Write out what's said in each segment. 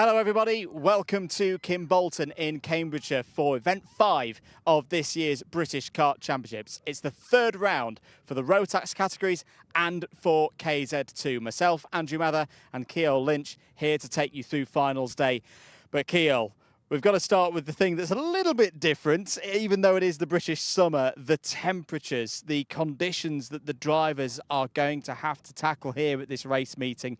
Hello everybody, welcome to Kimbolton in Cambridgeshire for event 5 of this year's British Kart Championships. It's the third round for the Rotax categories and for KZ2. Myself, Andrew Mather and Ceol Lynch here to take you through finals day. But Ceol, we've got to start with the thing that's a little bit different, even though it is the British summer, the temperatures, the conditions that the drivers are going to have to tackle here at this race meeting.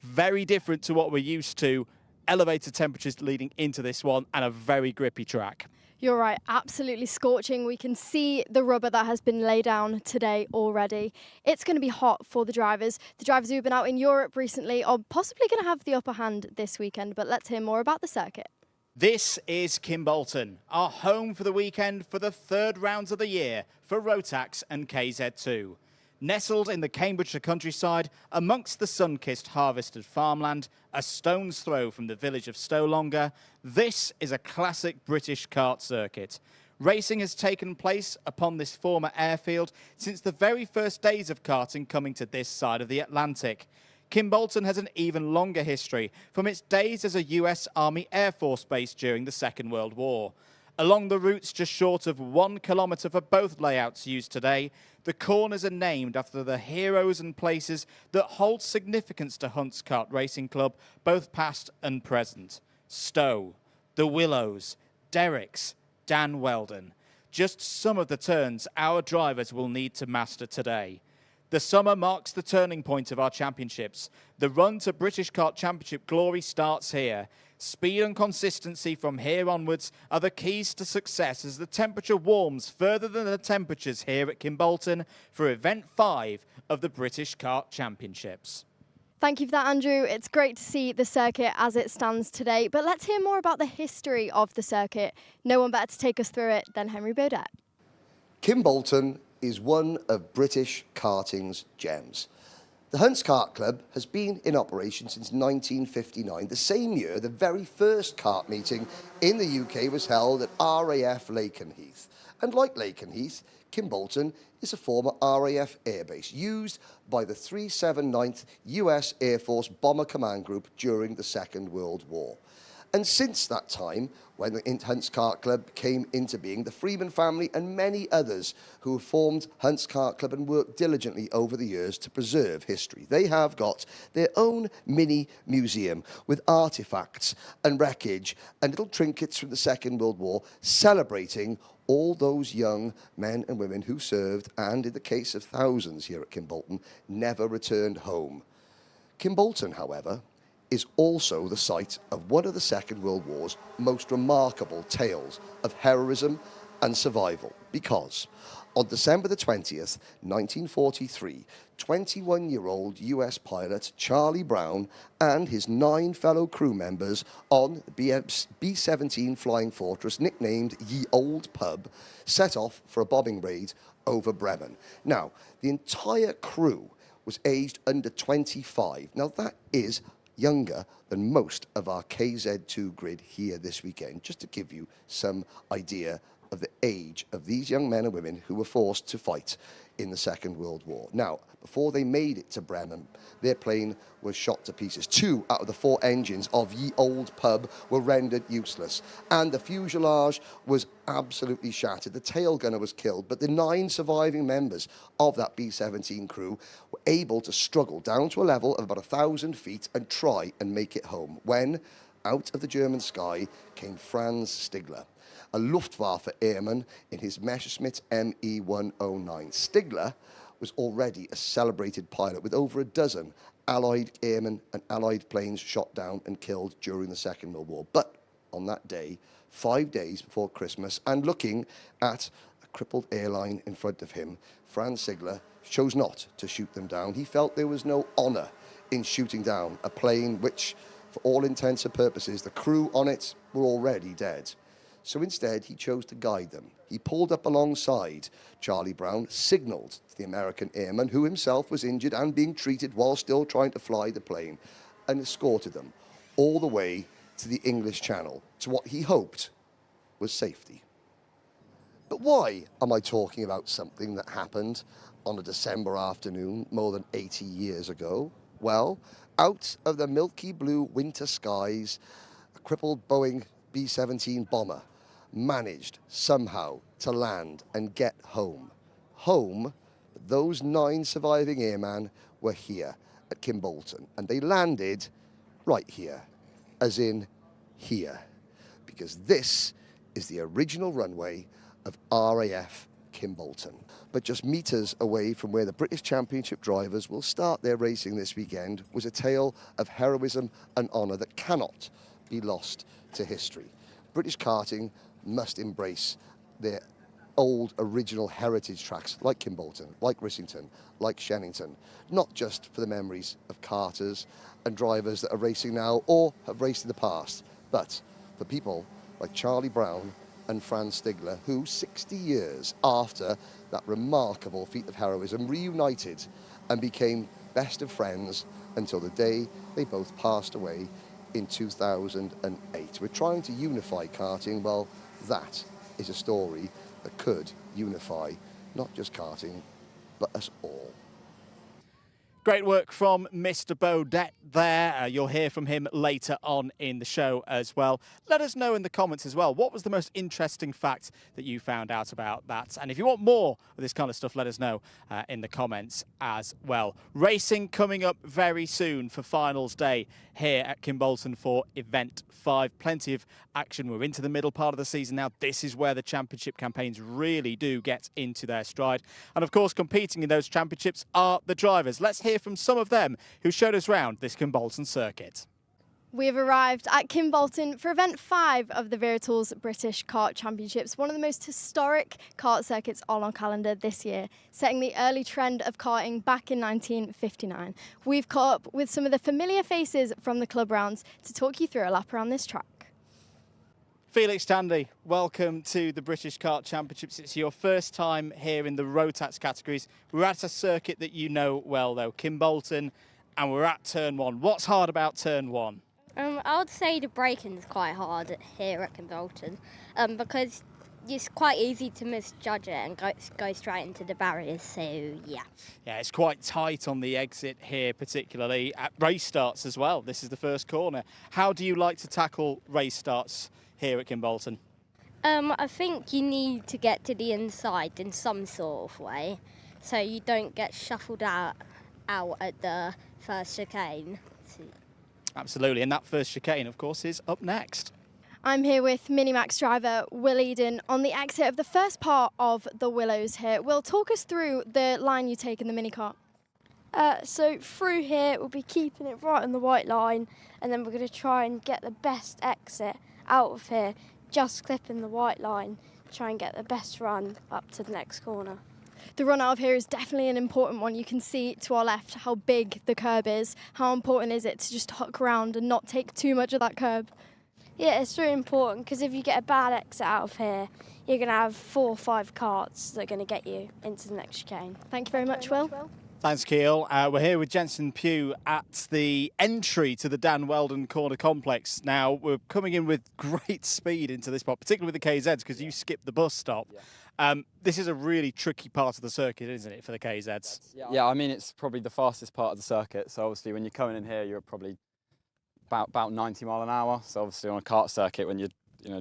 Very different to what we're used to. Elevated temperatures leading into this one and a very grippy track. You're right, absolutely scorching. We can see the rubber that has been laid down today already. It's going to be hot for the drivers. The drivers who've been out in Europe recently are possibly going to have the upper hand this weekend, but let's hear more about the circuit. This is Kimbolton, our home for the weekend for the third rounds of the year for Rotax and KZ2. Nestled in the Cambridgeshire countryside, amongst the sun-kissed harvested farmland, a stone's throw from the village of Stowlonger, this is a classic British kart circuit. Racing has taken place upon this former airfield since the very first days of karting coming to this side of the Atlantic. Kimbolton has an even longer history from its days as a US Army Air Force base during the Second World War. Along the routes just short of 1 kilometre for both layouts used today, the corners are named after the heroes and places that hold significance to Hunt's Kart Racing Club, both past and present. Stow, the Willows, Derricks, Dan Weldon. Just some of the turns our drivers will need to master today. The summer marks the turning point of our championships. The run to British Kart Championship glory starts here. Speed and consistency from here onwards are the keys to success as the temperature warms further than the temperatures here at Kimbolton for event 5 of the British Kart Championships. Thank you for that, Andrew. It's great to see the circuit as it stands today, but let's hear more about the history of the circuit. No one better to take us through it than Henry Beaudette. Kimbolton is one of British karting's gems. The Hunt's Kart Club has been in operation since 1959, the same year the very first kart meeting in the UK was held at RAF Lakenheath. And like Lakenheath, Kimbolton is a former RAF airbase used by the 379th US Air Force Bomber Command Group during the Second World War. And since that time, when the Hunt's Kart Club came into being, the Freeman family and many others who have formed Hunt's Kart Club and worked diligently over the years to preserve history. They have got their own mini museum with artefacts and wreckage and little trinkets from the Second World War, celebrating all those young men and women who served and, in the case of thousands here at Kimbolton, never returned home. Kimbolton, however, is also the site of one of the Second World War's most remarkable tales of heroism and survival, because on December the 20th, 1943, 21-year-old US pilot Charlie Brown and his 9 fellow crew members on B-17 Flying Fortress, nicknamed Ye Old Pub, set off for a bombing raid over Bremen. Now, the entire crew was aged under 25. Now, that is younger than most of our KZ2 grid here this weekend, just to give you some idea of the age of these young men and women who were forced to fight in the Second World War. Now, before they made it to Bremen, their plane was shot to pieces. 2 out of the 4 engines of Ye Old Pub were rendered useless, and the fuselage was absolutely shattered. The tail gunner was killed, but the 9 surviving members of that B-17 crew were able to struggle down to a level of about 1,000 feet and try and make it home, when out of the German sky came Franz Stigler, a Luftwaffe airman in his Messerschmitt Me-109. Stigler was already a celebrated pilot with over a dozen Allied airmen and Allied planes shot down and killed during the Second World War. But on that day, 5 days before Christmas, and looking at a crippled airline in front of him, Franz Stigler chose not to shoot them down. He felt there was no honour in shooting down a plane which, for all intents and purposes, the crew on it were already dead. So instead, he chose to guide them. He pulled up alongside Charlie Brown, signalled to the American airman, who himself was injured and being treated while still trying to fly the plane, and escorted them all the way to the English Channel, to what he hoped was safety. But why am I talking about something that happened on a December afternoon more than 80 years ago? Well, out of the milky blue winter skies, a crippled Boeing B-17 bomber managed somehow to land and get home. Home, those 9 surviving airmen were here at Kimbolton, and they landed right here, as in here, because this is the original runway of RAF Kimbolton. But just metres away from where the British Championship drivers will start their racing this weekend was a tale of heroism and honour that cannot be lost to history. British karting must embrace their old original heritage tracks like Kimbolton, like Rissington, like Shennington, not just for the memories of karters and drivers that are racing now or have raced in the past, but for people like Charlie Brown and Franz Stigler, who 60 years after that remarkable feat of heroism reunited and became best of friends until the day they both passed away in 2008. We're trying to unify karting. Well, that is a story that could unify not just karting, but us all. Great work from Mr. Beaudette there. You'll hear from him later on in the show as well. Let us know in the comments as well, what was the most interesting fact that you found out about that? And if you want more of this kind of stuff, let us know in the comments as well. Racing coming up very soon for finals day here at Kimbolton for Event 5. Plenty of action. We're into the middle part of the season now. This is where the championship campaigns really do get into their stride. And of course, competing in those championships are the drivers. Let's hear from some of them who showed us round this Kimbolton circuit. We have arrived at Kimbolton for Event 5 of the Verator's British Kart Championships, one of the most historic kart circuits on our calendar this year, setting the early trend of karting back in 1959. We've caught up with some of the familiar faces from the club rounds to talk you through a lap around this track. Felix Tandy, welcome to the British Kart Championships. It's your first time here in the Rotax categories. We're at a circuit that you know well though, Kimbolton, and we're at turn 1. What's hard about turn 1? I would say the braking is quite hard here at Kimbolton because it's quite easy to misjudge it and go straight into the barriers, so yeah. Yeah, it's quite tight on the exit here, particularly at race starts as well. This is the first corner. How do you like to tackle race starts here at Kimbolton? I think you need to get to the inside in some sort of way so you don't get shuffled out at the first chicane. Absolutely, and that first chicane, of course, is up next. I'm here with MiniMax driver Will Eden on the exit of the first part of the Willows here. Will, talk us through the line you take in the mini kart. So through here, we'll be keeping it right on the white line, and then we're going to try and get the best exit out of here, just clipping the white line, try and get the best run up to the next corner. The run out of here is definitely an important one. You can see to our left how big the curb is. How important is it to just hook around and not take too much of that curb? Yeah, it's really important because if you get a bad exit out of here, you're going to have 4 or 5 carts that are going to get you into the next chicane. Thank you very much, Will. Thanks, Ceol. We're here with Jensen Pugh at the entry to the Dan Weldon Corner Complex. Now, we're coming in with great speed into this spot, particularly with the KZs, because you skipped the bus stop. This is a really tricky part of the circuit, isn't it, for the KZs? Yeah, I mean, it's probably the fastest part of the circuit. So obviously, when you're coming in here, you're probably about 90 mile an hour. So obviously, on a kart circuit, when you're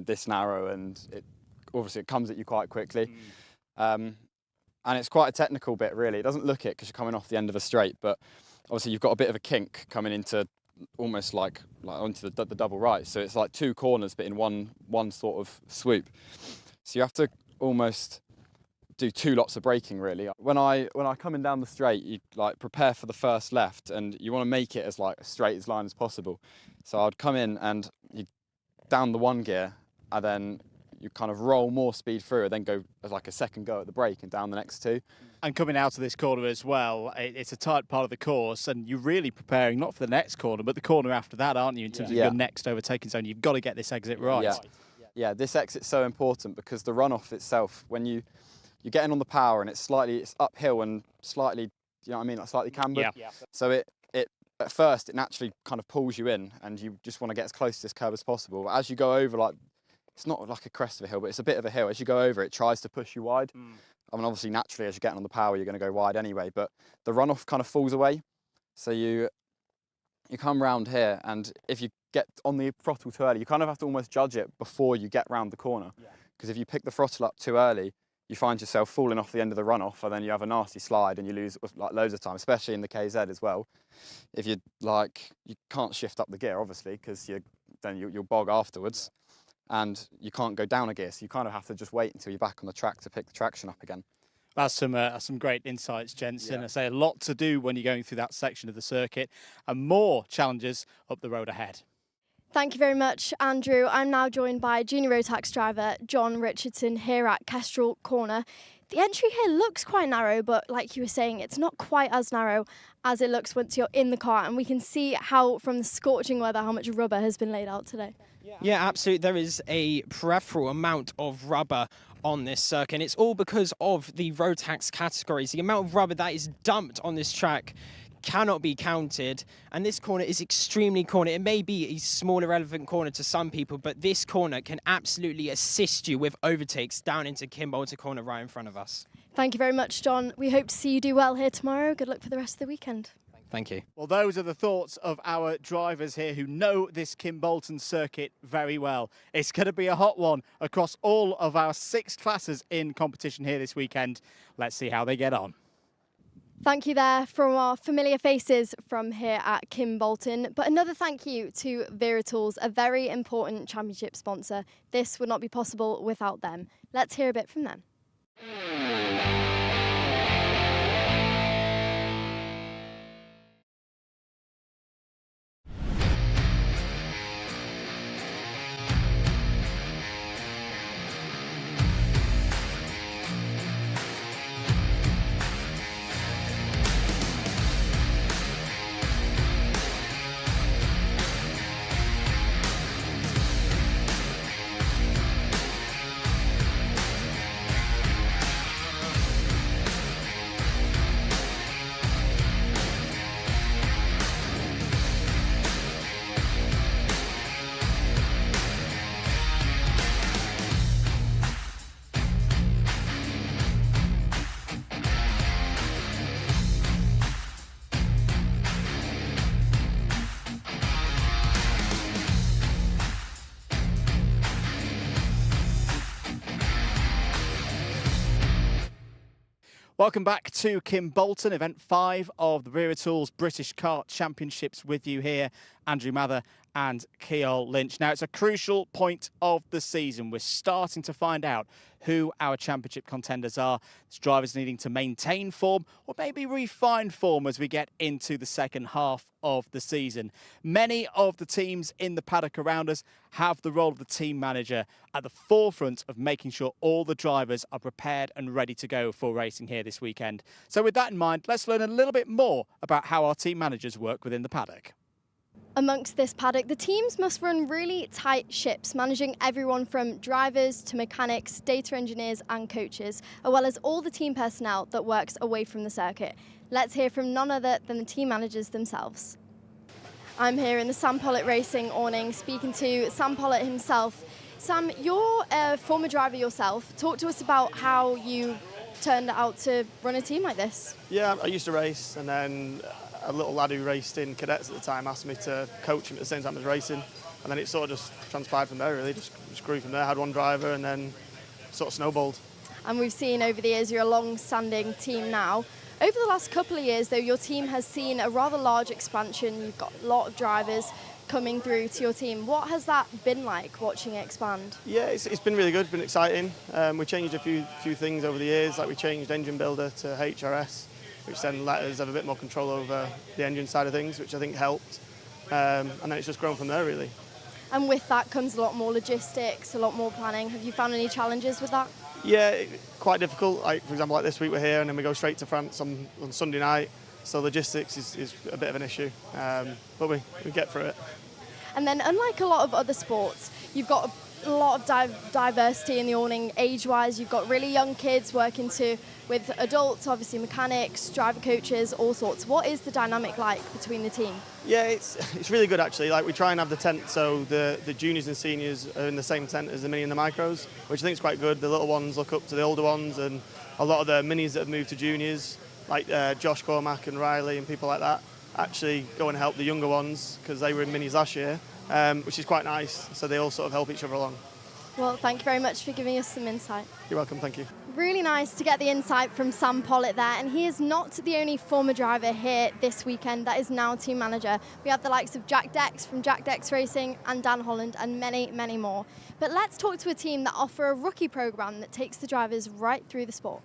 this narrow, and it comes at you quite quickly. And it's quite a technical bit, really. It doesn't look it because you're coming off the end of a straight, but obviously you've got a bit of a kink coming into almost like onto the double right. So it's like 2 corners, but in one sort of swoop. So you have to almost do 2 lots of braking, really. When I come in down the straight, you like prepare for the first left, and you want to make it as like straight as line as possible. So I'd come in and you down the 1 gear, and then you kind of roll more speed through and then go as like a second go at the brake and down the next 2. And coming out of this corner as well, it's a tight part of the course, and you're really preparing not for the next corner, but the corner after that, aren't you, in terms of your next overtaking zone? You've got to get this exit right. Yeah, this exit's so important because the runoff itself, when you're getting on the power and it's uphill and slightly, you know what I mean, like slightly cambered. Yeah. So it at first, it naturally kind of pulls you in, and you just want to get as close to this curb as possible. But as you go over, like, it's not like a crest of a hill, but it's a bit of a hill. As you go over, it tries to push you wide. I mean, obviously, naturally, as you're getting on the power, you're going to go wide anyway, but the runoff kind of falls away. So you you come round here, and if you get on the throttle too early, you kind of have to almost judge it before you get round the corner. Because if you pick the throttle up too early, you find yourself falling off the end of the runoff, and then you have a nasty slide and you lose like loads of time, especially in the KZ as well. If you you can't shift up the gear, obviously, because you'll bog afterwards, and you can't go down a gear, so you kind of have to just wait until you're back on the track to pick the traction up again. That's some great insights, Jensen. Yeah. I say a lot to do when you're going through that section of the circuit, and more challenges up the road ahead. Thank you very much, Andrew. I'm now joined by junior Rotax driver John Richardson here at Kestrel Corner. The entry here looks quite narrow, but like you were saying, it's not quite as narrow as it looks once you're in the car, and we can see how, from the scorching weather, how much rubber has been laid out today. Yeah, absolutely. There is a peripheral amount of rubber on this circuit, and it's all because of the Rotax categories. The amount of rubber that is dumped on this track cannot be counted, and this corner is extremely corner. It may be a small irrelevant corner to some people, but this corner can absolutely assist you with overtakes down into Kimbolton corner right in front of us. Thank you very much, John. We hope to see you do well here tomorrow. Good luck for the rest of the weekend. Thank you. Well, those are the thoughts of our drivers here who know this Kimbolton circuit very well. It's going to be a hot one across all of our 6 classes in competition here this weekend. Let's see how they get on. Thank you there from our familiar faces from here at Kimbolton. But another thank you to Wera Tools, a very important championship sponsor. This would not be possible without them. Let's hear a bit from them. Welcome back to Kimbolton, event 5 of the Wera Tools British Kart Championships with you here, Andrew Mather and Ceol Lynch. Now, it's a crucial point of the season. We're starting to find out who our championship contenders are. It's drivers needing to maintain form or maybe refine form as we get into the second half of the season. Many of the teams in the paddock around us have the role of the team manager at the forefront of making sure all the drivers are prepared and ready to go for racing here this weekend. So with that in mind, let's learn a little bit more about how our team managers work within the paddock. Amongst this paddock, the teams must run really tight ships, managing everyone from drivers to mechanics, data engineers and coaches, as well as all the team personnel that works away from the circuit. Let's hear from none other than the team managers themselves. I'm here in the Sam Pollitt Racing awning speaking to Sam Pollitt himself. Sam, you're a former driver yourself. Talk to us about how you turned out to run a team like this. Yeah, I used to race, and then a little lad who raced in cadets at the time asked me to coach him at the same time as racing, and then it sort of just transpired from there, really. Just grew from there. Had one driver and then sort of snowballed. And we've seen over the years you're a long-standing team now. Over the last couple of years, though, your team has seen a rather large expansion. You've got a lot of drivers coming through to your team. What has that been like, watching it expand? Yeah, it's been really good. It's been exciting. We changed a few things over the years, like we changed engine builder to HRS, which then let us have a bit more control over the engine side of things, which I think helped. And then it's just grown from there, really. And with that comes a lot more logistics, a lot more planning. Have you found any challenges with that? Yeah, quite difficult. Like, for example, like this week we're here and then we go straight to France on Sunday night. So logistics is a bit of an issue, but we get through it. And then unlike a lot of other sports, you've got a lot of diversity in the awning age-wise. You've got really young kids working with adults, obviously mechanics, driver coaches, all sorts. What is the dynamic like between the team? Yeah, it's really good actually. Like, we try and have the tent so the juniors and seniors are in the same tent as the mini and the micros, which I think is quite good. The little ones look up to the older ones, and a lot of the minis that have moved to juniors, like Josh Cormack and Riley and people like that, actually go and help the younger ones because they were in minis last year, which is quite nice. So they all sort of help each other along. Well, thank you very much for giving us some insight. You're welcome, thank you. Really nice to get the insight from Sam Pollitt there, and he is not the only former driver here this weekend that is now team manager. We have the likes of Jack Dex from Jack Dex Racing and Dan Holland and many, many more. But let's talk to a team that offer a rookie program that takes the drivers right through the sport.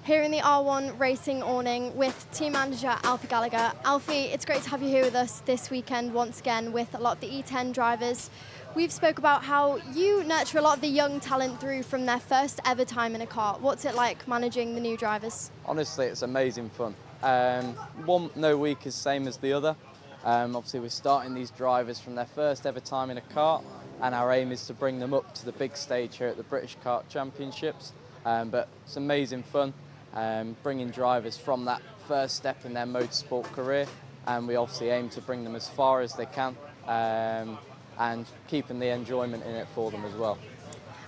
Here in the R1 Racing awning with team manager Alfie Gallagher. Alfie, it's great to have you here with us this weekend once again with a lot of the E10 drivers. We've spoke about how you nurture a lot of the young talent through from their first ever time in a kart. What's it like managing the new drivers? Honestly, it's amazing fun. No week is the same as the other. Obviously, we're starting these drivers from their first ever time in a kart, and our aim is to bring them up to the big stage here at the British Kart Championships. But it's amazing fun, bringing drivers from that first step in their motorsport career, and we obviously aim to bring them as far as they can. And keeping the enjoyment in it for them as well.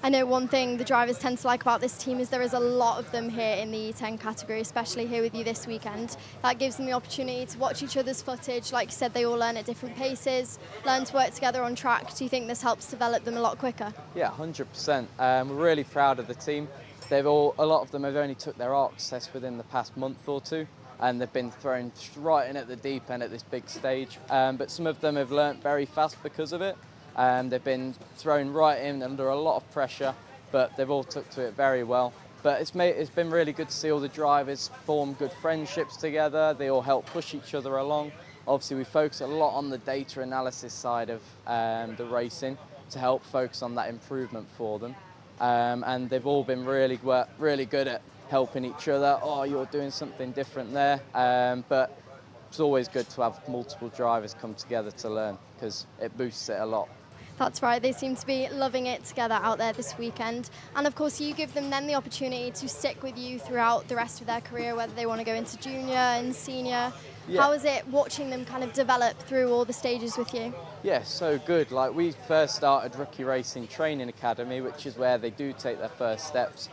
I know one thing the drivers tend to like about this team is there is a lot of them here in the E10 category, especially here with you this weekend. That gives them the opportunity to watch each other's footage. Like you said, they all learn at different paces, learn to work together on track. Do you think this helps develop them a lot quicker? Yeah, 100%. We're really proud of the team. A lot of them have only took their ARCS test within the past month or two, and they've been thrown right in at the deep end at this big stage. But some of them have learnt very fast because of it. They've been thrown right in under a lot of pressure, but they've all took to it very well. But it's been really good to see all the drivers form good friendships together. They all help push each other along. Obviously, we focus a lot on the data analysis side of the racing to help focus on that improvement for them. And they've all been really good at helping each other. Oh, you're doing something different there. But it's always good to have multiple drivers come together to learn because it boosts it a lot. That's right, they seem to be loving it together out there this weekend. And of course, you give them then the opportunity to stick with you throughout the rest of their career, whether they want to go into junior and senior. Yeah. How is it watching them kind of develop through all the stages with you? Yeah, so good. Like, we first started Rookie Racing Training Academy, which is where they do take their first steps,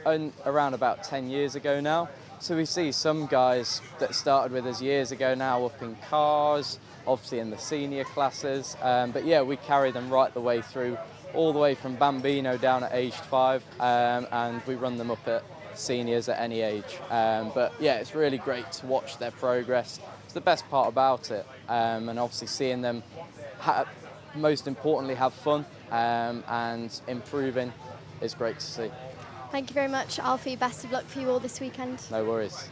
around about 10 years ago now. So we see some guys that started with us years ago now up in cars, obviously in the senior classes. But yeah, we carry them right the way through, all the way from Bambino down at aged 5, and we run them up at seniors at any age. But yeah, it's really great to watch their progress. It's the best part about it. And obviously seeing them, most importantly, have fun and improving is great to see. Thank you very much, Alfie. Best of luck for you all this weekend. No worries.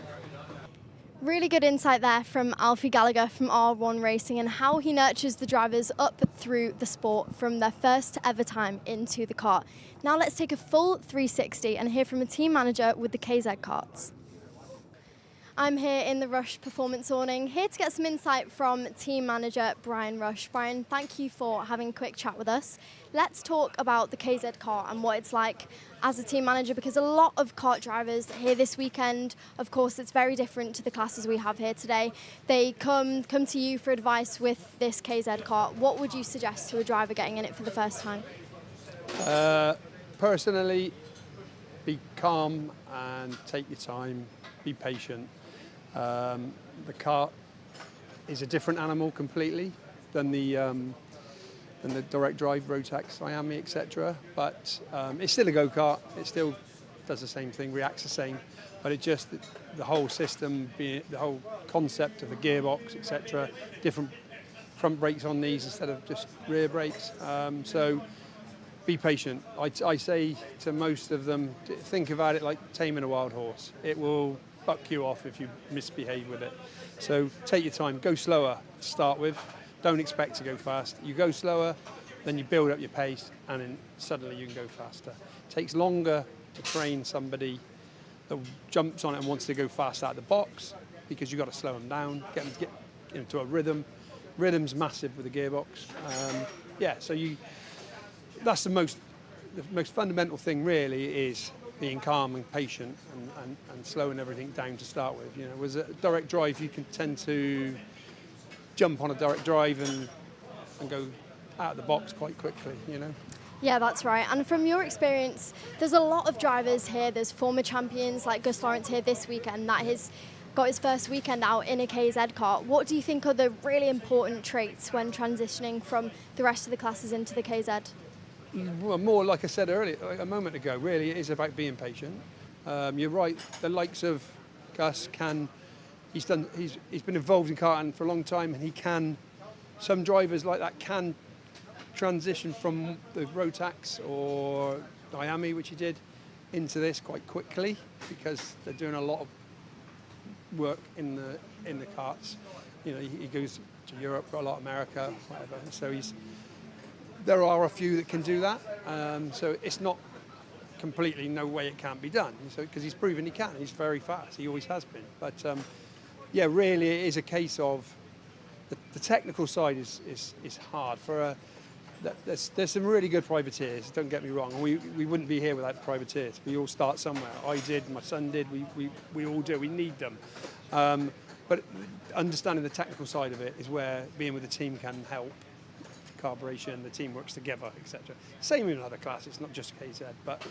Really good insight there from Alfie Gallagher from R1 Racing and how he nurtures the drivers up through the sport from their first ever time into the kart. Now let's take a full 360 and hear from a team manager with the KZ karts. I'm here in the Rush Performance awning, here to get some insight from team manager Brian Rush. Brian, thank you for having a quick chat with us. Let's talk about the KZ kart and what it's like as a team manager, because a lot of kart drivers here this weekend, of course, it's very different to the classes we have here today. They come to you for advice with this KZ kart. What would you suggest to a driver getting in it for the first time? Personally, be calm and take your time, be patient. The kart is a different animal completely than the direct drive Rotax, Miami, etc. But it's still a go-kart. It still does the same thing, reacts the same. But it just the whole system, the whole concept of the gearbox, etc. Different front brakes on these instead of just rear brakes. So be patient. I say to most of them, think about it like taming a wild horse. It will buck you off if you misbehave with it. So take your time, go slower to start with. Don't expect to go fast. You go slower, then you build up your pace, and then suddenly you can go faster. It takes longer to train somebody that jumps on it and wants to go fast out of the box, because you've got to slow them down, get them to get into a rhythm. Rhythm's massive with the gearbox. Yeah, so that's the most fundamental thing really, is being calm and patient and slowing everything down to start with. You know, with a direct drive, you can tend to jump on a direct drive and go out of the box quite quickly, you know. Yeah, that's right. And from your experience, there's a lot of drivers here. There's former champions like Gus Lawrence here this weekend that got his first weekend out in a KZ kart. What do you think are the really important traits when transitioning from the rest of the classes into the KZ? Well, more like I said earlier, a moment ago, really, it is about being patient. You're right, the likes of Gus he's been involved in karting for a long time, and some drivers like that can transition from the Rotax or Miami, which he did, into this quite quickly because they're doing a lot of work in the karts. You know, he goes to Europe, a lot of America, whatever. So there are a few that can do that. So it's not completely no way it can't be done. So because he's proven he can, he's very fast. He always has been. But yeah, really, it is a case of the technical side is hard for there's some really good privateers, don't get me wrong. We wouldn't be here without the privateers. We all start somewhere. I did, my son did, we all do, we need them. But understanding the technical side of it is where being with a team can help. Collaboration, the team works together, etc. Same in other classes, not just KZ, but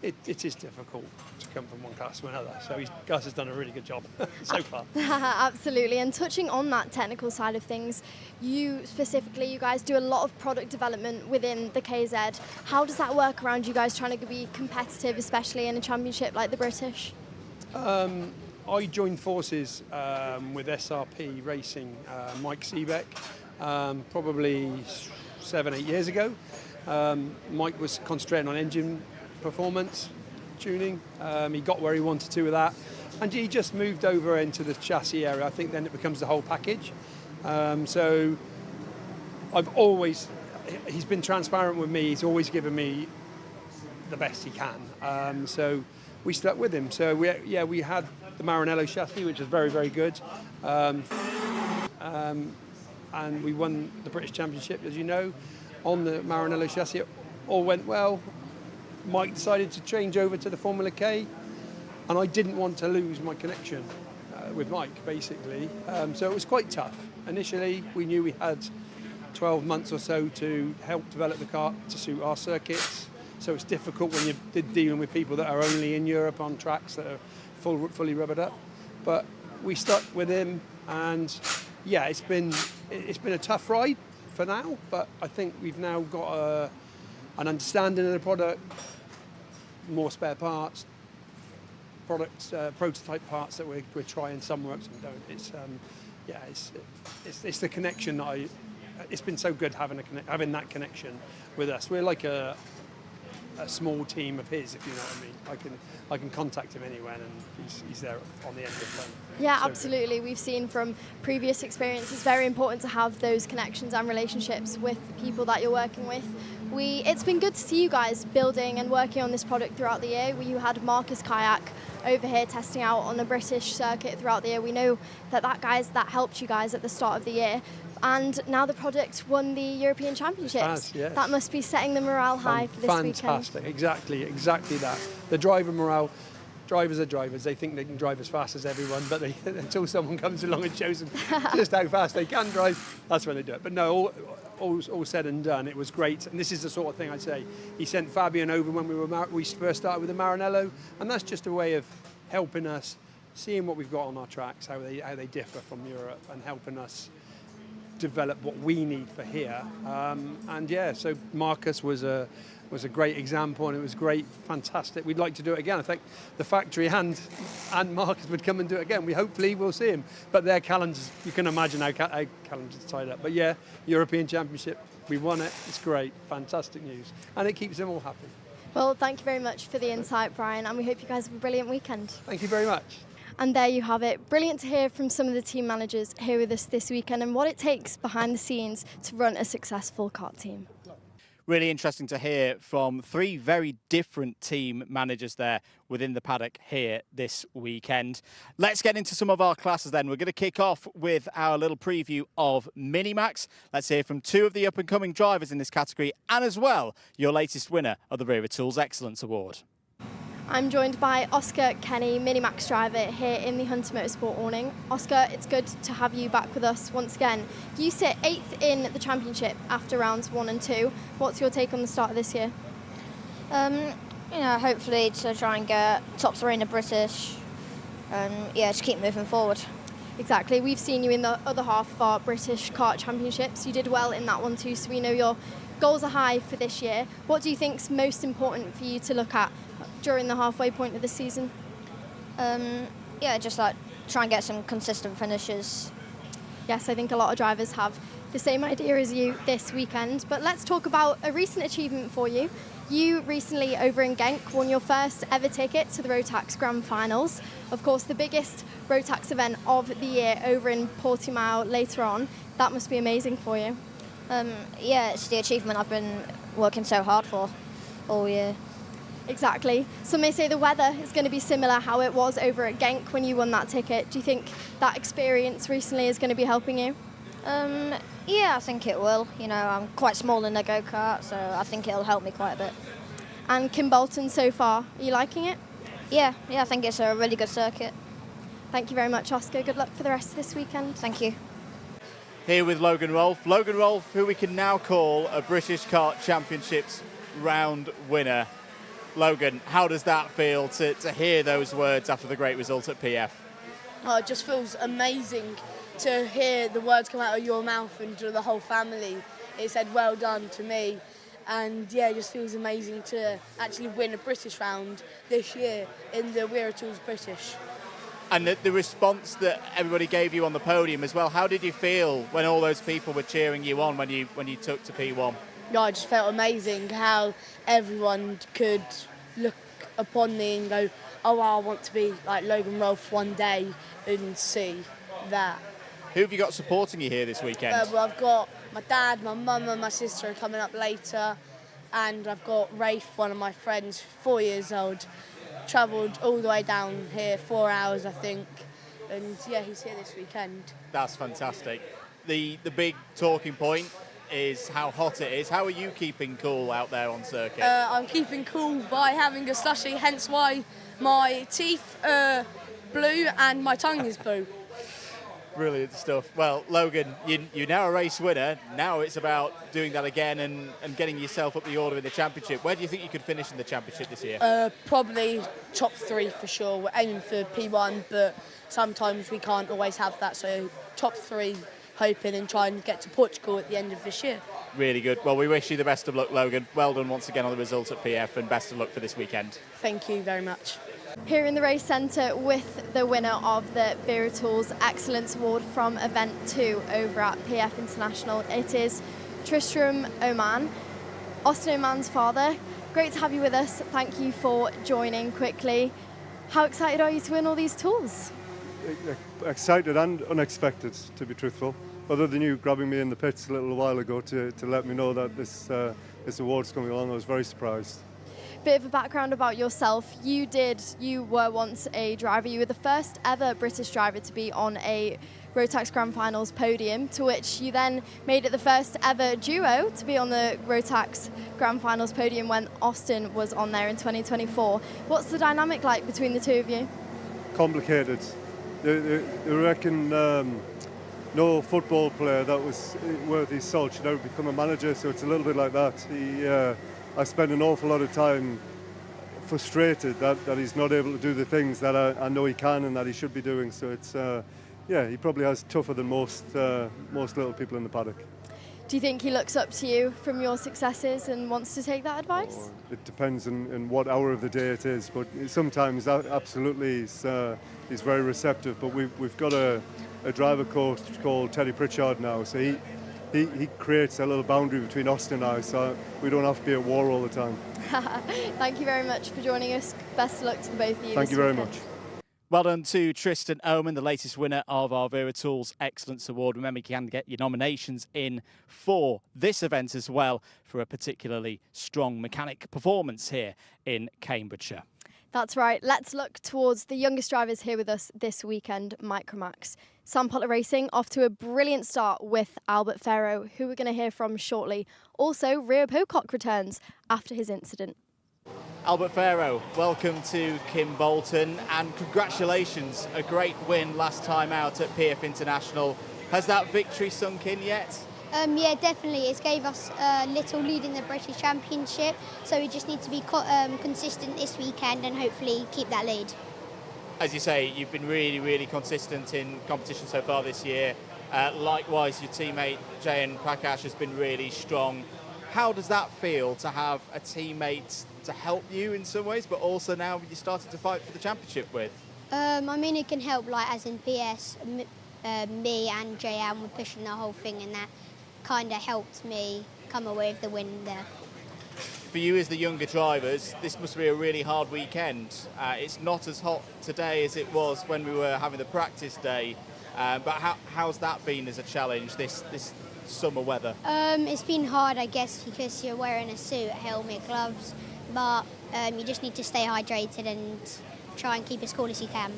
it is difficult to come from one class to another. So Gus has done a really good job so far. Absolutely, and touching on that technical side of things, you guys do a lot of product development within the KZ. How does that work around you guys trying to be competitive, especially in a championship like the British? I joined forces with SRP Racing, Mike Seebeck, probably 7-8 years ago. Mike was concentrating on engine performance, tuning. He got where he wanted to with that. And he just moved over into the chassis area. I think then it becomes the whole package. So he's been transparent with me. He's always given me the best he can. So we stuck with him. So we had the Maranello chassis, which was very, very good. And we won the British Championship, as you know, on the Maranello chassis. It all went well. Mike decided to change over to the Formula K, and I didn't want to lose my connection with Mike, basically. So it was quite tough. Initially, we knew we had 12 months or so to help develop the kart to suit our circuits. So it's difficult when you're dealing with people that are only in Europe on tracks that are fully rubbered up. But we stuck with him, and yeah, it's been a tough ride for now, but I think we've now got an understanding of the product, more spare parts, prototype parts that we're trying. Some work, some don't. It's the connection that it's been so good having that connection with us. We're like a small team of his, if you know what I mean. I can contact him anywhere, and he's there on the end of the phone. Yeah, so absolutely. Good. We've seen from previous experience, it's very important to have those connections and relationships with the people that you're working with. It's been good to see you guys building and working on this product throughout the year. You had Marcus Kayak over here testing out on the British circuit throughout the year. We know that helped you guys at the start of the year. And now the product won the European Championships. Yes. That must be setting the morale high for this weekend. Fantastic, exactly that. The driver morale, drivers are drivers. They think they can drive as fast as everyone, but until someone comes along and shows them just how fast they can drive, that's when they do it. But no, all said and done, it was great. And this is the sort of thing I'd say. He sent Fabian over when we first started with the Maranello, and that's just a way of helping us, seeing what we've got on our tracks, how they differ from Europe, and helping us develop what we need for here. And yeah, so Marcus was a great example, and it was great, fantastic. We'd like to do it again. I think the factory and Marcus would come and do it again. Hopefully we'll see him, but their calendars, you can imagine how calendars are tied up. But yeah, European Championship, we won it. It's great, fantastic news, and it keeps them all happy. Well, thank you very much for the insight, Brian, and we hope you guys have a brilliant weekend. Thank you very much. And there you have it. Brilliant to hear from some of the team managers here with us this weekend and what it takes behind the scenes to run a successful kart team. Really interesting to hear from three very different team managers there within the paddock here this weekend. Let's get into some of our classes then. We're going to kick off with our little preview of MiniMax. Let's hear from two of the up-and-coming drivers in this category, and as well, your latest winner of the Wera Tools Excellence Award. I'm joined by Oscar Kenny, MiniMax driver here in the Hunter Motorsport awning. Oscar, it's good to have you back with us once again. You sit 8th in the championship after rounds 1 and 2. What's your take on the start of this year? Hopefully to try and get top 3 in the British and yeah, just keep moving forward. Exactly. We've seen you in the other half of our British Kart Championships. You did well in that one too, so we know your goals are high for this year. What do you think's most important for you to look at during the halfway point of the season? Yeah, just like try and get some consistent finishes. Yes, I think a lot of drivers have the same idea as you this weekend. But let's talk about a recent achievement for you. You recently, over in Genk, won your first ever ticket to the Rotax Grand Finals. Of course, the biggest Rotax event of the year over in Portimao later on. That must be amazing for you. Yeah, it's the achievement I've been working so hard for all year. Exactly. Some may say the weather is going to be similar how it was over at Genk when you won that ticket. Do you think that experience recently is going to be helping you? Yeah, I think it will. You know, I'm quite small in the go-kart, so I think it'll help me quite a bit. And Kimbolton so far, are you liking it? Yeah, I think it's a really good circuit. Thank you very much, Oscar. Good luck for the rest of this weekend. Thank you. Here with Logan Rolfe. Logan Rolfe, who we can now call a British Kart Championships round winner. Logan, how does that feel to hear those words after the great result at PF? Oh, it just feels amazing to hear the words come out of your mouth and to the whole family. It said well done to me, and yeah, it just feels amazing to actually win a British round this year in the Wera British. And the response that everybody gave you on the podium as well, how did you feel when all those people were cheering you on when you took to P1? No, I just felt amazing how everyone could look upon me and go, oh wow, I want to be like Logan Rolfe one day and see that. Who have you got supporting you here this weekend? Well, I've got my dad, my mum and my sister are coming up later, and I've got Rafe, one of my friends, 4 years old, travelled all the way down here, 4 hours I think, and yeah, he's here this weekend. That's fantastic. The big talking point is how hot it is. How are you keeping cool out there on circuit? I'm keeping cool by having a slushie, hence why my teeth are blue and my tongue is blue. Brilliant stuff. Well, Logan, you're now a race winner. Now it's about doing that again and getting yourself up the order in the championship. Where do you think you could finish in the championship this year? Probably top 3 for sure. We're aiming for P1, but sometimes we can't always have that. So top 3, hoping and trying to get to Portugal at the end of this year. Really good. Well, we wish you the best of luck, Logan. Well done once again on the result at PF, and best of luck for this weekend. Thank you very much. Here in the race centre with the winner of the Wera Excellence Award from Event 2 over at PF International. It is Tristram Oman, Austin Oman's father. Great to have you with us. Thank you for joining quickly. How excited are you to win all these tools? Excited and unexpected, to be truthful. Other than you grabbing me in the pits a little while ago to let me know that this award's coming along, I was very surprised. Bit of a background about yourself. You were once a driver. You were the first ever British driver to be on a Rotax Grand Finals podium, to which you then made it the first ever duo to be on the Rotax Grand Finals podium when Austin was on there in 2024. What's the dynamic like between the two of you? Complicated. They reckon no football player that was worth his salt should ever become a manager, so it's a little bit like that. I spend an awful lot of time frustrated that he's not able to do the things that I know he can and that he should be doing. So it's, he probably has tougher than most little people in the paddock. Do you think he looks up to you from your successes and wants to take that advice? It depends on what hour of the day it is, but sometimes absolutely he's very receptive. But we've got a driver coach called Teddy Pritchard now, so he creates a little boundary between Austin and I, so we don't have to be at war all the time. Thank you very much for joining us. Best of luck to the both of you. Thank you very much. Well done to Tristan Oman, the latest winner of our Wera Excellence Award. Remember, you can get your nominations in for this event as well for a particularly strong mechanic performance here in Cambridgeshire. That's right. Let's look towards the youngest drivers here with us this weekend, MiniMax. Sam Potter Racing off to a brilliant start with Albert Farrow, who we're going to hear from shortly. Also, Rio Pocock returns after his incident. Albert Farrow, welcome to Kimbolton, and congratulations, a great win last time out at PF International. Has that victory sunk in yet? Yeah, definitely. It's gave us a little lead in the British Championship, so we just need to be consistent this weekend and hopefully keep that lead. As you say, you've been really, really consistent in competition so far this year. Likewise, your teammate Jayan Prakash has been really strong. How does that feel to have a teammate to help you in some ways, but also now you're starting to fight for the championship with? I mean, it can help, like as in PS, me and JM were pushing the whole thing, and that kind of helped me come away with the win there. For you as the younger drivers, this must be a really hard weekend. It's not as hot today as it was when we were having the practice day, but how's that been as a challenge, this summer weather? It's been hard, I guess, because you're wearing a suit, helmet, gloves, but you just need to stay hydrated and try and keep as cool as you can.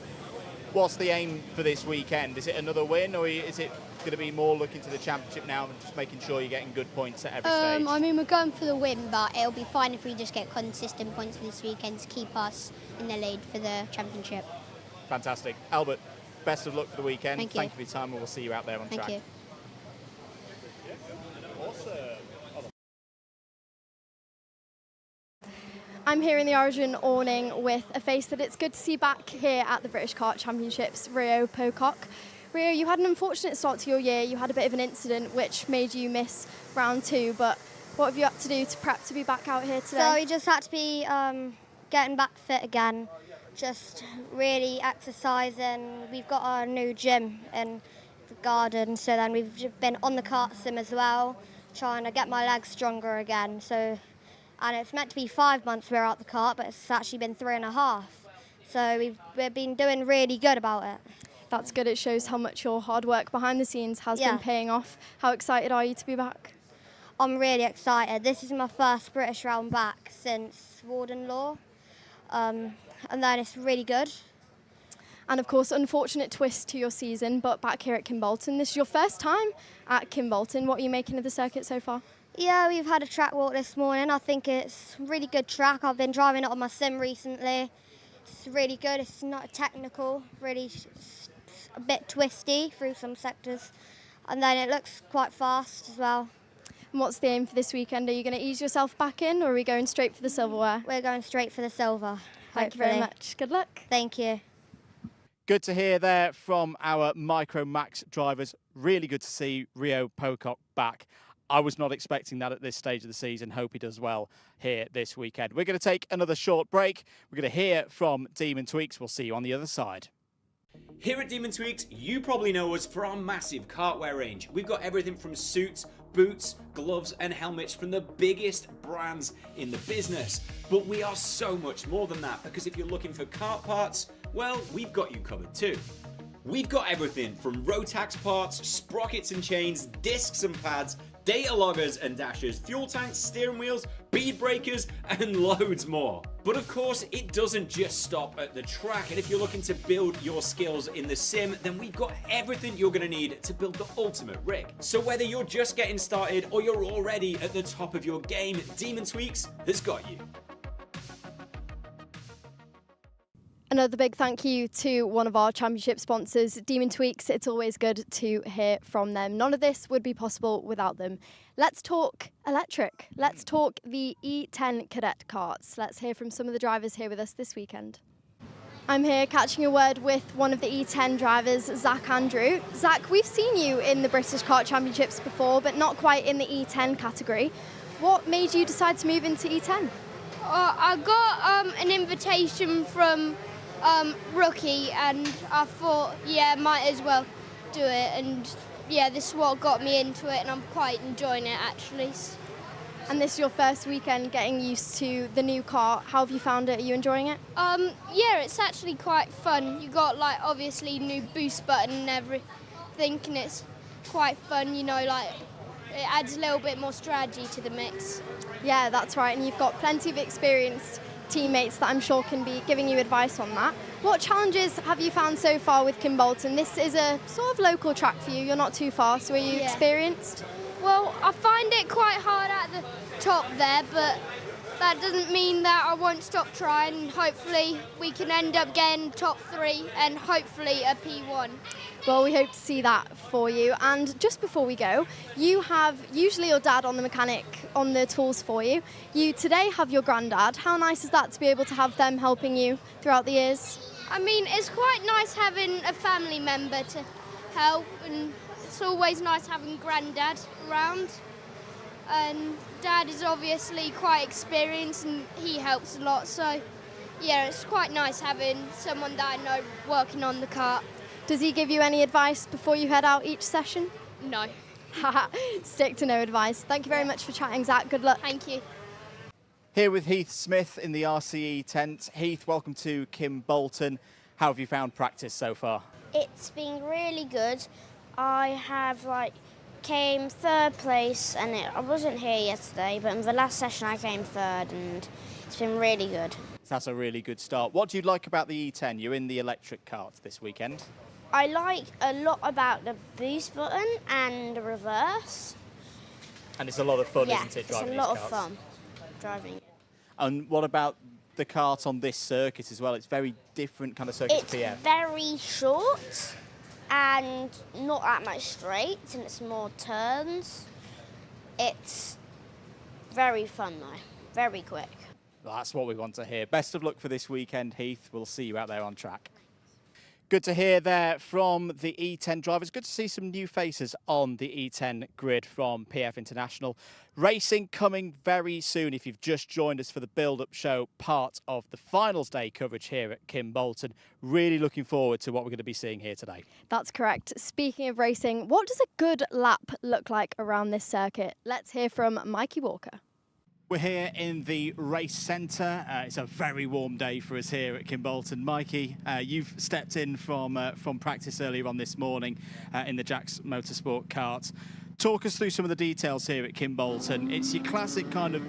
What's the aim for this weekend? Is it another win, or is it going to be more looking to the championship now and just making sure you're getting good points at every stage? I mean, we're going for the win, but it'll be fine if we just get consistent points this weekend to keep us in the lead for the championship. Fantastic. Albert, best of luck for the weekend. Thank you. Thank you for your time, and we'll see you out there on track. Thank you. I'm here in the Origin awning with a face that it's good to see back here at the British Kart Championships, Rio Pocock. Rio, you had an unfortunate start to your year. You had a bit of an incident which made you miss round 2, but what have you had to do to prep to be back out here today? So we just had to be getting back fit again, just really exercising. We've got our new gym in the garden, so then we've been on the kart sim as well, trying to get my legs stronger again. And it's meant to be 5 months we're out the kart, but it's actually been 3.5. So we've been doing really good about it. That's good. It shows how much your hard work behind the scenes has been paying off. How excited are you to be back? I'm really excited. This is my first British round back since Warden Law, and then it's really good. And of course, unfortunate twist to your season, but back here at Kimbolton. This is your first time at Kimbolton. What are you making of the circuit so far? Yeah, we've had a track walk this morning. I think it's a really good track. I've been driving it on my sim recently. It's really good. It's not technical, really a bit twisty through some sectors. And then it looks quite fast as well. And what's the aim for this weekend? Are you going to ease yourself back in, or are we going straight for the silverware? We're going straight for the silver. Thank you very much. Good luck. Thank you. Good to hear there from our MiniMax drivers. Really good to see Rio Pocock back. I was not expecting that at this stage of the season. Hope he does well here this weekend. We're going to take another short break. We're going to hear from Demon Tweaks. We'll see you on the other side. Here at Demon Tweaks, you probably know us for our massive kartwear range. We've got everything from suits, boots, gloves and helmets from the biggest brands in the business. But we are so much more than that, because if you're looking for kart parts, well, we've got you covered too. We've got everything from Rotax parts, sprockets and chains, discs and pads, data loggers and dashers, fuel tanks, steering wheels, bead breakers and loads more. But of course, it doesn't just stop at the track, and if you're looking to build your skills in the sim, then we've got everything you're going to need to build the ultimate rig. So whether you're just getting started or you're already at the top of your game, Demon Tweaks has got you. Another big thank you to one of our championship sponsors, Demon Tweaks. It's always good to hear from them. None of this would be possible without them. Let's talk electric. Let's talk the E10 Cadet karts. Let's hear from some of the drivers here with us this weekend. I'm here catching a word with one of the E10 drivers, Zach Andrew. Zach, we've seen you in the British Kart Championships before, but not quite in the E10 category. What made you decide to move into E10? I got an invitation from Rookie, and I thought, yeah, might as well do it, and yeah, this is what got me into it, and I'm quite enjoying it actually. And this is your first weekend getting used to the new car. How have you found it? Are you enjoying it? Yeah, it's actually quite fun. You got like obviously new boost button and everything, and it's quite fun, you know, like it adds a little bit more strategy to the mix. Yeah, that's right, and you've got plenty of experienced teammates that I'm sure can be giving you advice on that. What challenges have you found so far with Kimbolton? This is a sort of local track for you, you're not too far, so are you experienced? Well, I find it quite hard at the top there, but that doesn't mean that I won't stop trying. Hopefully we can end up getting top 3 and hopefully a P1. Well, we hope to see that for you. And just before we go, you have usually your dad on the mechanic on the tools for you. You today have your granddad. How nice is that to be able to have them helping you throughout the years? I mean, it's quite nice having a family member to help, and it's always nice having Grandad around. And Dad is obviously quite experienced and he helps a lot, so yeah, it's quite nice having someone that I know working on the kart. Does he give you any advice before you head out each session? No. Stick to no advice. Thank you very much for chatting, Zach. Good luck. Thank you. Here with Heath Smith in the RCE tent. Heath, welcome to Kimbolton. How have you found practice so far? It's been really good. I have came third place, and I wasn't here yesterday, but in the last session I came third, and it's been really good. That's a really good start. What do you like about the E10? You're in the electric kart this weekend. I like a lot about the boost button and the reverse. And it's a lot of fun, Yeah, isn't it, it's driving a lot these of karts? fun driving it. And what about the kart on this circuit as well? It's very different kind of circuit It's to PF. very short and not that much straights, and it's more turns. It's very fun though, very quick. That's what we want to hear. Best of luck for this weekend, Heath. We'll see you out there on track. Good to hear there from the E10 drivers. Good to see some new faces on the E10 grid from PF International. Racing coming very soon. If you've just joined us for the build-up show, part of the finals day coverage here at Kimbolton. Really looking forward to what we're going to be seeing here today. That's correct. Speaking of racing, what does a good lap look like around this circuit? Let's hear from Mikey Walker. We're here in the race centre. It's a very warm day for us here at Kimbolton. Mikey, you've stepped in from practice earlier on this morning in the Jack's Motorsport kart. Talk us through some of the details here at Kimbolton. It's your classic kind of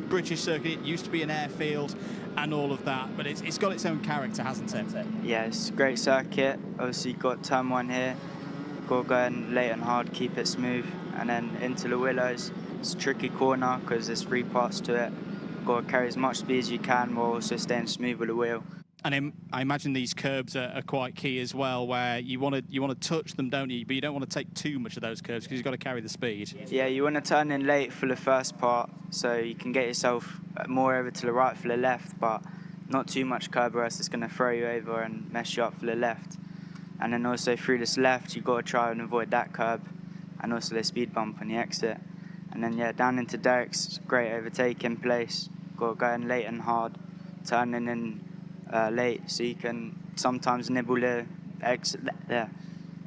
British circuit. It used to be an airfield and all of that, but it's got its own character, hasn't it? Yeah, it's a great circuit. Obviously, you've got turn one here. Got to go in late and hard, keep it smooth, and then into the willows. It's a tricky corner because there's 3 parts to it. Got to carry as much speed as you can while also staying smooth with the wheel. And I imagine these curbs are quite key as well, where you want to touch them, don't you? But you don't want to take too much of those curbs because you've got to carry the speed. Yeah, you want to turn in late for the first part so you can get yourself more over to the right for the left, but not too much curb or else it's going to throw you over and mess you up for the left. And then also through this left, you've got to try and avoid that curb and also the speed bump on the exit. And then, yeah, down into Derek's great overtake in place. Got to go in late and hard, turning in late so you can sometimes nibble the exit, the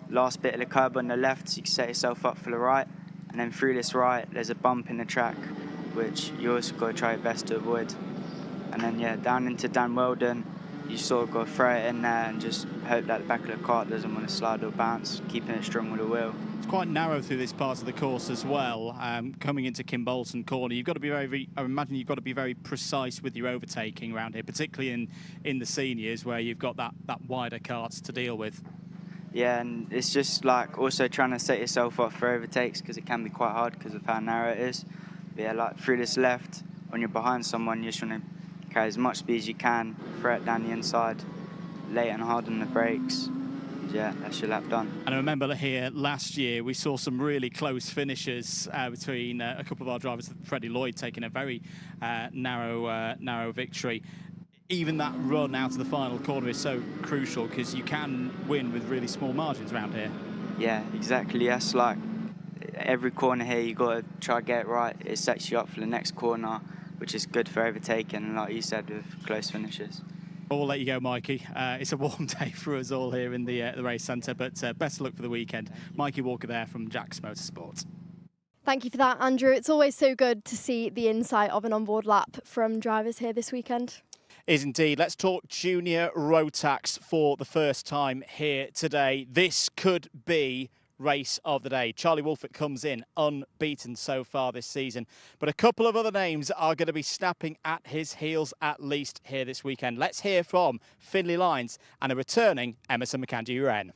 last bit of the curb on the left so you can set yourself up for the right. And then through this right, there's a bump in the track, which you also got to try your best to avoid. And then, yeah, down into Dan Weldon, you sort of got to throw it in there and just hope that the back of the kart doesn't want to slide or bounce, keeping it strong with the wheel. It's quite narrow through this part of the course as well. Coming into Kimbolton corner, you've got to be I imagine you've got to be very precise with your overtaking around here, particularly in the seniors where you've got that wider kart to deal with. Yeah, and it's just like also trying to set yourself up for overtakes because it can be quite hard because of how narrow it is. But yeah, like through this left, when you're behind someone, you just want to carry as much speed as you can, throw it down the inside, late and hard on the brakes. Yeah, that's your lap done. And I remember here last year we saw some really close finishes between a couple of our drivers, Freddie Lloyd taking a very narrow victory. Even that run out of the final corner is so crucial because you can win with really small margins around here. Yeah, exactly. That's like every corner here you got to try to get it right. It sets you up for the next corner, which is good for overtaking, and like you said, with close finishes. I'll let you go, Mikey. It's a warm day for us all here in the race centre, but best of luck for the weekend. Mikey Walker there from Jack's Motorsport. Thank you for that, Andrew. It's always so good to see the insight of an onboard lap from drivers here this weekend. Is indeed. Let's talk junior Rotax for the first time here today. This could be race of the day. Charlie Wolfett comes in unbeaten so far this season, but a couple of other names are going to be snapping at his heels at least here this weekend. Let's hear from Finlay Lines and a returning Emerson McAndrew-Wren.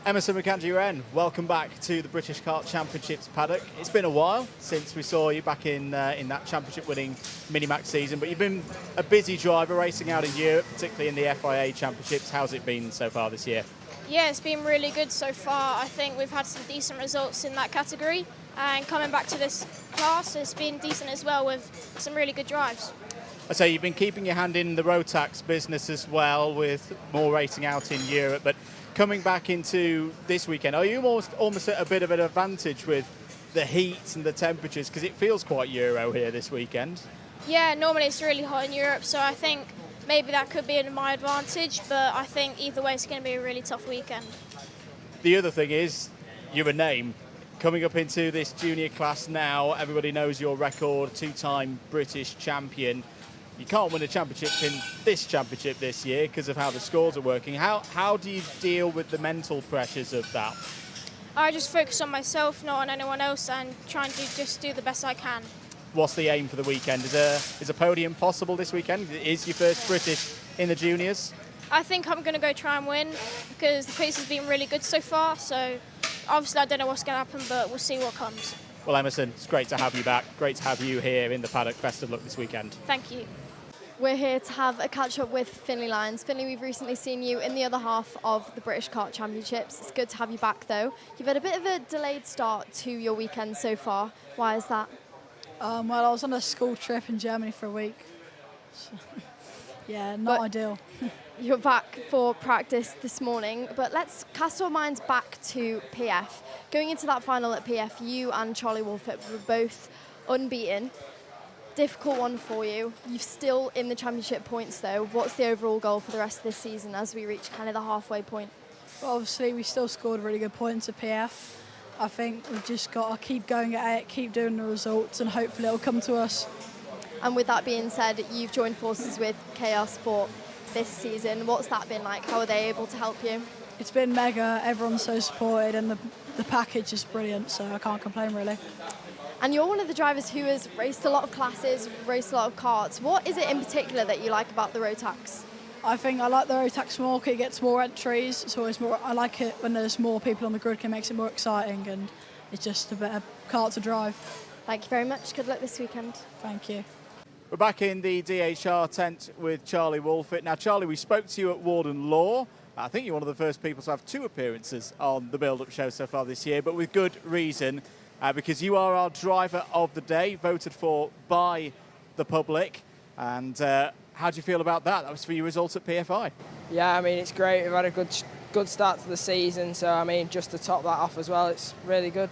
Emerson McAndrew-Wren, welcome back to the British Kart Championships paddock. It's been a while since we saw you back in that championship-winning MiniMax season, but you've been a busy driver racing out in Europe, particularly in the FIA Championships. How's it been so far this year? Yeah, it's been really good so far. I think we've had some decent results in that category, and coming back to this class, it's been decent as well with some really good drives. So you've been keeping your hand in the Rotax business as well, with more racing out in Europe, but coming back into this weekend, are you almost at a bit of an advantage with the heat and the temperatures, because it feels quite Euro here this weekend? Yeah, normally it's really hot in Europe, so I think maybe that could be in my advantage, but I think either way it's going to be a really tough weekend. The other thing is, you're a name. Coming up into this junior class now, everybody knows your record, 2-time British champion. You can't win a championship in this championship this year because of how the scores are working. How do you deal with the mental pressures of that? I just focus on myself, not on anyone else, and try and just do the best I can. What's the aim for the weekend? Is a podium possible this weekend? Is your first British in the juniors? I think I'm going to go try and win because the pace has been really good so far, so obviously I don't know what's going to happen, but we'll see what comes. Well, Emerson, it's great to have you back. Great to have you here in the paddock. Best of luck this weekend. Thank you. We're here to have a catch-up with Finley Lyons. Finley, we've recently seen you in the other half of the British Kart Championships. It's good to have you back, though. You've had a bit of a delayed start to your weekend so far. Why is that? Well, I was on a school trip in Germany for a week. So, yeah, not ideal. You're back for practice this morning, but let's cast our minds back to PF. Going into that final at PF, you and Charlie Wolfett were both unbeaten. Difficult one for you. You're still in the championship points, though. What's the overall goal for the rest of this season as we reach kind of the halfway point? Well, obviously, we still scored really good points at PF. I think we've just got to keep going at it, keep doing the results, and hopefully it'll come to us. And with that being said, you've joined forces with KR Sport this season. What's that been like? How are they able to help you? It's been mega. Everyone's so supported, and the package is brilliant, so I can't complain, really. And you're one of the drivers who has raced a lot of classes, raced a lot of karts. What is it in particular that you like about the Rotax? I think I like the Rotax more because it gets more entries. It's always more. I like it when there's more people on the grid. It makes it more exciting, and it's just a better kart to drive. Thank you very much. Good luck this weekend. Thank you. We're back in the DHR tent with Charlie Wolfett. Now, Charlie, we spoke to you at Warden Law. I think you're one of the first people to have 2 appearances on the build-up show so far this year, but with good reason. Because you are our driver of the day, voted for by the public. And how do you feel about that? That was for your results at PFI. Yeah, I mean, it's great. We've had a good start to the season. So, I mean, just to top that off as well, it's really good.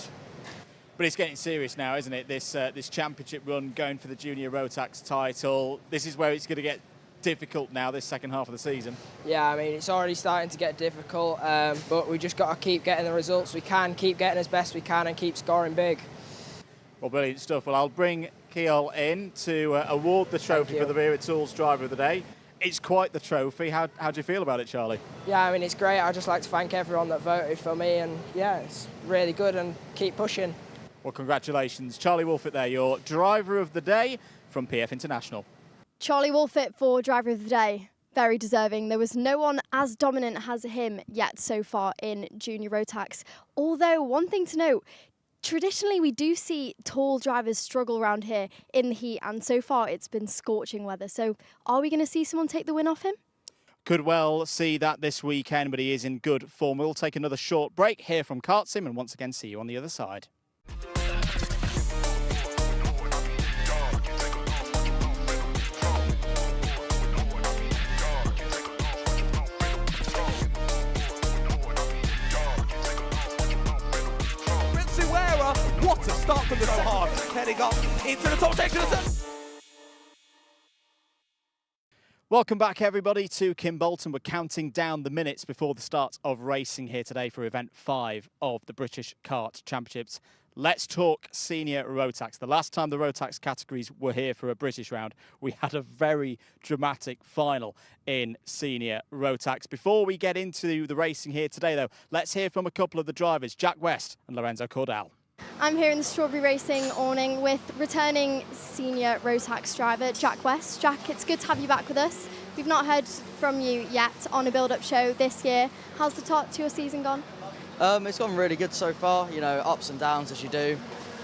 But it's getting serious now, isn't it? This championship run going for the junior Rotax title. This is where it's going to get difficult now, this second half of the season. Yeah, I mean, it's already starting to get difficult, but we just got to keep getting the results we can, keep getting as best we can, and keep scoring big. Well, brilliant stuff. Well, I'll bring Ceol in to award the trophy for the Wera Tools Driver of the Day. It's quite the trophy. How do you feel about it, Charlie? Yeah, I mean, it's great. I'd just like to thank everyone that voted for me, and yeah, it's really good, and keep pushing. Well, congratulations. Charlie Wolfett there, your Driver of the Day from PF International. Charlie Wolfett for Driver of the Day. Very deserving. There was no one as dominant as him yet so far in junior Rotax. Although, one thing to note, traditionally we do see tall drivers struggle around here in the heat, and so far it's been scorching weather. So are we going to see someone take the win off him? Could well see that this weekend, but he is in good form. We'll take another short break here from Kart Sim and once again see you on the other side. Wera, what a start from the so hard, heading up into the top section. Welcome back, everybody, to Kimbolton. We're counting down the minutes before the start of racing here today for event 5 of the British Kart Championships. Let's talk senior Rotax. The last time the Rotax categories were here for a British round, we had a very dramatic final in senior Rotax. Before we get into the racing here today, though, let's hear from a couple of the drivers, Jack West and Lorenzo Cordell. I'm here in the Strawberry Racing awning with returning senior Rotax driver Jack West. Jack, it's good to have you back with us. We've not heard from you yet on a build-up show this year. How's the start to your season gone? It's gone really good so far, you know, ups and downs as you do.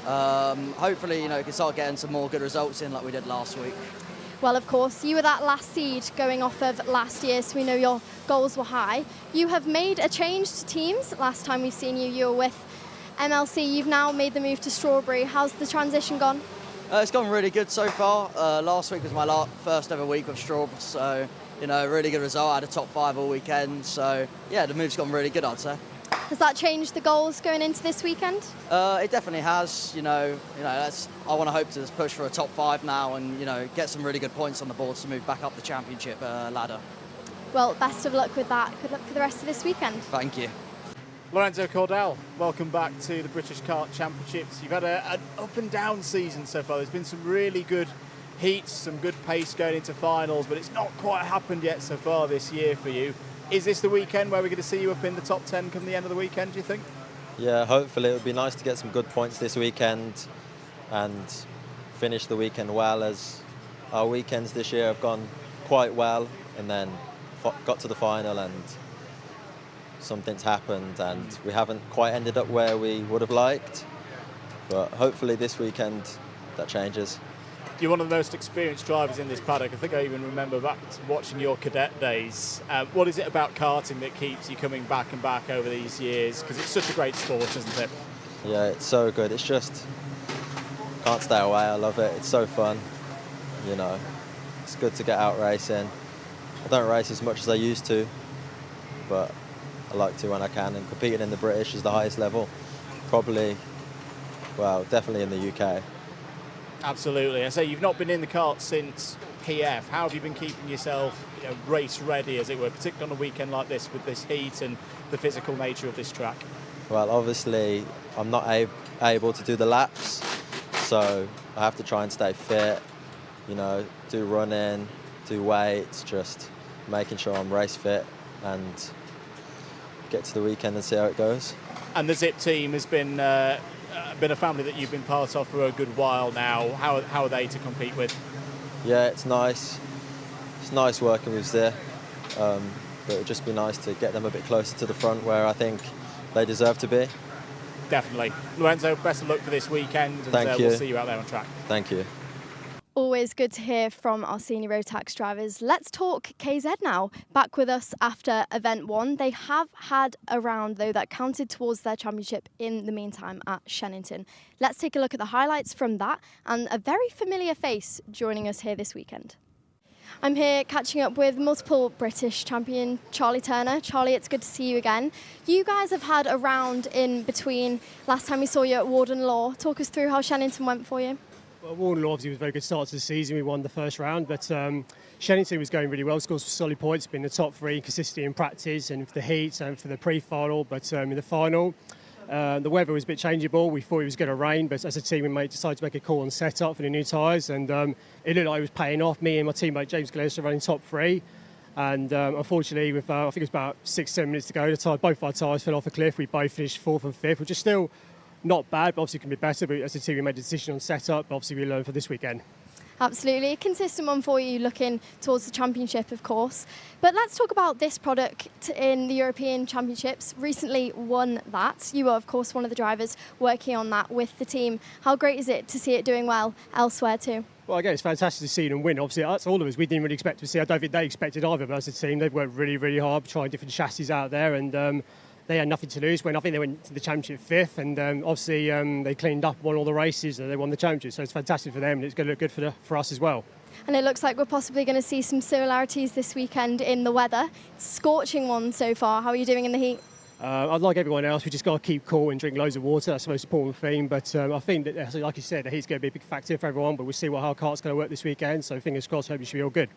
Hopefully, you know, you can start getting some more good results in like we did last week. Well, of course, you were that last seed going off of last year, so we know your goals were high. You have made a change to teams. Last time we've seen you, you were with MLC. You've now made the move to Strawberry. How's the transition gone? It's gone really good so far. Last week was my first ever week with Straub, so really good result. I had a top 5 all weekend, so yeah, the move's gone really good, I'd say. Has that changed the goals going into this weekend? It definitely has. I want to hope to push for a top 5 now, and get some really good points on the board to move back up the championship ladder. Well, best of luck with that. Good luck for the rest of this weekend. Thank you. Lorenzo Cordell, welcome back to the British Kart Championships. You've had an up and down season so far. There's been some really good heats, some good pace going into finals, but it's not quite happened yet so far this year for you. Is this the weekend where we're going to see you up in the top 10 come the end of the weekend, do you think? Yeah, hopefully it would be nice to get some good points this weekend and finish the weekend well, as our weekends this year have gone quite well, and then got to the final and something's happened and we haven't quite ended up where we would have liked, but hopefully this weekend that changes. You're one of the most experienced drivers in this paddock. I think I even remember back to watching your cadet days. What is it about karting that keeps you coming back and back over these years? Because it's such a great sport, isn't it? Yeah, it's so good. It's just, can't stay away. I love it. It's so fun. It's good to get out racing. I don't race as much as I used to, but I like to when I can. And competing in the British is the highest level. Probably, well, definitely in the UK. Absolutely. I say you've not been in the kart since PF. How have you been keeping yourself race ready, as it were, particularly on a weekend like this with this heat and the physical nature of this track? Well, obviously, I'm not able to do the laps, so I have to try and stay fit, do running, do weights, just making sure I'm race fit and get to the weekend and see how it goes. And the Zip team has been a family that you've been part of for a good while now. How are they to compete with? Yeah, it's nice. It's nice working with Zip, but it would just be nice to get them a bit closer to the front where I think they deserve to be. Definitely. Lorenzo, best of luck for this weekend, and Thank you. We'll see you out there on track. Thank you. Always good to hear from our senior Rotax drivers. Let's talk KZ now. Back with us after event 1. They have had a round, though, that counted towards their championship in the meantime at Shennington. Let's take a look at the highlights from that, and a very familiar face joining us here this weekend. I'm here catching up with multiple British champion Charlie Turner. Charlie, it's good to see you again. You guys have had a round in between. Last time we saw you at Warden Law. Talk us through how Shennington went for you. Well, Warden Law obviously was a very good start to the season. We won the first round, but Shennington was going really well. Scored some solid points, been in the top 3 consistently in practice and for the heats and for the pre-final. But in the final, the weather was a bit changeable. We thought it was going to rain, but as a team we decided to make a call on setup for the new tyres, and it looked like it was paying off. Me and my teammate James Gillespie running top 3. And unfortunately, with I think it was about 6-7 minutes to go, both our tyres fell off a cliff. We both finished 4th and 5th, which is still not bad, but obviously can be better. But as a team, we made a decision on setup. But obviously, we learned for this weekend. Absolutely. A consistent one for you, looking towards the championship, of course. But let's talk about this product in the European Championships. Recently won that. You were, of course, one of the drivers working on that with the team. How great is it to see it doing well elsewhere too? Well, again, it's fantastic to see them win. Obviously, that's all of us. We didn't really expect to see. I don't think they expected either. But as a team, they've worked really, really hard, trying different chassis out there, and they had nothing to lose. I think they went to the championship 5th, and obviously they cleaned up, won all the races, and they won the championship. So it's fantastic for them, and it's going to look good for us as well. And it looks like we're possibly going to see some similarities this weekend in the weather. It's a scorching one so far. How are you doing in the heat? I'd like everyone else. We just got to keep cool and drink loads of water. That's the most important thing. But I think that, like you said, the heat's going to be a big factor for everyone. But we'll see how Kart's going to work this weekend. So fingers crossed. Hope it should be all good.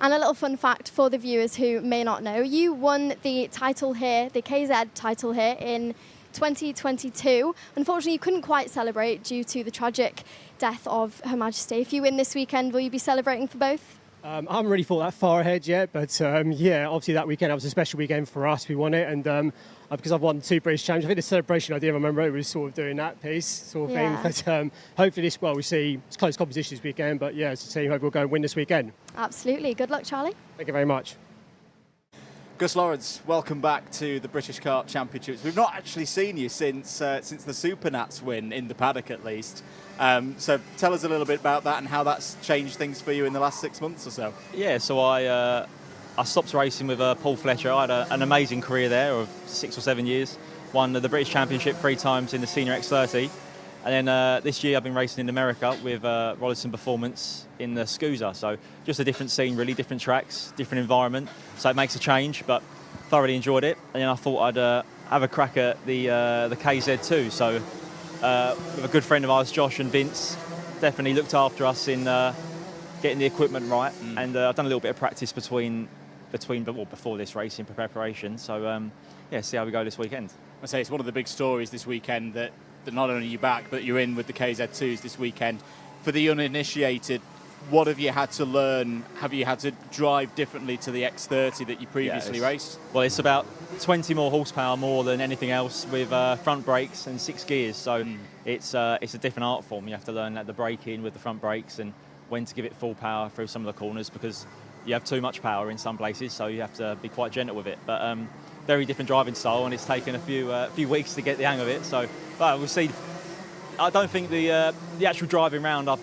And a little fun fact for the viewers who may not know, you won the title here, the KZ title here in 2022. Unfortunately, you couldn't quite celebrate due to the tragic death of Her Majesty. If you win this weekend, will you be celebrating for both? I haven't really thought that far ahead yet, but yeah, obviously that weekend that was a special weekend for us. We won it, and because I've won 2 British championships, I think the celebration idea, I remember it was sort of doing that piece sort of thing. But hopefully we see it's close competition this weekend, but yeah, as a team, hope we'll go and win this weekend. Absolutely. Good luck, Charlie. Thank you very much. Gus Lawrence, welcome back to the British Kart Championships. We've not actually seen you since the Supernats win, in the paddock at least. So tell us a little bit about that and how that's changed things for you in the last 6 months or so. Yeah, so I stopped racing with Paul Fletcher. I had an amazing career there of 6 or 7 years. Won the British Championship 3 times in the Senior X30. And then this year I've been racing in America with Rollerton Performance in the Scusa. So just a different scene, really, different tracks, different environment. So it makes a change, but thoroughly enjoyed it. And then I thought I'd have a crack at the KZ2. So with a good friend of ours, Josh and Vince, definitely looked after us in getting the equipment right. And I've done a little bit of practice before this race in preparation. So yeah, see how we go this weekend. I say it's one of the big stories this weekend that not only you're back, but you're in with the KZ2s this weekend. For the uninitiated, what have you had to learn? Have you had to drive differently to the X30 that you previously raced? Well, it's about 20 more horsepower more than anything else with front brakes and 6 gears. So it's a different art form. You have to learn the braking with the front brakes and when to give it full power through some of the corners, because you have too much power in some places, so you have to be quite gentle with it. But very different driving style, and it's taken a few weeks to get the hang of it. So, but we'll see. I don't think the actual driving round I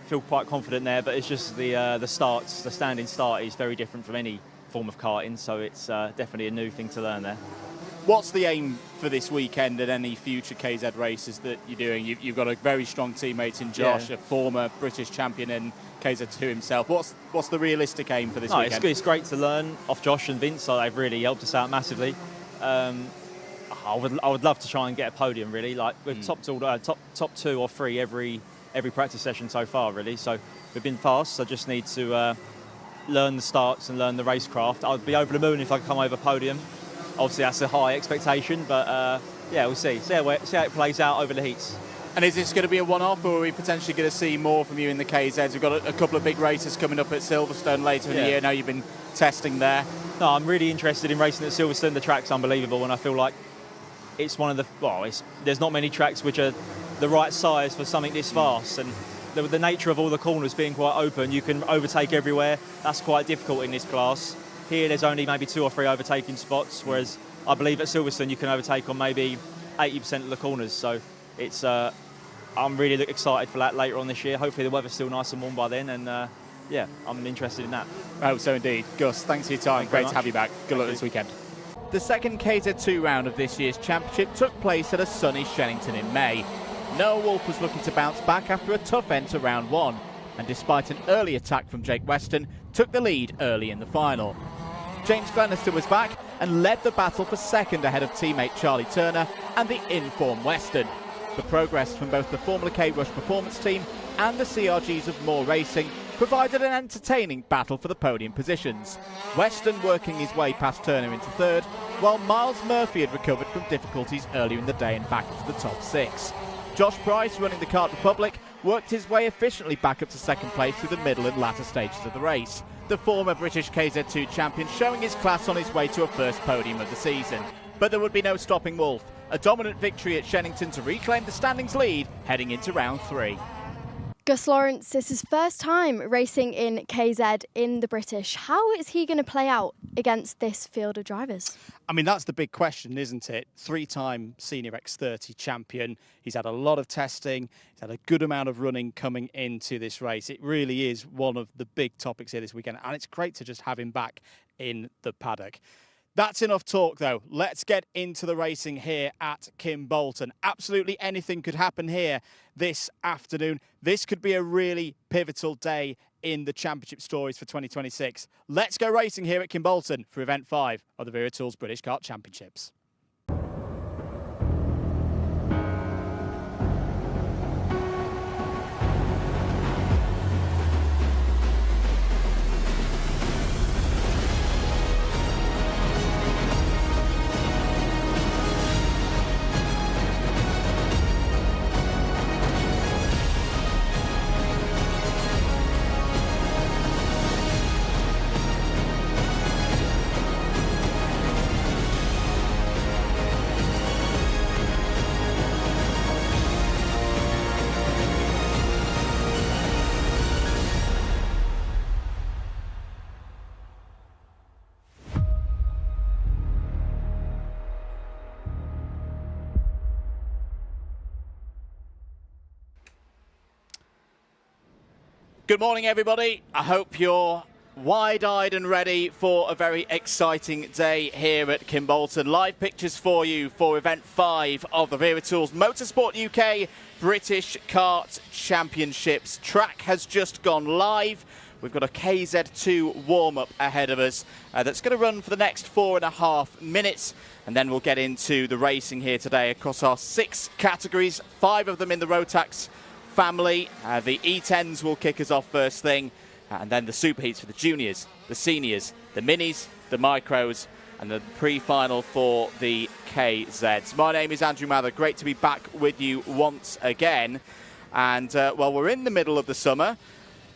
feel quite confident there, but it's just the standing start is very different from any form of karting. So it's definitely a new thing to learn there. What's the aim for this weekend and any future KZ races that you're doing? You've got a very strong teammate in Josh, a former British champion in KZ2 himself. What's the realistic aim for this weekend? It's great to learn off Josh and Vince. So they've really helped us out massively. I would love to try and get a podium, really. Like we've top 2 or 3 every practice session so far, really. So we've been fast. So just need to learn the starts and learn the racecraft. I'd be over the moon if I could come over podium. Obviously, that's a high expectation, but yeah, we'll see. See how it plays out over the heats. And is this going to be a one-off, or are we potentially going to see more from you in the KZs? We've got a couple of big races coming up at Silverstone later in the year. Now you've been testing there. No, I'm really interested in racing at Silverstone. The track's unbelievable, and I feel like it's one of the there's not many tracks which are the right size for something this fast, and the nature of all the corners being quite open, you can overtake everywhere. That's quite difficult in this class. Here, there's only maybe 2 or 3 overtaking spots, whereas I believe at Silverstone you can overtake on maybe 80% of the corners. So it's I'm really excited for that later on this year. Hopefully the weather's still nice and warm by then, and yeah, I'm interested in that. I hope so indeed. Gus, thanks for your time. Great to have you back. Good luck this weekend. The second KZ2 round of this year's championship took place at a sunny Shennington in May. Noah Wolf was looking to bounce back after a tough end to round 1, and despite an early attack from Jake Weston, took the lead early in the final. James Glenister was back and led the battle for second ahead of teammate Charlie Turner and the in-form Weston. The progress from both the Formula K Rush Performance team and the CRGs of Moore Racing provided an entertaining battle for the podium positions. Weston working his way past Turner into third, while Miles Murphy had recovered from difficulties earlier in the day and back into the top 6. Josh Price, running the Kart Republic, worked his way efficiently back up to second place through the middle and latter stages of the race. The former British KZ2 champion showing his class on his way to a first podium of the season. But there would be no stopping Wolf. A dominant victory at Shennington to reclaim the standings lead heading into round 3. Gus Lawrence, this is his first time racing in KZ in the British. How is he going to play out against this field of drivers? I mean, that's the big question, isn't it? 3-time senior X30 champion. He's had a lot of testing. He's had a good amount of running coming into this race. It really is one of the big topics here this weekend, and it's great to just have him back in the paddock. That's enough talk, though. Let's get into the racing here at Kimbolton. Absolutely anything could happen here this afternoon. This could be a really pivotal day in the championship stories for 2026. Let's go racing here at Kimbolton for Event 5 of the Wera Tools British Kart Championships. Good morning, everybody. I hope you're Wide-eyed and ready for a very exciting day here at Kimbolton. Live pictures for you for event 5 of the Wera Tools Motorsport UK British Kart Championships. Track has just gone live. We've got a KZ2 warm-up ahead of us that's going to run for the next 4.5 minutes, and then we'll get into the racing here today across our 6 categories, 5 of them in the Rotax family. The E10s will kick us off first thing, and then the superheats for the juniors, the seniors, the minis, the micros, and the pre-final for the KZs. My name is Andrew Mather. Great to be back with you once again. And well, we're in the middle of the summer.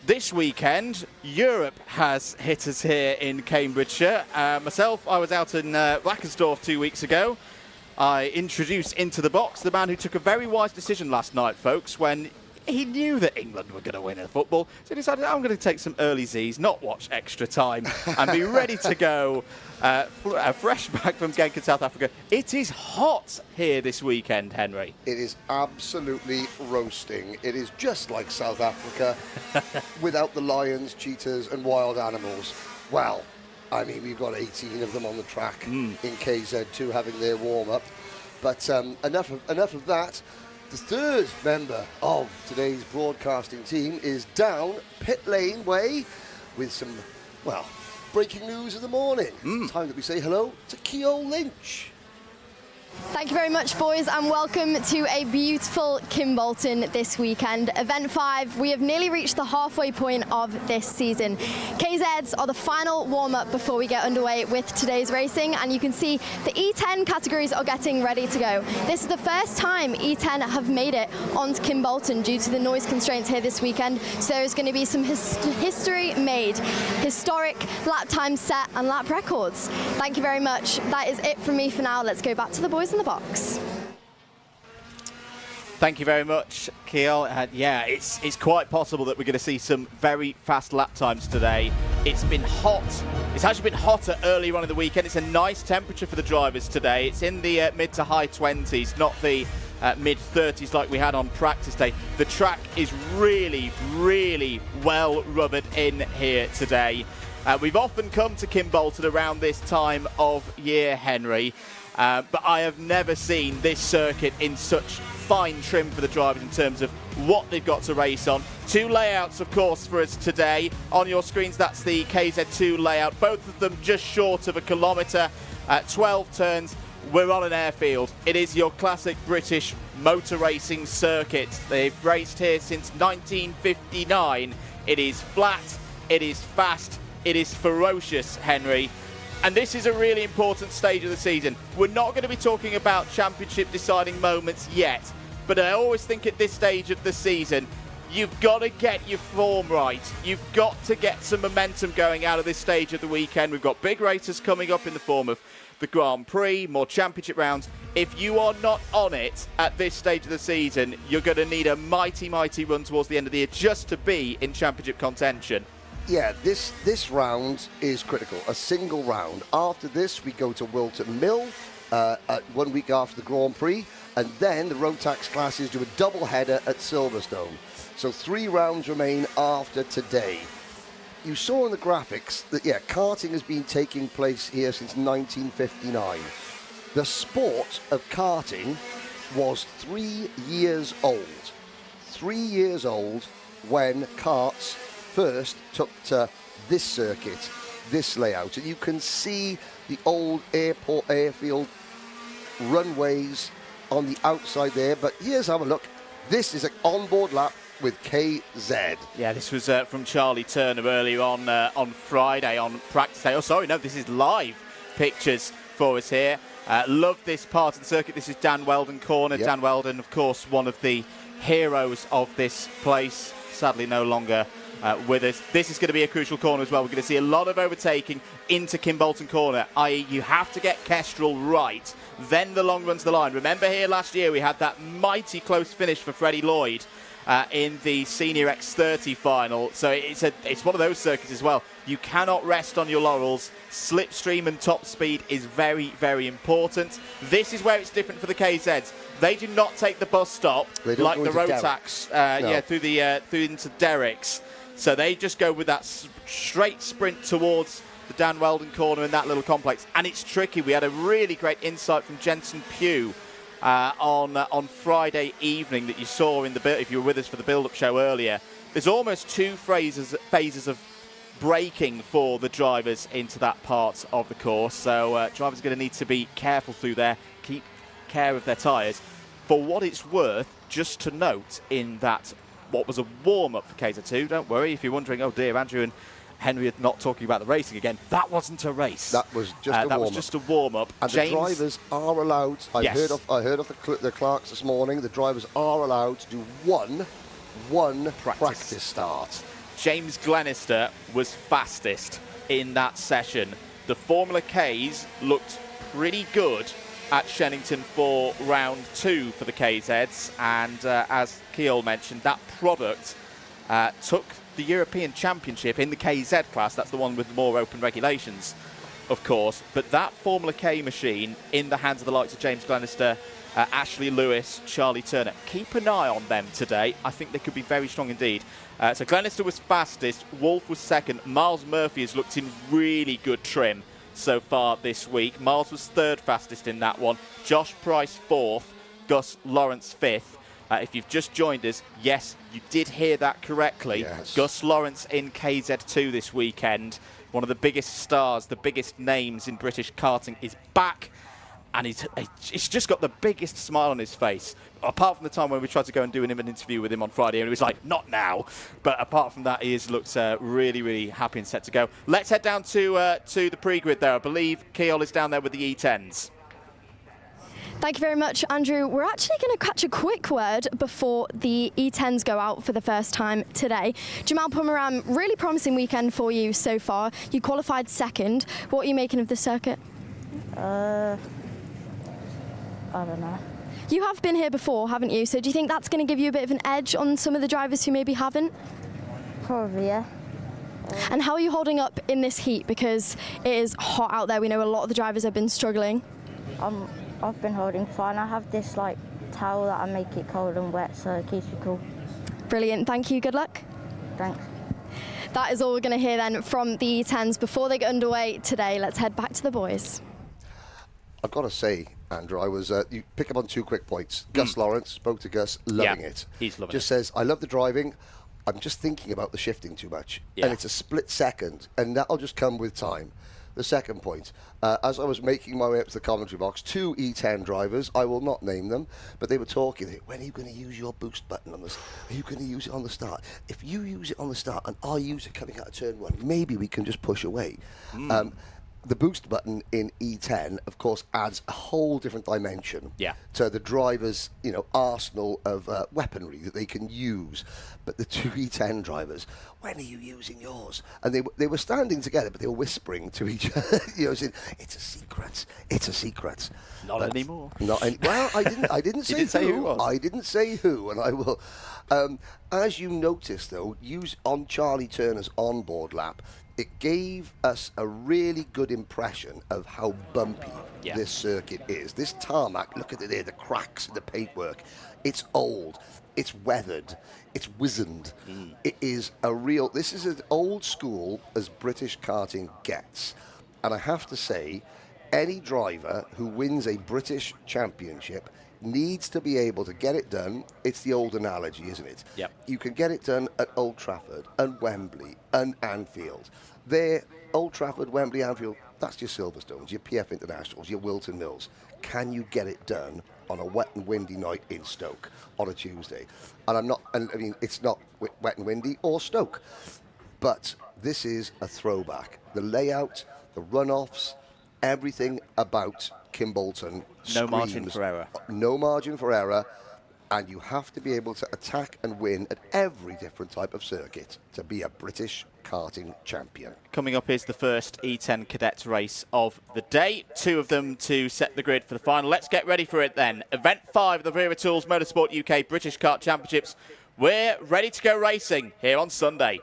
This weekend, Europe has hit us here in Cambridgeshire. Myself, I was out in Blackensdorf 2 weeks ago. I introduced into the box the man who took a very wise decision last night, folks, when he knew that England were going to win in football, so he decided, I'm going to take some early Z's, not watch extra time, and be ready to go fresh back from Genk in South Africa. It is hot here this weekend, Henry. It is absolutely roasting. It is just like South Africa without the lions, cheetahs and wild animals. Well, I mean, we've got 18 of them on the track in KZ2 having their warm-up. But enough of that. The third member of today's broadcasting team is down pit lane way with some, well, breaking news of the morning. Time that we say hello to Ceol Lynch. Thank you very much, boys, and welcome to a beautiful Kimbolton this weekend. Event 5, we have nearly reached the halfway point of this season. KZs are the final warm-up before we get underway with today's racing, and you can see the E10 categories are getting ready to go. This is the first time E10 have made it onto Kimbolton due to the noise constraints here this weekend, so there's going to be some history made. Historic lap times set and lap records. Thank you very much. That is it from me for now. Let's go back to the boys in the box. Thank you very much, Ceol. Yeah, it's quite possible that we're going to see some very fast lap times today. It's been hot. It's actually been hotter earlier on in the weekend. It's a nice temperature for the drivers today. It's in the mid to high 20s, not the mid 30s like we had on practice day. The track is really, really well rubbered in here today. We've often come to Kimbolton around this time of year, Henry. But I have never seen this circuit in such fine trim for the drivers in terms of what they've got to race on. 2 layouts, of course, for us today. On your screens, that's the KZ2 layout, both of them just short of 1 kilometre, 12 turns. We're on an airfield. It is your classic British motor racing circuit. They've raced here since 1959. It is flat, it is fast, it is ferocious, Henry. And this is a really important stage of the season. We're not going to be talking about championship deciding moments yet, but I always think at this stage of the season, you've got to get your form right. You've got to get some momentum going out of this stage of the weekend. We've got big races coming up in the form of the Grand Prix, more championship rounds. If you are not on it at this stage of the season, you're going to need a mighty, mighty run towards the end of the year just to be in championship contention. Yeah, this round is critical, a single round. After this, we go to Wilton Mill 1 week after the Grand Prix, and then the Rotax classes do a double header at Silverstone. So 3 rounds remain after today. You saw in the graphics that, yeah, karting has been taking place here since 1959. The sport of karting was 3 years old. 3 years old when karts first took to this circuit, this layout, and you can see the old airfield runways on the outside there. But here's have a look. This is an onboard lap with KZ. Yeah, this was from Charlie Turner earlier on Friday on practice day. Oh, sorry, no, this is live pictures for us here. Love this part of the circuit. This is Dan Weldon Corner. Yep. Dan Weldon, of course, one of the heroes of this place. Sadly, no longer with us. This is going to be a crucial corner as well. We're going to see a lot of overtaking into Kimbolton Corner, i.e. you have to get Kestrel right, then the long run to the line. Remember here last year we had that mighty close finish for Freddie Lloyd in the Senior X30 final. So it's one of those circuits as well. You cannot rest on your laurels. Slipstream and top speed is very, very important. This is where it's different for the KZs. They do not take the bus stop like the Rotax, through into Derricks. So they just go with that straight sprint towards the Dan Weldon corner in that little complex. And it's tricky. We had a really great insight from Jensen Pugh on Friday evening that you saw in the if you were with us for the build-up show earlier. There's almost two phases of braking for the drivers into that part of the course. So drivers are going to need to be careful through there, keep care of their tyres. For what it's worth, just to note in that what was a warm-up for KZ2, don't worry if you're wondering, oh dear, Andrew and Henry are not talking about the racing again. That wasn't a race. That was just a warm-up. That was just a warm-up. And the drivers are allowed, I heard off the clerks this morning, the drivers are allowed to do one practice start. James Glenister was fastest in that session. The Formula Ks looked pretty good at Shennington for round 2 for the KZs, and as Ceol mentioned, that product took the European Championship in the KZ class. That's the one with more open regulations, of course, but that Formula K machine in the hands of the likes of James Glenister, Ashley Lewis, Charlie Turner. Keep an eye on them today. I think they could be very strong indeed. So Glenister was fastest, Wolf was second, Miles Murphy has looked in really good trim so far this week. Miles was third fastest in that one, Josh Price fourth, Gus Lawrence fifth. If you've just joined us, yes, you did hear that correctly. Yes. Gus Lawrence in KZ2 this weekend. One of the biggest stars, the biggest names in British karting is back. And he's just got the biggest smile on his face. Apart from the time when we tried to go and do an interview with him on Friday, and he was like, not now. But apart from that, he looks really, really happy and set to go. Let's head down to the pre-grid there. I believe Ceol is down there with the E10s. Thank you very much, Andrew. We're actually going to catch a quick word before the E10s go out for the first time today. Jamal Pumaram, really promising weekend for you so far. You qualified second. What are you making of the circuit? I don't know. You have been here before, haven't you? So do you think that's going to give you a bit of an edge on some of the drivers who maybe haven't? Probably, yeah. And how are you holding up in this heat? Because it is hot out there. We know a lot of the drivers have been struggling. I've been holding fine. I have this like towel that I make it cold and wet, so it keeps me cool. Brilliant. Thank you. Good luck. Thanks. That is all we're going to hear then from the E10s before they get underway today. Let's head back to the boys. I've got to say, Andrew, you pick up on 2 quick points. Gus Lawrence, spoke to Gus, loving it. He's loving Just it. says, I love the driving. I'm just thinking about the shifting too much. Yeah. And it's a split second, and that'll just come with time. The second point, as I was making my way up to the commentary box, 2 E10 drivers, I will not name them, but they were talking, when are you going to use your boost button on this? Are you going to use it on the start? If you use it on the start and I use it coming out of turn 1, maybe we can just push away. The boost button in E10, of course, adds a whole different dimension to the driver's, arsenal of weaponry that they can use. But the 2 E10 drivers, when are you using yours? And they were standing together, but they were whispering to each other, saying, "It's a secret. It's a secret." Not anymore. Well, I didn't say who. I didn't say who, and I will. As you noticed, though, use on Charlie Turner's onboard lap. It gave us a really good impression of how bumpy this circuit is. This tarmac, look at it there, the cracks in the paintwork. It's old, it's weathered, it's wizened. It is this is as old school as British karting gets. And I have to say, any driver who wins a British championship needs to be able to get it done. It's the old analogy, isn't it? Yep. You can get it done at Old Trafford and Wembley and Anfield. There, Old Trafford, Wembley, Anfield, that's your Silverstones, your PF Internationals, your Wilton Mills. Can you get it done on a wet and windy night in Stoke on a Tuesday? And it's not wet and windy or Stoke, but this is a throwback. The layout, the runoffs, everything about Kimbolton No margin for error. No margin for error, and you have to be able to attack and win at every different type of circuit to be a British karting champion. Coming up is the first E10 Cadet race of the day. 2 of them to set the grid for the final. Let's get ready for it then. Event 5 of the Wera Tools Motorsport UK British Kart Championships. We're ready to go racing here on Sunday.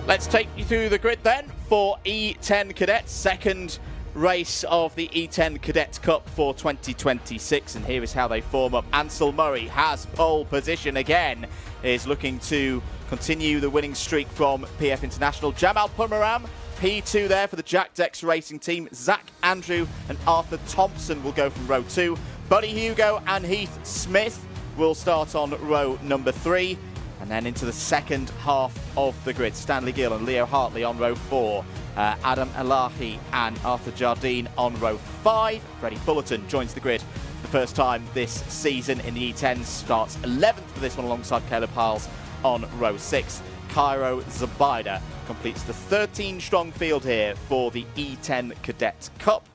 Let's take you through the grid then for E10 Cadet, second race of the E10 Cadet Cup for 2026, and here is how they form up. Ansel Murray has pole position again, is looking to continue the winning streak from PF International. Jamal Pumaram, P2 there for the Jack Dex Racing team. Zach Andrew and Arthur Thompson will go from row 2. Buddy Hugo and Heath Smith will start on row number 3. And then into the second half of the grid, Stanley Gill and Leo Hartley on row 4. Adam Elahi and Arthur Jardine on row 5. Freddie Fullerton joins the grid for the first time this season in the E10. Starts 11th for this one alongside Caleb Hiles on row 6. Cairo Zubaida completes the 13-strong field here for the E10 Cadet Cup.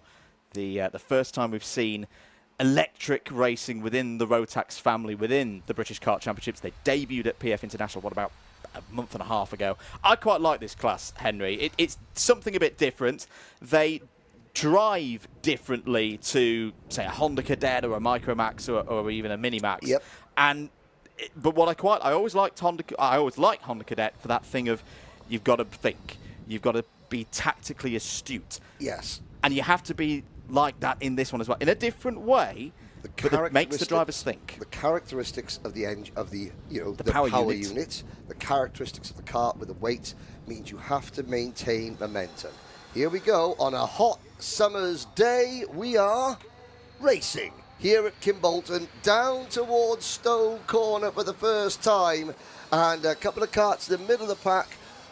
The first time we've seen electric racing within the Rotax family, within the British Kart Championships. They debuted at PF International, about a month and a half ago. I quite like this class, Henry. It's something a bit different. They drive differently to, say, a Honda Cadet or a MicroMax or even a MiniMax. Yep. But what I always liked Honda Cadet for that thing of you've got to think, you've got to be tactically astute. Yes. And you have to be like that in this one as well, in a different way, but it makes the drivers think. The characteristics of the engine, the power unit, the characteristics of the kart with the weight means you have to maintain momentum. Here we go on a hot summer's day. We are racing here at Kimbolton, down towards Stowe Corner for the first time, and a couple of karts in the middle of the pack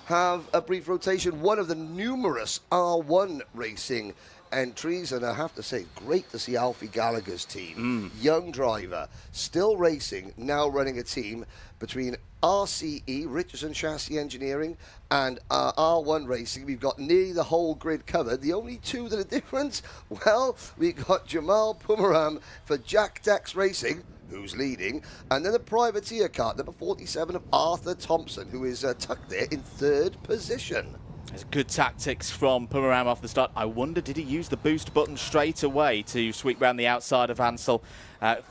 have a brief rotation. One of the numerous R1 racing entries, and I have to say, great to see Alfie Gallagher's team. Young driver, still racing, now running a team between RCE, Richardson Chassis Engineering, and R1 Racing. We've got nearly the whole grid covered. The only two that are different, well, we've got Jamal Pumaram for Jack Dex Racing, who's leading, and then the privateer kart, number 47 of Arthur Thompson, who is tucked there in 3rd position. There's good tactics from Pumaram off the start. I wonder, did he use the boost button straight away to sweep round the outside of Ansel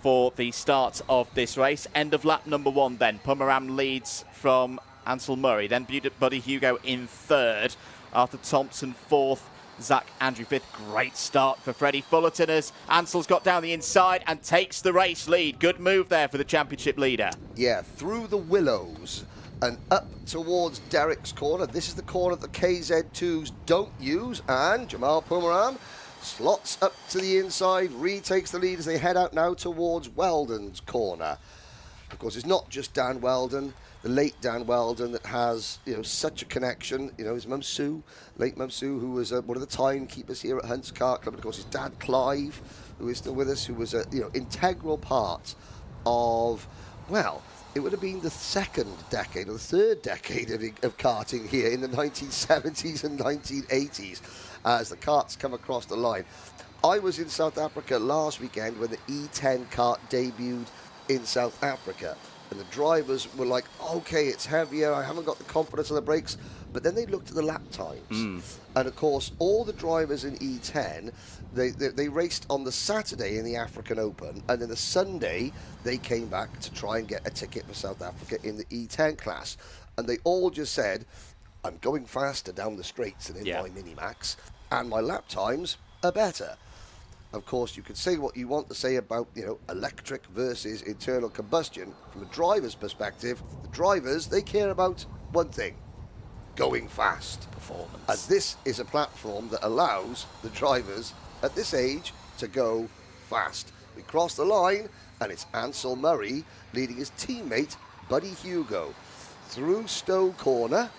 for the start of this race? End of lap number 1 then. Pumaram leads from Ansel Murray. Then Buddy Hugo in 3rd. Arthur Thompson 4th. Zach Andrew 5th. Great start for Freddie Fullerton as Ansel's got down the inside and takes the race lead. Good move there for the championship leader. Yeah, through the willows and up towards Derek's corner. This is the corner that the KZ2s don't use, and Jamal Pumaram slots up to the inside, retakes the lead as they head out now towards Weldon's corner. Of course, it's not just Dan Weldon, the late Dan Weldon, that has such a connection. His mum Sue, late mum Sue, who was one of the timekeepers here at Hunt's Kart Club. And of course, his dad Clive, who is still with us, who was a integral part of, well, it would have been the 2nd decade or the 3rd decade of karting here in the 1970s and 1980s as the karts come across the line. I was in South Africa last weekend when the E10 kart debuted in South Africa, and the drivers were like, okay, it's heavier, I haven't got the confidence on the brakes, but then they looked at the lap times. And of course, all the drivers in E10, they raced on the Saturday in the African Open, and then the Sunday they came back to try and get a ticket for South Africa in the E10 class. And they all just said, I'm going faster down the straights than in my MiniMax, and my lap times are better. Of course, you could say what you want to say about, electric versus internal combustion. From a driver's perspective, the drivers, they care about one thing: going fast. Performance. And this is a platform that allows the drivers at this age to go fast. We cross the line, and it's Ansel Murray leading his teammate, Buddy Hugo, through Stowe Corner.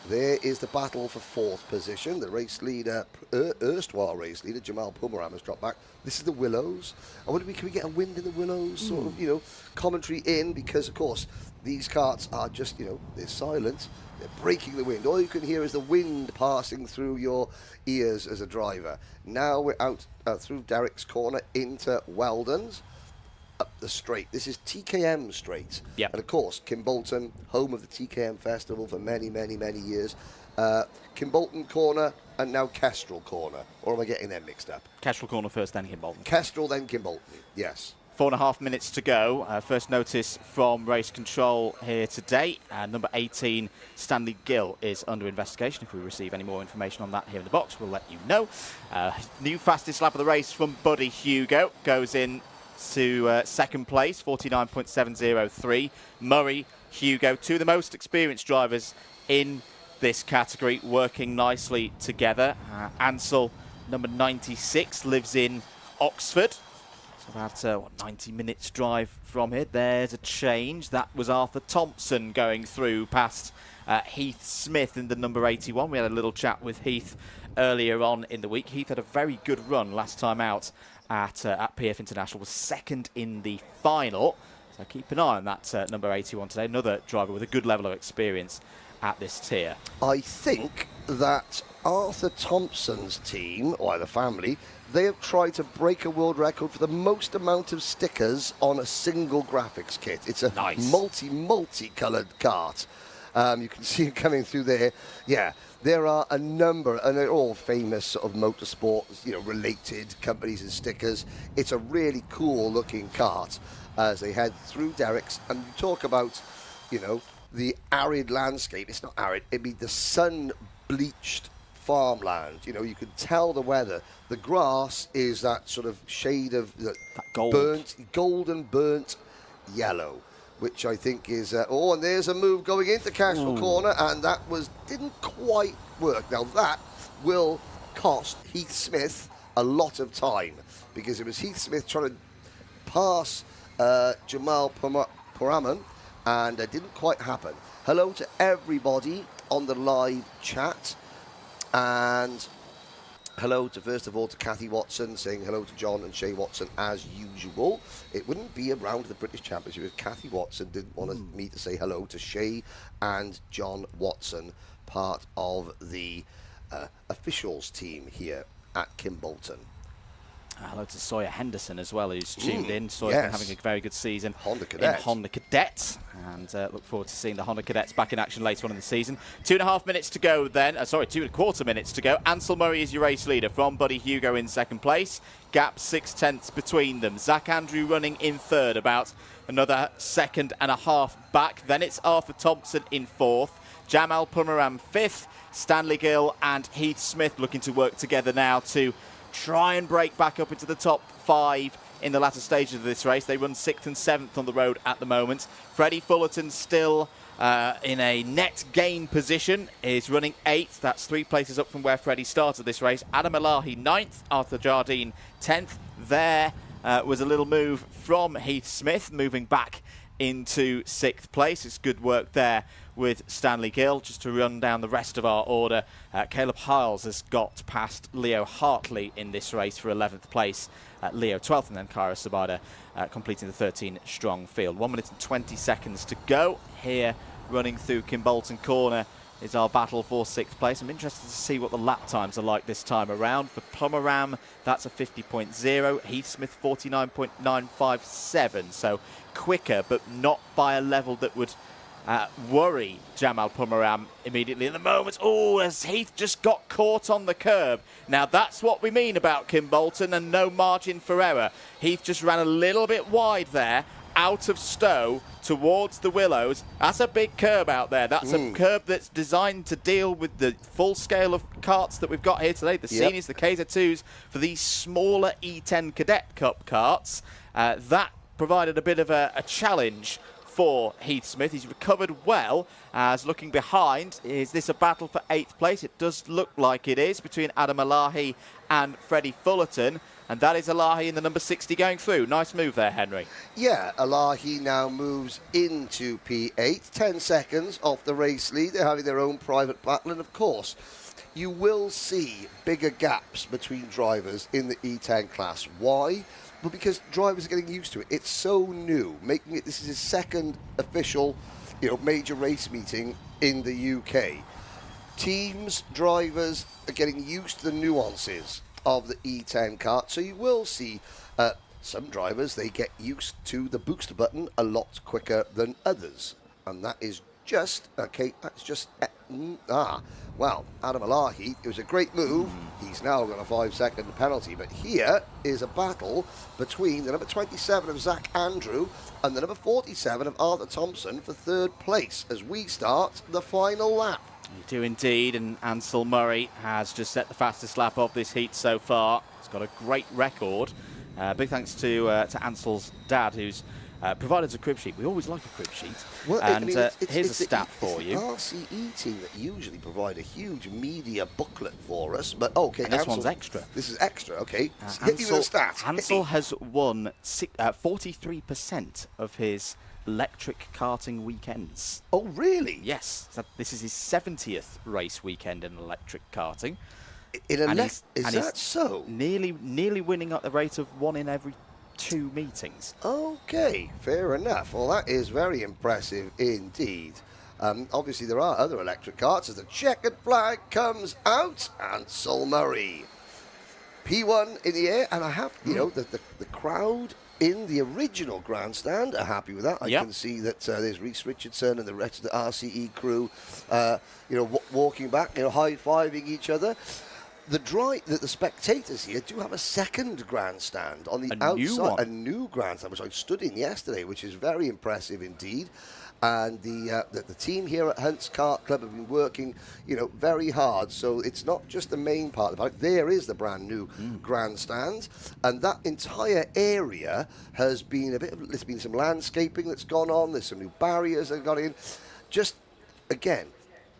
There is the battle for 4th position. The race leader, erstwhile race leader, Jamal Pumaram, has dropped back. This is the Willows. I wonder, can we get a wind in the Willows sort of, commentary in? Because, of course, these karts are just, they're silent. They're breaking the wind. All you can hear is the wind passing through your ears as a driver. Now we're out through Derek's corner into Weldon's. Up the straight. This is TKM straight. Yep. And of course, Kimbolton, home of the TKM Festival for many, many, many years. Kimbolton corner and now Kestrel corner. Or am I getting them mixed up? Kestrel corner first, then Kimbolton. Kestrel, then Kimbolton, yes. 4.5 minutes to go. First notice from race control here today. Number 18, Stanley Gill, is under investigation. If we receive any more information on that here in the box, we'll let you know. New fastest lap of the race from Buddy Hugo. Goes in to second place, 49.703. Murray, Hugo, two of the most experienced drivers in this category, working nicely together. Ansel, number 96, lives in Oxford. It's about 90 minutes drive from here. There's a change. That was Arthur Thompson going through past Heath Smith in the number 81. We had a little chat with Heath earlier on in the week. Heath had a very good run last time out at PF International, was second in the final. So keep an eye on that number 81 today. Another driver with a good level of experience at this tier. I think that Arthur Thompson's team, or the family, they have tried to break a world record for the most amount of stickers on a single graphics kit. It's a multi-coloured kart. You can see it coming through there. Yeah, there are a number, and they're all famous sort of motorsport, related companies and stickers. It's a really cool-looking kart as they head through Derricks. And you talk about, the arid landscape. It's not arid. It'd be the sun-bleached farmland. You can tell the weather. The grass is that sort of shade of that golden burnt yellow, which I think is and there's a move going into Castle Corner, and that didn't quite work. Now that will cost Heath Smith a lot of time, because it was Heath Smith trying to pass Jamal Puraman, and it didn't quite happen. Hello to everybody on the live chat. And hello to, first of all, to Kathy Watson, saying hello to John and Shay Watson as usual. It wouldn't be a round of the British Championship if Kathy Watson didn't want me to say hello to Shay and John Watson, part of the officials team here at Kimbolton. Hello to Sawyer Henderson as well, who's tuned in. Sawyer's been having a very good season in Honda Cadet, and look forward to seeing the Honda Cadets back in action later on in the season. 2.5 minutes to go then. 2.25 minutes to go. Ansel Murray is your race leader from Buddy Hugo in second place. Gap 6/10 between them. Zach Andrew running in third, about another 1.5 seconds back. Then it's Arthur Thompson in fourth. Jamal Pumaram fifth. Stanley Gill and Heath Smith looking to work together now to try and break back up into the top 5 in the latter stages of this race. They run 6th and 7th on the road at the moment. Freddie Fullerton still in a net gain position, is running 8th. That's 3 places up from where Freddie started this race. Adam Elahi 9th, Arthur Jardine 10th. There was a little move from Heath Smith, moving back into 6th place. It's good work there with Stanley Gill. Just to run down the rest of our order, Caleb Hiles has got past Leo Hartley in this race for 11th place. Leo 12th, and then Kyra Sabada completing the 13-strong field. 1 minute and 20 seconds to go here, running through Kimbolton Corner is our battle for 6th place. I'm interested to see what the lap times are like this time around. For Plummeram, that's a 50.0. Heath Smith, 49.957. So quicker, but not by a level that would worry Jamal Pumaram immediately in the moment. As Heath just got caught on the curb. Now that's what we mean about Kimbolton, and no margin for error. Heath just ran a little bit wide there, out of Stowe towards the Willows. That's a big curb out there. That's a curb that's designed to deal with the full scale of karts that we've got here today. The seniors, the KZ2s, for these smaller E10 Cadet Cup karts. That provided a bit of a challenge for Heath Smith. He's recovered well. As looking behind, is this a battle for 8th place? It does look like it is, between Adam Elahi and Freddie Fullerton. And that is Elahi in the number 60 going through. Nice move there, Henry. Yeah, Elahi now moves into P8. 10 seconds off the race lead. They're having their own private battle. And of course, you will see bigger gaps between drivers in the E10 class. Why? Well, because drivers are getting used to it. It's so new. This is his second official, major race meeting in the UK. Teams, drivers are getting used to the nuances of the E10 kart, so you will see some drivers, they get used to the booster button a lot quicker than others, and that is just, okay, that's just, well, Adam Alahi, it was a great move. He's now got a 5-second penalty, but here is a battle between the number 27 of Zach Andrew and the number 47 of Arthur Thompson for third place as we start the final lap. You do indeed, and Ansel Murray has just set the fastest lap of this heat so far. He's got a great record. Big thanks to Ansel's dad, who's provided us a crib sheet. We always like a crib sheet. Well, and I mean, here's a stat for you. It's the RCE team that usually provide a huge media booklet for us, but okay. And this Ansel, one's extra. This is extra, okay. Hit me with a stat. Ansel has won 43% of his electric karting weekends. Oh, really? Yes. So this is his 70th race weekend in electric karting. Is that so? Nearly winning at the rate of 1 in every 2 meetings. Okay, fair enough. Well, that is very impressive indeed. Obviously, there are other electric karts as the checkered flag comes out. Ansel Murray. P1 in the air, and I have, you know, the crowd in the original grandstand are happy with that. I can see that there's Reese Richardson and the rest of the RCE crew, you know, walking back, you know, high-fiving each other. The spectators here do have a second grandstand on the outside, a new grandstand, which I stood in yesterday, which is very impressive indeed. And the team here at Hunt's Kart Club have been working, you know, very hard. So it's not just the main part of the bike. There is the brand new grandstand, and that entire area has been there's been some landscaping that's gone on. There's some new barriers that have gone in. Just again,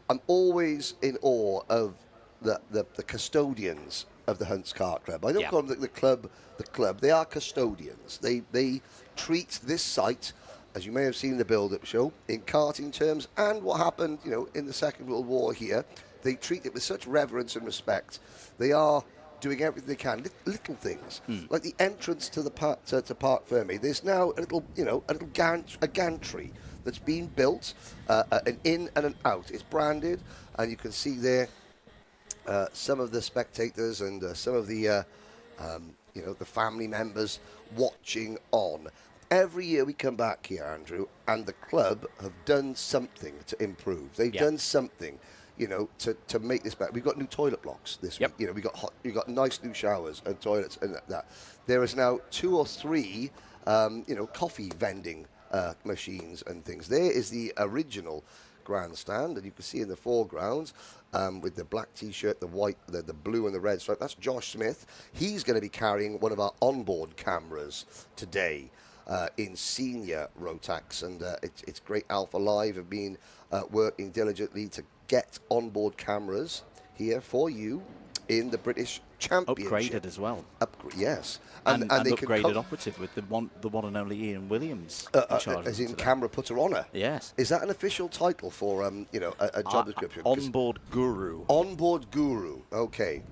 I'm always in awe of the custodians of the Hunt's Kart Club. I don't call them the club. They are custodians. They treat this site, as you may have seen in the build-up show, in karting terms, and what happened, you know, in the Second World War here, they treat it with such reverence and respect. They are doing everything they can, little things, like the entrance to the to Parc Fermé. There's now a little, you know, a gantry that's been built, an in and an out. It's branded, and you can see there some of the spectators and some of the, you know, the family members watching on. Every year we come back here, Andrew, and the club have done something to improve. They've done something, you know, to make this better. We've got new toilet blocks this week. You know, we got nice new showers and toilets and that. There is now 2 or 3, you know, coffee vending machines and things. There is the original grandstand, and you can see in the foreground with the black t-shirt, the white, the blue and the red stripe. That's Josh Smith. He's going to be carrying one of our onboard cameras today. In senior Rotax, and it's great. Alpha Live have been working diligently to get onboard cameras here for you in the British Championship. Upgraded as well. Yes, and they upgraded operative with the one and only Ian Williams. As in camera putter honor. Yes. Is that an official title for you know, a job description? Onboard guru. Onboard guru. Okay.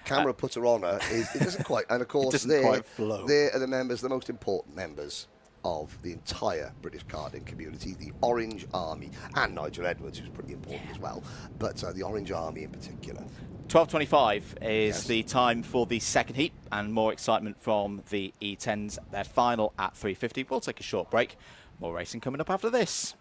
Camera putter honor it doesn't quite, and of course they are the members, the most important members of the entire British karting community, the Orange Army, and Nigel Edwards, who's pretty important as well, but the Orange Army in particular. 12:25 is the time for the second heat, and more excitement from the E10s. Their final at 3:50. We'll take a short break. More racing coming up after this.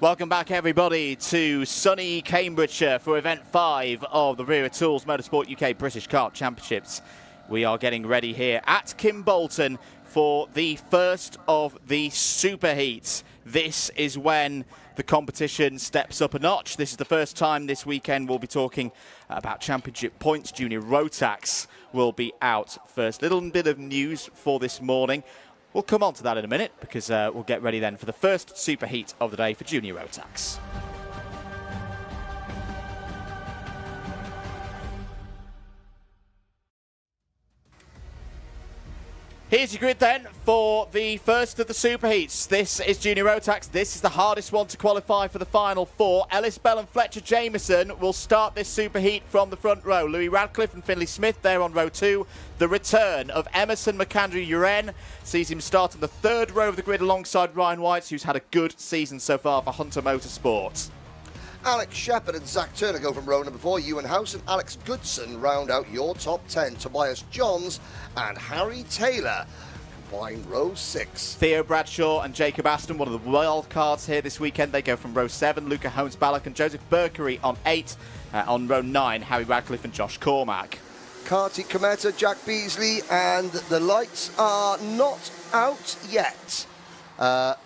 Welcome back, everybody, to sunny Cambridgeshire for Event 5 of the Wera Tools Motorsport UK British Kart Championships. We are getting ready here at Kimbolton for the first of the super heats. This is when the competition steps up a notch. This is the first time this weekend we'll be talking about championship points. Junior Rotax will be out first. Little bit of news for this morning. We'll come on to that in a minute because we'll get ready then for the first super heat of the day for Junior Rotax. Here's your grid then for the first of the super heats. This is Junior Rotax. This is the hardest one to qualify for the final four. Ellis Bell and Fletcher Jameson will start this super heat from the front row. Louis Radcliffe and Finlay Smith there on row 2. The return of Emerson McAndrew-Uren sees him start on the third row of the grid alongside Ryan White, who's had a good season so far for Hunter Motorsport. Alex Shepherd and Zach Turner go from row number 4. Ewan House and Alex Goodson round out your top 10. Tobias Johns and Harry Taylor combine row 6. Theo Bradshaw and Jacob Aston, one of the wild cards here this weekend. They go from row 7. Luca Holmes-Ballack and Joseph Berkery on 8. On row 9, Harry Radcliffe and Josh Cormack. Kartik Kometa, Jack Beasley, and the lights are not out yet.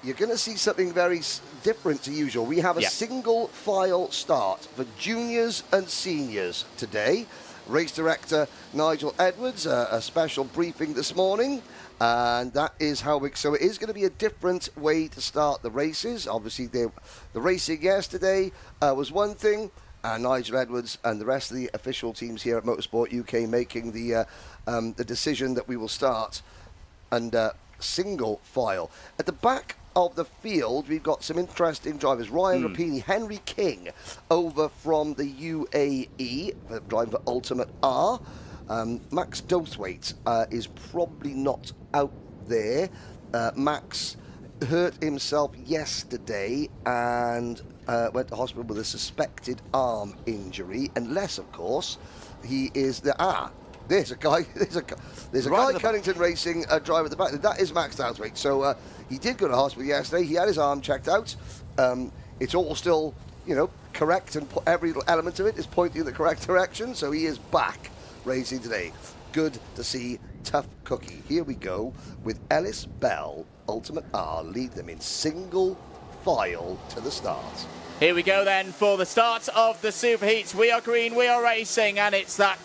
You're going to see something very different to usual. We have a single file start for juniors and seniors today. Race director Nigel Edwards, a special briefing this morning, and that is how so it is going to be a different way to start the races. Obviously, the racing yesterday was one thing, and Nigel Edwards and the rest of the official teams here at Motorsport UK making the decision that we will start under single file. At the back of the field, we've got some interesting drivers. Ryan Rapini, Henry King over from the UAE, driving for Ultimate R. Max Dothwaite is probably not out there. Max hurt himself yesterday and went to hospital with a suspected arm injury, unless, of course, he is the... There's a guy Cunnington Racing driver at the back. That is Max Dothwaite. So he did go to hospital yesterday. He had his arm checked out. It's all still, correct, and every element of it is pointing in the correct direction. So he is back racing today. Good to see Tough Cookie. Here we go with Ellis Bell, Ultimate R, lead them in single file to the start. Here we go then for the start of the super heats. We are green, we are racing, and it's that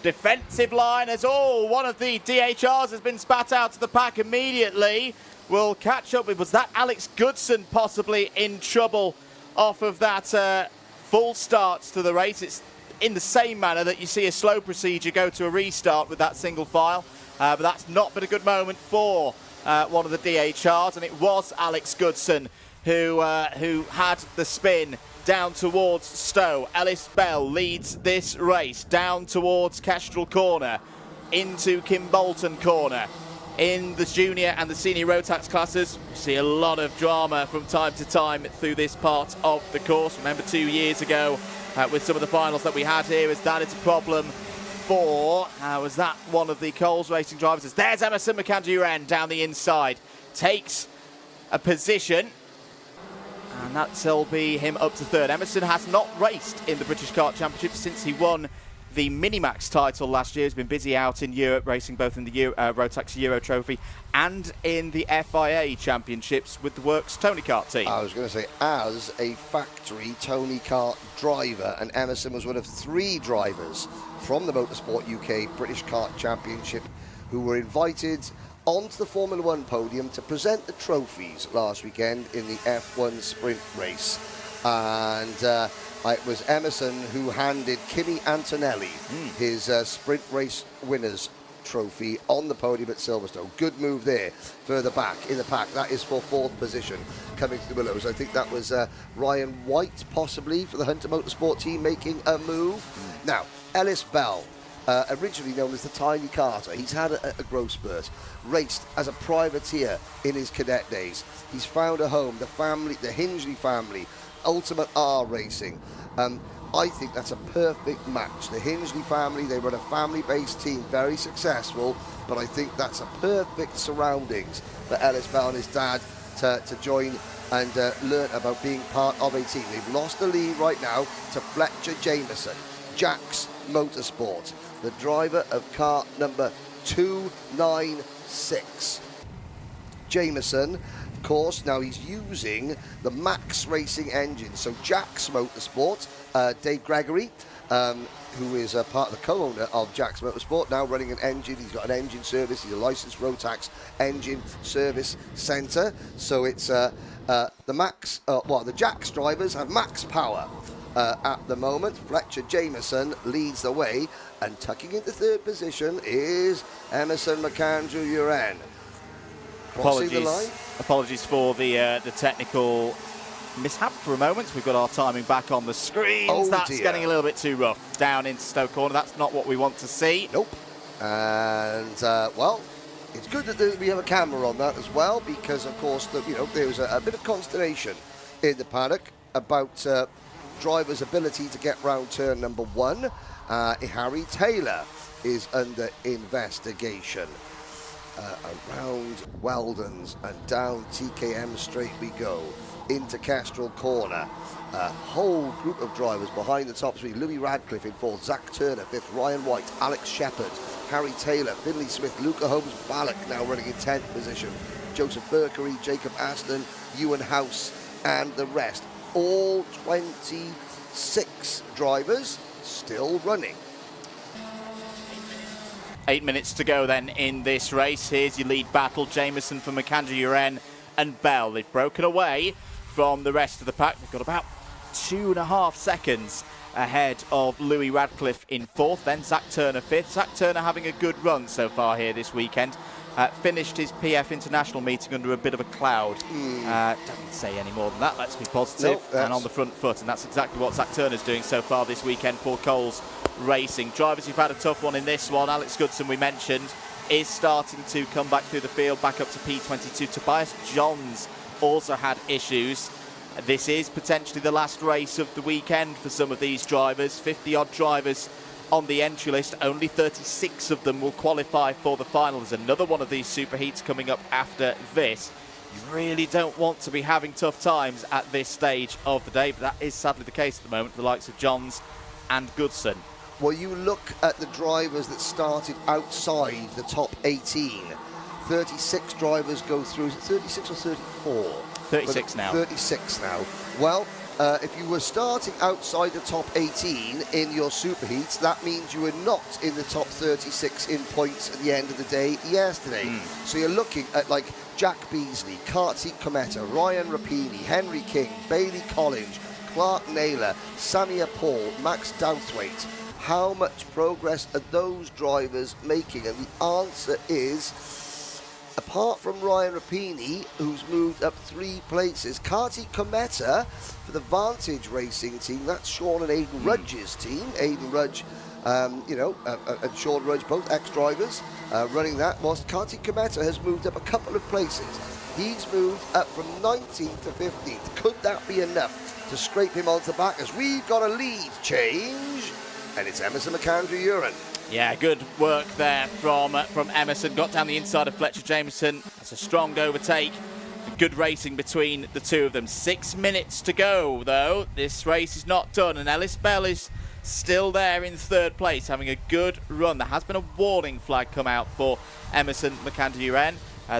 defensive line as one of the DHRs has been spat out to the pack immediately. We'll catch up with, was that Alex Goodson possibly in trouble off of that full start to the race? It's in the same manner that you see a slow procedure go to a restart with that single file, but that's not been a good moment for one of the DHRs, and it was Alex Goodson who had the spin down towards Stowe. Ellis Bell leads this race down towards Kestrel Corner, into Kimbolton Corner. In the junior and the senior Rotax classes, we see a lot of drama from time to time through this part of the course. Remember 2 years ago with some of the finals that we had here, is that it's a problem for, was that one of the Coles Racing drivers? There's Emerson McAndrew-Uren down the inside, takes a position, and that'll be him up to third. Emerson has not raced in the British Kart Championship since he won the MiniMax title last year. He's been busy out in Europe, racing both in the Rotax Euro Trophy and in the FIA Championships with the Works Tony Kart team. I was going to say, as a factory Tony Kart driver, and Emerson was one of 3 drivers from the Motorsport UK British Kart Championship who were invited onto the Formula 1 podium to present the trophies last weekend in the F1 sprint race. And it was Emerson who handed Kimi Antonelli his sprint race winners trophy on the podium at Silverstone. Good move there. Further back in the pack, that is for 4th position coming to the Willows. I think that was Ryan White possibly for the Hunter Motorsport team making a move. Now, Ellis Bell, originally known as the Tiny Carter. He's had a growth spurt, raced as a privateer in his cadet days. He's found a home, the Hingley family, Ultimate R Racing. I think that's a perfect match. The Hingley family, they run a family-based team, very successful, but I think that's a perfect surroundings for Ellis Bell and his dad to join and learn about being part of a team. They've lost the lead right now to Fletcher Jameson, Jack's Motorsport, the driver of car number 296. Jameson, of course, now he's using the Max Racing engine. So Jack's Motorsport, Dave Gregory, who is part of the co-owner of Jack's Motorsport, now running an engine. He's got an engine service. He's a licensed Rotax engine service centre. So it's the Jack's drivers have max power at the moment. Fletcher Jameson leads the way, and tucking into third position is Emerson McAndrew-Uren. Apologies for the technical mishap for a moment. We've got our timing back on the screens. Oh, that's dear. getting a little bit too rough down into Stoke Corner. That's not what we want to see. Nope. And well, it's good that we have a camera on that as well, because of course there was a bit of consternation in the paddock about driver's ability to get round turn number 1. Harry Taylor is under investigation. Around Weldon's and down TKM Straight we go into Kestrel Corner. A whole group of drivers behind the top three. Louis Radcliffe in 4th, Zach Turner 5th, Ryan White, Alex Shepherd, Harry Taylor, Finley Smith, Luca Holmes Ballack now running in 10th position. Joseph Berkery, Jacob Aston, Ewan House and the rest. All 26 drivers still running. 8 minutes to go then in this race. Here's your lead battle. Jameson for McAndrew-Uren and Bell. They've broken away from the rest of the pack. They've got about 2.5 seconds ahead of Louis Radcliffe in 4th, then Zach Turner 5th. Zach Turner having a good run so far here this weekend. Finished his PF International meeting under a bit of a cloud. Don't need to say any more than that. Let's be positive and on the front foot. And that's exactly what Zach Turner's doing so far this weekend for Coles Racing. Drivers who've had a tough one in this one. Alex Goodson, we mentioned, is starting to come back through the field, back up to P22. Tobias Johns also had issues. This is potentially the last race of the weekend for some of these drivers. 50-odd drivers on the entry list. Only 36 of them will qualify for the final. There's another one of these super heats coming up after this. You really don't want to be having tough times at this stage of the day, but that is sadly the case at the moment for the likes of Johns and Goodson. Well, you look at the drivers that started outside the top 18. 36 drivers go through. Is it 36 or 34? 36 now. 36 now. Well, if you were starting outside the top 18 in your super heats, that means you were not in the top 36 in points at the end of the day yesterday. So you're looking at like Jack Beasley, Kartik Kometa, Ryan Rapini, Henry King, Bailey Collins, Clark Naylor, Samia Paul, Max Douthwaite. How much progress are those drivers making? And the answer is, apart from Ryan Rapini, who's moved up 3 places, Kartik Kometa for the Vantage Racing team, that's Sean and Aidan Rudge's team. Aidan Rudge, and Sean Rudge, both ex-drivers, running that, whilst Kartik Kometa has moved up a couple of places. He's moved up from 19th to 15th. Could that be enough to scrape him onto the back, as we've got a lead change, and it's Emerson McAndrew-Uren. Yeah, good work there from Emerson. Got down the inside of Fletcher Jameson. That's a strong overtake. Good racing between the two of them. 6 minutes to go, though. This race is not done, and Ellis Bell is still there in 3rd place, having a good run. There has been a warning flag come out for Emerson McAndrew-Uren.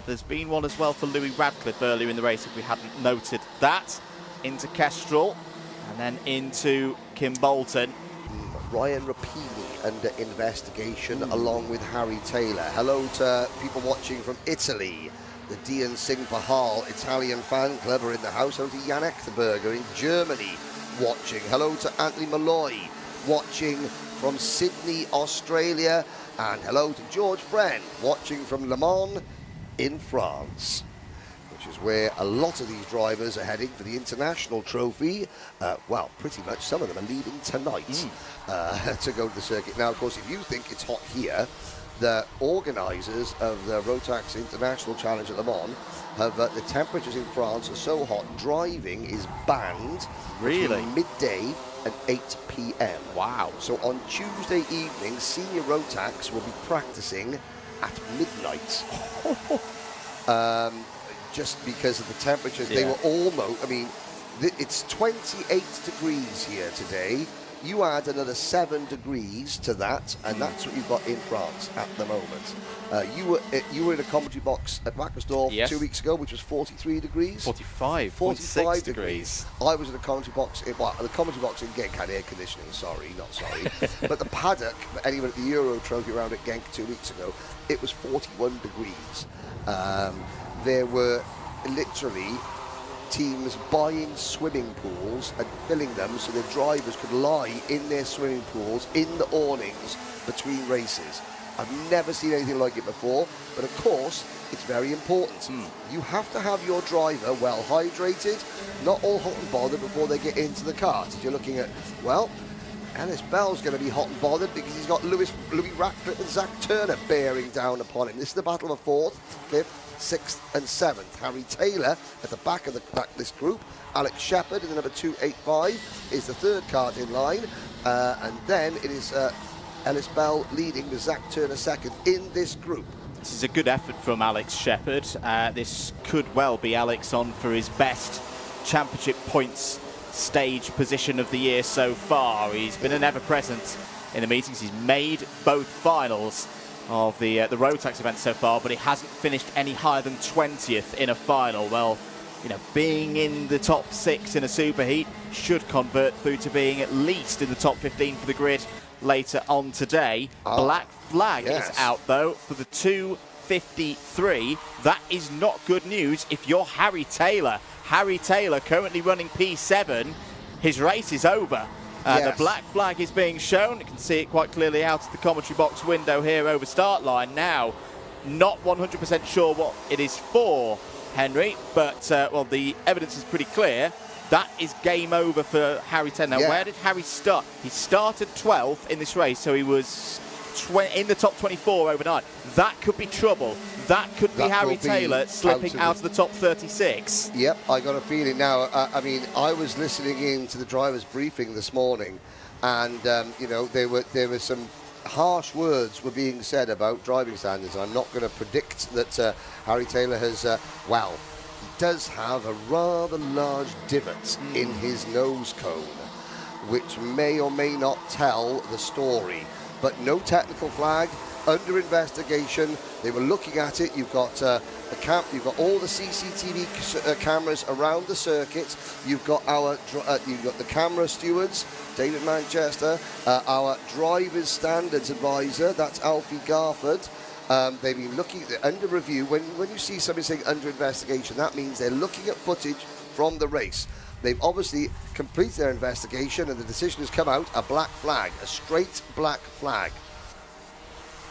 There's been one as well for Louis Radcliffe earlier in the race, if we hadn't noted that. Into Kestrel, and then into Kimbolton. Ryan Rapini under investigation along with Harry Taylor. Hello to people watching from Italy. The Dian Singh Pahal Italian fan club are in the house. Hello to Jan Echterberger in Germany watching. Hello to Anthony Malloy watching from Sydney, Australia. And hello to George Bren watching from Le Mans in France, which is where a lot of these drivers are heading for the international trophy. Well, pretty much some of them are leaving tonight to go to the circuit. Now, of course, if you think it's hot here, the organisers of the Rotax International Challenge at Le Mans have the temperatures in France are so hot, driving is banned between midday and 8 p.m. Wow. So on Tuesday evening, senior Rotax will be practicing at midnight. just because of the temperatures. They Yeah. were almost, I mean, it's 28 degrees here today. You add another 7 degrees to that, and that's what you've got in France at the moment. You were in a commentary box at Wackersdorf 2 weeks ago, which was 43 degrees. 45 degrees. I was in a commentary box in the commentary box in Genk had air conditioning. Sorry, not sorry. But the paddock, anyone at the Euro Trophy round at Genk 2 weeks ago, it was 41 degrees. There were literally teams buying swimming pools and filling them so their drivers could lie in their swimming pools in the awnings between races. I've never seen anything like it before, but of course it's very important. You have to have your driver well hydrated, not all hot and bothered before they get into the kart. If you're looking at, well, Ellis Bell's going to be hot and bothered because he's got Louis Ratcliffe and Zach Turner bearing down upon him. This is the battle of 4th, 5th, 6th and 7th. Harry Taylor at the back of this group. Alex Shepherd in the number 285 is the third kart in line. And then it is Ellis Bell leading with Zach Turner second in this group. This is a good effort from Alex Shepherd. This could well be Alex on for his best championship points stage position of the year so far. He's been an ever-present in the meetings. He's made both finals of the Rotax event so far, but he hasn't finished any higher than 20th in a final. Well, you know, being in the top 6 in a superheat should convert through to being at least in the top 15 for the grid later on today. Black flag is out though for the 253. That is not good news if you're Harry Taylor. Harry Taylor currently running P7. His race is over. The black flag is being shown. You can see it quite clearly out of the commentary box window here over start line now. Not 100% sure what it is for, Henry, but well, the evidence is pretty clear. That is game over for Harry Taylor. Now, where did Harry start? He started 12th in this race, so he was in the top 24 overnight. That could be trouble. That could be Harry Taylor slipping out of the top 36. Yep, I got a feeling now. I mean, I was listening in to the driver's briefing this morning, and you know, there were some harsh words were being said about driving standards. I'm not going to predict that Harry Taylor has. Well, he does have a rather large divot in his nose cone, which may or may not tell the story. But no technical flag, under investigation. They were looking at it. You've got you've got all the CCTV cameras around the circuit. You've got you've got the camera stewards, David Manchester, our drivers standards advisor. That's Alfie Garford. They've been looking under review. When you see somebody saying under investigation, that means they're looking at footage from the race. They've obviously completed their investigation, and the decision has come out: a black flag, a straight black flag.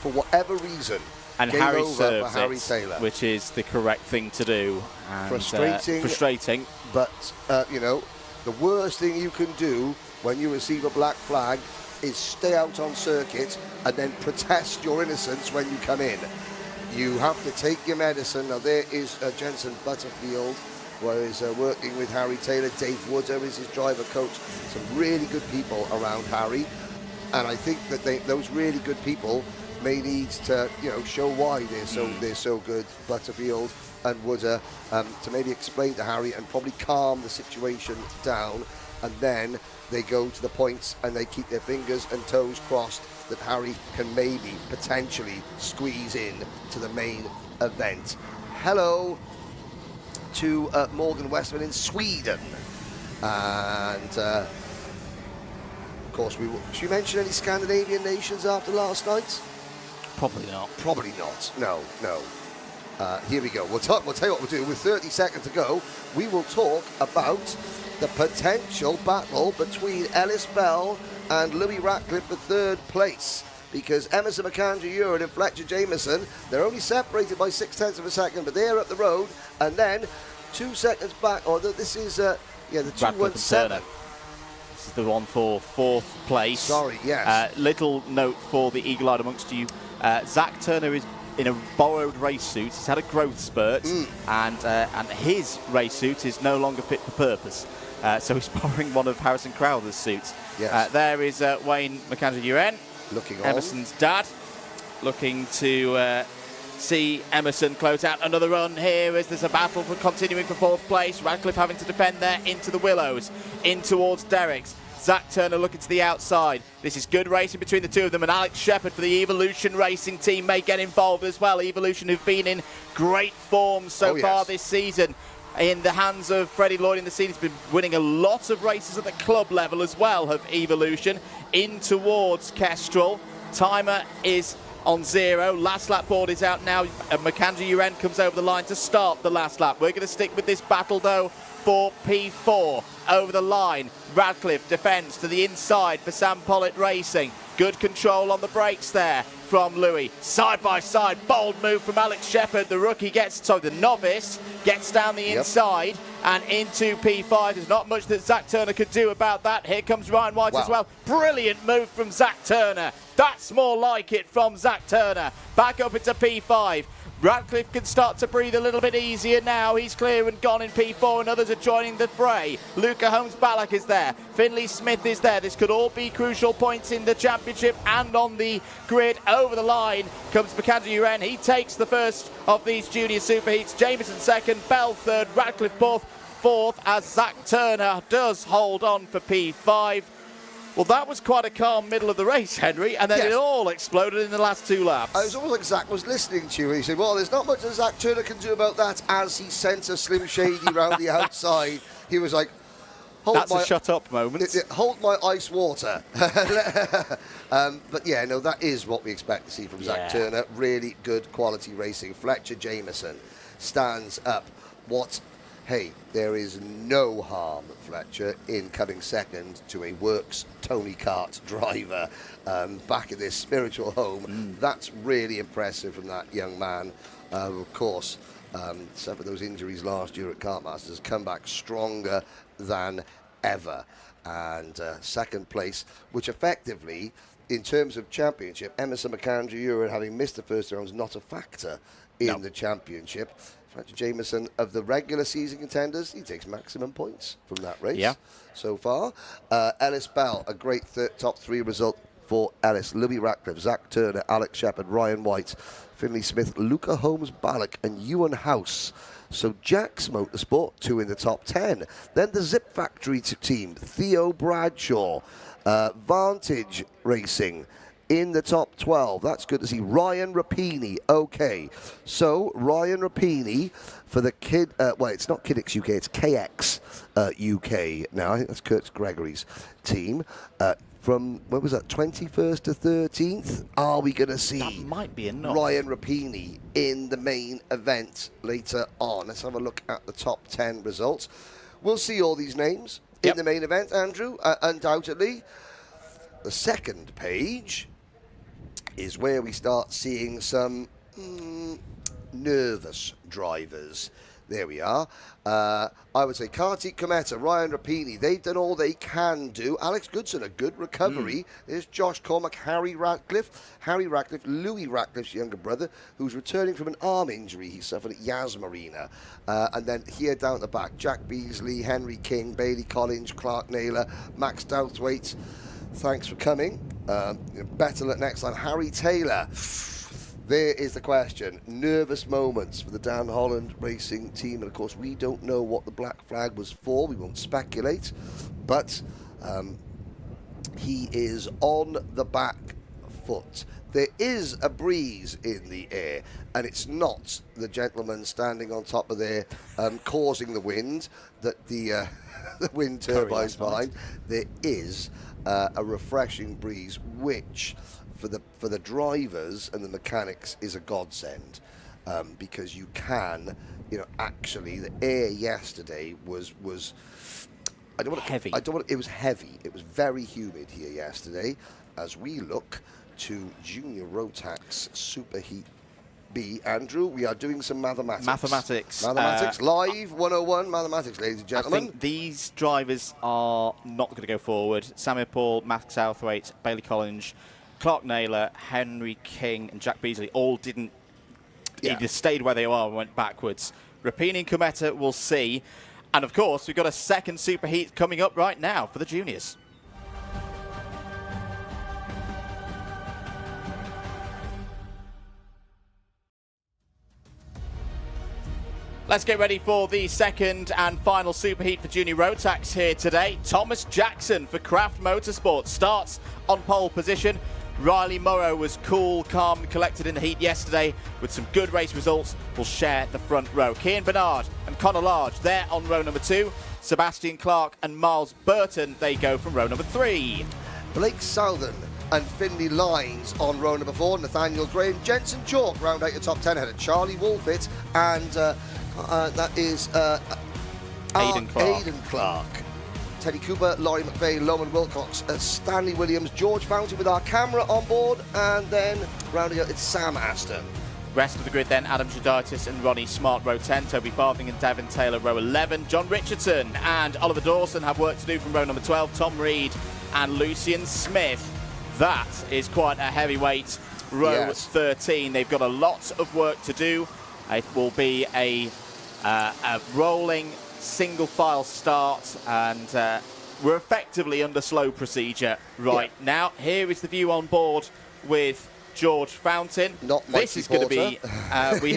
For whatever reason, and game Harry over serves for Harry it, Taylor. which is the correct thing to do. And, frustrating. But you know, the worst thing you can do when you receive a black flag is stay out on circuit and then protest your innocence when you come in. You have to take your medicine. Now there is Jensen Butterfield, where he's working with Harry Taylor. Dave Wooder is his driver coach. Some really good people around Harry, and I think that those really good people may need to, you know, show why they're so good. Butterfield and Wooder, to maybe explain to Harry and probably calm the situation down, and then they go to the points and they keep their fingers and toes crossed that Harry can maybe potentially squeeze in to the main event. Hello to Morgan Westman in Sweden, and of course should we mention any Scandinavian nations after last night? Probably not. Probably not. No. Here we go. We'll tell you what we'll do. With 30 seconds to go, we will talk about the potential battle between Ellis Bell and Louis Ratcliffe for third place. Because Emerson McAndrew-Ewart and Fletcher Jameson, they're only separated by 0.6 of a second, but they're up the road. And then 2 seconds back, this is the 217. This is the one for fourth place. Sorry, yes. Little note for the eagle-eyed amongst you. Zach Turner is in a borrowed race suit. He's had a growth spurt, and his race suit is no longer fit for purpose. So he's borrowing one of Harrison Crowther's suits. Yes. There is Wayne McAndrew-Uren, looking on. Emerson's dad, looking to see Emerson close out another run here as there's a battle for continuing for 4th place. Radcliffe having to defend there into the Willows, in towards Derricks. Zach Turner looking to the outside. This is good racing between the two of them, and Alex Shepherd for the Evolution Racing team may get involved as well. Evolution, who've been in great form so far this season. In the hands of Freddie Lloyd in the scene, he's been winning a lot of races at the club level as well of Evolution. In towards Kestrel. Timer is on 0. Last lap board is out now. Macandrew Uren comes over the line to start the last lap. We're going to stick with this battle though for P4. Over the line, Radcliffe defends to the inside for Sam Pollitt Racing. Good control on the brakes there from Louis. Side by side, bold move from Alex Shepherd. The rookie the novice gets down the inside and into P5. There's not much that Zach Turner could do about that. Here comes Ryan White as well. Brilliant move from Zach Turner. That's more like it from Zach Turner. Back up into P5. Radcliffe can start to breathe a little bit easier now. He's clear and gone in P4 and others are joining the fray. Luca Holmes-Ballack is there. Finley Smith is there. This could all be crucial points in the championship and on the grid. Over the line comes Macandrew Uren. He takes the first of these junior superheats. Jameson second, Bell third, Radcliffe fourth as Zach Turner does hold on for P5. Well, that was quite a calm middle of the race, Henry, and then it all exploded in the last 2 laps. It was almost like Zach was listening to you. He said, well, there's not much that Zach Turner can do about that, as he sent a Slim Shady round the outside. He was like, That's a shut up moment. Hold my ice water. But yeah, no, that is what we expect to see from Zach Turner. Really good quality racing. Fletcher Jameson stands up. Hey, there is no harm, Fletcher, in coming second to a works Tony Kart driver back at this spiritual home. That's really impressive from that young man. Of course, suffered those injuries last year at Kartmasters, come back stronger than ever. And second place, which effectively, in terms of championship, Emerson Macandrew Uren, having missed the first round, is not a factor in the championship. Fletcher Jameson, of the regular season contenders, he takes maximum points from that race so far. Ellis Bell, a great top 3 result for Ellis. Louis Ratcliffe, Zach Turner, Alex Shepherd, Ryan White, Finley Smith, Luca Holmes-Ballack and Ewan House. So Jack's Motorsport, 2 in the top 10. Then the Zip Factory team, Theo Bradshaw, Vantage Racing, in the top 12. That's good to see. Ryan Rapini. Okay. So, Ryan Rapini for the well, it's not Kiddix UK, it's KX UK now. I think that's Kurt Gregory's team. From, what was that, 21st to 13th? Are we going to see that might be enough. Ryan Rapini in the main event later on? Let's have a look at the top 10 results. We'll see all these names in the main event, Andrew, undoubtedly. The second page is where we start seeing some nervous drivers. There we are. I would say Kartik Kometa, Ryan Rapini, they've done all they can do. Alex Goodson, a good recovery. There's Josh Cormack, Harry Ratcliffe, Louis Ratcliffe's younger brother, who's returning from an arm injury he suffered at Yas Marina. And then here down at the back, Jack Beasley, Henry King, Bailey Collins, Clark Naylor, Max Douthwaite. Thanks for coming. Better luck next time. Harry Taylor. There is the question. Nervous moments for the Dan Holland Racing team. And of course, we don't know what the black flag was for. We won't speculate. But he is on the back foot. There is a breeze in the air. And it's not the gentleman standing on top of there causing the wind that the wind turbines behind. There is a refreshing breeze, which for the drivers and the mechanics is a godsend, because you can, actually the air yesterday was heavy. It was heavy. It was very humid here yesterday. As we look to Junior Rotax Superheat B, Andrew, we are doing some mathematics. Mathematics live 101 mathematics, ladies and gentlemen. I think these drivers are not going to go forward. Samuel Paul, Max Southwaite, Bailey Collins, Clark Naylor, Henry King and Jack Beasley all didn't either stayed where they are and went backwards. Rapini and Kometa will see. And of course, we've got a second superheat coming up right now for the juniors. Let's get ready for the second and final superheat for Junior Rotax here today. Thomas Jackson for Craft Motorsport starts on pole position. Riley Morrow was cool, calm, and collected in the heat yesterday with some good race results. Will share the front row. Cian Bernard and Connor Large, they're on row number 2. Sebastian Clark and Miles Burton, they go from row number 3. Blake Southern and Finley Lines on row number 4. Nathaniel Gray and Jensen Chalk round out your top 10 ahead of Charlie Wolfit and that is Aidan Clark. Teddy Cooper, Laurie McVeigh, Loman Wilcox, Stanley Williams, George Fountain with our camera on board, and then rounding out it's Sam Aston. Rest of the grid then, Adam Judaitis and Ronnie Smart, row 10, Toby Farthing and Devin Taylor, row 11. John Richardson and Oliver Dawson have work to do from row number 12, Tom Reed and Lucian Smith. That is quite a heavyweight row 13. They've got a lot of work to do. It will be a rolling single file start, and we're effectively under slow procedure now. Here is the view on board with George Fountain. Not Mikey this is going to be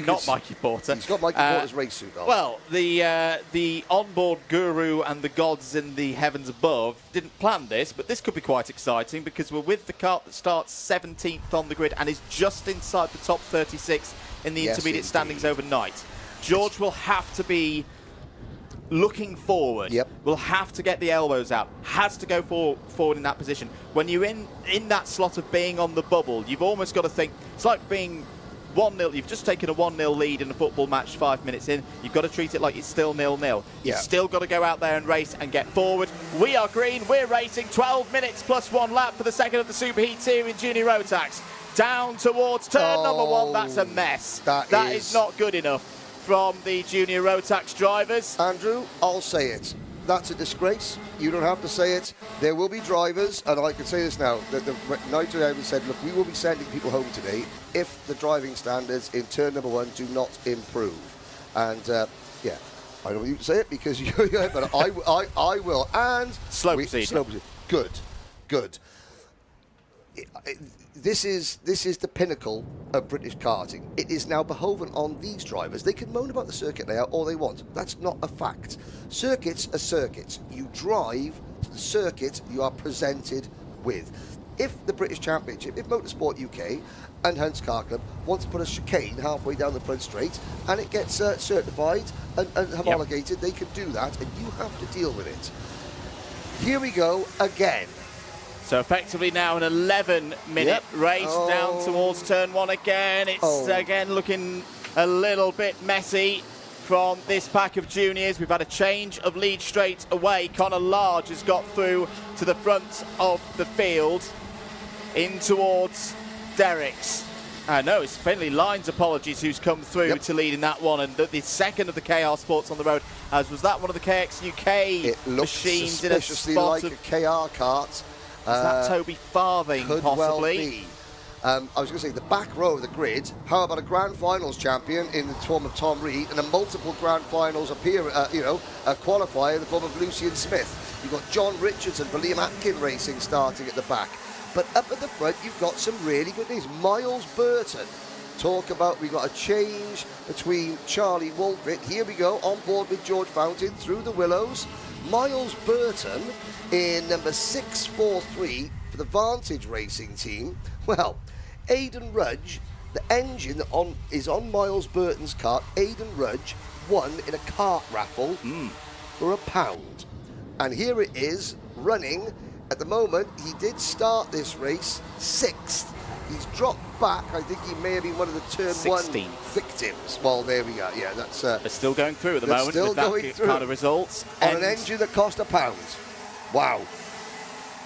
not Mikey Porter. He's got Mikey Porter's race suit on. Well, the onboard guru and the gods in the heavens above didn't plan this, but this could be quite exciting because we're with the kart that starts 17th on the grid and is just inside the top 36 in the intermediate standings overnight. George will have to be looking forward. Will have to get the elbows out. Has to go forward in that position. When you're in that slot of being on the bubble, you've almost got to think, it's like being 1-0. You've just taken a 1-0 lead in a football match 5 minutes in. You've got to treat it like it's still 0-0. You've still got to go out there and race and get forward. We are green. We're racing 12 minutes plus 1 lap for the second of the superheats here in Junior Rotax. Down towards turn number 1. That's a mess. That is not good enough from the Junior Rotax drivers. Andrew, I'll say it. That's a disgrace. You don't have to say it. There will be drivers, and I can say this now, that the night driver said, look, we will be sending people home today if the driving standards in turn number 1 do not improve. And I don't want you to say it because but I will. And slow procedure. Good. This is the pinnacle of British karting. It is now beholden on these drivers. They can moan about the circuit layout all they want. That's not a fact. Circuits are circuits. You drive to the circuit you are presented with. If the British Championship, if Motorsport UK and Hunt's Car Club want to put a chicane halfway down the front straight and it gets certified and homologated, they can do that, and you have to deal with it. Here we go again. So effectively now an 11-minute race down towards turn 1 again. It's again looking a little bit messy from this pack of juniors. We've had a change of lead straight away. Connor Large has got through to the front of the field in towards Derek's. No, it's Finley Lines, apologies, who's come through to lead in that one. And the second of the KR Sports on the road, as was that one of the KX UK machines in a spot like a KR kart. Is that Toby Farthing, could possibly? Well be. I was going to say, the back row of the grid, how about a Grand Finals champion in the form of Tom Reed and a multiple Grand Finals a qualifier in the form of Lucian Smith. You've got John Richardson for Liam Atkin Racing starting at the back. But up at the front, you've got some really good names. Miles Burton. Talk about, we've got a change between Charlie Wolfit. Here we go, on board with George Fountain through the Willows. Miles Burton in number 643 for the Vantage Racing team. Well, Aidan Rudge, the engine is on Miles Burton's kart. Aidan Rudge won in a kart raffle for £1. And here it is, running. At the moment, he did start this race 6th. He's dropped back. I think he may have been one of the turn 1 victims. Well, there we go. Yeah, that's... They're still going through at the moment with that kind of results. On an engine that cost £1. Wow.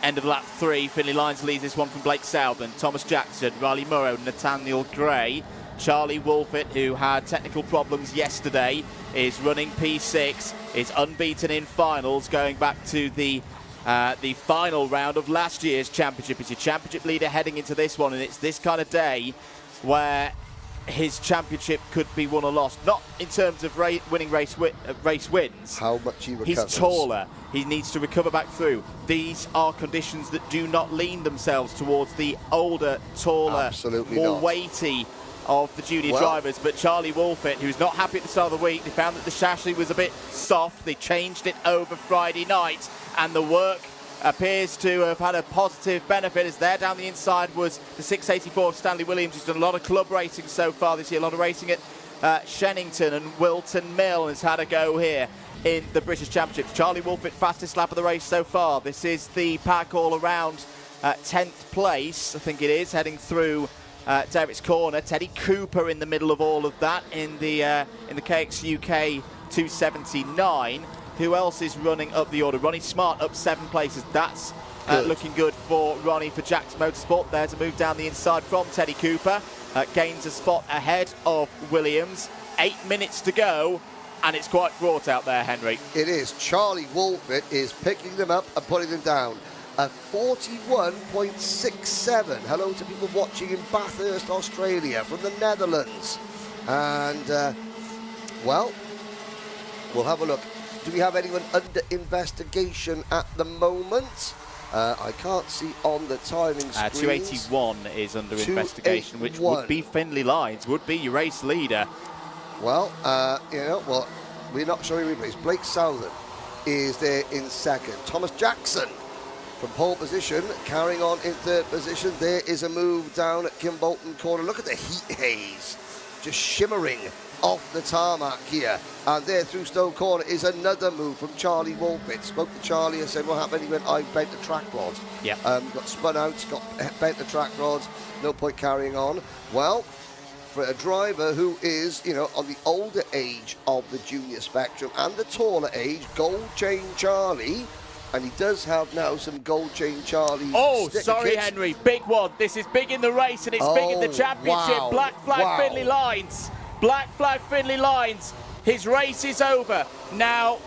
End of lap 3. Finley Lines leads this one from Blake Southern, Thomas Jackson, Riley Morrow, Nathaniel Gray. Charlie Wolfit, who had technical problems yesterday, is running P6, is unbeaten in finals, going back to the final round of last year's championship. He's your championship leader heading into this one, and it's this kind of day where his championship could be won or lost. Not in terms of winning race wins. How much he recovers. He's taller. He needs to recover back through. These are conditions that do not lean themselves towards the older, taller, more weighty of the junior drivers, but Charlie Wolfett, who's not happy at the start of the week, they found that the chassis was a bit soft. They changed it over Friday night, and the work appears to have had a positive benefit, as there down the inside was the 684 of Stanley Williams, who's done a lot of club racing so far this year, a lot of racing at Shennington, and Wilton Mill has had a go here in the British Championships. Charlie Wolfett, fastest lap of the race so far. This is the pack all around 10th place, I think it is, heading through Devitt's Corner. Teddy Cooper in the middle of all of that in the KX UK 279. Who else is running up the order? Ronnie Smart up 7 places. That's looking good for Ronnie for Jack's Motorsport. There's a move down the inside from Teddy Cooper. Gains a spot ahead of Williams. 8 minutes to go, and it's quite fraught out there, Henry. It is. Charlie Wolfett is picking them up and putting them down. A 41.67. Hello to people watching in Bathurst, Australia, from the Netherlands. And, well, we'll have a look. Do we have anyone under investigation at the moment? I can't see on the timing screen. 281 is under investigation, which would be Findlay Lines, would be your race leader. Well, we're not showing replays. Blake Southern is there in second. Thomas Jackson from pole position, carrying on in third position. There is a move down at Kimbolton Corner. Look at the heat haze just shimmering off the tarmac here. And there through Stowe Corner is another move from Charlie Wolfett. Spoke to Charlie and said, what happened? He went, I bent the track rod. Yeah. Got spun out, bent the track rods. No point carrying on. Well, for a driver who is, on the older age of the junior spectrum and the taller age, Gold Chain Charlie, and he does have now some Gold Chain Charlie. Oh, sorry, kits. Henry, big one. This is big in the race, and it's big in the championship. Wow. Black flag Findlay Lines. Black flag Findlay Lines. His race is over. Now,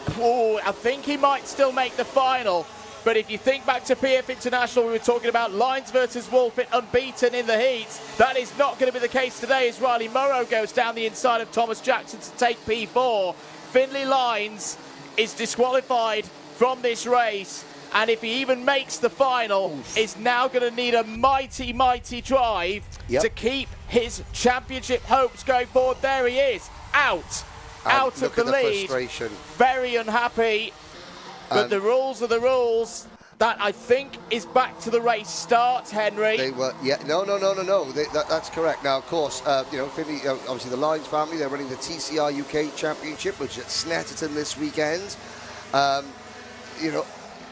I think he might still make the final. But if you think back to PF International, we were talking about Lines versus Wolfett unbeaten in the heats. That is not going to be the case today as Riley Morrow goes down the inside of Thomas Jackson to take P4. Findlay Lines is disqualified from this race. And if he even makes the final, is now going to need a mighty, mighty drive to keep his championship hopes going forward. There he is, out of the lead. Frustration. Very unhappy, but the rules are the rules. That, I think, is back to the race start, Henry. They were, no. That's correct. Now, of course, Findlay, obviously the Lines family, they're running the TCR UK Championship, which is at Snetterton this weekend.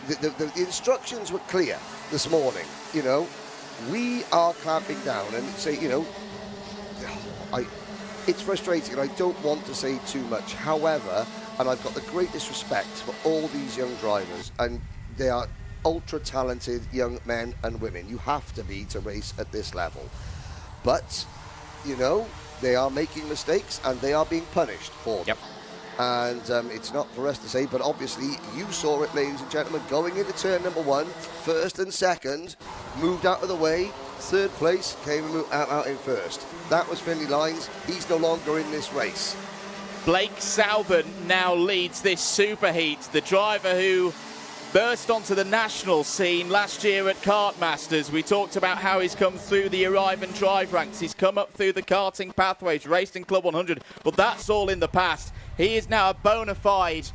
The instructions were clear this morning. We are clamping down and say, it's frustrating and I don't want to say too much. However, and I've got the greatest respect for all these young drivers, and they are ultra talented young men and women. You have to be to race at this level. But, they are making mistakes and they are being punished for them. And it's not for us to say, but obviously you saw it, ladies and gentlemen, going into turn number 1, first and second, moved out of the way, third place, came out in first. That was Findlay Lines. He's no longer in this race. Blake Southern now leads this superheat, the driver who burst onto the national scene last year at Kart Masters. We talked about how he's come through the Arrive and Drive ranks. He's come up through the karting pathways, raced in Club 100, but that's all in the past. He is now a bona fide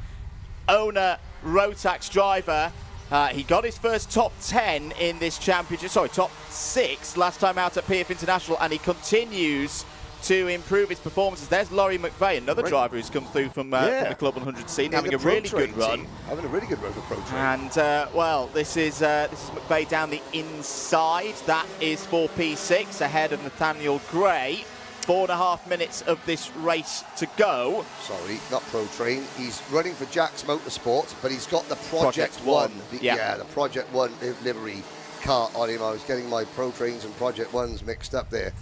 owner Rotax driver. He got his first top 10 in this championship, top 6 last time out at PF International, and he continues to improve his performances. There's Laurie McVeigh, another driver who's come through from the Club 100 scene, having a really good run. Having a really good run for Pro Train. And, this is McVeigh down the inside. That is for P6, ahead of Nathaniel Gray. 4.5 minutes of this race to go. Sorry, not Pro Train. He's running for Jack's Motorsport, but he's got the Project One. The Project One livery cart on him. I was getting my Pro Trains and Project Ones mixed up there.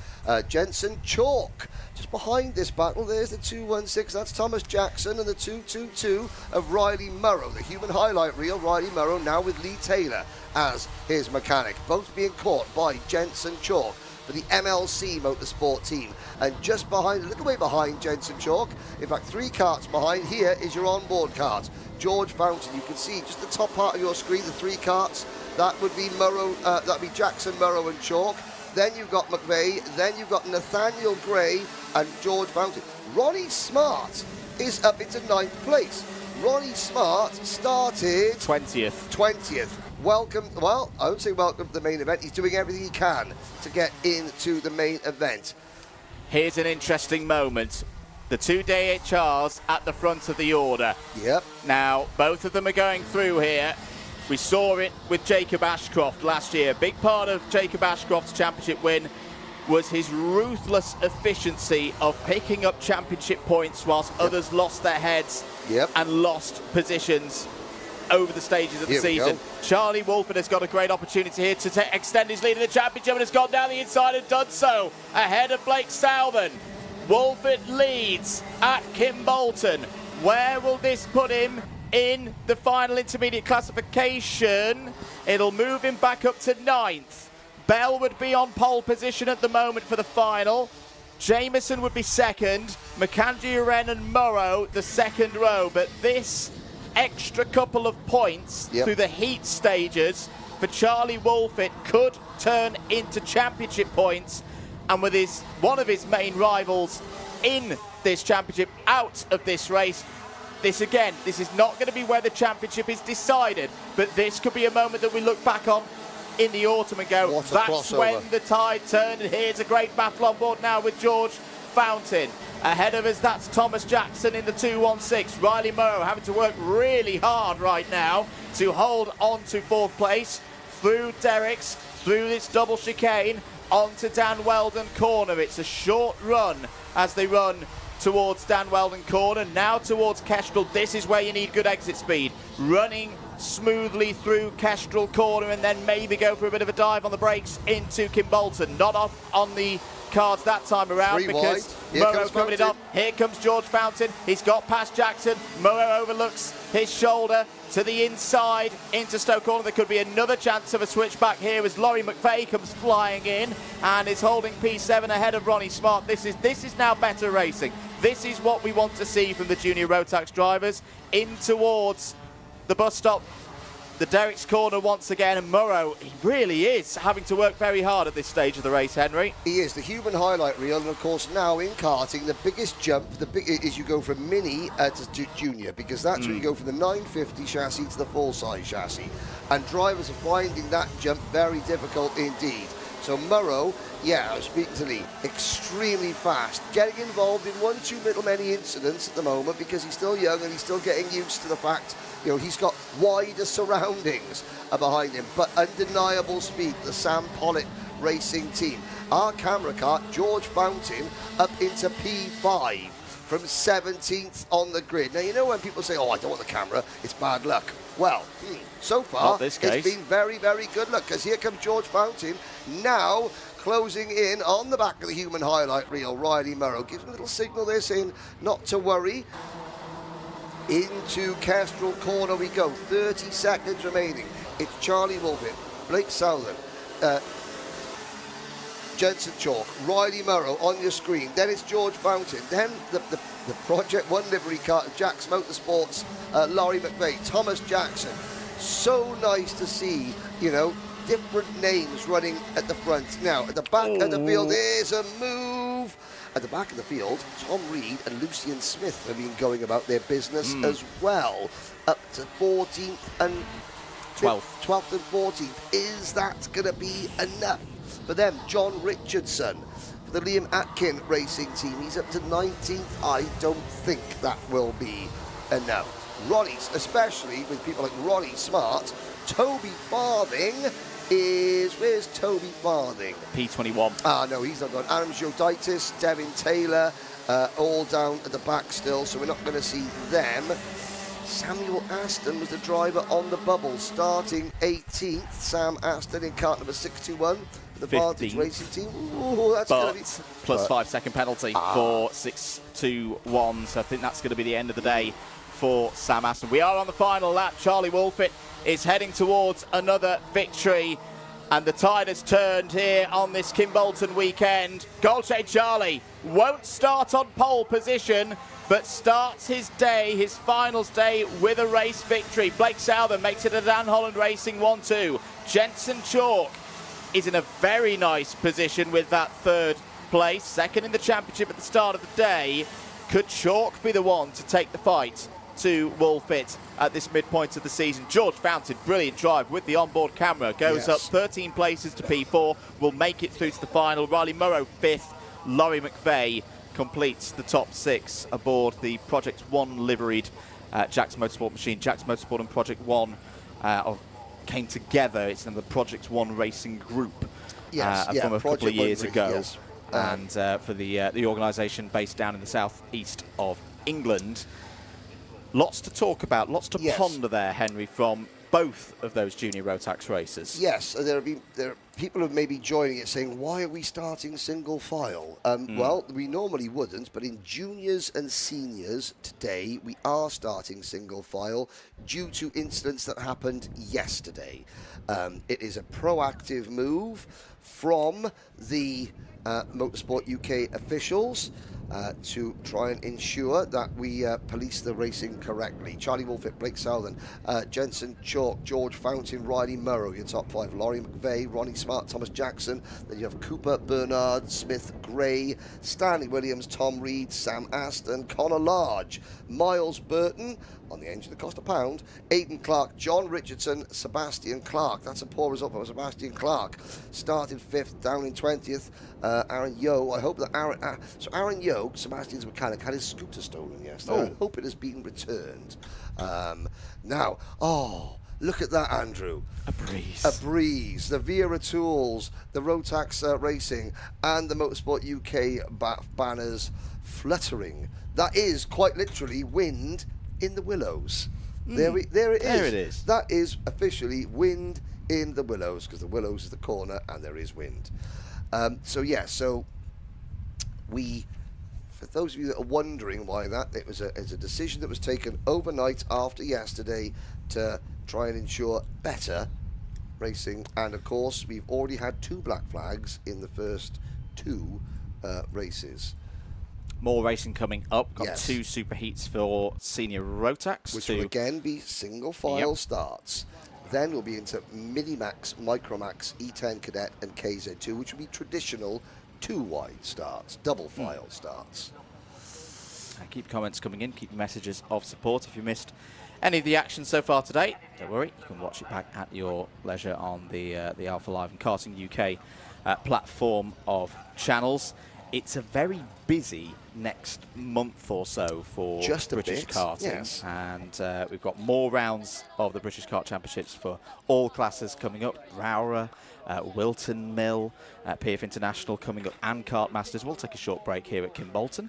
Jensen Chalk, just behind this battle, there's the 216. That's Thomas Jackson, and the 222 of Riley Morrow. The human highlight reel, Riley Morrow, now with Lee Taylor as his mechanic. Both being caught by Jensen Chalk for the MLC Motorsport team. And just behind, a little way behind Jensen Chalk, in fact 3 carts behind, here is your onboard cart. George Fountain, you can see just the top part of your screen, the 3 carts. That would be Morrow, that'd be Jackson, Morrow and Chalk. then you've got McVeigh, then you've got Nathaniel Gray and George Fountain. Ronnie Smart is up into 9th place. Ronnie Smart started 20th. Welcome, well, I would say welcome to the main event. He's doing everything he can to get into the main event. Here's an interesting moment. The 2 DHRs at the front of the order. Yep. Now, both of them are going through here. We saw it with Jacob Ashcroft last year. Big part of Jacob Ashcroft's championship win was his ruthless efficiency of picking up championship points whilst others lost their heads and lost positions over the stages of the season. Charlie Wolford has got a great opportunity here to extend his lead in the championship and has gone down the inside and done so ahead of Blake Southern. Wolford leads at Kimbolton. Where will this put him in the final intermediate classification? It'll move him back up to 9th. Bell would be on pole position at the moment for the final. Jameson would be 2nd. McAndrew, Uren and Morrow the 2nd row. But this extra couple of points through the heat stages for Charlie Wolford could turn into championship points. And with one of his main rivals in this championship out of this race, this is not going to be where the championship is decided, but this could be a moment that we look back on in the autumn and go, that's when the tide turned. And here's a great battle on board now with George Fountain. Ahead of us, that's Thomas Jackson in the 216. Riley Morrow having to work really hard right now to hold on to 4th place through Derricks, through this double chicane, onto Dan Weldon Corner. It's a short run as they run towards Dan Weldon Corner, now towards Kestrel. This is where you need good exit speed. Running smoothly through Kestrel Corner and then maybe go for a bit of a dive on the brakes into Kimbolton. Not up on the cards that time around because Morrow coming it off. Here comes George Fountain. He's got past Jackson. Morrow overlooks his shoulder to the inside into Stoke Corner. There could be another chance of a switchback here as Laurie McVeigh comes flying in and is holding P7 ahead of Ronnie Smart. This is now better racing. This is what we want to see from the junior Rotax drivers in towards the bus stop. The Derricks Corner once again, and Morrow, he really is having to work very hard at this stage of the race, Henry. He is, the human highlight reel, and of course now in karting, the biggest jump is you go from mini to junior, because that's where you go from the 950 chassis to the full-size chassis, and drivers are finding that jump very difficult indeed. So Morrow, I was speaking to Lee, extremely fast, getting involved in one too many incidents at the moment because he's still young and he's still getting used to the fact, he's got wider surroundings behind him, but undeniable speed, the Sam Pollitt racing team. Our camera car, George Fountain, up into P5 from 17th on the grid. Now, when people say, I don't want the camera, it's bad luck. Well, so far, it's been very, very good luck, because here comes George Fountain, now closing in on the back of the human highlight reel. Riley Morrow gives him a little signal there saying not to worry. Into Kestrel Corner we go, 30 seconds remaining. It's Charlie Wolford, Blake Southern, Jensen Chalk, Riley Morrow on your screen. Then it's George Fountain. Then the Project 1 livery car, Jack's Motorsports, Laurie McVeigh, Thomas Jackson. So nice to see, different names running at the front. Now, at the back of the field, there's a move. At the back of the field, Tom Reed and Lucian Smith have been going about their business as well. Up to 14th and 12th and 14th. Is that going to be enough for them? John Richardson, for the Liam Atkin racing team, he's up to 19th. I don't think that will be enough. Ronnie's, especially with people like Ronnie Smart, Toby Farthing where's Toby Farthing? P21. No, he's not gone. Adam Joditis, Devin Taylor, all down at the back still, so we're not going to see them. Samuel Aston was the driver on the bubble, starting 18th. Sam Aston in kart number 621 for the Vantage Racing Team. Ooh, that's going to be... Plus 5 second penalty for 621, so I think that's going to be the end of the day for Sam Aston. We are on the final lap. Charlie Wolford is heading towards another victory, and the tide has turned here on this Kimbolton weekend. Goldshade Charlie won't start on pole position, but starts his day, his finals day, with a race victory. Blake Southern makes it a Dan Holland Racing 1-2. Jensen Chalk is in a very nice position with that third place. Second in the championship at the start of the day. Could Chalk be the one to take the fight to Woolfit at this midpoint of the season? George Fountain, brilliant drive with the onboard camera. Goes up 13 places to P4. Will make it through to the final. Riley Murrow 5th. Laurie McVeigh completes the top 6 aboard the Project 1 liveried Jack's Motorsport machine. Jack's Motorsport and Project 1 came together. It's in the Project 1 Racing Group from a couple of years ago. And for the organisation based down in the southeast of England. Lots to talk about, lots to ponder there, Henry, from both of those junior Rotax races. Yes, there are people who may be joining it saying, why are we starting single file? Well, we normally wouldn't, but in juniors and seniors today, we are starting single file due to incidents that happened yesterday. It is a proactive move from the Motorsport UK officials to try and ensure that we police the racing correctly. Charlie Wolfett, Blake Southern, Jensen Chalk, George Fountain, Riley Murrow, your top 5. Laurie McVeigh, Ronnie Smart, Thomas Jackson. Then you have Cooper, Bernard, Smith, Gray, Stanley Williams, Tom Reed, Sam Aston, Connor Large, Miles Burton, on the engine that cost £1, Aidan Clark, John Richardson, Sebastian Clark. That's a poor result for Sebastian Clark. Started 5th, down in 20th. Aaron Yo, I hope that Aaron Yo, Sebastian's mechanic, had his scooter stolen yesterday. I hope it has been returned. Now, look at that, Andrew. A breeze. A breeze. The Wera Tools, the Rotax Racing, and the Motorsport UK banners fluttering. That is quite literally wind in the willows. There it is. There it is. That is officially wind in the willows, because the willows is the corner and there is wind. So we, for those of you that are wondering why that, it's a decision that was taken overnight after yesterday to try and ensure better racing. And of course, we've already had 2 black flags in the first 2 races. More racing coming up. Got 2 superheats for senior Rotax. Which will again be single file starts. Then we'll be into MiniMax, Micromax, E10 Cadet and KZ2, which will be traditional 2-wide starts, double file starts. Keep comments coming in, keep messages of support. If you missed any of the action so far today, don't worry, you can watch it back at your leisure on the Alpha Live and Karting UK platform of channels. It's a very busy next month or so for British karting, and we've got more rounds of the British Kart Championships for all classes coming up. Wera, Wilton Mill, PF International coming up, and Kart Masters. We'll take a short break here at Kimbolton.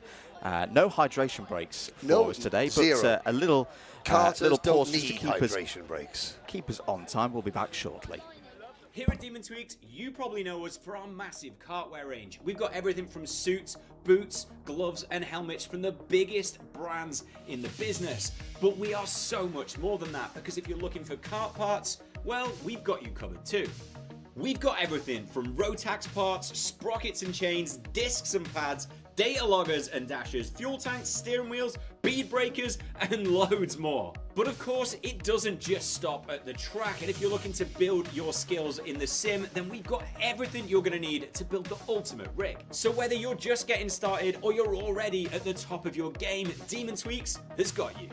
No hydration breaks for us today, but a little pause don't just need to keep hydration breaks. Keep us on time. We'll be back shortly. Here at Demon Tweaked, you probably know us for our massive kartwear range. We've got everything from suits, boots, gloves and helmets from the biggest brands in the business. But we are so much more than that, because if you're looking for kart parts, well, we've got you covered too. We've got everything from Rotax parts, sprockets and chains, discs and pads, data loggers and dashers, fuel tanks, steering wheels, bead breakers, and loads more. But of course, it doesn't just stop at the track, and if you're looking to build your skills in the sim, then we've got everything you're going to need to build the ultimate rig. So whether you're just getting started or you're already at the top of your game, Demon Tweaks has got you.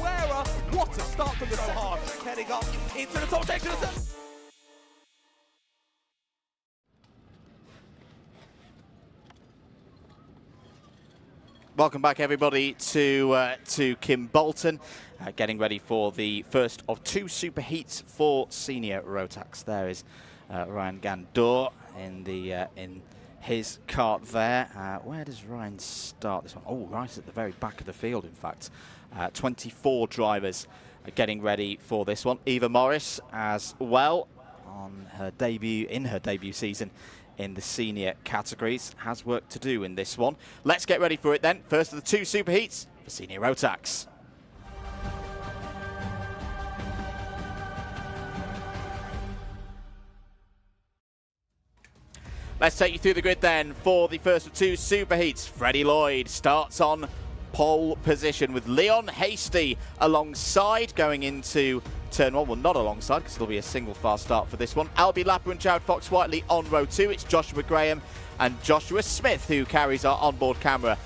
Wera, what a start from the so hard, heading up into the top section. Welcome back, everybody, to Kimbolton, getting ready for the first of 2 super heats for senior Rotax. There is Ryan Gandor in his kart there. Where does Ryan start this one? Oh, right at the very back of the field, in fact. 24 drivers are getting ready for this one. Eva Morris as well, on her debut season in the senior categories, has work to do in this one. Let's get ready for it then. First of the 2 super heats for senior Rotax. Let's take you through the grid then for the first of 2 superheats. Freddie Lloyd starts on pole position with Leon Hasty alongside going into turn 1. Well, not alongside, because it'll be a single fast start for this one. Albie Lapper and Jared Fox-Whiteley on row 2. It's Joshua Graham and Joshua Smith who carries our onboard camera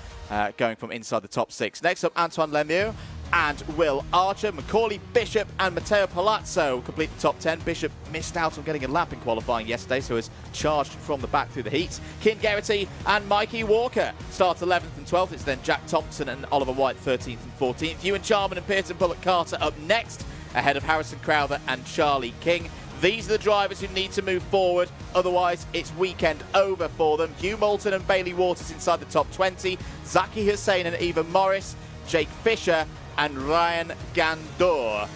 going from inside the top 6. Next up, Antoine Lemieux and Will Archer. Macaulay Bishop and Matteo Palazzo complete the top 10. Bishop missed out on getting a lap in qualifying yesterday, so is charged from the back through the heats. Keane Geraghty and Mikey Walker start 11th and 12th. It's then Jack Thompson and Oliver White 13th and 14th. Ewan Charman and Pearson Bullock Carter up next, ahead of Harrison Crowther and Charlie King. These are the drivers who need to move forward, otherwise it's weekend over for them. Hugh Moulton and Bailey Waters inside the top 20. Zaki Hussain and Eva Morris, Jake Fisher and Ryan Gandour.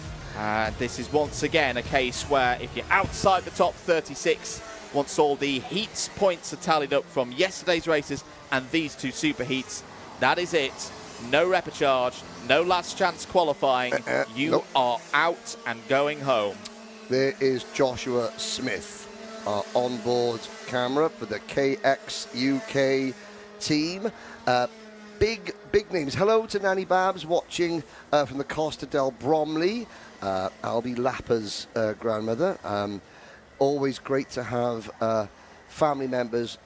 This is once again a case where if you're outside the top 36, once all the heats points are tallied up from yesterday's races and these 2 super heats, that is it. No repecharge, no last chance qualifying. You are out and going home. There is Joshua Smith, our onboard camera for the KX UK team. Big names. Hello to Nanny Babs watching from the Costa del Bromley, Albie Lapper's grandmother. Always great to have family members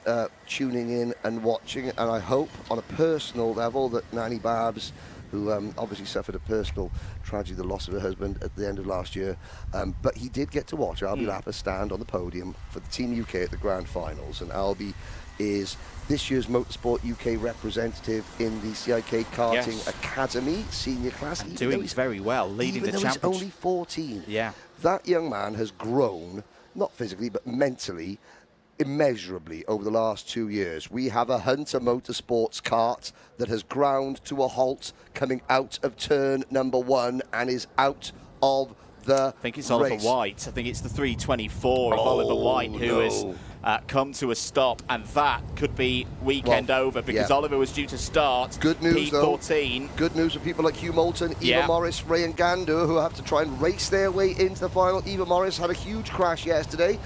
tuning in and watching, and I hope on a personal level that Nanny Babs, who obviously suffered a personal tragedy, the loss of her husband at the end of last year, but he did get to watch Albie Lapper stand on the podium for the Team UK at the Grand Finals, and Albie is this year's Motorsport UK representative in the CIK Karting Academy senior class. And doing very well, leading the championship. He's only 14. Yeah. That young man has grown, not physically, but mentally, immeasurably over the last 2 years. We have a Hunter Motorsports kart that has ground to a halt coming out of turn number 1 and is out of the I think it's Oliver White. I think it's the 324 of Oliver White who has come to a stop, and that could be weekend over because Oliver was due to start Good news, P14. Though. Good news for people like Hugh Moulton, Eva Morris, Ray and Gandour, who have to try and race their way into the final. Eva Morris had a huge crash yesterday.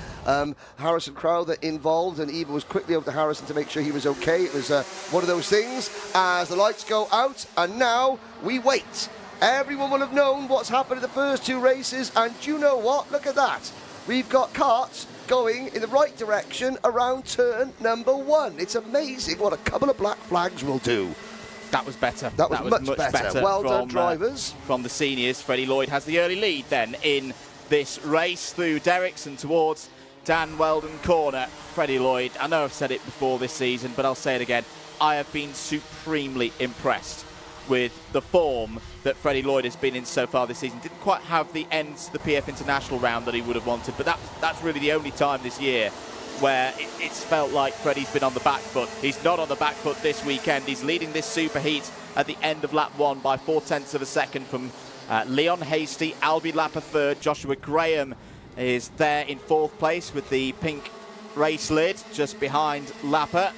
Harrison Crowther involved, and Eva was quickly over to Harrison to make sure he was okay. It was one of those things as the lights go out, and now we wait. Everyone will have known what's happened in the first 2 races, and do you know what? Look at that. We've got karts going in the right direction around turn number 1. It's amazing what a couple of black flags will do. That was better. That was much better. Well done, drivers. From the seniors, Freddie Lloyd has the early lead then in this race through Derricks and towards Dan Weldon Corner. Freddie Lloyd, I know I've said it before this season, but I'll say it again. I have been supremely impressed with the form that Freddie Lloyd has been in so far this season. Didn't quite have the end to the PF International round that he would have wanted, but that's really the only time this year where it's felt like Freddie's been on the back foot. He's not on the back foot this weekend. He's leading this super heat at the end of lap 1 by 0.4 of a second from Leon Hasty, Albie Lapper 3rd, Joshua Graham is there in 4th place with the pink race lid just behind Lapper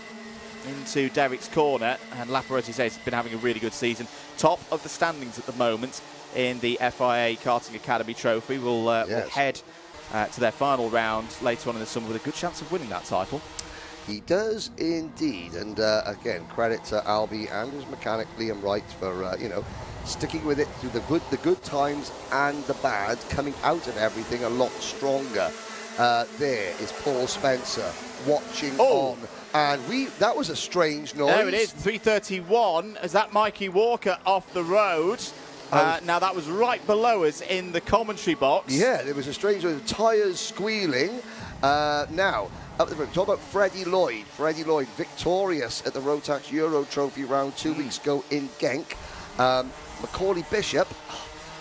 into Derrick's corner, and Lapper, as he says, has been having a really good season. Top of the standings at the moment in the FIA Karting Academy Trophy. We'll head to their final round later on in the summer with a good chance of winning that title. He does indeed, and again, credit to Albie and his mechanic Liam Wright for sticking with it through the good times and the bad, coming out of everything a lot stronger. There is Paul Spencer watching on, and that was a strange noise. There it is, 331. Is that Mikey Walker off the road? Now that was right below us in the commentary box. Yeah, there was a strange noise, tyres squealing. Now, up the front, talk about Freddie Lloyd. Freddie Lloyd, victorious at the Rotax Euro Trophy round 2 weeks ago in Genk. Macaulay Bishop,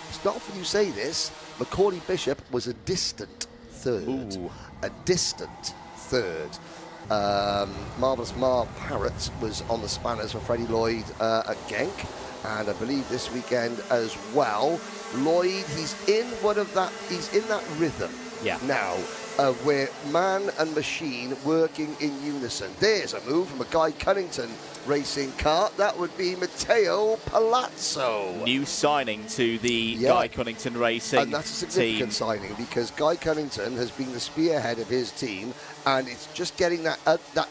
it's not often you say this, Macaulay Bishop was a distant third. Ooh. A distant third. Marvellous Marv Parrott was on the spanners for Freddie Lloyd at Genk, and I believe this weekend as well. Lloyd, he's in that rhythm now, where man and machine working in unison. There's a move from a Guy Cunnington racing kart. That would be Matteo Palazzo. New signing to the Guy Cunnington Racing and that's a significant signing because Guy Cunnington has been the spearhead of his team And it's just getting that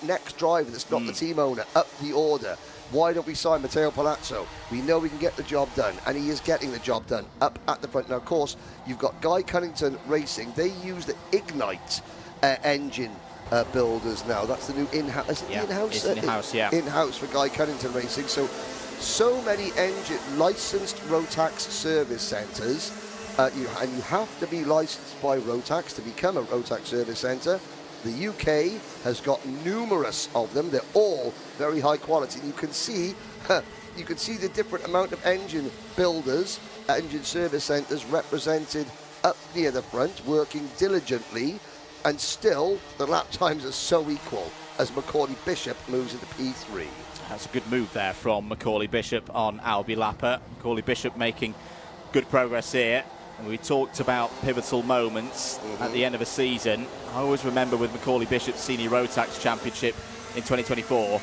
next driver that's not the team owner up the order. Why don't we sign Matteo Palazzo? We know we can get the job done, and he is getting the job done up at the front. Now, of course, you've got Guy Cunnington Racing. They use the Ignite engine builders now. That's the new in-house. Is it in-house? It's in-house, yeah. In-house for Guy Cunnington Racing. So many licensed Rotax service centres. And you have to be licensed by Rotax to become a Rotax service centre. The UK has got numerous of them. They're all very high quality. You can see the different amount of engine builders, engine service centres represented up near the front, working diligently, and still the lap times are so equal as Macaulay Bishop moves into P3. That's a good move there from Macaulay Bishop on Albi Lapper. Macaulay Bishop making good progress here. And we talked about pivotal moments at the end of a season. I always remember with Macaulay Bishop's Senior Rotax Championship in 2024,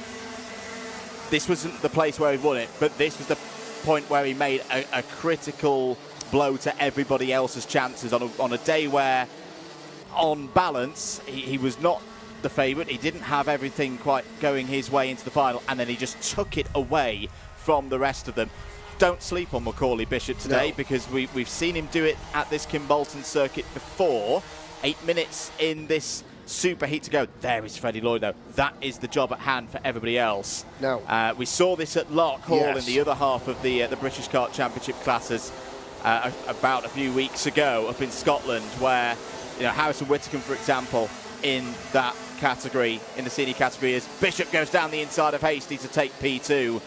this wasn't the place where he won it, but this was the point where he made a critical blow to everybody else's chances on a day where, on balance, he was not the favourite. He didn't have everything quite going his way into the final, and then he just took it away from the rest of them. Don't sleep on Macaulay Bishop today, because we've seen him do it at this Kimbolton Circuit before. 8 minutes in this super heat to go. There is Freddie Lloyd, though. That is the job at hand for everybody else. Now, we saw this at Lark Hall in the other half of the British Kart Championship classes about a few weeks ago up in Scotland, where Harrison Whittaker, for example, in that category, in the senior category, as Bishop goes down the inside of Hasty to take P2.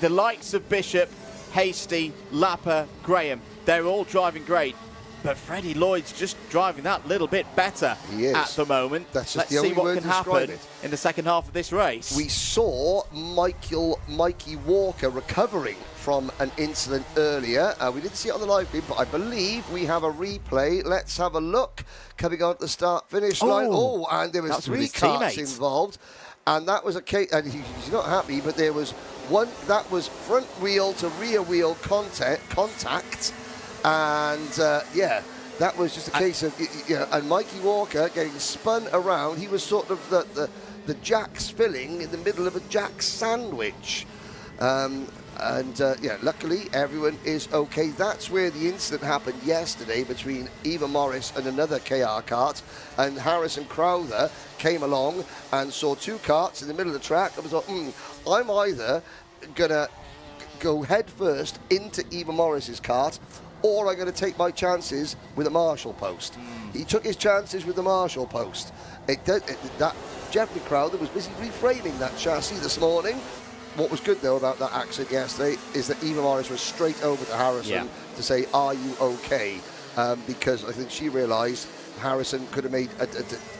The likes of Bishop, Hasty, Lapper, Graham, they're all driving great, but Freddie Lloyd's just driving that little bit better at the moment. That's Let's just the see only what word can to describe happen it. in the second half of this race. We saw Mikey Walker recovering from an incident earlier. We didn't see it on the live feed, but I believe we have a replay. Let's have a look. Coming on to the start-finish line. Oh, and there was 3 karts involved. And that was a case, and he's not happy, but there was one that was front wheel to rear wheel contact, and that was just a case of, and Mikey Walker getting spun around. He was sort of the Jack's filling in the middle of a Jack's sandwich. Luckily everyone is okay. That's where the incident happened yesterday between Eva Morris and another KR kart, and Harrison Crowther came along and saw 2 karts in the middle of the track and was like, I'm either gonna go head first into Eva Morris's kart, or I'm going to take my chances with a Marshall post. He took his chances with the Marshall post. That Jeffrey Crowther was busy reframing that chassis this morning. What was good, though, about that accident yesterday is that Eva Morris was straight over to Harrison to say, are you okay? Because I think she realised Harrison could have made a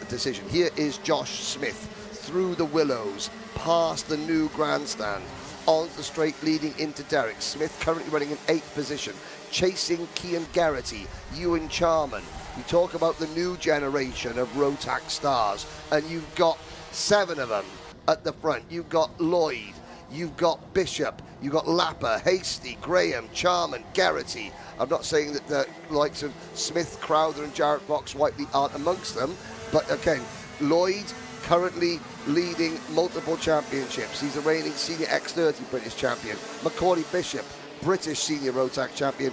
decision. Here is Josh Smith through the willows, past the new grandstand, onto the straight leading into Derek. Smith currently running in 8th position, chasing Cian Geraghty, Ewan Charman. You talk about the new generation of Rotax stars, and you've got 7 of them at the front. You've got Lloyd, you've got Bishop, you've got Lapper, Hasty, Graham, Charman, Geraghty. I'm not saying that the likes of Smith, Crowther and Jarrett Fox-Whiteley aren't amongst them, but again, Lloyd currently leading multiple championships. He's the reigning senior X30 British champion. Macaulay Bishop, British senior Rotax champion,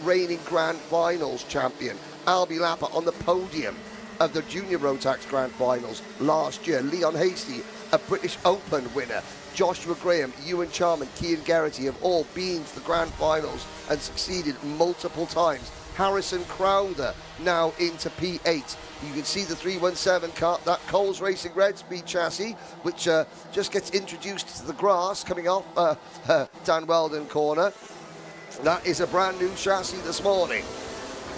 reigning grand finals champion. Albi Lapper on the podium of the junior Rotax grand finals last year. Leon Hasty, a British Open winner. Joshua Graham, Ewan Charman, Cian Geraghty have all been to the grand finals and succeeded multiple times. Harrison Crowther now into P8. You can see the 317 kart, that Coles Racing Red Speed chassis, which just gets introduced to the grass coming off Dan Weldon corner. That is a brand new chassis this morning.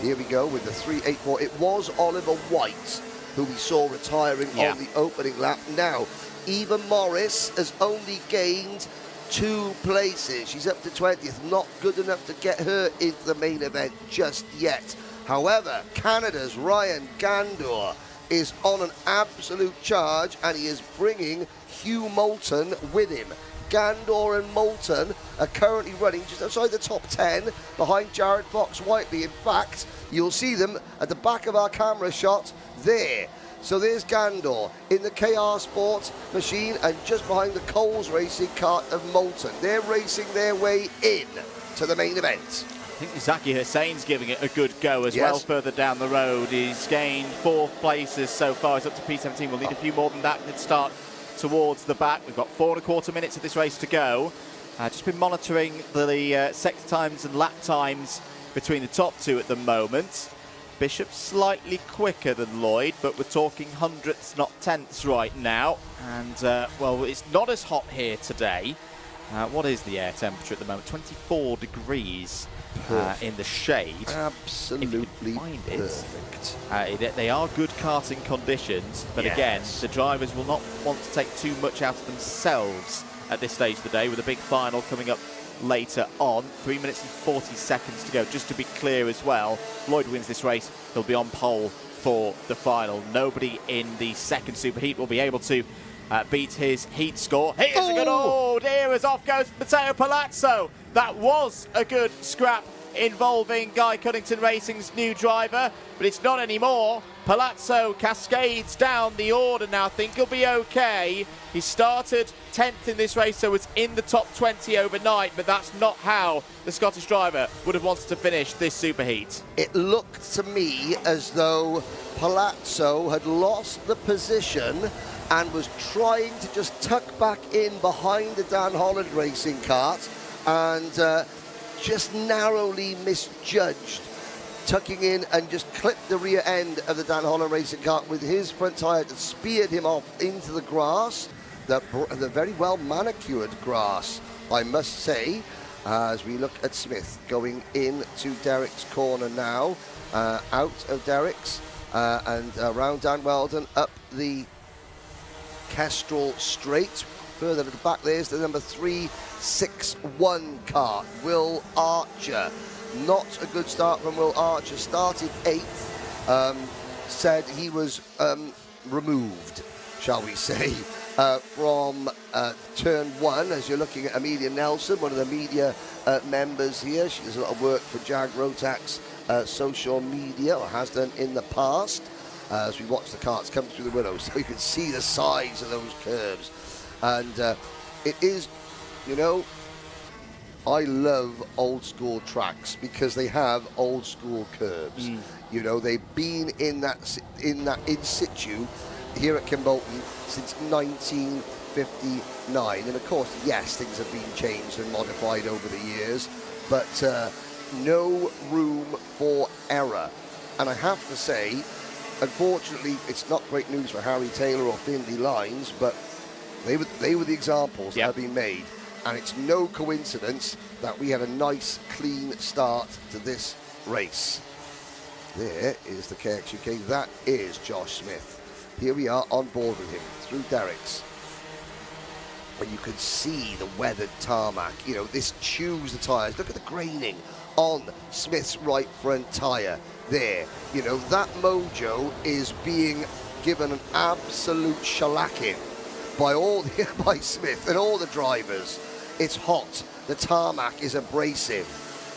Here we go with the 384. It was Oliver White who we saw retiring on the opening lap. Now, Eva Morris has only gained 2 places. She's up to 20th. Not good enough to get her into the main event just yet. However, Canada's Ryan Gandor is on an absolute charge, and he is bringing Hugh Moulton with him. Gandor and Moulton are currently running just outside the top 10 behind Jarrett Fox-Whiteley. In fact, you'll see them at the back of our camera shot there. So there's Gandor in the KR Sports machine, and just behind the Coles Racing Kart of Moulton. They're racing their way in to the main event. I think Zaki Hussein's giving it a good go as well further down the road. He's gained 4th places so far. He's up to P17. We'll need a few more than that to start towards the back. We've got 4.25 minutes of this race to go. Just been monitoring the sector times and lap times between the top two at the moment. Bishop's slightly quicker than Lloyd, but we're talking hundredths, not tenths right now. And, well, it's not as hot here today. What is the air temperature at the moment? 24 degrees in the shade. Absolutely perfect. They are good karting conditions, but again, the drivers will not want to take too much out of themselves at this stage of the day, with a big final coming up later on. 3 minutes and 40 seconds to go. Just to be clear as well, Lloyd wins this race, he'll be on pole for the final. Nobody in the second superheat will be able to beat his heat score. Here's a good, oh dear, as off goes Matteo Palazzo. That was a good scrap involving Guy Cunnington Racing's new driver, but it's not anymore. Palazzo cascades down the order now. I think he'll be okay. He started 10th in this race, so was in the top 20 overnight, but that's not how the Scottish driver would have wanted to finish this superheat. It looked to me as though Palazzo had lost the position and was trying to just tuck back in behind the Dan Holland racing kart, and just narrowly misjudged tucking in and just clipped the rear end of the Dan Holland racing kart with his front tyre that speared him off into the grass, the very well manicured grass, I must say, as we look at Smith going into Derrick's corner now, out of Derrick's and around Dan Weldon up the Kestrel Straight. Further to the back, there's the number 361 kart, Will Archer. Not a good start from Will Archer. Started 8th. Said he was removed, shall we say, from turn 1. As you're looking at Amelia Nelson, one of the media members here. She does a lot of work for Jag Rotax social media, or has done in the past. As we watch the karts come through the willows, so you can see the size of those curves. And it is, you know, I love old school tracks because they have old school curves. You know, they've been in in situ here at Kimbolton since 1959. And of course, yes, things have been changed and modified over the years, but no room for error. And I have to say, unfortunately, it's not great news for Harry Taylor or Findlay Lines, but they were the examples that have been made. And it's no coincidence that we had a nice, clean start to this race. There is the KX UK. That is Josh Smith. Here we are on board with him through Derrick's. And you can see the weathered tarmac. You know, this chews the tyres. Look at the graining on Smith's right front tyre there. You know, that mojo is being given an absolute shellacking by Smith and all the drivers. It's hot. The tarmac is abrasive.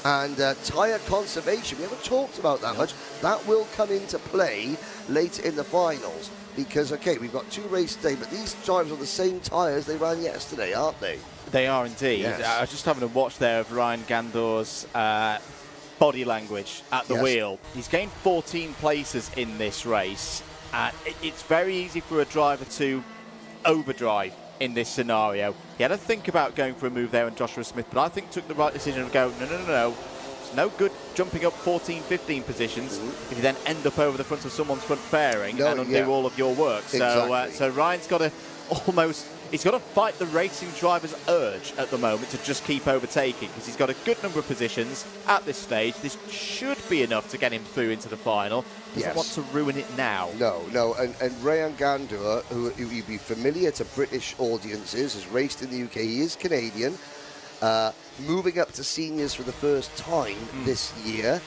And tyre conservation, we haven't talked about that much. That will come into play later in the finals. Because, okay, we've got 2 races today, but these drivers are the same tyres they ran yesterday, aren't they? They are indeed. Yes. I was just having a watch there of Ryan Gandor's body language at the wheel. He's gained 14 places in this race. It's very easy for a driver to overdrive in this scenario. He had to think about going for a move there, and Joshua Smith, but I think took the right decision of go, no. It's no good jumping up 14, 15 positions if you then end up over the front of someone's front fairing and undo all of your work. Exactly. So Ryan's got to he's got to fight the racing driver's urge at the moment to just keep overtaking, because he's got a good number of positions at this stage. This should be enough to get him through into the final. Doesn't want to ruin it now. No. And Ryan Gandor, who you'd be familiar to British audiences, has raced in the UK. He is Canadian, moving up to seniors for the first time this year.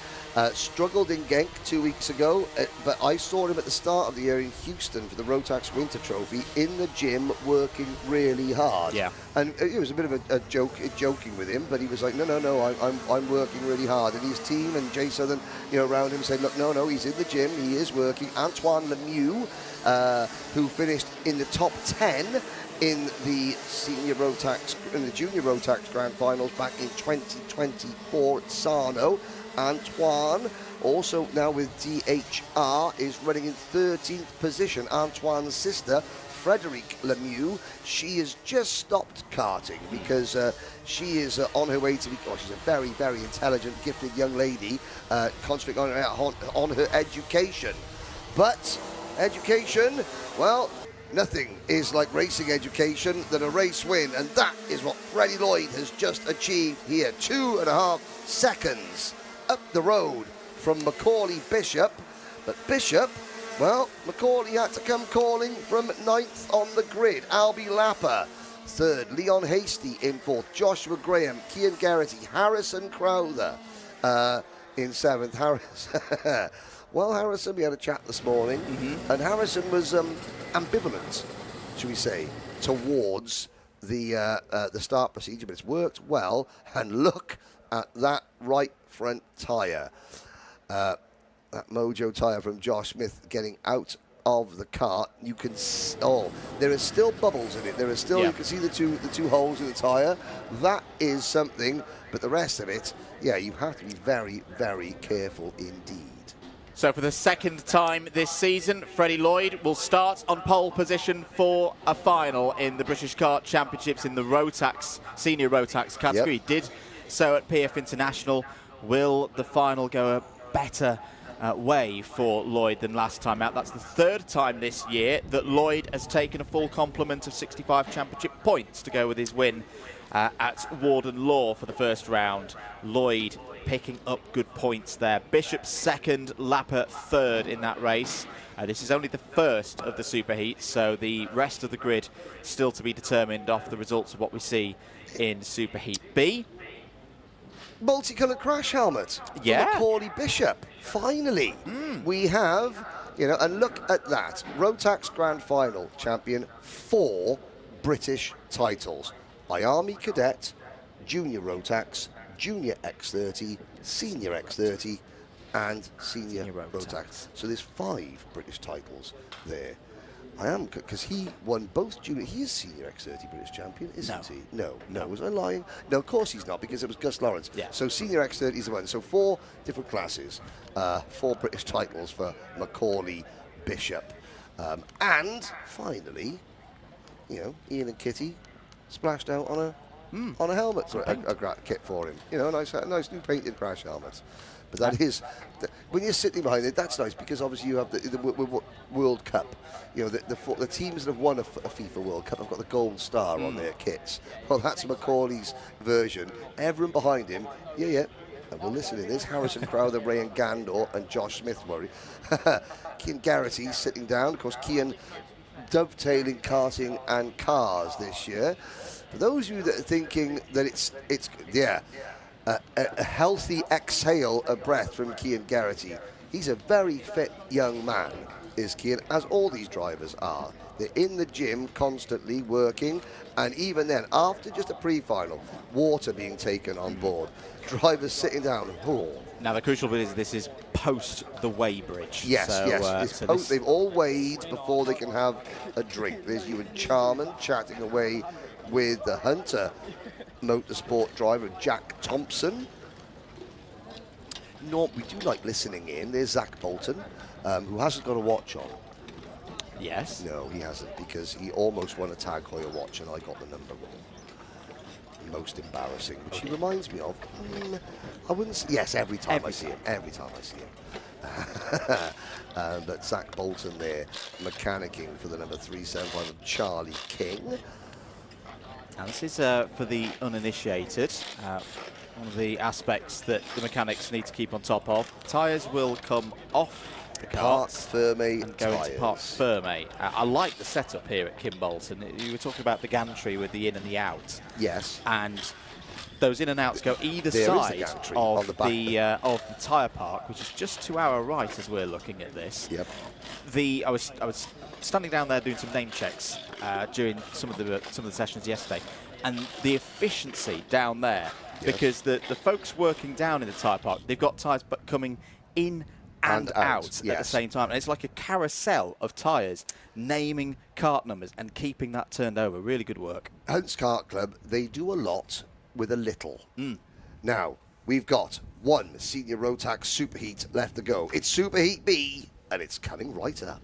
Struggled in Genk 2 weeks ago, but I saw him at the start of the year in Houston for the Rotax Winter Trophy in the gym working really hard. Yeah. And it was a bit of a joking with him, but he was like, no, I'm working really hard. And his team and Jay Southern, around him said, look, no, he's in the gym, he is working. Antoine Lemieux, who finished in the top 10 in the Junior Rotax Grand Finals back in 2024 at Sarno. Antoine, also now with DHR, is running in 13th position. Antoine's sister, Frederique Lemieux, she has just stopped karting because she is on her way to be, she's a very, very intelligent, gifted young lady, concentrating on her education. But education, well, nothing is like racing education than a race win, and that is what Freddie Lloyd has just achieved here. 2.5 seconds up the road from Macaulay Bishop, but Bishop, well, Macaulay had to come calling from 9th on the grid. Albie Lapper 3rd, Leon Hasty in 4th, Joshua Graham, Cian Garrity, Harrison Crowther in 7th. Well, Harrison, we had a chat this morning, and Harrison was ambivalent, should we say, towards the start procedure, but it's worked well. And look at that right front tyre, that Mojo tyre from Josh Smith getting out of the kart. You can there are still bubbles in it. There are still, you can see the two holes in the tyre. That is something, but the rest of it, yeah, you have to be very, very careful indeed. So for the second time this season, Freddie Lloyd will start on pole position for a final in the British Kart Championships in the Rotax, Senior Rotax category. He did so at PF International. Will the final go a better way for Lloyd than last time out? That's the 3rd time this year that Lloyd has taken a full complement of 65 championship points to go with his win at Warden Law for the first round. Lloyd picking up good points there. Bishop's 2nd, Lapper 3rd in that race. This is only the first of the superheats, so the rest of the grid still to be determined off the results of what we see in Superheat B. Multicoloured crash helmet for Macaulay Bishop. Finally, we have, and look at that. Rotax Grand Final champion, 4 British titles. Miami Cadet, Junior Rotax, Junior X30, Senior X30, and Senior Rotax. So there's 5 British titles there. Because he won both junior. He is Senior X30 British champion, isn't he? No. Was I lying? No, of course he's not, because it was Gus Lawrence. Yeah. So Senior X30 is the one. So 4 different classes, 4 British titles for Macaulay Bishop. And finally, Ian and Kitty splashed out on a helmet, a kit for him. A nice new painted crash helmet. But that is, when you're sitting behind it, that's nice, because obviously you have the World Cup. The teams that have won a FIFA World Cup have got the gold star on their kits. Well, that's Macaulay's version. Everyone behind him, and we'll listen in. There's Harrison Crowther, Rayan Gandor, and Josh Smith. Cian Garrity sitting down. Of course, Cian dovetailing karting and cars this year. For those of you that are thinking that it's a healthy exhale of breath from Cian Garrity. He's a very fit young man, is Cian, as all these drivers are. They're in the gym constantly working, and even then, after just a pre-final, water being taken on board, drivers sitting down. Now the crucial bit is this is post the weighbridge. Yes. They've all weighed before they can have a drink. There's you and Charman chatting away with the Hunter Motorsport driver Jack Thompson. We do like listening in. There's Zach Bolton, who hasn't got a watch on. Yes. No, he hasn't, because he almost won a Tag Heuer watch and I got the number wrong. Most embarrassing, which he reminds me of. I wouldn't say, yes, every time I see him. But Zach Bolton there, mechanicking for the number 375 of Charlie King. And this is for the uninitiated, one of the aspects that the mechanics need to keep on top of. Tyres will come off Kart Ferme and go into Part Ferme. I like the setup here at Kimbolton. You were talking about the gantry with the in and the out. Yes. And those in and outs go either There is side the gantry of on the back of the tyre park, which is just to our right as we're looking at this. Yep. I was standing down there doing some name checks during some of the sessions yesterday, and the efficiency down there, because the folks working down in the tyre park, they've got tyres but coming in and out at the same time. And it's like a carousel of tyres, naming kart numbers and keeping that turned over. Really good work. Hunts Kart Club, they do a lot with a little. Now, we've got one senior Rotax Superheat left to go. It's Superheat B, and it's coming right up.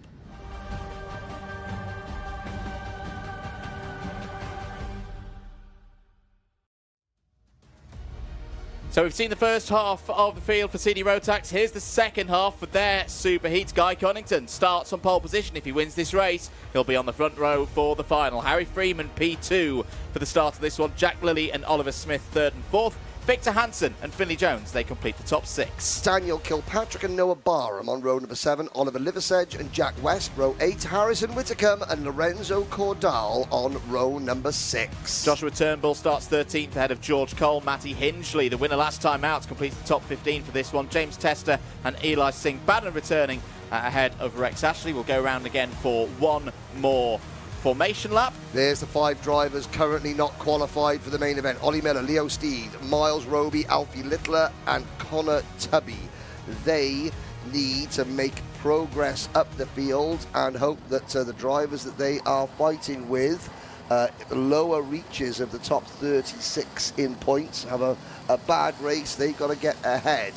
So we've seen the first half of the field for Senior Rotax. Here's the second half for their Superheat. Guy Cunnington starts on pole position. If he wins this race, he'll be on the front row for the final. Harry Freeman, P2 for the start of this one. Jack Lilly and Oliver Smith, third and fourth. Victor Hansen and Finley Jones, they complete the top six. Daniel Kilpatrick and Noah Barham on row number 7. Oliver Liversedge and Jack West, row 8. Harrison Whitcomb and Lorenzo Cordal on row number 6. Joshua Turnbull starts 13th ahead of George Cole. Matty Hingley, the winner last time out, completes the top 15 for this one. James Tester and Eli Singh Bannon returning ahead of Rex Ashley. We'll go round again for one more formation lap. There's the 5 drivers currently not qualified for the main event. Ollie Miller, Leo Steed, Miles Roby, Alfie Littler and Connor Tubby. They need to make progress up the field and hope that the drivers that they are fighting with, lower reaches of the top 36 in points, have a bad race. They've got to get ahead.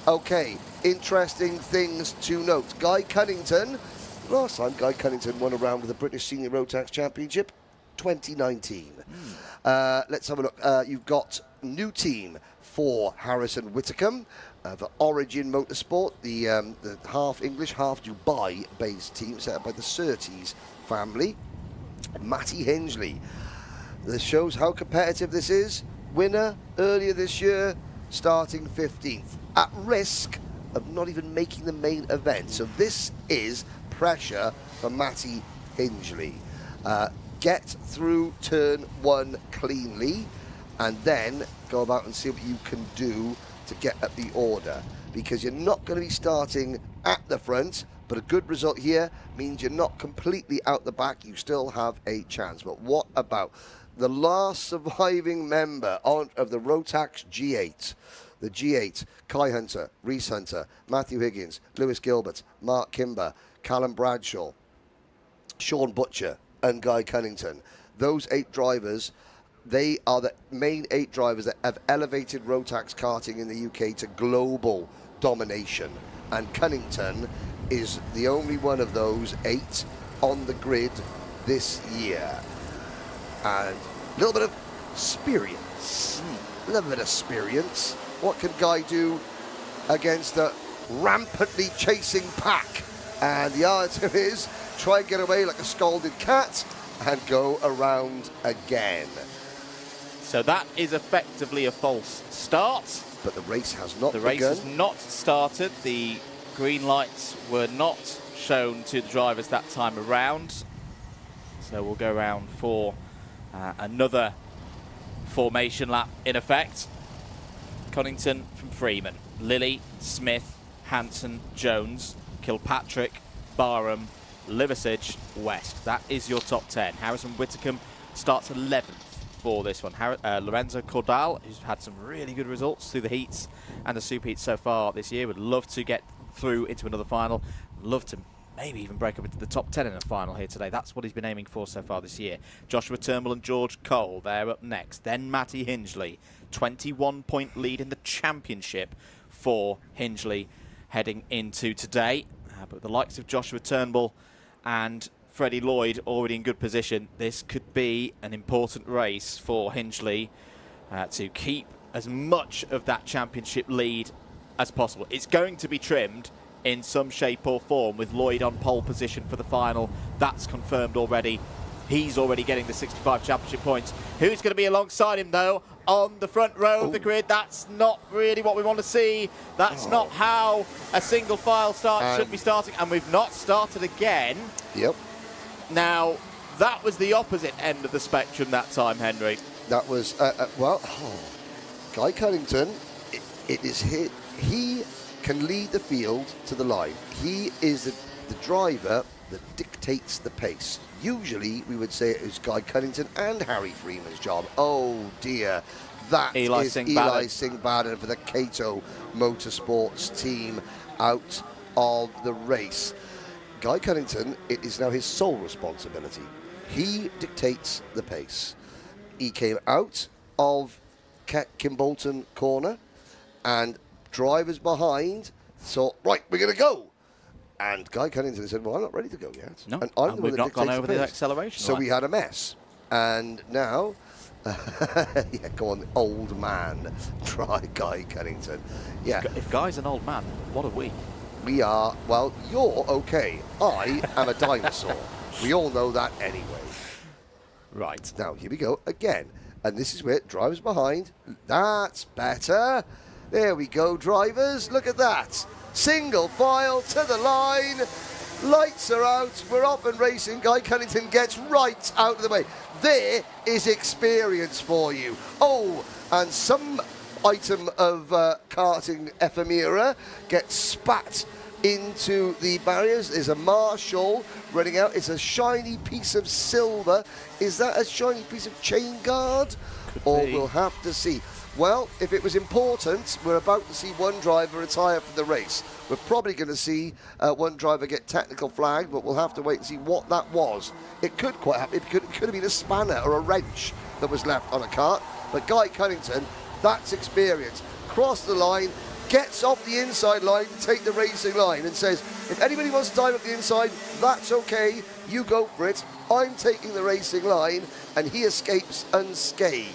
Okay, interesting things to note. Guy Cunnington, last time Guy Cunnington won a round with the British Senior Rotax Championship, 2019. Let's have a look. You've got new team for Harrison Whitcomb, the Origin Motorsport, the half English, half Dubai-based team set up by the Surtees family. Matty Hingley. This shows how competitive this is. Winner earlier this year, starting 15th. At risk of not even making the main event. So this is pressure for Matty Hingley. Get through turn 1 cleanly and then go about and see what you can do to get up the order, because you're not going to be starting at the front, but a good result here means you're not completely out the back. You still have a chance. But what about the last surviving member of the Rotax G8? The G8, Kai Hunter, Reese Hunter, Matthew Higgins, Lewis Gilbert, Mark Kimber, Callum Bradshaw, Sean Butcher and Guy Cunnington. Those 8 drivers, they are the main 8 drivers that have elevated Rotax karting in the UK to global domination. And Cunnington is the only one of those 8 on the grid this year. And a little bit of experience. A little bit of experience. What can Guy do against the rampantly chasing pack? And the answer is try and get away like a scalded cat and go around again. So that is effectively a false start. But the race has not begun. The race has not started. The green lights were not shown to the drivers that time around. So we'll go round for another formation lap in effect. Cunnington from Freeman, Lilly, Smith, Hansen, Jones, Kilpatrick, Barham, Liversedge, West. That is your top 10. Harrison Whitcomb starts 11th for this one. Lorenzo Cordal, who's had some really good results through the heats and the super heats so far this year, would love to get through into another final. Love to maybe even break up into the top 10 in a final here today. That's what he's been aiming for so far this year. Joshua Turnbull and George Cole, they're up next. Then Matty Hingley, 21-point lead in the championship for Hingley heading into today. But the likes of Joshua Turnbull and Freddie Lloyd already in good position. This could be an important race for Hingley to keep as much of that championship lead as possible. It's going to be trimmed in some shape or form with Lloyd on pole position for the final. That's confirmed already. He's already getting the 65 championship points. Who's going to be alongside him, though, on the front row of the grid? That's not really what we want to see. That's not how a single file start should be starting. And we've not started again. Yep. Now, that was the opposite end of the spectrum that time, Henry. That was, Guy Cunnington, it is he can lead the field to the line. He is the driver that dictates the pace. Usually, we would say it was Guy Cunnington and Harry Freeman's job. Oh dear, that is Eli Singh-Baden for the Cato Motorsports team out of the race. Guy Cunnington, it is now his sole responsibility. He dictates the pace. He came out of Kimbolton corner, and drivers behind thought, right, we're going to go. And Guy Cunnington said, well, I'm not ready to go yet. No, and I'm the one we've that not gone over the pace. acceleration So line. we had a mess. And now, yeah, go on, old man, try Guy Cunnington. Yeah. If Guy's an old man, what are we? We are, well, you're okay. I am a dinosaur. We all know that anyway. Right. Now, here we go again. And this is where drivers behind. That's better. There we go, drivers. Look at that. Single file to the line. Lights are out. We're off and racing. Guy Cunnington gets right out of the way. There is experience for you. Oh, and some item of karting ephemera gets spat into the barriers. There's a Marshall running out. It's a shiny piece of silver. Is that a shiny piece of chain guard? Or we'll have to see. Well, if it was important, we're about to see one driver retire from the race. We're probably going to see one driver get technical flag, but we'll have to wait and see what that was. It could quite happen. It could have been a spanner or a wrench that was left on a kart. But Guy Cunnington, that's experience. Cross the line, gets off the inside line to take the racing line and says, if anybody wants to dive up the inside, that's okay, you go for it. I'm taking the racing line, and he escapes unscathed.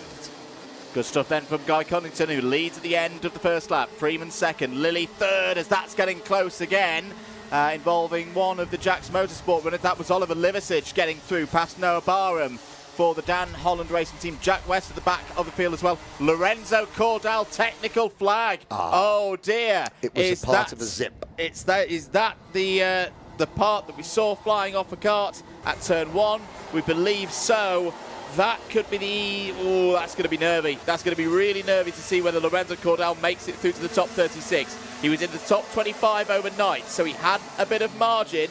Good stuff then from Guy Cunnington, who leads at the end of the first lap. Freeman second, Lilly third, as that's getting close again, involving one of the Jack's Motorsport runners. That was Oliver Liversidge getting through past Noah Barham for the Dan Holland Racing Team. Jack West at the back of the field as well. Lorenzo Cordal, technical flag. Oh dear. It was a part of a zip. Is that the part that we saw flying off a kart at turn one? We believe so. That could be that's going to be nervy. That's going to be really nervy to see whether Lorenzo Cordal makes it through to the top 36. He was in the top 25 overnight, so he had a bit of margin.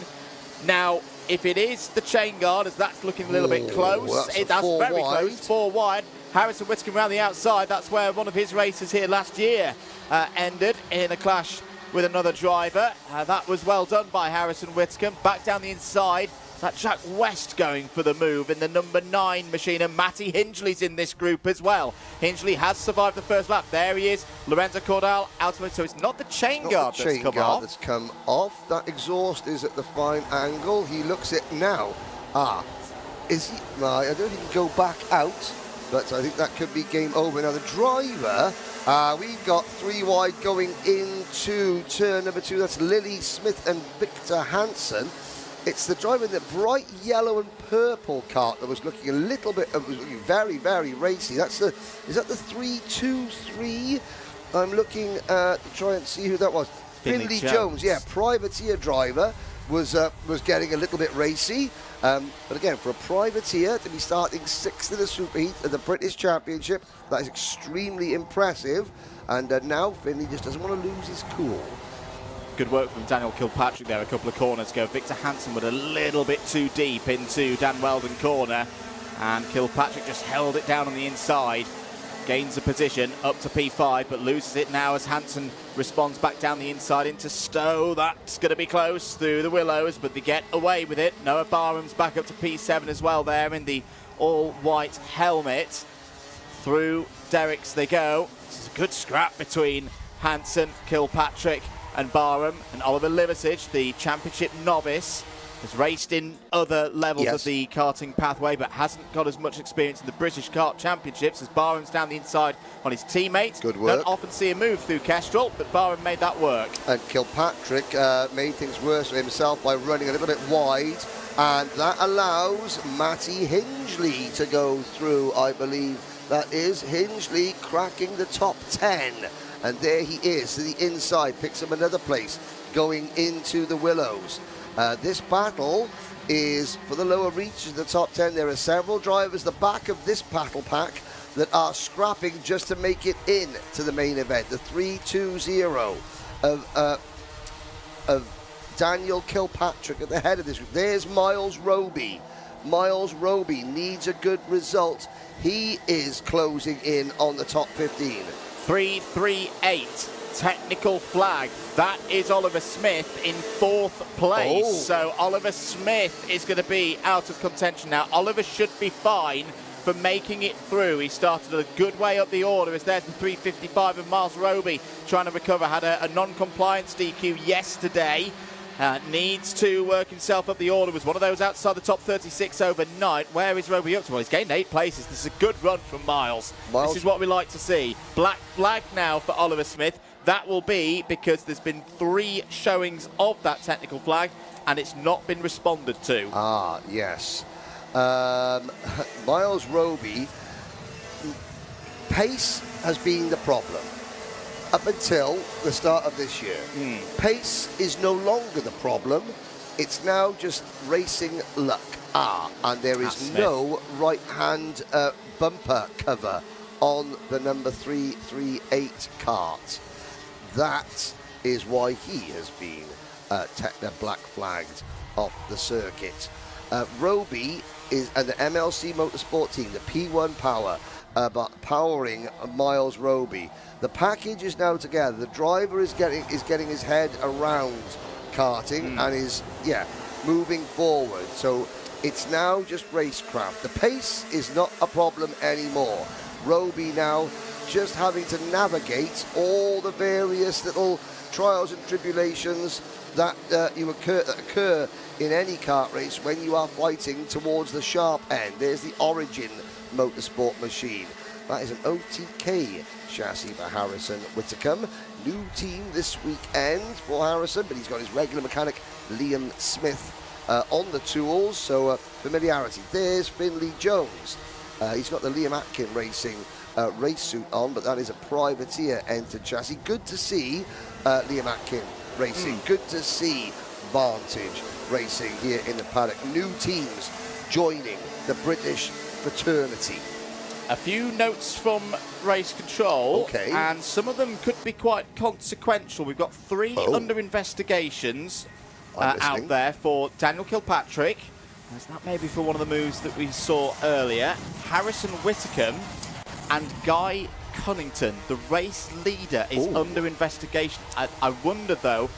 Now, if it is the chain guard, as that's looking a little bit close, that's very close, 4 wide. Harrison Whitcomb around the outside. That's where one of his races here last year ended in a clash with another driver. That was well done by Harrison Whitcomb. Back down the inside. That Jack West going for the move in the number 9 machine, and Matty Hingley's in this group as well. Hingley has survived the first lap. There he is, Lorenzo Cordal out of it. So it's not the chain guard that's come off. That's come off. That exhaust is at the fine angle. He looks it now. Is he? I don't think he can go back out, but I think that could be game over. Now the driver, we've got 3 wide going into turn number 2. That's Lily Smith and Victor Hansen. It's the driver in the bright yellow and purple kart that was looking a little bit, was looking very, very racy. Is that the 3-2-3? I'm looking to try and see who that was. Finley Jones, yeah, privateer driver, was getting a little bit racy. But again, for a privateer to be starting 6th in the Superheat of the British Championship, that is extremely impressive. And now Finley just doesn't want to lose his cool. Good work from Daniel Kilpatrick there a couple of corners ago. Victor Hansen went a little bit too deep into Dan Weldon corner, and Kilpatrick just held it down on the inside. Gains a position up to P5, but loses it now as Hansen responds back down the inside into Stowe. That's going to be close through the willows, but they get away with it. Noah Barham's back up to P7 as well there in the all-white helmet. Through Derricks they go. This is a good scrap between Hansen, Kilpatrick and Barham, and Oliver Liversidge, the championship novice, has raced in other levels of the karting pathway, but hasn't got as much experience in the British Kart Championships as Barham's down the inside on his teammate. Good work. Don't often see a move through Kestrel, but Barham made that work. And Kilpatrick made things worse for himself by running a little bit wide And that allows Matty Hingley to go through, I believe. That is Hingley cracking the top 10. And there he is to the inside, picks up another place, going into the Willows. This battle is for the lower reaches of the top 10. There are several drivers at the back of this battle pack that are scrapping just to make it in to the main event. The 3-2-0 of Daniel Kilpatrick at the head of this group. There's Miles Roby. Miles Roby needs a good result. He is closing in on the top 15. 3-3-8. Technical flag. That is Oliver Smith in 4th place. Oh. So Oliver Smith is going to be out of contention now. Oliver should be fine for making it through. He started a good way up the order as there's the 355 of Miles Roby trying to recover. Had a non-compliance DQ yesterday. Needs to work himself up the order. Was one of those outside the top 36 overnight. Where is Roby up to? Well, he's gained 8 places. This is a good run from Miles. This is what we like to see. Black flag now for Oliver Smith. That will be because there's been 3 showings of that technical flag and it's not been responded to. Ah, yes. Miles Roby, pace has been the problem up until the start of this year. Pace is no longer the problem. It's now just racing luck. And there is no right-hand bumper cover on the number 338 Kart. That is why he has been black flagged off the circuit. Roby is the MLC Motorsport team, the P1 Power, powering Miles Roby. The package is now together. The driver is getting his head around karting and is moving forward. So it's now just racecraft. The pace is not a problem anymore. Roby now just having to navigate all the various little trials and tribulations that occur in any kart race when you are fighting towards the sharp end. There's the Origin Motorsport machine. That is an OTK chassis for Harrison Whitcomb. New team this weekend for Harrison, but he's got his regular mechanic Liam Smith on the tools, so familiarity. There's Finley Jones. He's got the Liam Atkin Racing race suit on, but that is a privateer entered chassis. Good to see Liam Atkin Racing. Good to see Vantage Racing here in the paddock. New teams joining the British fraternity. A few notes from race control, and some of them could be quite consequential. We've got 3 under investigations out there for Daniel Kilpatrick. That may be for one of the moves that we saw earlier. Harrison Whitcomb and Guy Cunnington, the race leader, is under investigation. I wonder, though,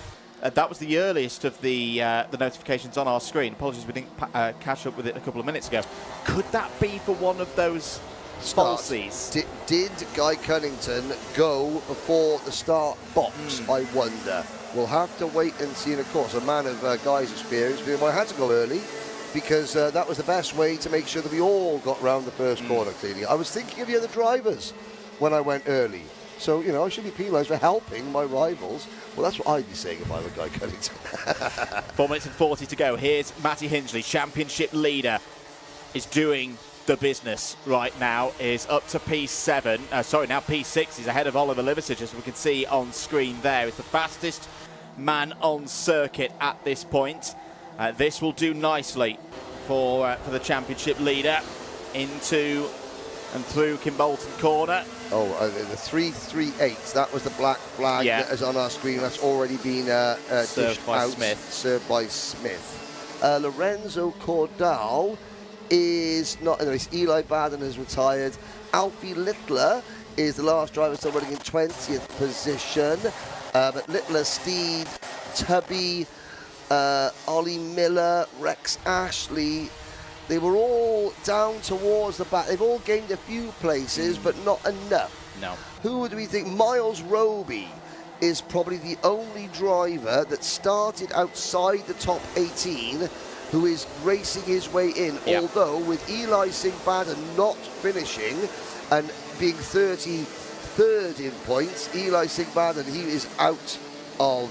that was the earliest of the notifications on our screen. Apologies, we didn't catch up with it a couple of minutes ago. Could that be for one of those falsies? Did Guy Cunnington go before the start box, I wonder? We'll have to wait and see. And, of course, a man of Guy's experience, I had to go early because that was the best way to make sure that we all got round the first corner clearly. I was thinking of the other drivers when I went early. So, you know, I should be penalised for helping my rivals. Well, that's what I'd be saying if I were Guy Cunnington. 4 minutes and 40 to go. Here's Matty Hingley, championship leader, is doing the business right now, is up to P7. Now P6. He's ahead of Oliver Liversidge, as we can see on screen there. He's the fastest man on circuit at this point. This will do nicely for the championship leader into and through Kimbolton corner. The 338, that was the black flag that is on our screen. That's already been served by Smith. Lorenzo Cordal is not in the race. Eli Baden has retired. Alfie Littler is the last driver still running in 20th position. But Littler, Steed, Tubby, Ollie Miller, Rex Ashley, they were all down towards the back. They've all gained a few places, but not enough. No. Who do we think? Miles Roby is probably the only driver that started outside the top 18 who is racing his way in. Although with Eli Singh-Baden not finishing and being 33rd in points, Eli Singh-Baden, he is out of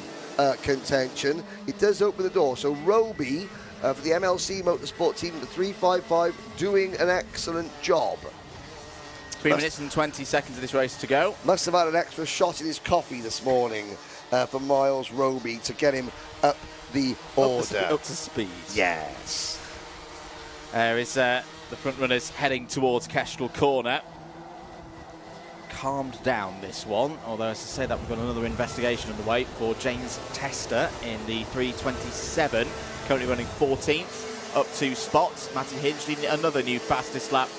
contention. It does open the door. So Roby for the MLC Motorsport team, the 355, doing an excellent job. 3 minutes and 20 seconds of this race to go. Must have had an extra shot in his coffee this morning for Miles Roby to get him up the order. Up to speed. Yes. There is the front runners heading towards Kestrel Corner. Calmed down this one, although as I say that we've got another investigation underway for James Tester in the 327, currently running 14th, up 2 spots. Matty Hingley, another new fastest lap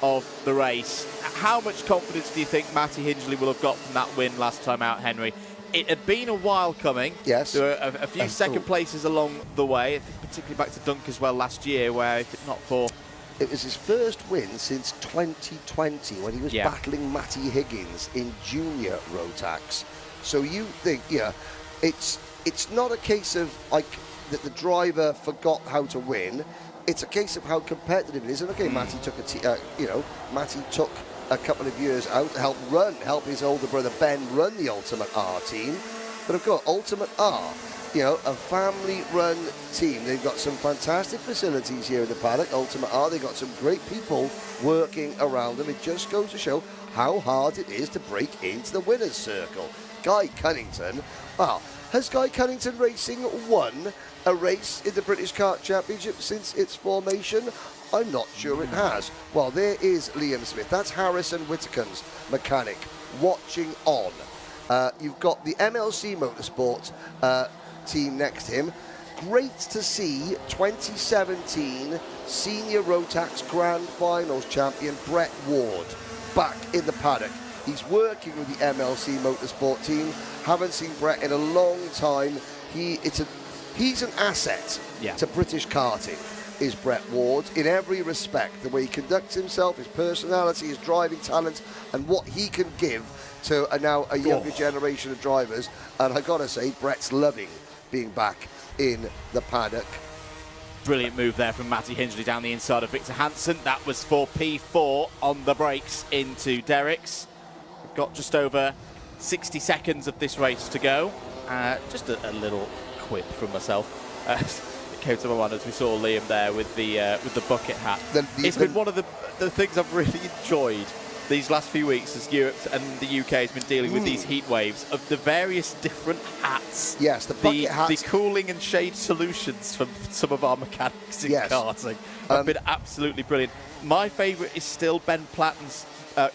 of the race. How much confidence do you think Matty Hingley will have got from that win last time out, Henry? It had been a while coming. Yes. There were a few second places along the way, I think particularly back to Dunk as well last year, where if it's not for... It was his first win since 2020 when he was battling Matty Higgins in junior Rotax. So you think, it's not a case of like that the driver forgot how to win. It's a case of how competitive it is. And okay, Matty took Matty took a couple of years out to help his older brother Ben run the Ultimate R team. But of course, Ultimate R, a family-run team. They've got some fantastic facilities here in the paddock. Ultimate R, they've got some great people working around them. It just goes to show how hard it is to break into the winner's circle. Guy Cunnington, has Guy Cunnington Racing won a race in the British Kart Championship since its formation? I'm not sure it has. Well, there is Liam Smith. That's Harrison Whittaker's mechanic watching on. You've got the MLC Motorsport team next to him. Great to see 2017 Senior Rotax Grand Finals champion Brett Ward back in the paddock. He's working with the MLC Motorsport team. Haven't seen Brett in a long time. He's an asset to British karting, is Brett Ward, in every respect. The way he conducts himself, his personality, his driving talent, and what he can give to now a younger generation of drivers. And I gotta say, Brett's loving being back in the paddock. Brilliant move there from Matty Hingley down the inside of Victor Hansen. That was for P4 on the brakes into Derricks. We've got just over 60 seconds of this race to go. Just a little quip from myself. It came to my mind as we saw Liam there with the bucket hat. It's been one of the things I've really enjoyed these last few weeks as Europe and the UK has been dealing with these heat waves of the various different hats. Yes, the bucket hats. The cooling and shade solutions from some of our mechanics in karting have been absolutely brilliant. My favourite is still Ben Platten's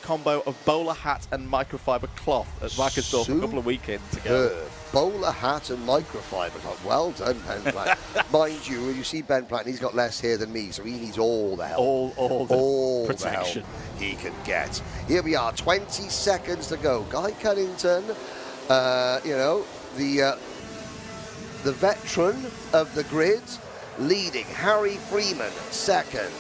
combo of bowler hat and microfiber cloth at Wackersdorf a couple of weekends ago. Bowler hat and microfiber cloth. Well done, Ben Platten. Mind you, when you see Ben Platten, he's got less hair than me, so he needs all the help. All the protection the help he can get. Here we are, 20 seconds to go. Guy Cunnington, the veteran of the grid, leading. Harry Freeman, second.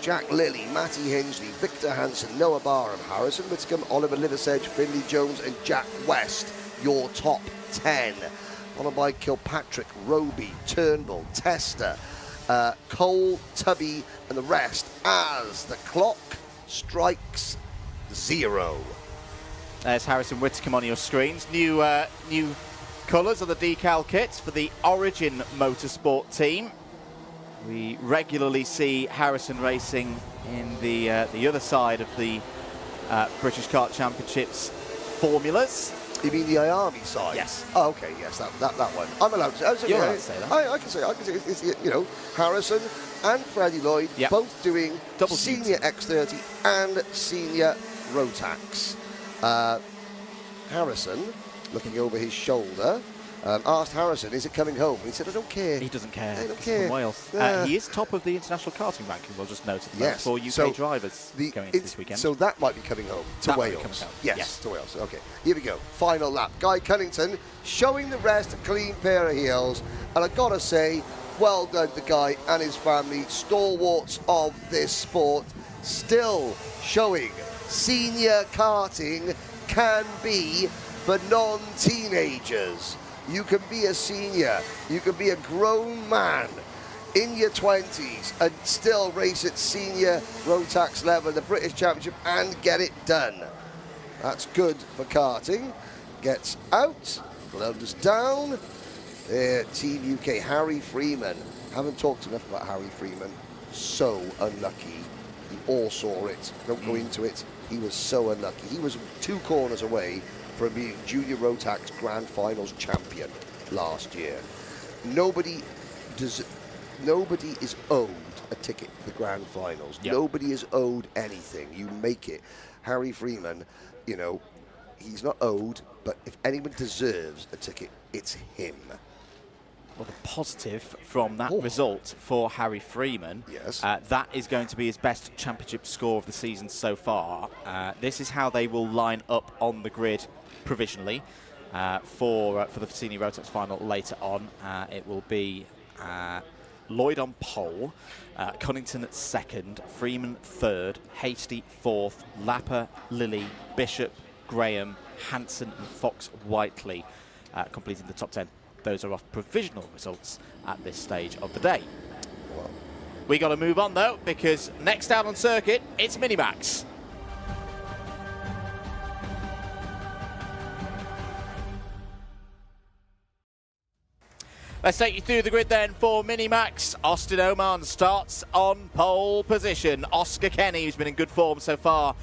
Jack Lilly, Matty Hingley, Victor Hansen, Noah Barham, Harrison Whitcomb, Oliver Liversedge, Finley Jones and Jack West, your top 10. Followed by Kilpatrick, Roby, Turnbull, Tester, Cole, Tubby and the rest as the clock strikes 0. There's Harrison Whitcomb on your screens. New colours of the decal kits for the Origin Motorsport team. We regularly see Harrison racing in the other side of the British Kart Championships formulas. You mean the IARMI side? Yes. Oh, okay. Yes, that one. I'm allowed to. You're allowed to say that. I can say. It's Harrison and Freddie Lloyd both doing double senior X30 and senior Rotax. Harrison, looking over his shoulder, asked Harrison, is it coming home? And he said, I don't care. He doesn't care. I don't He's care. from Wales. He is top of the international karting ranking, we'll just note at the moment, for UK drivers going into this weekend. So that might be coming home to Wales. Yes, to Wales. Okay, here we go. Final lap. Guy Cunnington showing the rest a clean pair of heels. And I've got to say, well done to Guy and his family, stalwarts of this sport, still showing senior karting can be for non-teenagers. You can be a senior, you can be a grown man in your 20s and still race at senior Rotax level, the British Championship, and get it done. That's good for karting. Gets out, gloves down. There, Team UK, Harry Freeman haven't talked enough about Harry Freeman. So unlucky. We all saw it. Don't go into it. He was so unlucky. He was 2 corners away from being Junior Rotax Grand Finals champion last year. Nobody is owed a ticket for the Grand Finals. Yep. Nobody is owed anything. You make it. Harry Freeman, you know, he's not owed, but if anyone deserves a ticket, it's him. Well, the positive from that result for Harry Freeman, yes, that is going to be his best championship score of the season so far. This is how they will line up on the grid provisionally for the Senior Rotax final later on. It will be Lloyd on pole, Cunnington at 2nd, Freeman 3rd, Hasty 4th, Lapper, Lilly, Bishop, Graham, Hanson and Fox Whiteley completing the top 10. Those are off provisional results at this stage of the day. Well, we got to move on though, because next out on circuit, it's MiniMax. Let's take you through the grid then for MiniMax. Austin Oman starts on pole position. Oscar Kenny, who's been in good form so far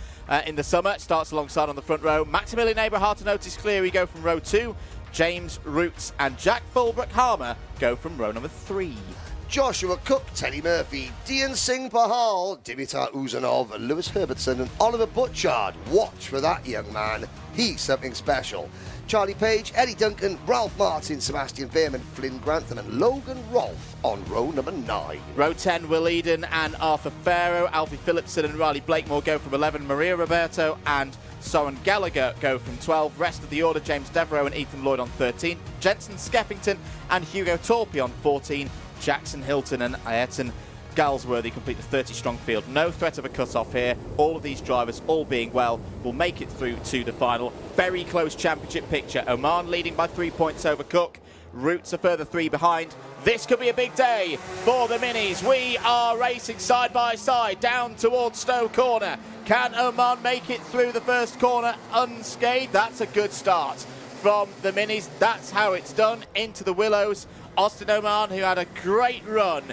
in the summer, starts alongside on the front row. Maximilian Abrahart and Otis Cleary go from row 2. James Roots and Jack Fulbrook-Harmer go from row number 3. Joshua Cook, Teddy Murphy, Dian Singh Pahal, Dimitar Uzanov, Lewis Herbertson and Oliver Butchard. Watch for that young man. He's something special. Charlie Page, Eddie Duncan, Ralph Martin, Sebastian Veerman, Flynn Grantham and Logan Rolfe on row number 9. Row 10, Will Eden and Arthur Farrow. Alfie Phillipson and Riley Blakemore go from 11. Maria Roberto and Soren Gallagher go from 12. Rest of the order, James Devereaux and Ethan Lloyd on 13. Jensen Skeffington and Hugo Torpy on 14. Jackson Hilton and Ayrton Galsworthy complete the 30-strong field. No threat of a cut-off here. All of these drivers, all being well, will make it through to the final. Very close championship picture. Oman leading by 3 points over Cook. Roots a further 3 behind. This could be a big day for the Minis. We are racing side by side down towards Stowe Corner. Can Oman make it through the first corner unscathed? That's a good start from the Minis. That's how it's done. Into the Willows. Austin Oman, who had a great run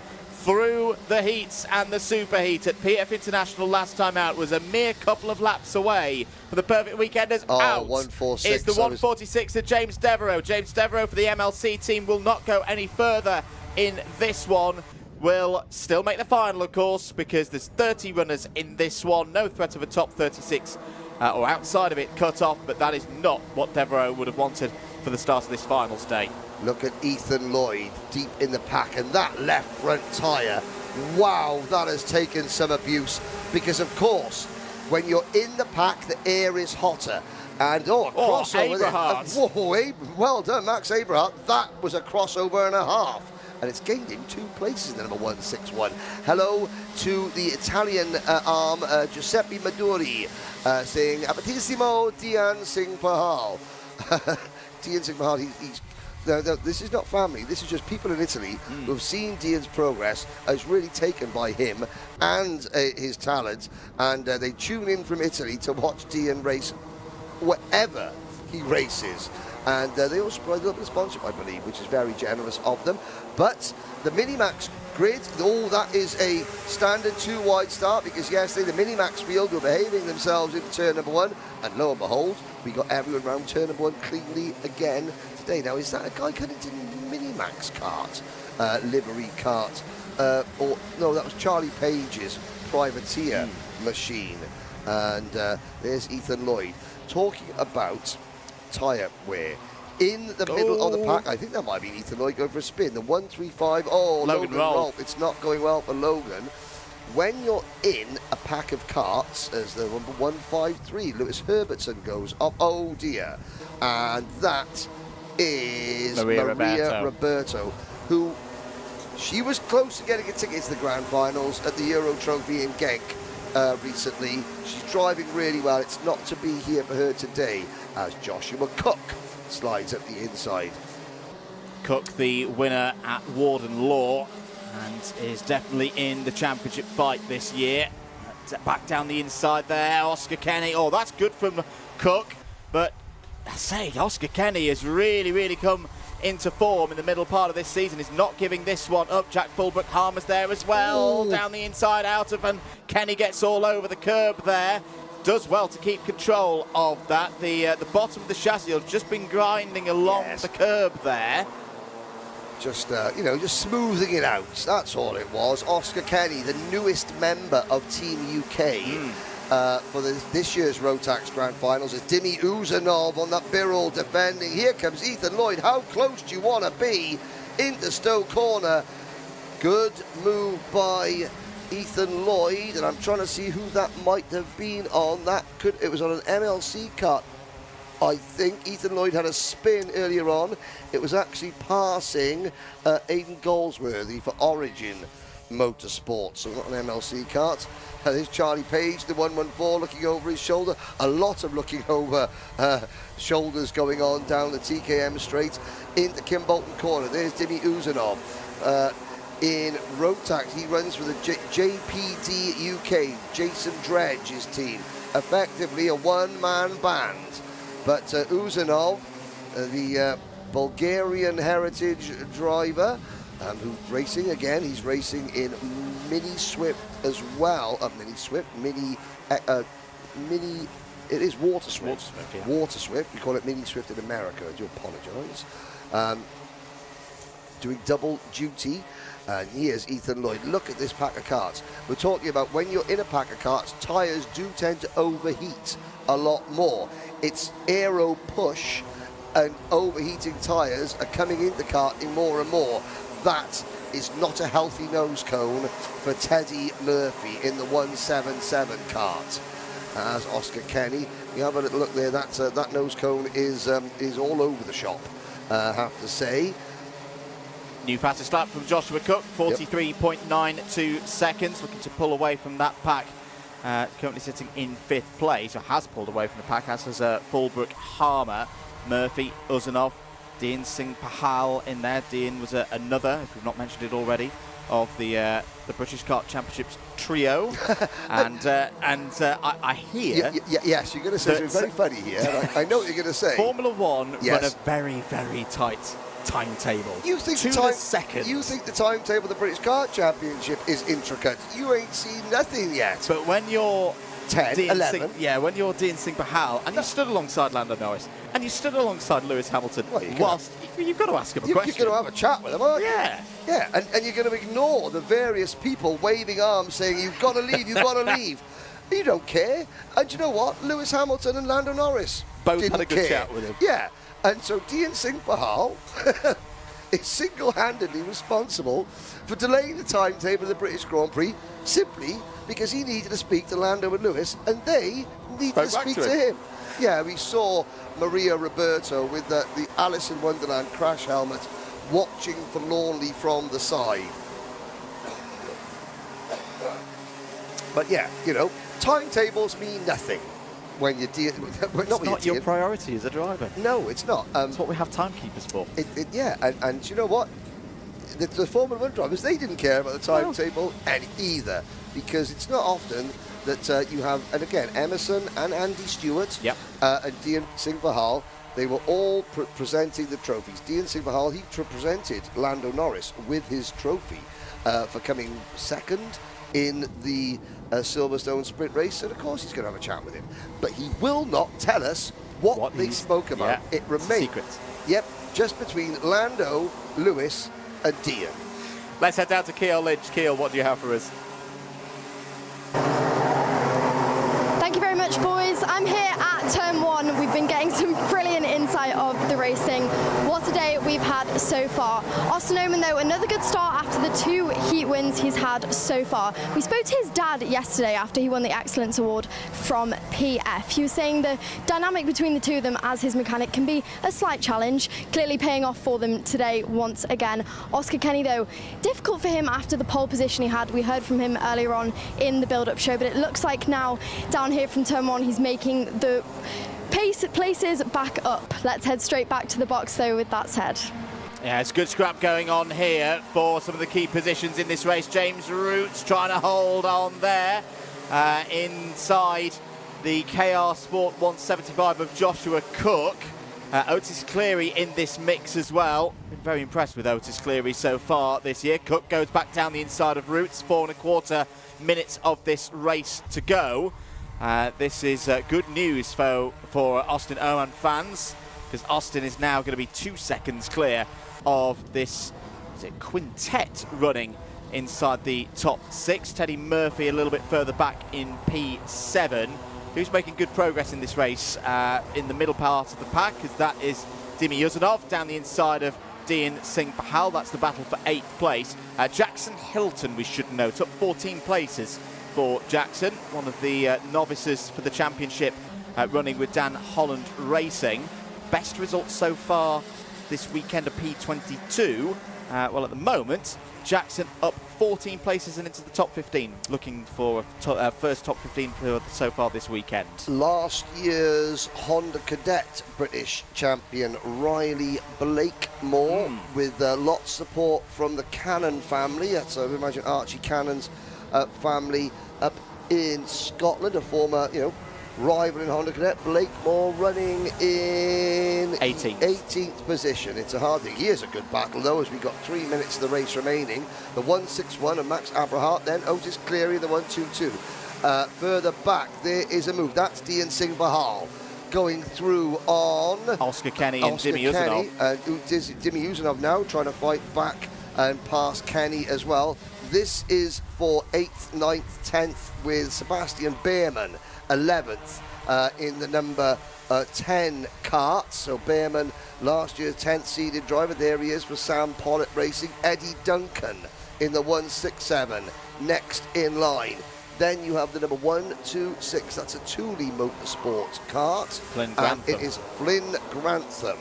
through the heats and the superheat at PF International last time out, was a mere couple of laps away for the Perfect Weekenders. Out 146. is the 146 of James Devereaux. James Devereaux for the MLC team will not go any further in this one. Will still make the final, of course, because there's 30 runners in this one. No threat of a top 36 or outside of it cut off, but that is not what Devereaux would have wanted for the start of this finals day. Look at Ethan Lloyd deep in the pack, and that left front tyre, wow, that has taken some abuse, because of course when you're in the pack the air is hotter, and a crossover there. Whoa, well done Max Abrahart. That was a crossover and a half, and it's gained him 2 places, the number 161. Hello to the Italian arm, Giuseppe Maduri, saying Amatissimo Dian Singh Pahal. Dian Singh Pahal, No, this is not family. This is just people in Italy who have seen Dian's progress, is really taken by him and his talent, and they tune in from Italy to watch Dian race wherever he races. And they also provide a little bit of sponsorship, I believe, which is very generous of them. But the MiniMax grid, that is a standard 2-wide start, because yesterday the MiniMax field were behaving themselves into turn number 1, and lo and behold, we got everyone around turn number 1 cleanly again today. Now, is that a Guy Cunnington MiniMax kart, livery kart? Or no, that was Charlie Page's privateer machine. And there's Ethan Lloyd talking about tyre wear. In the middle of the pack, I think that might be Ethan Lloyd going for a spin. The 135, Logan Rolfe. It's not going well for Logan. When you're in a pack of karts, as the number 153, Lewis Herbertson goes up. Oh dear. And that is Maria Roberto, who she was close to getting a ticket to the Grand Finals at the Euro Trophy in Genk recently. She's driving really well. It's not to be here for her today, as Joshua Cook slides up the inside. Cook, the winner at Warden Law, and is definitely in the championship fight this year. Back down the inside there, Oscar Kenny. Oh, that's good from Cook, but I say Oscar Kenny has really come into form in the middle part of this season is not giving this one up. Jack Fulbrook-Harmer's there as well, down the inside out of, and Kenny gets all over the curb there. Does well to keep control of that. The bottom of the chassis has just been grinding along the curb there. Just, just smoothing it out. That's all it was. Oscar Kenny, the newest member of Team UK for this year's Rotax Grand Finals, is Dimi Uzanov on that Birrell defending. Here comes Ethan Lloyd. How close do you want to be into Stowe Corner? Good move by Ethan Lloyd, and I'm trying to see who that might have been on. It was on an MLC cut. I think Ethan Lloyd had a spin earlier on. It was actually passing Aidan Goldsworthy for Origin Motorsports, so not an MLC kart. There's Charlie Page, the 114, looking over his shoulder. A lot of looking over shoulders going on down the TKM straight into Kimbolton Corner. There's Dimi Uzanov. In Rotax, he runs for the JPD UK, Jason Dredge's team. Effectively a one-man band. But Uzanov, the Bulgarian heritage driver, who's racing again. He's racing in Mini Swift as well. It is Water Swift. Water Swift. We call it Mini Swift in America. I do apologise. Doing double duty. And here's Ethan Lloyd. Look at this pack of karts. We're talking about when you're in a pack of karts, tyres do tend to overheat a lot more. It's aero push and overheating tyres are coming into karting more and more. That is not a healthy nose cone for Teddy Murphy in the 177 kart. As Oscar Kenny, you have a little look there. That nose cone is all over the shop, I have to say. New fastest lap from Joshua Cook, 43.92 seconds, looking to pull away from that pack. Currently sitting in 5th place, or has pulled away from the pack, as has Fulbrook-Harmer, Murphy, Uzanov, Dean Singh Pahal in there. Dean was another, if we've not mentioned it already, of the British Kart Championships trio. I hear... Yes, you're going to say something very funny here. I know what you're going to say. Formula One run a very, very tight timetable. You think the timetable of the British Kart Championship is intricate? You ain't seen nothing yet. But when you're 10, 11, when you're Dean Singh Pahal and you stood alongside Lando Norris and you stood alongside Lewis Hamilton, you've got to ask him a question. You're going to have a chat with him, aren't you? Yeah, and you're going to ignore the various people waving arms saying you've got to leave, you've got to leave. You don't care. And you know what? Lewis Hamilton and Lando Norris both had a good chat with him. Yeah. And so Dean Singh Pahal is single-handedly responsible for delaying the timetable of the British Grand Prix simply because he needed to speak to Lando and Lewis, and they needed to speak to him. Yeah, we saw Maria Roberto with the Alice in Wonderland crash helmet watching forlornly from the side. But yeah, timetables mean nothing when you're dealing with... It's not your priority as a driver. No, it's not. That's what we have timekeepers for. And you know what? The Formula 1 drivers, they didn't care about the timetable either, because it's not often that you have, and again, Emerson and Andy Stewart and Dean Singh Pahal, they were all presenting the trophies. Dean Singh Pahal, he presented Lando Norris with his trophy for coming second in the Silverstone sprint race, and of course he's going to have a chat with him. But he will not tell us what they spoke about. It remains secret. Yep, just between Lando, Lewis, and Dean. Let's head down to Ceol Lynch. Ceol, what do you have for us? Thank you very much, boys. I'm here at Turn 1. We've been getting some brilliant insight of the racing. What a day we've had so far. Austin Oman, though, another good start after the 2 heat wins he's had so far. We spoke to his dad yesterday after he won the Excellence Award from PF. He was saying the dynamic between the two of them as his mechanic can be a slight challenge, clearly paying off for them today once again. Oscar Kenny, though, difficult for him after the pole position he had. We heard from him earlier on in the build-up show, but it looks like now down here from Turn 1 he's making the places back up. Let's head straight back to the box, though, with that said. Yeah, it's good scrap going on here for some of the key positions in this race. James Roots trying to hold on there inside the KR Sport 175 of Joshua Cook. Otis Cleary in this mix as well. Been very impressed with Otis Cleary so far this year. Cook goes back down the inside of Roots. 4.25 minutes of this race to go. This is good news for Austin Oman fans, because Austin is now going to be 2 seconds clear of this quintet running inside the top 6. Teddy Murphy a little bit further back in P7. Who's making good progress in this race in the middle part of the pack, because that is Dimi Yuzanov down the inside of Dean Singh Pahal. That's the battle for 8th place. Jackson Hilton, we should note, up 14 places for Jackson, one of the novices for the championship, running with Dan Holland Racing. Best result so far this weekend of P22. Well, at the moment, Jackson up 14 places and into the top 15, looking for a first top 15 for so far this weekend. Last year's Honda Cadet British champion Riley Blakemore, with lots of support from the Cannon family. That's, I imagine, Archie Cannon's family up in Scotland, a former, rival in Honda Cadet. Blakemore running in 18th position. It's a hard thing. Here's a good battle though, as we've got 3 minutes of the race remaining. The 161 of Max Abrahart, then Otis Cleary, the 122. Further back there is a move. That's Dean Singh Bahal going through on Oscar Kenny and Dimi Yuzanov. Dimi Yuzanov now trying to fight back and pass Kenny as well. This is for 8th, 9th, 10th with Sebastian Behrman, 11th in the number 10 Kart. So Behrman, last year's 10th seeded driver. There he is for Sam Pollitt Racing. Eddie Duncan in the 167, next in line. Then you have the number 126. That's a Thule Motorsport Kart. Flynn Grantham. It is Flynn Grantham.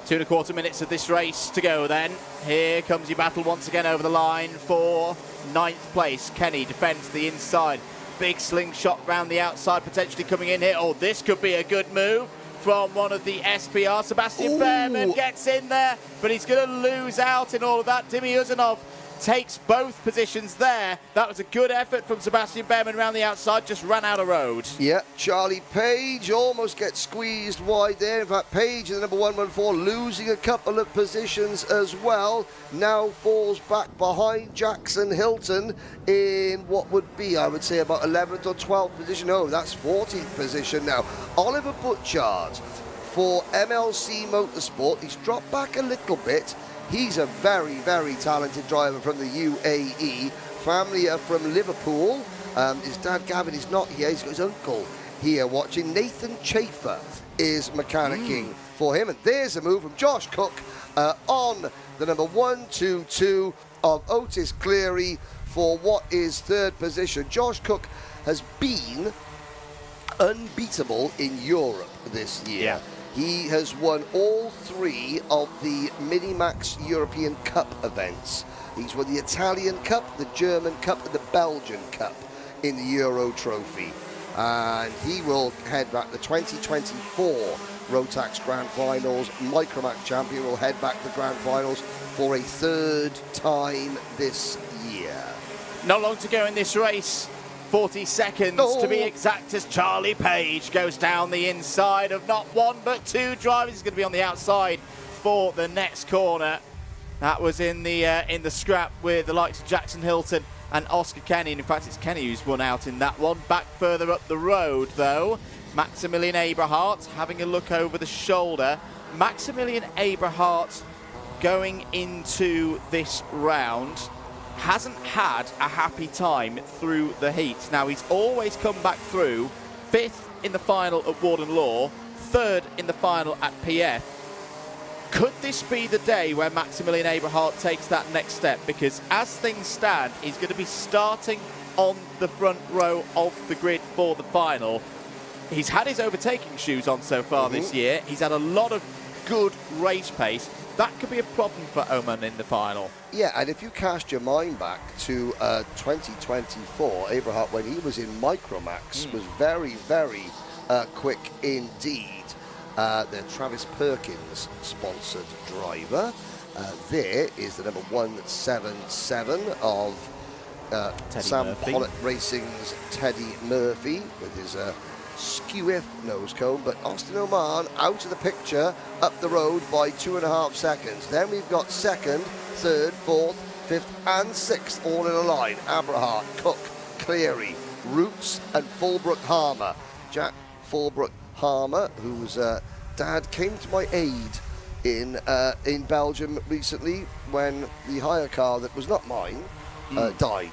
2.25 minutes of this race to go then. Here comes your battle once again over the line for 9th place. Kenny defends the inside. Big slingshot round the outside, potentially coming in here. Oh, this could be a good move from one of the SPR. Sebastian Behrman gets in there, but he's going to lose out in all of that. Dimi Yuzanov takes both positions there. That was a good effort from Sebastian Behrman around the outside, just ran out of road. Yeah, Charlie Page almost gets squeezed wide there. In fact, Page in the number 114 losing a couple of positions as well. Now falls back behind Jackson Hilton in what would be, I would say, about 11th or 12th position. Oh, that's 14th position now. Oliver Butchard for MLC Motorsport. He's dropped back a little bit. He's a very, very talented driver from the UAE. Family are from Liverpool. His dad, Gavin, is not here. He's got his uncle here watching. Nathan Chafer is mechanicking for him. And there's a move from Josh Cook on the number 122 of Otis Cleary for what is 3rd position. Josh Cook has been unbeatable in Europe this year. Yeah. He has won all 3 of the MiniMax European Cup events. He's won the Italian Cup, the German Cup, and the Belgian Cup in the Euro Trophy. And he will head back the 2024 Rotax Grand Finals. MicroMax champion will head back to the Grand Finals for a 3rd time this year. Not long to go in this race. 40 seconds to be exact, as Charlie Page goes down the inside of not one but 2 drivers. He's going to be on the outside for the next corner. That was in the scrap with the likes of Jackson Hilton and Oscar Kenny. And in fact, it's Kenny who's won out in that one. Back further up the road, though, Maximilian Abrahart having a look over the shoulder. Maximilian Abrahart going into this round hasn't had a happy time through the heat. Now, he's always come back through 5th in the final at Warden Law, 3rd in the final at PF. Could this be the day where Maximilian Abrahart takes that next step? Because as things stand, he's going to be starting on the front row of the grid for the final. He's had his overtaking shoes on so far this year. He's had a lot of good race pace. That could be a problem for Oman in the final. Yeah, and if you cast your mind back to 2024, Abrahart, when he was in MicroMax, was very, very quick indeed. The Travis Perkins sponsored driver. There is the number 177 of Sam Pollitt Racing's Teddy Murphy with his lucky whiff nose cone, but Austin Oman out of the picture up the road by 2.5 seconds. Then we've got second, third, fourth, fifth and sixth all in a line. Aberhart, Cook, Cleary, Roots and Fulbrook Harmer. Jack Fulbrook Harmer, whose dad came to my aid in Belgium recently when the hire car that was not mine died.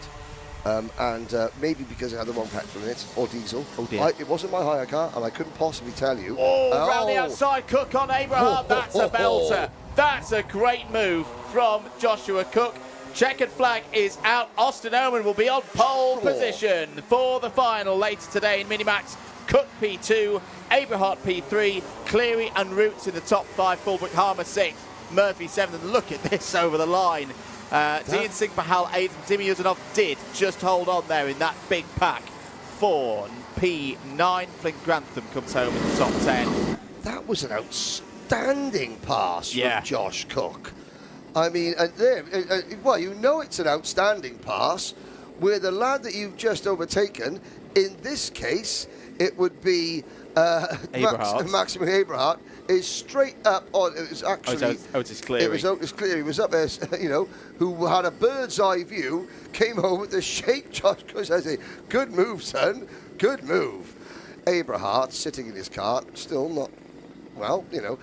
And maybe because it had the wrong petrol in it, or diesel. Oh dear. It wasn't my hire car, and I couldn't possibly tell you. Oh, round the outside, Cook on Abraham. That's a belter. That's a great move from Joshua Cook. Checkered flag is out. Austin Oman will be on pole position for the final later today in MiniMax. Cook P2, Abrahart P3, Cleary and Roots in the top 5, Fulbrook Harmer 6th, Murphy 7th. And look at this over the line. Dean Singh Bahal 8th, Dimi Uzanov did just hold on there in that big pack. 4 P9, Flint Grantham comes home in the top 10. That was an outstanding pass from Josh Cook. I mean, well, you know it's an outstanding pass where the lad that you've just overtaken, in this case, it would be Maximum Aberhart, is straight up on. It was actually Otis Cleary. It was Otis Cleary. He was up there, you know, who had a bird's eye view, came over to shake Josh Cook. I say, good move, son. Good move. Aberhart sitting in his car, still not. Well, you know,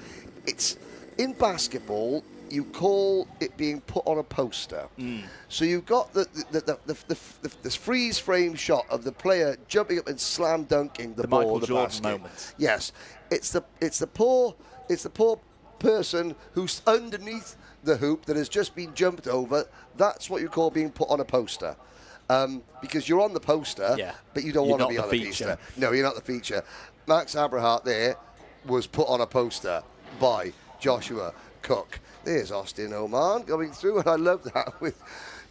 it's in basketball. You call it being put on a poster. So you've got this freeze frame shot of the player jumping up and slam dunking the ball, Michael the Jordan basket. moment. Yes, it's the poor person who's underneath the hoop that has just been jumped over. That's what you call being put on a poster. Because you're on the poster, but you don't want to be on the feature. No, you're not the feature. Max Aberhart there was put on a poster by Joshua Cook. There's Austin Oman going through, and I love that.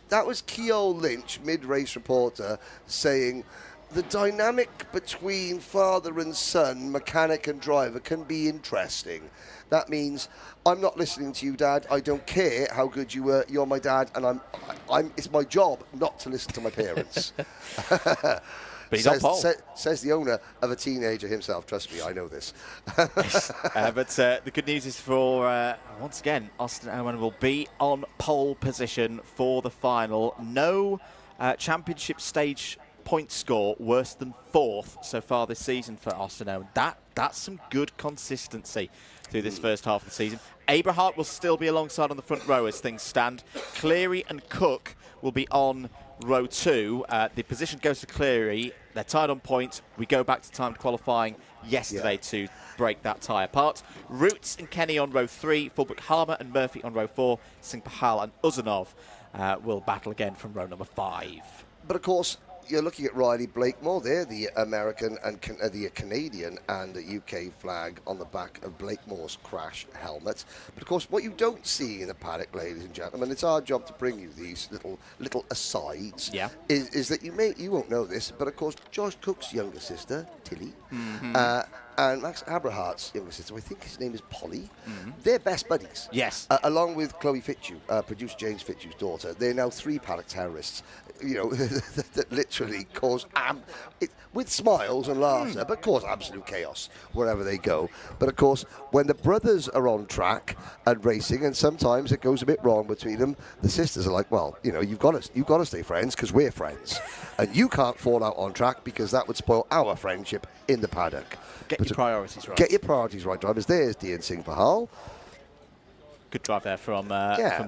That was Ceol Lynch, mid-race reporter, saying the dynamic between father and son, mechanic and driver, can be interesting. That means I'm not listening to you, Dad. I don't care how good you were. You're my dad, and it's my job not to listen to my parents. But he's on pole. Says the owner of a teenager himself. Trust me, I know this. But the good news is for, once again, Austin Oman will be on pole position for the final. No championship stage point score worse than 4th so far this season for Austin Oman. That's some good consistency through this first half of the season. Aberhart will still be alongside on the front row as things stand. Cleary and Cook will be on row 2. The position goes to Cleary. They're tied on points. We go back to timed qualifying yesterday to break that tie apart. Roots and Kenny on row 3. Fulbrook Harmer and Murphy on row 4. Singh Pahal and Uzanov will battle again from row number 5. But of course, you're looking at Riley Blakemore there, the American and the Canadian and the UK flag on the back of Blakemore's crash helmet. But of course, what you don't see in the paddock, ladies and gentlemen, it's our job to bring you these little asides. Is that you won't know this, but of course, Josh Cook's younger sister, Tilly, and Max Aberhart's younger sister, I think his name is Polly, they're best buddies. Yes. Along with Chloe Fitzhugh, producer James Fitzhugh's daughter. They're now 3 paddock terrorists, you know, that literally cause, with smiles and laughter, but cause absolute chaos wherever they go. But of course, when the brothers are on track and racing, and sometimes it goes a bit wrong between them, the sisters are like, well, you know, you've got to stay friends because we're friends. And you can't fall out on track because that would spoil our friendship in the paddock. Get your priorities right. Get your priorities right, drivers. There's Dean Singh Pahal. Good drive there from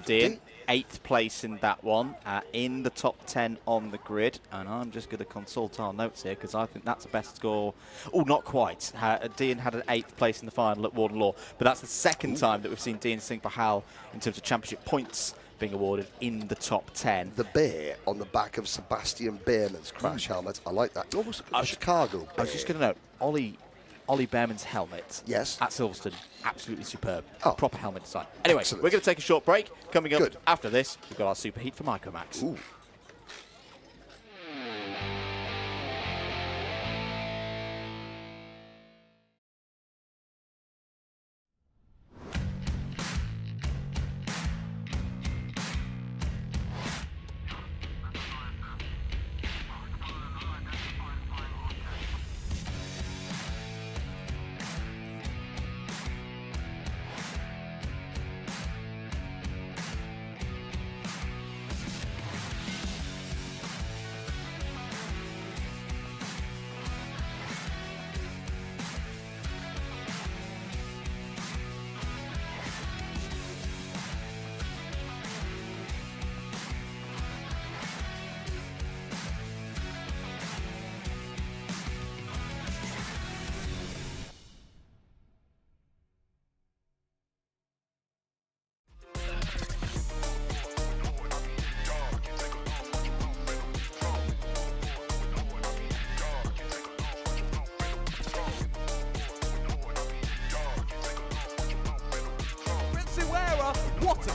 Dean. 8th place in that one, in the top 10 on the grid. And I'm just going to consult our notes here because I think that's the best score. Oh, not quite. Dean had an 8th place in the final at Warden Law, but that's the second time that we've seen Dean Singh Pahal in terms of championship points being awarded in the top 10. The bear on the back of Sebastian Behrman's crash helmet. I like that. Almost a Chicago bear. I was just going to note, Ollie Behrman's helmet at Silverstone, absolutely superb. Proper helmet design. Anyway, we're going to take a short break. Coming up after this, we've got our Superheat for MicroMax. Ooh.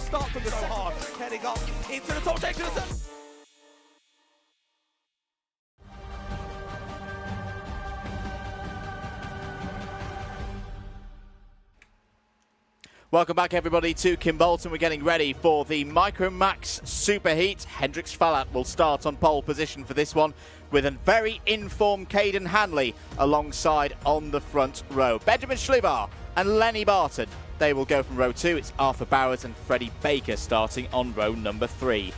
start from the start. Heading up into the top section. Welcome back, everybody, to Kimbolton. We're getting ready for the MiniMax Superheat. Hendrix Fallat will start on pole position for this one with a very informed Caden Hanley alongside on the front row. Benjamin Schlivar and Lenny Barton, they will go from row 2. It's Arthur Bowers and Freddie Baker starting on row number 3.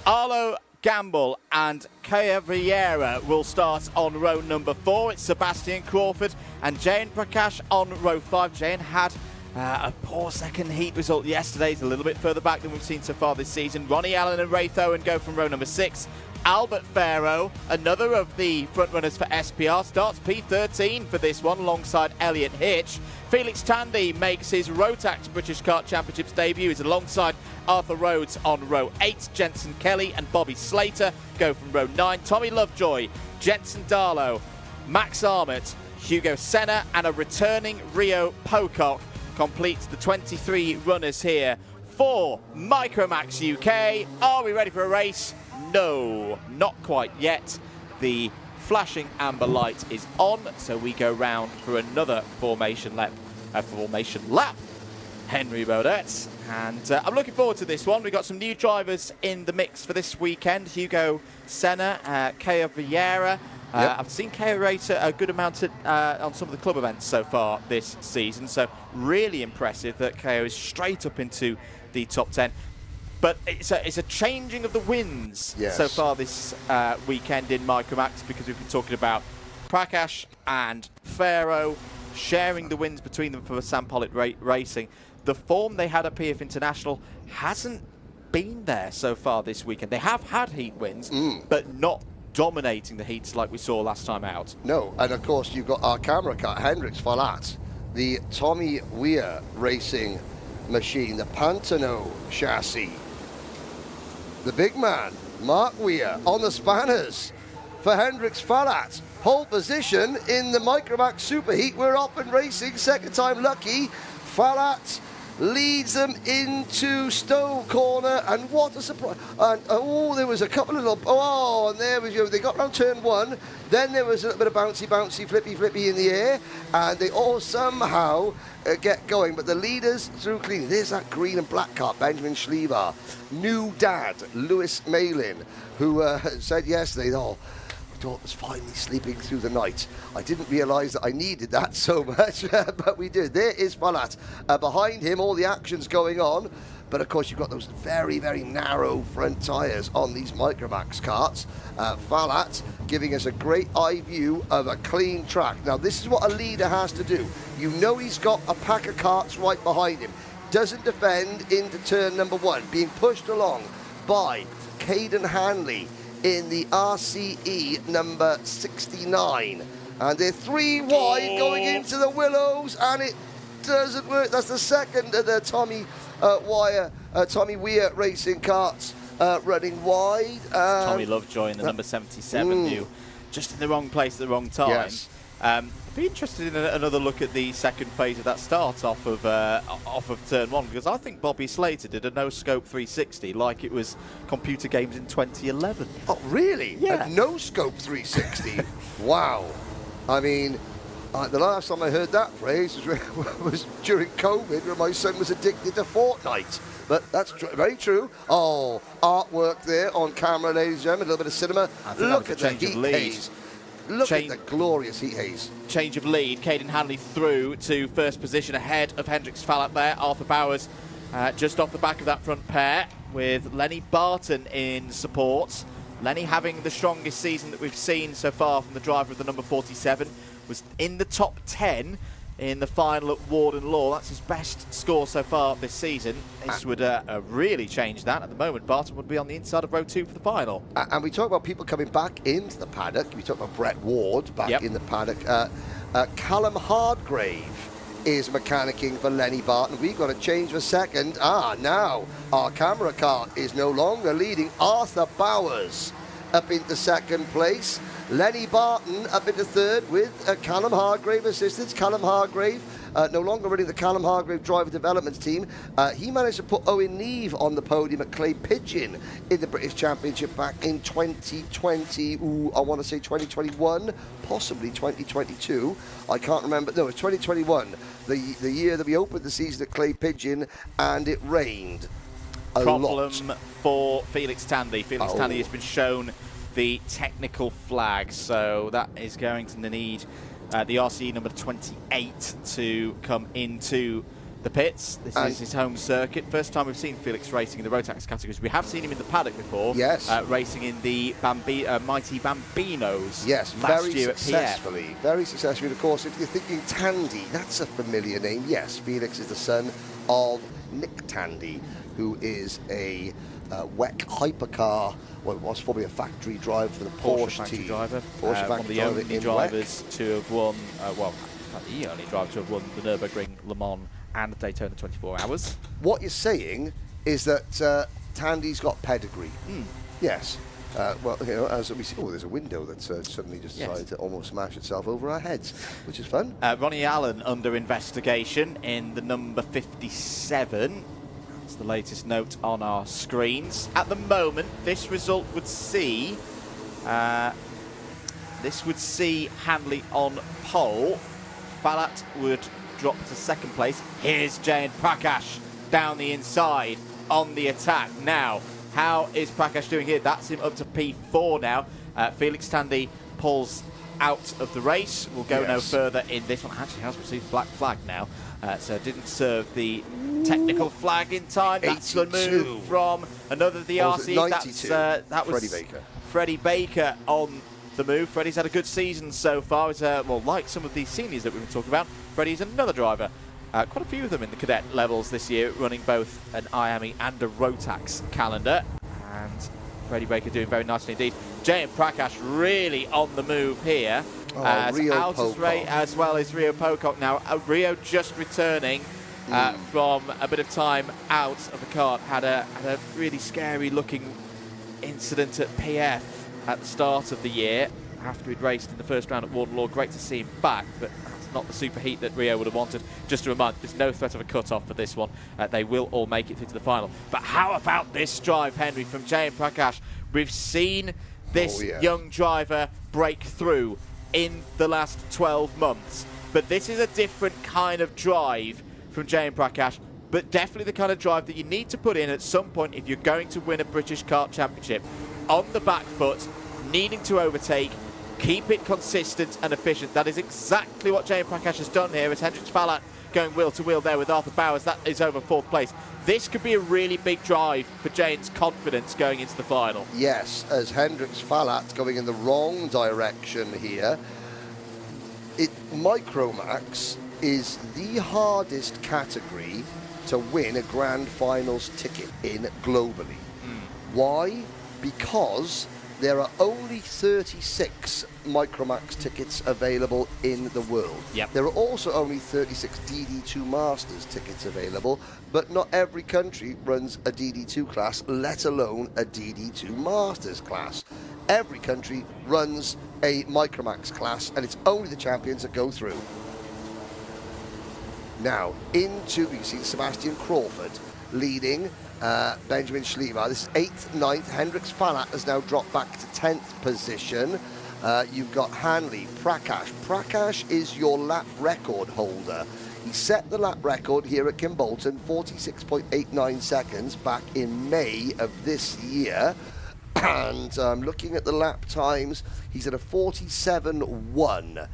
Arlo Gamble and Ceol Lynch will start on row number 4. It's Sebastian Crawford and Jayan Prakash on row 5. Jayan had a poor second heat result yesterday. It's a little bit further back than we've seen so far this season. Ronnie Allen and Ray Owen go from row number 6. Albert Farrow, another of the front runners for SPR, starts P13 for this one alongside Elliot Hitch. Felix Tandy makes his Rotax British Kart Championships debut. He's alongside Arthur Rhodes on row 8. Jensen Kelly and Bobby Slater go from row 9. Tommy Lovejoy, Jensen Darlow, Max Armott, Hugo Senna and a returning Rio Pocock completes the 23 runners here for MiniMax UK. Are we ready for a race? No, not quite yet. The flashing amber light is on, so we go round for another formation lap. Henry Beaudette, and I'm looking forward to this one. We've got some new drivers in the mix for this weekend. Hugo Senna, Ceol Lynch. I've seen Keo rate a good amount on some of the club events so far this season, so really impressive that Keo is straight up into the top 10. But it's a changing of the wins so far this weekend in MiniMax, because we've been talking about Prakash and Farrow sharing the wins between them for Sam Pollitt Racing. The form they had at PF International hasn't been there so far this weekend. They have had heat wins, but not dominating the heats like we saw last time out. No, and of course you've got our camera car, Hendrix Fallat, the Tommy Weir racing machine, the Pantano chassis. The big man, Mark Weir, on the spanners for Hendrix Fallat. Pole position in the MiniMax Superheat. We're off and racing, second time lucky. Fallat leads them into Stowe Corner, and what a surprise. And oh, there was a couple of little, and there was, they got round turn 1, then there was a little bit of bouncy, flippy in the air, and they all somehow get going, but the leaders through clean. There's that green and black car, Benjamin Schlivar. New dad, Lewis Malin, who said yesterday, my daughter was finally sleeping through the night. I didn't realise that I needed that so much, but we did. There is Fallat. Behind him, all the action's going on. But of course, you've got those very, very narrow front tyres on these MiniMax karts. Fallat giving us a great eye view of a clean track. Now, this is what a leader has to do. You know he's got a pack of karts right behind him. Doesn't defend into turn number 1, being pushed along by Caden Hanley in the RCE number 69. And they're 3 wide going into the Willows, and it doesn't work. That's the second of the Tommy Weir racing karts running wide. Tommy Lovejoy in the number 77, who just in the wrong place at the wrong time. Yes. I'd be interested in another look at the second phase of that start off of turn 1, because I think Bobby Slater did a no-scope 360 like it was computer games in 2011. Oh, really? Yeah. A no-scope 360? Wow. I mean, the last time I heard that phrase was during COVID, when my son was addicted to Fortnite. But that's very true. Oh, artwork there on camera, ladies and gentlemen. A little bit of cinema. Look at the heat haze. Look at the glorious heat haze. Change of lead. Caden Hanley through to first position ahead of Hendrix Fallat there. Arthur Bowers just off the back of that front pair with Lenny Barton in support. Lenny having the strongest season that we've seen so far from the driver of the number 47. Was in the top 10 in the final at Warden Law. That's his best score so far this season. This would really change that. At the moment, Barton would be on the inside of row 2 for the final. And we talk about people coming back into the paddock. We talk about Brett Ward back in the paddock. Callum Hardgrave is mechanicking for Lenny Barton. We've got to change for second. Now our camera car is no longer leading. Arthur Bowers up into second place. Lenny Barton up into third with Callum Hargrave assistance. Callum Hargrave no longer running the Callum Hargrave driver development team. He managed to put Owen Neve on the podium at Clay Pigeon in the British Championship back in 2020. I want to say 2021, possibly 2022. I can't remember. No, it's 2021, the year that we opened the season at Clay Pigeon, and it rained a Problem lot. for Felix Tandy. Felix Tandy has been shown the technical flag, so that is going to need the RCE number 28 to come into the pits. This is his home circuit. First time we've seen Felix racing in the Rotax categories. We have seen him in the paddock before. Yes. Racing in the Mighty Bambinos. Yes, last very year successfully. At PF. Very successfully. Of course, if you're thinking Tandy, that's a familiar name. Yes, Felix is the son of Nick Tandy, who is a WEC hypercar. Well, it was probably a factory driver for the Porsche team. Driver. Porsche one of factory the driver only in drivers to have won, well, in fact, the only driver to have won the Nürburgring, Le Mans and Daytona 24 Hours. What you're saying is that Tandy's got pedigree. Yes. Well, you know, as we see, there's a window that's suddenly just decided to almost smash itself over our heads, which is fun. Ronnie Allen under investigation in the number 57. That's the latest note on our screens. At the moment, this result would see Handley on pole. Falat would drop to second place. Here's Jayan Prakash down the inside on the attack. Now, how is Prakash doing here? That's him up to P4 now. Felix Tandy pulls out of the race. Will go no further in this one. Actually has received black flag now, so didn't serve the technical flag in time. That's the move from another of the RCs. That was Freddie Baker. Freddie Baker on the move. Freddie's had a good season so far. He's, well, like some of the seniors that we've been talking about, Freddie's another driver. Quite a few of them in the cadet levels this year, running both an IAME and a Rotax calendar. And Freddie Baker doing very nicely indeed. Jayan Prakash really on the move here. Rio as well as Rio Pocock. Now, Rio just returning from a bit of time out of the kart. Had a really scary looking incident at PF at the start of the year after he'd raced in the first round at Waterloo. Great to see him back, but that's not the superheat that Rio would have wanted. Just to remind, there's no threat of a cut-off for this one. They will all make it through to the final. But how about this drive, Henry, from Jayan Prakash? We've seen this young driver break through in the last 12 months. But this is a different kind of drive from Jayan Prakash, but definitely the kind of drive that you need to put in at some point if you're going to win a British Kart Championship. On the back foot, needing to overtake, keep it consistent and efficient. That is exactly what Jayan Prakash has done here, as Hendrix Falat going wheel to wheel there with Arthur Bowers. That is over fourth place. This could be a really big drive for Jayan's confidence going into the final. Yes, as Hendrix Falat going in the wrong direction here. MiniMax is the hardest category to win a grand finals ticket in globally. Why? Because there are only 36 MiniMax tickets available in the world. There are also only 36 DD2 Masters tickets available, but not every country runs a DD2 class, let alone a DD2 Masters class. Every country runs a MiniMax class, and it's only the champions that go through. Now, you see Sebastian Crawford leading Benjamin Schliemann. This is 8th, 9th. Hendrix Falat has now dropped back to 10th position. You've got Hanley, Prakash. Prakash is your lap record holder. He set the lap record here at Kimbolton, 46.89 seconds back in May of this year. And looking at the lap times, he's at a 47.1.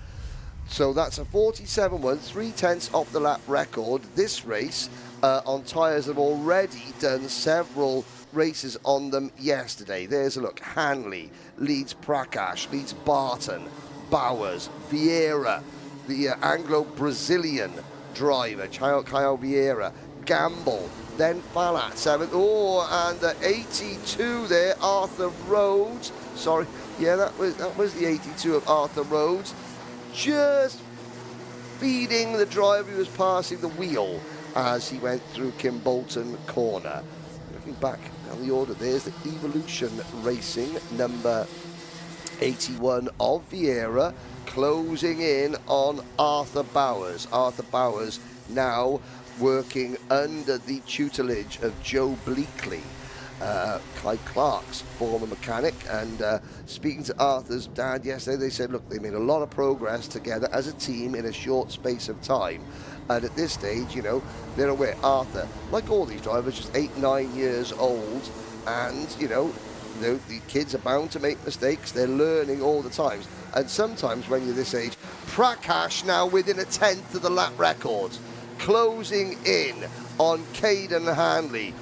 So that's a 47.1, 3/10 off the lap record. This race on tyres have already done several races on them yesterday. There's a look. Hanley leads Prakash, leads Barton, Bowers, Vieira, the Anglo-Brazilian driver, Ceol Vieira, Gamble, then Falat, 7th. Oh, and the 82 there, Arthur Rhodes. Sorry, yeah, that was the 82 of Arthur Rhodes. Just feeding the driver who was passing the wheel as he went through Kimbolton corner. Looking back down the order, there's the Evolution Racing number 81 of Wera, closing in on Arthur Bowers. Arthur Bowers now working under the tutelage of Joe Bleakley, Kai Clark's former mechanic. And speaking to Arthur's dad yesterday, they said, look, they made a lot of progress together as a team in a short space of time. And at this stage, you know, they're aware. Arthur, like all these drivers, just 8-9 years old, and, you know, the kids are bound to make mistakes. They're learning all the time. And sometimes when you're this age, Prakash now within a tenth of the lap record, closing in on Caden Handley.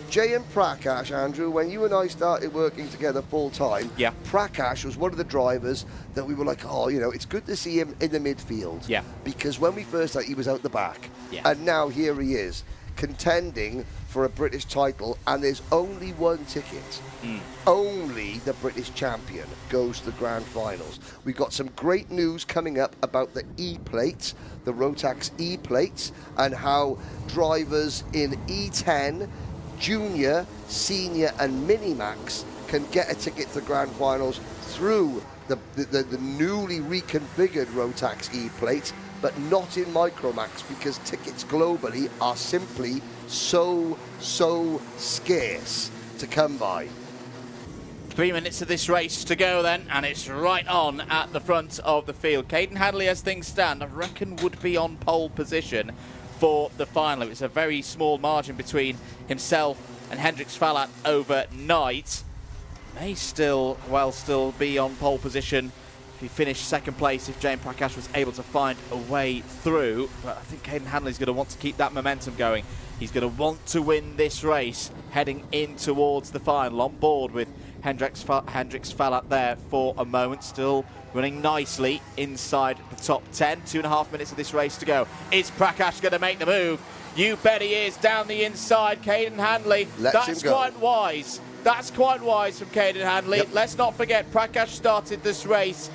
Jay and Prakash, Andrew, when you and I started working together full time, yeah, Prakash was one of the drivers that we were like, oh, you know, it's good to see him in the midfield. Yeah. Because when we first started, he was out the back. Yeah. And now here he is, contending for a British title, and there's only one ticket. Only the British champion goes to the grand finals. We've got some great news coming up about the E-plates, the Rotax E-plates, and how drivers in E10, Junior, Senior and MiniMax can get a ticket to the grand finals through the newly reconfigured Rotax E-plates, but not in MicroMax, because tickets globally are simply so scarce to come by. 3 minutes of this race to go then, and it's right on at the front of the field. Caden Handley, as things stand, I reckon would be on pole position for the final. It's a very small margin between himself and Hendrix Fallat overnight. May still be on pole position if he finished second place, if Jane Prakash was able to find a way through. But I think Caden Handley's going to want to keep that momentum going. He's going to want to win this race heading in towards the final. On board with Hendrix Fallat there for a moment, still running nicely inside the top 10. 2.5 minutes of this race to go. Is Prakash going to make the move? You bet he is, down the inside. Caden Handley, that's quite wise. That's quite wise from Caden Handley. Yep. Let's not forget, Prakash started this race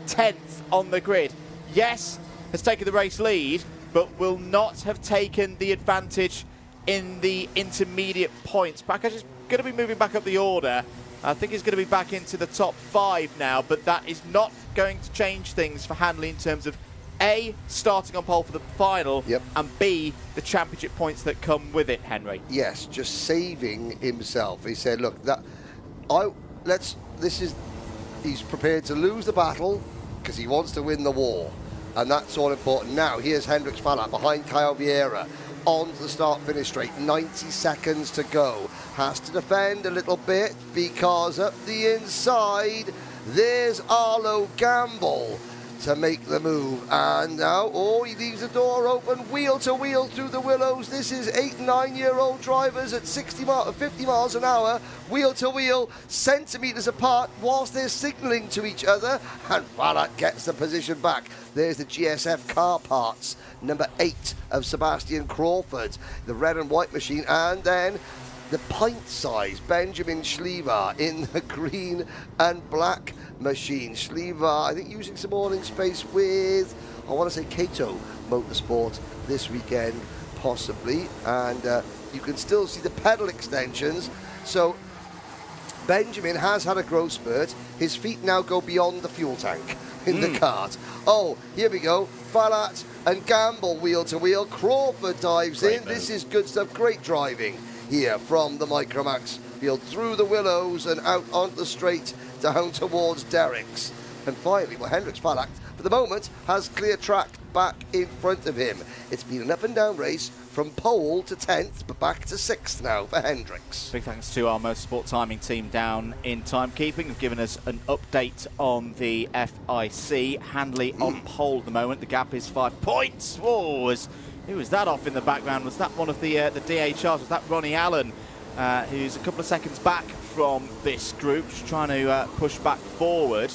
10th on the grid. Yes, has taken the race lead, but will not have taken the advantage in the intermediate points. Prakash is going to be moving back up the order. I think he's going to be back into the top 5 now, but that is not going to change things for Handley in terms of A, starting on pole for the final, and B, the championship points that come with it, Henry. Yes, just saving himself. He said, look, he's prepared to lose the battle because he wants to win the war. And that's all important. Now, here's Hendrix Fallat behind Kyle Wera on the start-finish straight. 90 seconds to go. Has to defend a little bit because up the inside, there's Arlo Gamble to make the move. And now, he leaves the door open, wheel to wheel through the willows. This is 8-9-year-old drivers at 50 miles an hour, wheel to wheel, centimetres apart, whilst they're signalling to each other. And Fallat gets the position back. There's the GSF car parts, number 8 of Sebastian Crawford, the red and white machine, and then the pint-size Benjamin Schlever in the green and black machine. Schlever, I think, using some awning space with, I want to say, Kato Motorsport this weekend, possibly. And you can still see the pedal extensions. So Benjamin has had a growth spurt. His feet now go beyond the fuel tank in the kart. Oh, here we go. Fallat and Gamble wheel to wheel. Crawford dives in. This is good stuff. Great driving here from the MicroMax field, through the willows and out onto the straight down towards Derrick's. And finally, Hendrix Fallat, for the moment, has clear track back in front of him. It's been an up and down race from pole to 10th, but back to 6th now for Hendrix. Big thanks to our Motorsport Timing team down in timekeeping, have given us an update on the FIC. Handley on pole at the moment. The gap is 5 points. Whoa, who was that off in the background? Was that one of the DHRs? Was that Ronnie Allen, who's a couple of seconds back from this group, just trying to push back forward?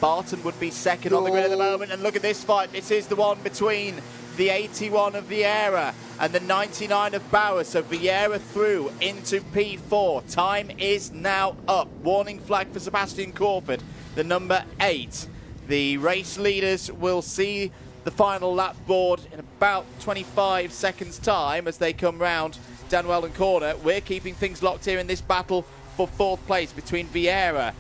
Barton would be second on the grid at the moment, and look at this fight. This is the one between the 81 of Wera and the 99 of Bauer. So Wera through into P4. Time is now up. Warning flag for Sebastian Crawford, the number 8. The race leaders will see the final lap board in about 25 seconds time as they come round Dan Weldon corner. We're keeping things locked here in this battle for 4th place between Wera,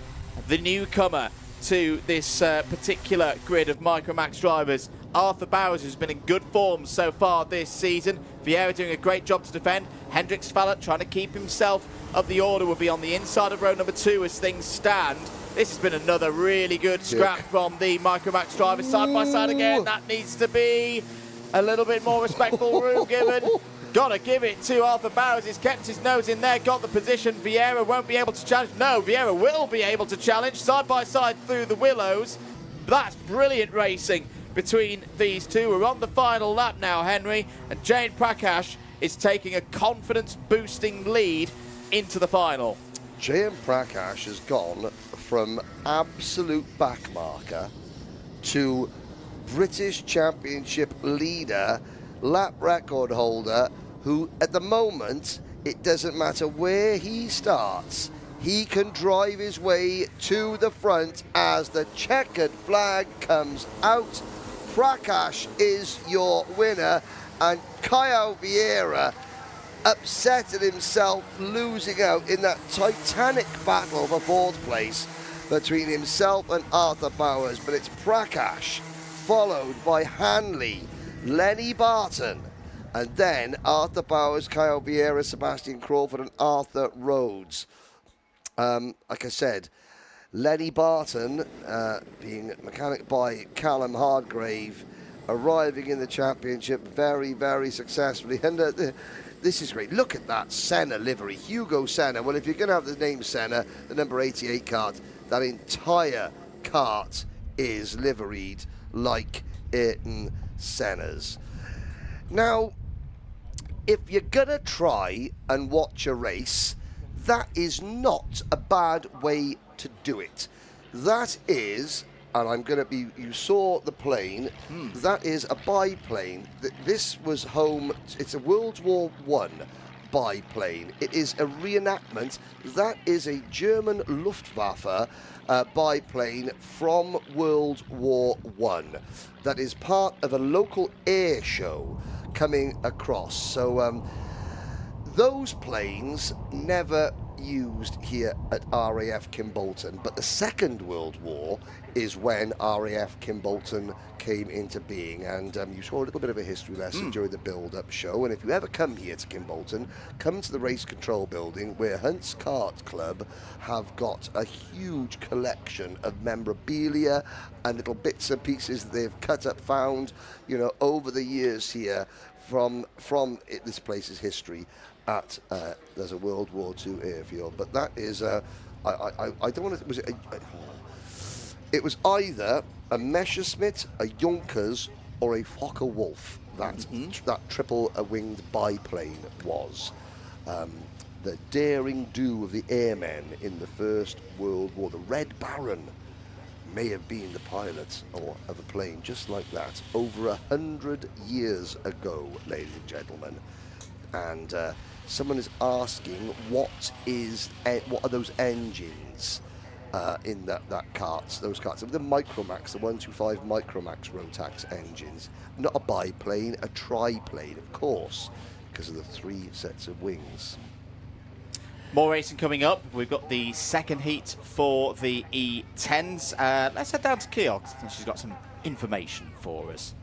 the newcomer, to this particular grid of MiniMax drivers. Arthur Bowers, who's been in good form so far this season. Wera doing a great job to defend. Hendrix Fallot trying to keep himself up the order, will be on the inside of row number 2 as things stand. This has been another really good scrap from the MiniMax drivers. Side by side again. That needs to be a little bit more respectful room given. Got to give it to Arthur Bowers. He's kept his nose in there, got the position. Wera won't be able to challenge. No, Wera will be able to challenge. Side by side through the willows. That's brilliant racing between these two. We're on the final lap now, Henry, and Jane Prakash is taking a confidence-boosting lead into the final. Jane Prakash has gone from absolute backmarker to British Championship leader, lap record holder, who at the moment, it doesn't matter where he starts, he can drive his way to the front as the checkered flag comes out. Prakash is your winner, and Ceol Lynch upsetted himself, losing out in that titanic battle for 4th place between himself and Arthur Bowers. But it's Prakash, followed by Hanley, Lenny Barton, and then Arthur Bowers, Ceol Lynch, Sebastian Crawford, and Arthur Rhodes. Like I said, Lenny Barton, being mechanic by Callum Hardgrave, arriving in the championship very, very successfully. And this is great. Look at that Senna livery, Hugo Senna. Well, if you're going to have the name Senna, the number 88 cart, that entire cart is liveried like Ayrton Senna's. Now, if you're going to try and watch a race, that is not a bad way to do it. That is, and I'm going to be, you saw the plane, that is a biplane. This was home, it's a World War I biplane. It is a reenactment. That is a German Luftwaffe biplane from World War I. That is part of a local air show coming across. So those planes never used here at RAF Kimbolton, but the Second World War is when RAF Kimbolton came into being, and you saw a little bit of a history lesson during the build-up show. And if you ever come here to Kimbolton, come to the race control building, where Hunt's Kart Club have got a huge collection of memorabilia and little bits and pieces that they've cut up, found, you know, over the years here from this place's history. At there's a World War II airfield, but that is I don't want to. It was either a Messerschmitt, a Junkers, or a Focke-Wulf. That triple-winged biplane was the daring do of the airmen in the First World War. The Red Baron may have been the pilot of a plane just like that over 100 years ago, ladies and gentlemen. And someone is asking, what are those engines in that carts? Those carts, the MiniMax, the 125 MiniMax Rotax engines, not a biplane, a triplane, of course, because of the 3 sets of wings. More racing coming up. We've got the second heat for the E10s. Let's head down to Ceol. She's got some information for us.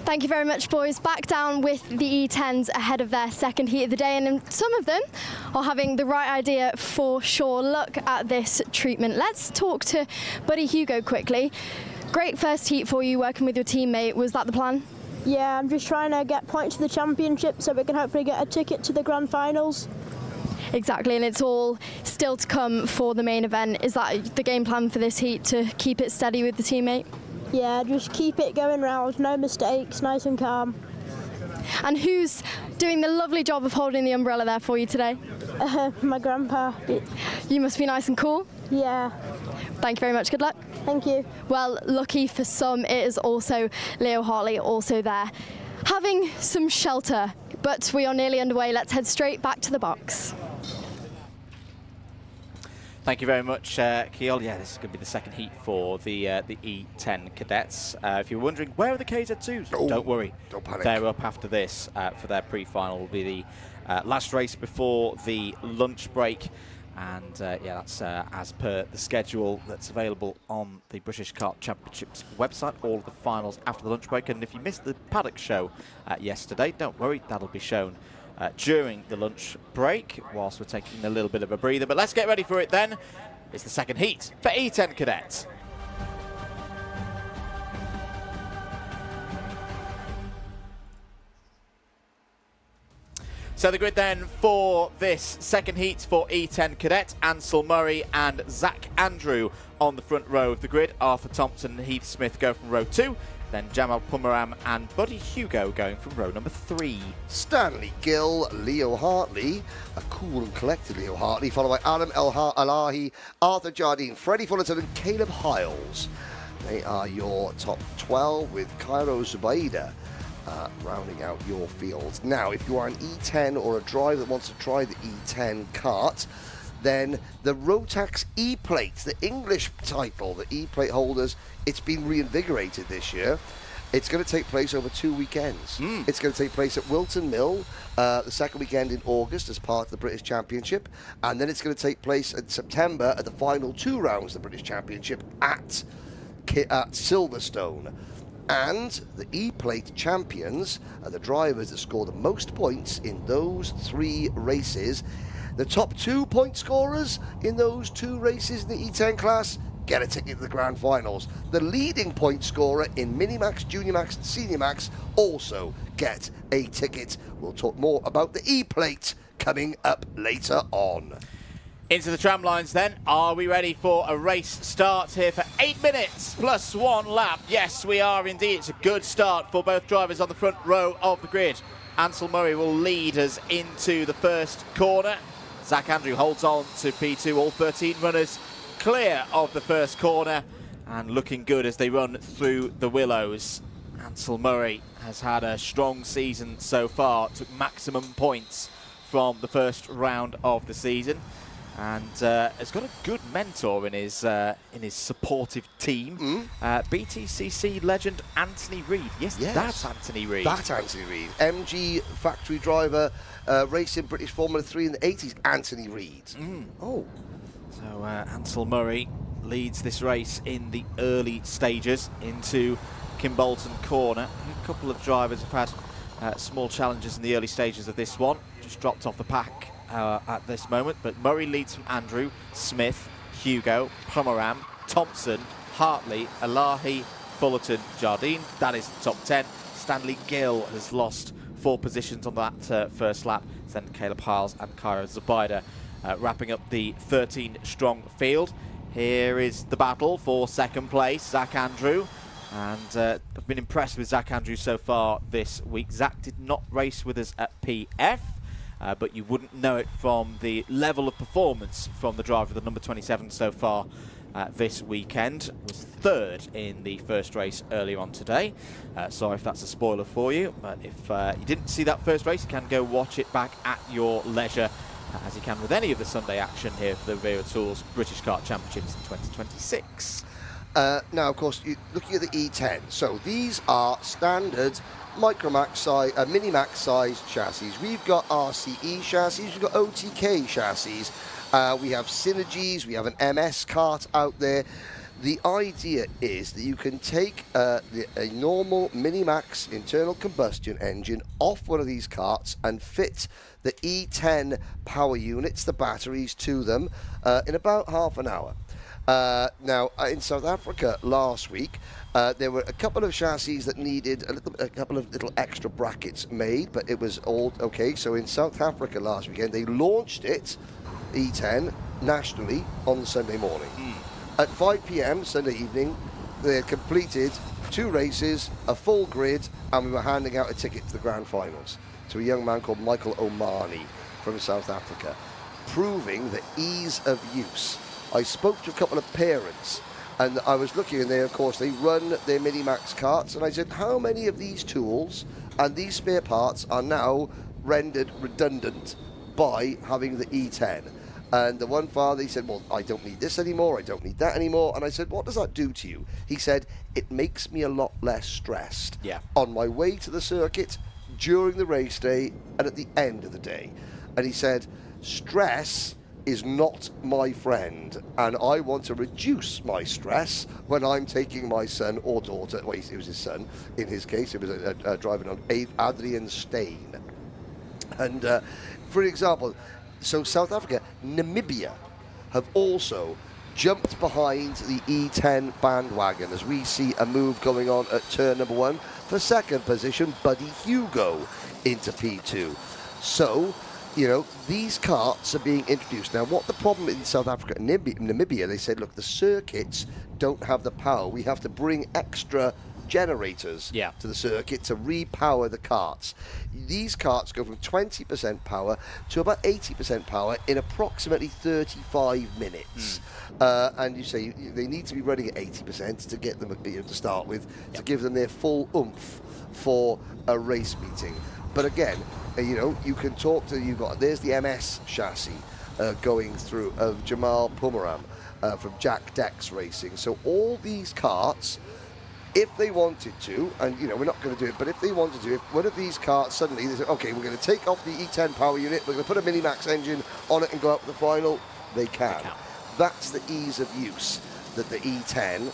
Thank you very much, boys. Back down with the E10s ahead of their second heat of the day, and some of them are having the right idea for sure. Look at this treatment. Let's talk to Buddy Hugo quickly. Great first heat for you, working with your teammate. Was that the plan? Yeah, I'm just trying to get points to the championship so we can hopefully get a ticket to the grand finals. Exactly, and it's all still to come for the main event. Is that the game plan for this heat, to keep it steady with the teammate? Yeah, just keep it going round, no mistakes, nice and calm. And who's doing the lovely job of holding the umbrella there for you today? My grandpa. You must be nice and cool. Yeah. Thank you very much, good luck. Thank you. Well, lucky for some, it is also Leo Hartley also there, having some shelter, but we are nearly underway. Let's head straight back to the box. Thank you very much, Ceol. Yeah, this is going to be the second heat for the E10 cadets. If you're wondering, where are the KZ2s? Don't worry. Don't panic. They're up after this for their pre-final. Will be the last race before the lunch break. And yeah, that's as per the schedule that's available on the British Kart Championships website. All of the finals after the lunch break. And if you missed the paddock show yesterday, don't worry, that'll be shown during the lunch break whilst we're taking a little bit of a breather. But let's get ready for it then. It's the second heat for E10 Cadet. So the grid then for this second heat for E10 Cadet, Ansel Murray and Zach Andrew on the front row of the grid. Arthur Thompson and Heath Smith go from row 2. Then Jamal Pumaram and Buddy Hugo going from row number 3. Stanley Gill, Leo Hartley, a cool and collected Leo Hartley, followed by Adam Alahi, Arthur Jardine, Freddie Fullerton and Caleb Hiles. They are your top 12 with Cairo Zubaida rounding out your fields. Now, if you are an E10 or a driver that wants to try the E10 kart, then the Rotax E-plate, the English title, the E-plate holders, it's been reinvigorated this year. It's going to take place over 2 weekends. It's going to take place at Wilton Mill, the second weekend in August as part of the British Championship, and then it's going to take place in September at the final 2 rounds of the British Championship at Silverstone. And the E-plate champions are the drivers that score the most points in those 3 races. The top 2 point scorers in those 2 races in the E10 class get a ticket to the grand finals. The leading point scorer in MiniMax, Junior Max and Senior Max also get a ticket. We'll talk more about the E-plate coming up later on. Into the tram lines then. Are we ready for a race start here for 8 minutes plus 1 lap? Yes, we are indeed. It's a good start for both drivers on the front row of the grid. Ansel Murray will lead us into the first corner. Zach Andrew holds on to P2. All 13 runners clear of the first corner and looking good as they run through the Willows. Ansel Murray has had a strong season so far. Took maximum points from the first round of the season. And has got a good mentor in his supportive team. BTCC legend Anthony Reid. Yes, that's Anthony Reid. That's Anthony Reid. MG factory driver, racing British Formula 3 in the 80s, Anthony Reid. Oh. So Ansel Murray leads this race in the early stages into Kimbolton Corner. A couple of drivers have had small challenges in the early stages of this one. Just dropped off the pack at this moment, but Murray leads from Andrew, Smith, Hugo, Pumaram, Thompson, Hartley, Alahi, Fullerton, Jardine. That is the top 10. Stanley Gill has lost 4 positions on that first lap. Then Caleb Hiles and Cairo Zubaida wrapping up the 13-strong field. Here is the battle for second place, Zach Andrew. And I've been impressed with Zach Andrew so far this week. Zach did not race with us at PF. But you wouldn't know it from the level of performance from the driver, the number 27 so far this weekend. Was 3rd in the first race earlier on today. Sorry if that's a spoiler for you, but if you didn't see that first race, you can go watch it back at your leisure, as you can with any of the Sunday action here for the Wera Tools British Kart Championships in 2026. Now, of course, looking at the E10, so these are standard MiniMax size chassis. We've got RCE chassis, we've got OTK chassis, we have Synergies, we have an MS kart out there. The idea is that you can take a normal MiniMax internal combustion engine off one of these karts and fit the E10 power units, the batteries to them, in about half an hour. Now, in South Africa last week, there were a couple of chassis that needed a couple of little extra brackets made, but it was all okay. So in South Africa last weekend, they launched it, E10, nationally on Sunday morning. At 5 p.m. Sunday evening, they had completed 2 races, a full grid, and we were handing out a ticket to the grand finals to a young man called Michael Omani from South Africa, proving the ease of use. I spoke to a couple of parents, and I was looking, and they, of course, they run their MiniMax karts, and I said, how many of these tools and these spare parts are now rendered redundant by having the E10? And the one father, he said, well, I don't need this anymore, I don't need that anymore. And I said, what does that do to you? He said, it makes me a lot less stressed on my way to the circuit, during the race day, and at the end of the day. And he said, stress is not my friend, and I want to reduce my stress when I'm taking my son or daughter. Well, it was his son in his case. It was driving on Adrian Steyn. And for example, so South Africa, Namibia have also jumped behind the E10 bandwagon as we see a move going on at turn number 1 for second position, Buddy Hugo into P2. So, you know, these karts are being introduced. Now, what the problem in South Africa and Namibia, they said, look, the circuits don't have the power. We have to bring extra generators to the circuit to repower the karts. These karts go from 20% power to about 80% power in approximately 35 minutes. And you say they need to be running at 80% to get them to start with, to give them their full oomph for a race meeting. But again, you know, you can talk to, there's the MS chassis going through of Jamal Pumaram from Jack Dex Racing. So all these karts, if they wanted to, and you know, we're not going to do it, but if they wanted to, if one of these karts suddenly, they say, okay, we're going to take off the E10 power unit, we're going to put a MiniMax engine on it and go up to the final, they can. That's the ease of use that the E10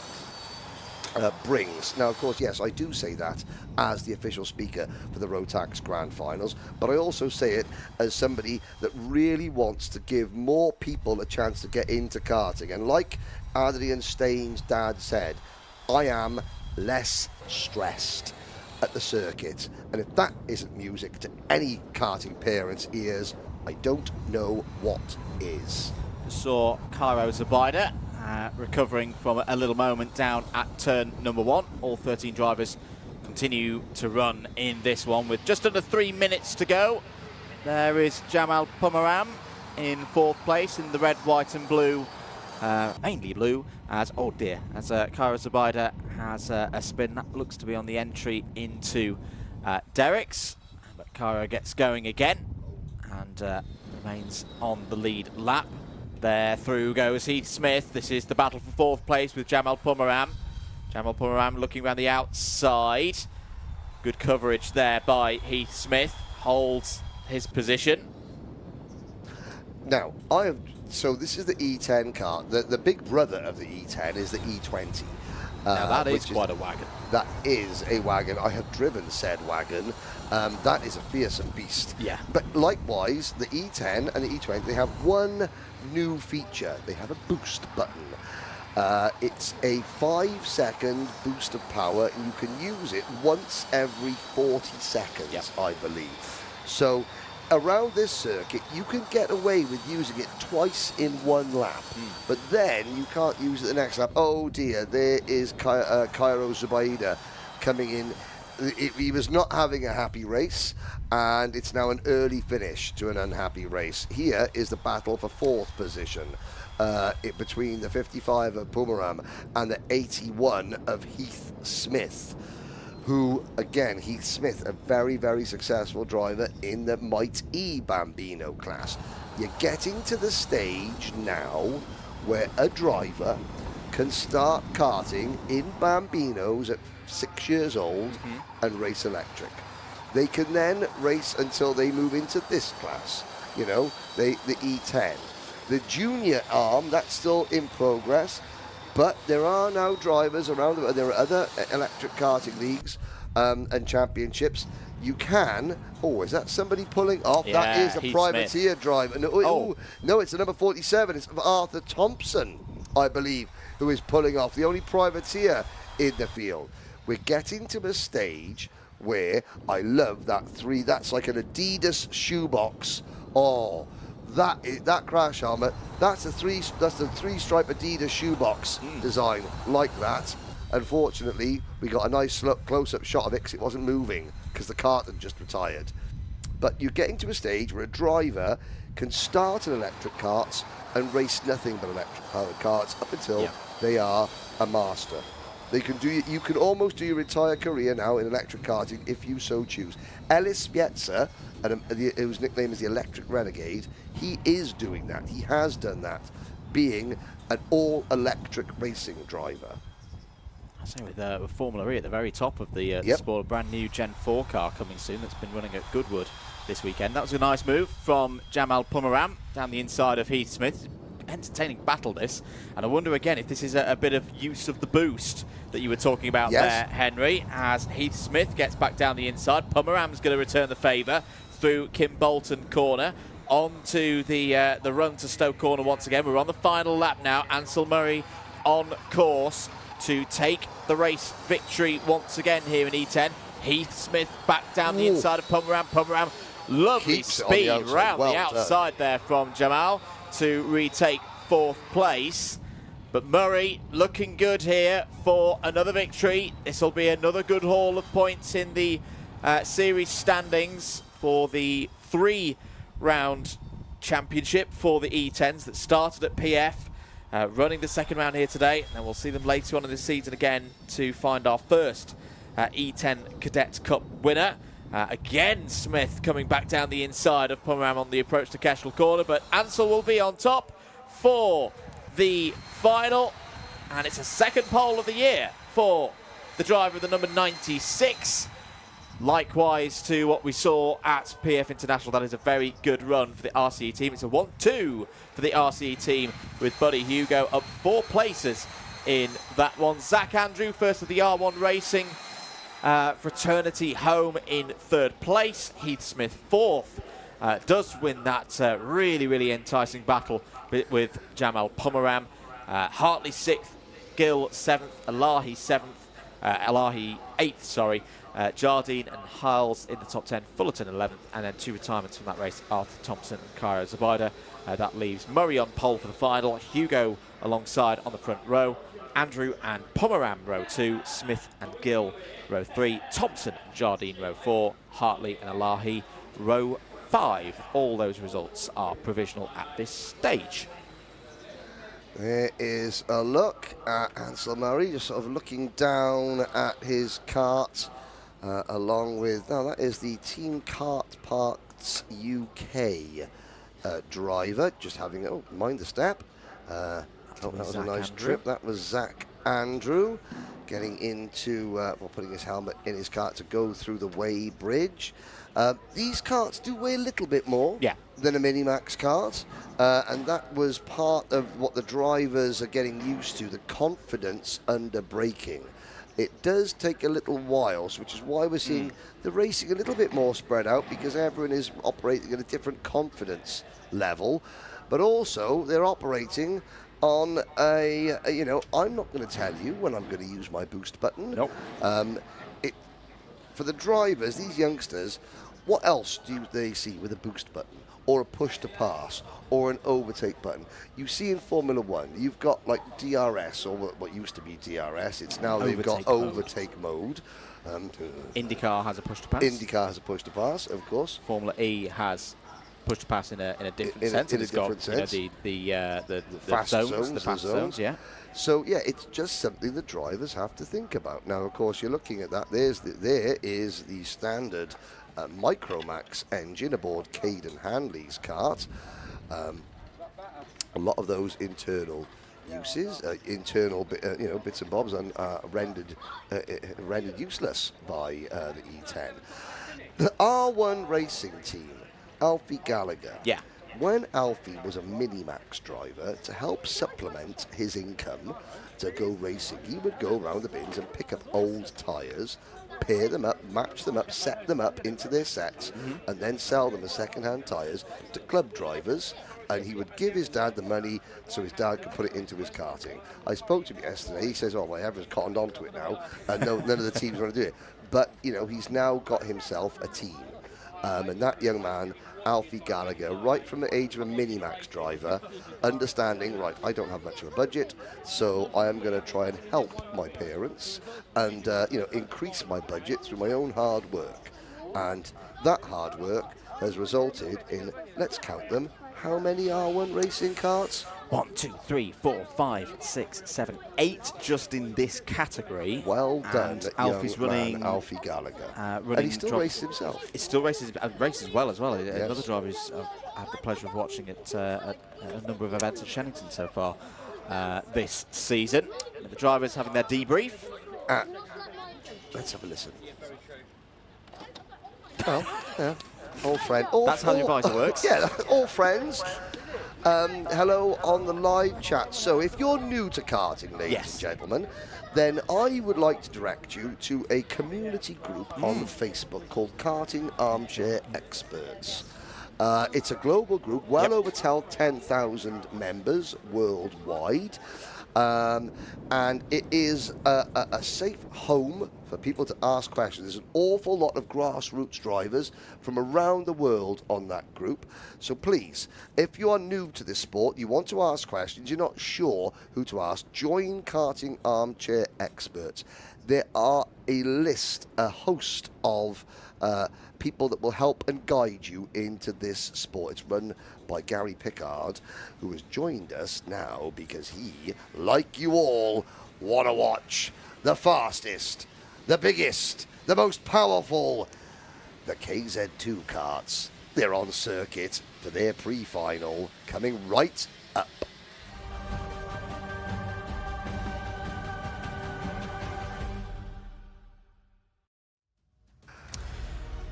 brings. Now, of course, yes, I do say that as the official speaker for the Rotax Grand Finals, but I also say it as somebody that really wants to give more people a chance to get into karting. And like Adrian Steyn's dad said, I am less stressed at the circuit. And if that isn't music to any karting parents' ears, I don't know what is. Saw Cairo Zubaida recovering from a little moment down at turn number 1. All 13 drivers continue to run in this one with just under 3 minutes to go. There is Jamal Pumaram in 4th place in the red, white and blue, mainly blue, as Cairo Zubaida has a spin. That looks to be on the entry into Derek's, but Cairo gets going again and remains on the lead lap. There through goes Heath Smith. This is the battle for 4th place with Jamal Pumaram. Jamal Pumaram looking around the outside. Good coverage there by Heath Smith. Holds his position. Now, so this is the E10 kart. The big brother of the E10 is the E20. Now that is quite a wagon. That is a wagon. I have driven said wagon. That is a fearsome beast. Yeah. But likewise, the E10 and the E20, they have one new feature. They have a boost button. It's a 5-second boost of power, and you can use it once every 40 seconds, I believe. So around this circuit, you can get away with using it twice in one lap, but then you can't use it the next lap. Oh dear, there is Cairo Zubaida coming in. He was not having a happy race, and it's now an early finish to an unhappy race. Here is the battle for 4th position between the 55 of Pumaram and the 81 of Heath Smith, who, again, Heath Smith, a very, very successful driver in the Might E Bambino class. You're getting to the stage now where a driver can start karting in Bambinos at 6 years old and race electric. They can then race until they move into this class, you know, the E10. The junior arm, that's still in progress, but there are now drivers around, there are other electric karting leagues and championships. You can, is that somebody pulling off? Yeah, that is a Heath privateer Smith. driver. No, it's the number 47. It's Arthur Thompson, I believe, who is pulling off. The only privateer in the field. We're getting to a stage where I love that that's like an Adidas shoebox. Oh, that crash helmet, that's the three-stripe Adidas shoebox design, like that. Unfortunately, we got a nice close-up shot of it because it wasn't moving because the kart had just retired. But you're getting to a stage where a driver can start in electric karts and race nothing but electric-powered karts up until they are a master. You can almost do your entire career now in electric karting if you so choose. Ellis Pietza, whose nickname is the Electric Renegade, he is doing that. He has done that, being an all-electric racing driver. I say with Formula E at the very top of the sport, a brand new Gen 4 car coming soon that's been running at Goodwood this weekend. That was a nice move from Jamal Pumaram down the inside of Heath Smith. Entertaining battle this, and I wonder again if this is a bit of use of the boost that you were talking about there, Henry, as Heath Smith gets back down the inside. Pumaram's going to return the favour through Kimbolton corner onto the run to Stoke corner once again. We're on the final lap now. Ansel Murray on course to take the race victory once again here in E10. Heath Smith back down the inside of Pumaram. Pumaram, lovely speed round the outside there from Jamal to retake 4th place. But Murray looking good here for another victory. This will be another good haul of points in the series standings for the 3-round championship for the E10s that started at PF. Running the 2nd round here today, and we'll see them later on in the season again to find our first E10 Cadet Cup winner. Again, Smith coming back down the inside of Pumaram on the approach to Cashel corner, but Ansel will be on top for the final, and it's a 2nd pole of the year for the driver of the number 96. Likewise to what we saw at PF International. That is a very good run for the RCE team. It's a 1-2 for the RCE team with Buddy Hugo up 4 places in that one. Zach Andrew, first of the R1 Racing fraternity, home in 3rd place. Heath Smith 4th. Does win that really enticing battle with Jamal Pumaram. Hartley 6th, Gill 7th, Elahi 7th, Elahi 8th, sorry. Jardine and Hiles in the top 10, Fullerton 11th, and then 2 retirements from that race, Arthur Thompson and Cairo Zabida. That leaves Murray on pole for the final, Hugo alongside on the front row, Andrew and Pumaram row 2, Smith and Gill row 3, Thompson and Jardine row 4, Hartley and Elahi row 5. All those results are provisional at this stage. There is a look at Ansel Murray, just sort of looking down at his kart, along with, that is the Team Kart Parts UK driver, just having, mind the step. That was a nice trip. That was Zach Andrew getting into, putting his helmet in his kart to go through the Way Bridge. These karts do weigh a little bit more than a MiniMax kart, and that was part of what the drivers are getting used to, the confidence under braking. It does take a little while, which is why we're seeing the racing a little bit more spread out, because everyone is operating at a different confidence level, but also they're operating on a I'm not going to tell you when I'm going to use my boost button. Nope. For the drivers, these youngsters, what else do they see with a boost button or a push to pass or an overtake button? You see in Formula 1, you've got like DRS, or what used to be DRS. It's now they've got overtake mode. IndyCar has a push to pass. IndyCar has a push to pass, of course. Formula E has push to pass in a different sense. In a different sense. The fast zones, the fast zones, yeah. So yeah, it's just something the drivers have to think about. Now, of course, you're looking at that. There is the standard Micromax engine aboard Caden Hanley's kart. A lot of those internal uses, bits and bobs, are rendered useless by the E10. The R1 Racing team, Alfie Gallagher. Yeah. When Alfie was a MiniMax driver, to help supplement his income to go racing, he would go around the bins and pick up old tyres, pair them up, match them up, set them up into their sets, and then sell them as second-hand tyres to club drivers. And he would give his dad the money so his dad could put it into his karting. I spoke to him yesterday. He says, my everyone's cottoned onto it now, and none of the teams want to do it. But, he's now got himself a team. And that young man, Alfie Gallagher, right from the age of a MiniMax driver, understanding, right, I don't have much of a budget, so I am going to try and help my parents and, increase my budget through my own hard work. And that hard work has resulted in, let's count them, how many R1 racing karts? 1, 2, 3, 4, 5, 6, 7, 8 just in this category. Well done, and Alfie's running. Alfie Gallagher. And he still races himself. He still races well as well. Yes. Another driver who's had the pleasure of watching at a number of events at Shennington so far this season. The drivers having their debrief Let's have a listen. Well, yeah, all friends. That's how the advisor works. Yeah, all friends. Hello on the live chat. So if you're new to karting, ladies and gentlemen, then I would like to direct you to a community group on Facebook called Karting Armchair Experts. It's a global group, well over 10,000 members worldwide. And it is a safe home for people to ask questions. There's an awful lot of grassroots drivers from around the world on that group. So please, if you are new to this sport, you want to ask questions, you're not sure who to ask, join Karting Armchair Experts. There are a list, a host of people that will help and guide you into this sport. It's run by Gary Pickard, who has joined us now because he, like you all, want to watch the fastest, the biggest, the most powerful, the KZ2 karts. They're on circuit for their pre-final coming right up.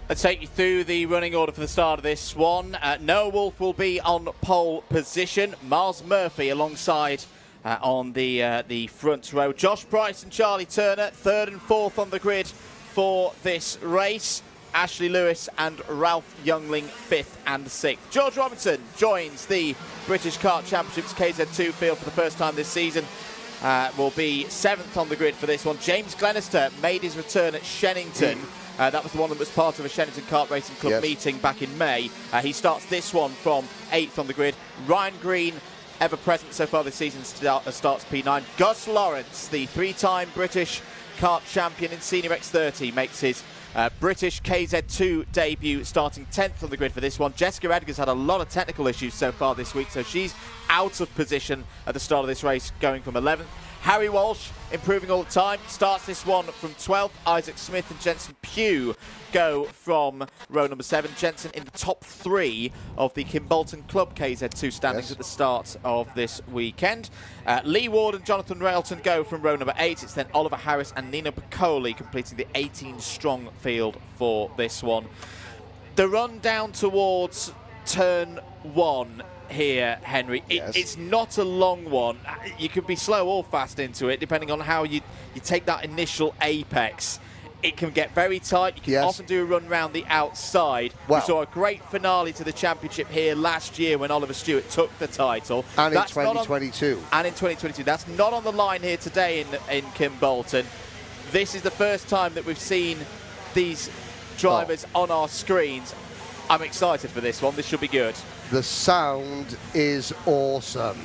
Let's take you through the running order for the start of this one. Noah Wolf will be on pole position. Miles Murphy alongside on the front row. Josh Price and Charlie Turner, third and fourth on the grid for this race. Ashley Lewis and Ralph Youngling, fifth and sixth. George Robinson joins the British Kart Championships KZ2 field for the first time this season. Will be seventh on the grid for this one. James Glenister made his return at Shennington. That was the one that was part of a Shennington Kart Racing Club meeting back in May. He starts this one from 8th on the grid. Ryan Green, ever present so far this season, starts P9. Gus Lawrence, the three-time British kart champion in Senior X30, makes his British KZ2 debut, starting 10th on the grid for this one. Jessica Edgar's had a lot of technical issues so far this week, so she's out of position at the start of this race, going from 11th. Harry Walsh, improving all the time, starts this one from 12th. Isaac Smith and Jensen Pugh go from row number 7. Jensen in the top 3 of the Kimbolton Club KZ2 standings at the start of this weekend. Lee Ward and Jonathan Railton go from row number 8. It's then Oliver Harris and Nino Piccoli completing the 18-strong field for this one. The run down towards turn 1 here, Henry. It's not a long one. You can be slow or fast into it, depending on how you take that initial apex. It can get very tight. You can often do a run round the outside. We saw a great finale to the championship here last year when Oliver Stewart took the title. And in 2022. And in 2022. That's not on the line here today in Kimbolton. This is the first time that we've seen these drivers on our screens. I'm excited for this one. This should be good. The sound is awesome.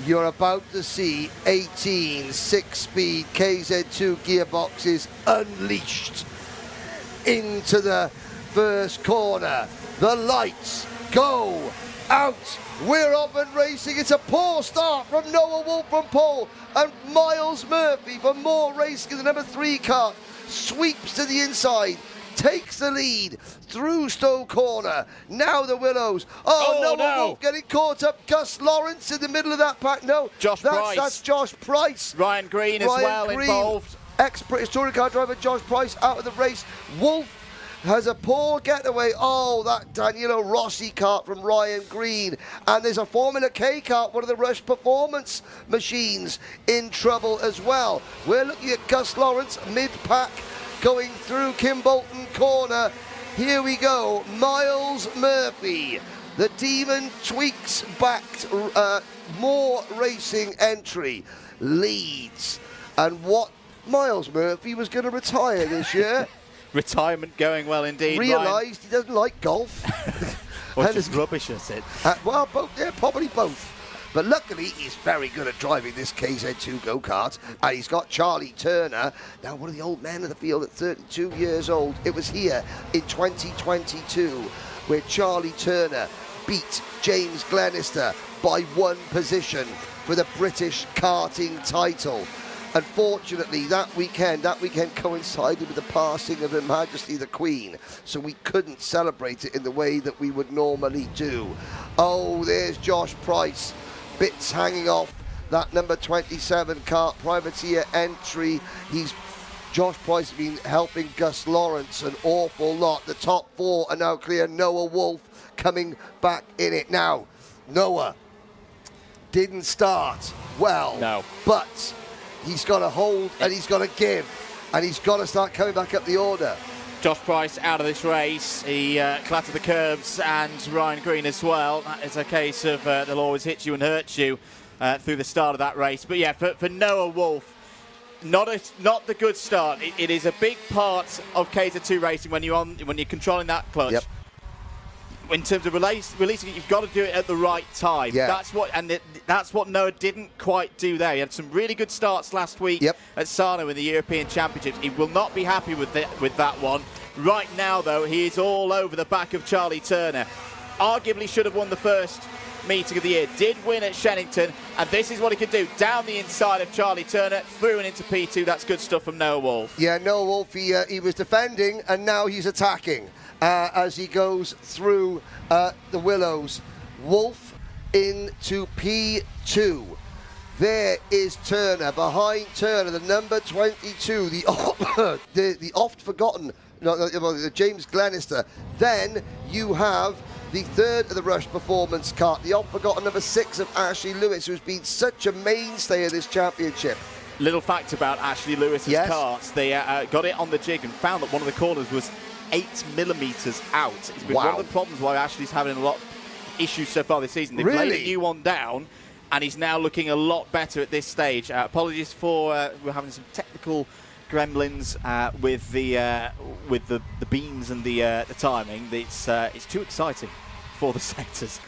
You're about to see 18 6-speed KZ2 gearboxes unleashed into the first corner. The lights go out. We're off and racing. It's a poor start from Noah Wolf from pole, and Miles Murphy for more racing in the number 3 car sweeps to the inside, takes the lead through Stowe Corner. Now the Willows. Noah Wolf getting caught up. Gus Lawrence in the middle of that pack. Price. That's Josh Price. Ryan Green as well involved. Ex-British touring car driver Josh Price out of the race. Wolf has a poor getaway. That Danilo Rossi kart from Ryan Green. And there's a Formula K kart, one of the Rush Performance machines, in trouble as well. We're looking at Gus Lawrence mid-pack, going through Kimbolton Corner. Here we go. Miles Murphy. The Demon tweaks back more racing entry. Leads. And what Miles Murphy was going to retire this year. Retirement going well indeed. Realised he doesn't like golf. Or just rubbish at it. Well, both. Yeah, probably both. But luckily, he's very good at driving this KZ2 go-kart. And he's got Charlie Turner, now one of the old men of the field at 32 years old. It was here in 2022 where Charlie Turner beat James Glenister by 1 position for the British karting title. Unfortunately, that weekend coincided with the passing of Her Majesty the Queen, so we couldn't celebrate it in the way that we would normally do. There's Josh Price. Bits hanging off that number 27 Kart privateer entry. Josh Price has been helping Gus Lawrence an awful lot. The top 4 are now clear. Noah Wolf coming back in it now. Noah didn't start well, no, but he's got to hold and he's got to give, and he's got to start coming back up the order. Josh Price out of this race. He clattered the curbs, and Ryan Green as well. It's a case of they'll always hit you and hurt you through the start of that race. But yeah, for Noah Wolf, not the good start. It is a big part of KZ2 racing when you're controlling that clutch. Yep. In terms of releasing it, you've got to do it at the right time. Yeah. That's what Noah didn't quite do there. He had some really good starts last week at Sarno in the European Championships. He will not be happy with that one. Right now, though, he is all over the back of Charlie Turner. Arguably should have won the first meeting of the year. Did win at Shennington, and this is what he could do. Down the inside of Charlie Turner, through and into P2. That's good stuff from Noah Wolf. Yeah, Noah Wolf, he was defending, and now he's attacking. As he goes through the Willows. Wolf into P2. There is Turner. Behind Turner, the number 22, the oft-forgotten James Glenister. Then you have the third of the Rush Performance Kart, the oft-forgotten number 6 of Ashley Lewis, who's been such a mainstay of this championship. Little fact about Ashley Lewis's karts. They got it on the jig and found that one of the corners was 8mm out. It's been one of the problems why Ashley's having a lot of issues so far this season. They've laid a new one down, and he's now looking a lot better at this stage. Apologies for we're having some technical gremlins with the beams and the timing. It's too exciting for the sectors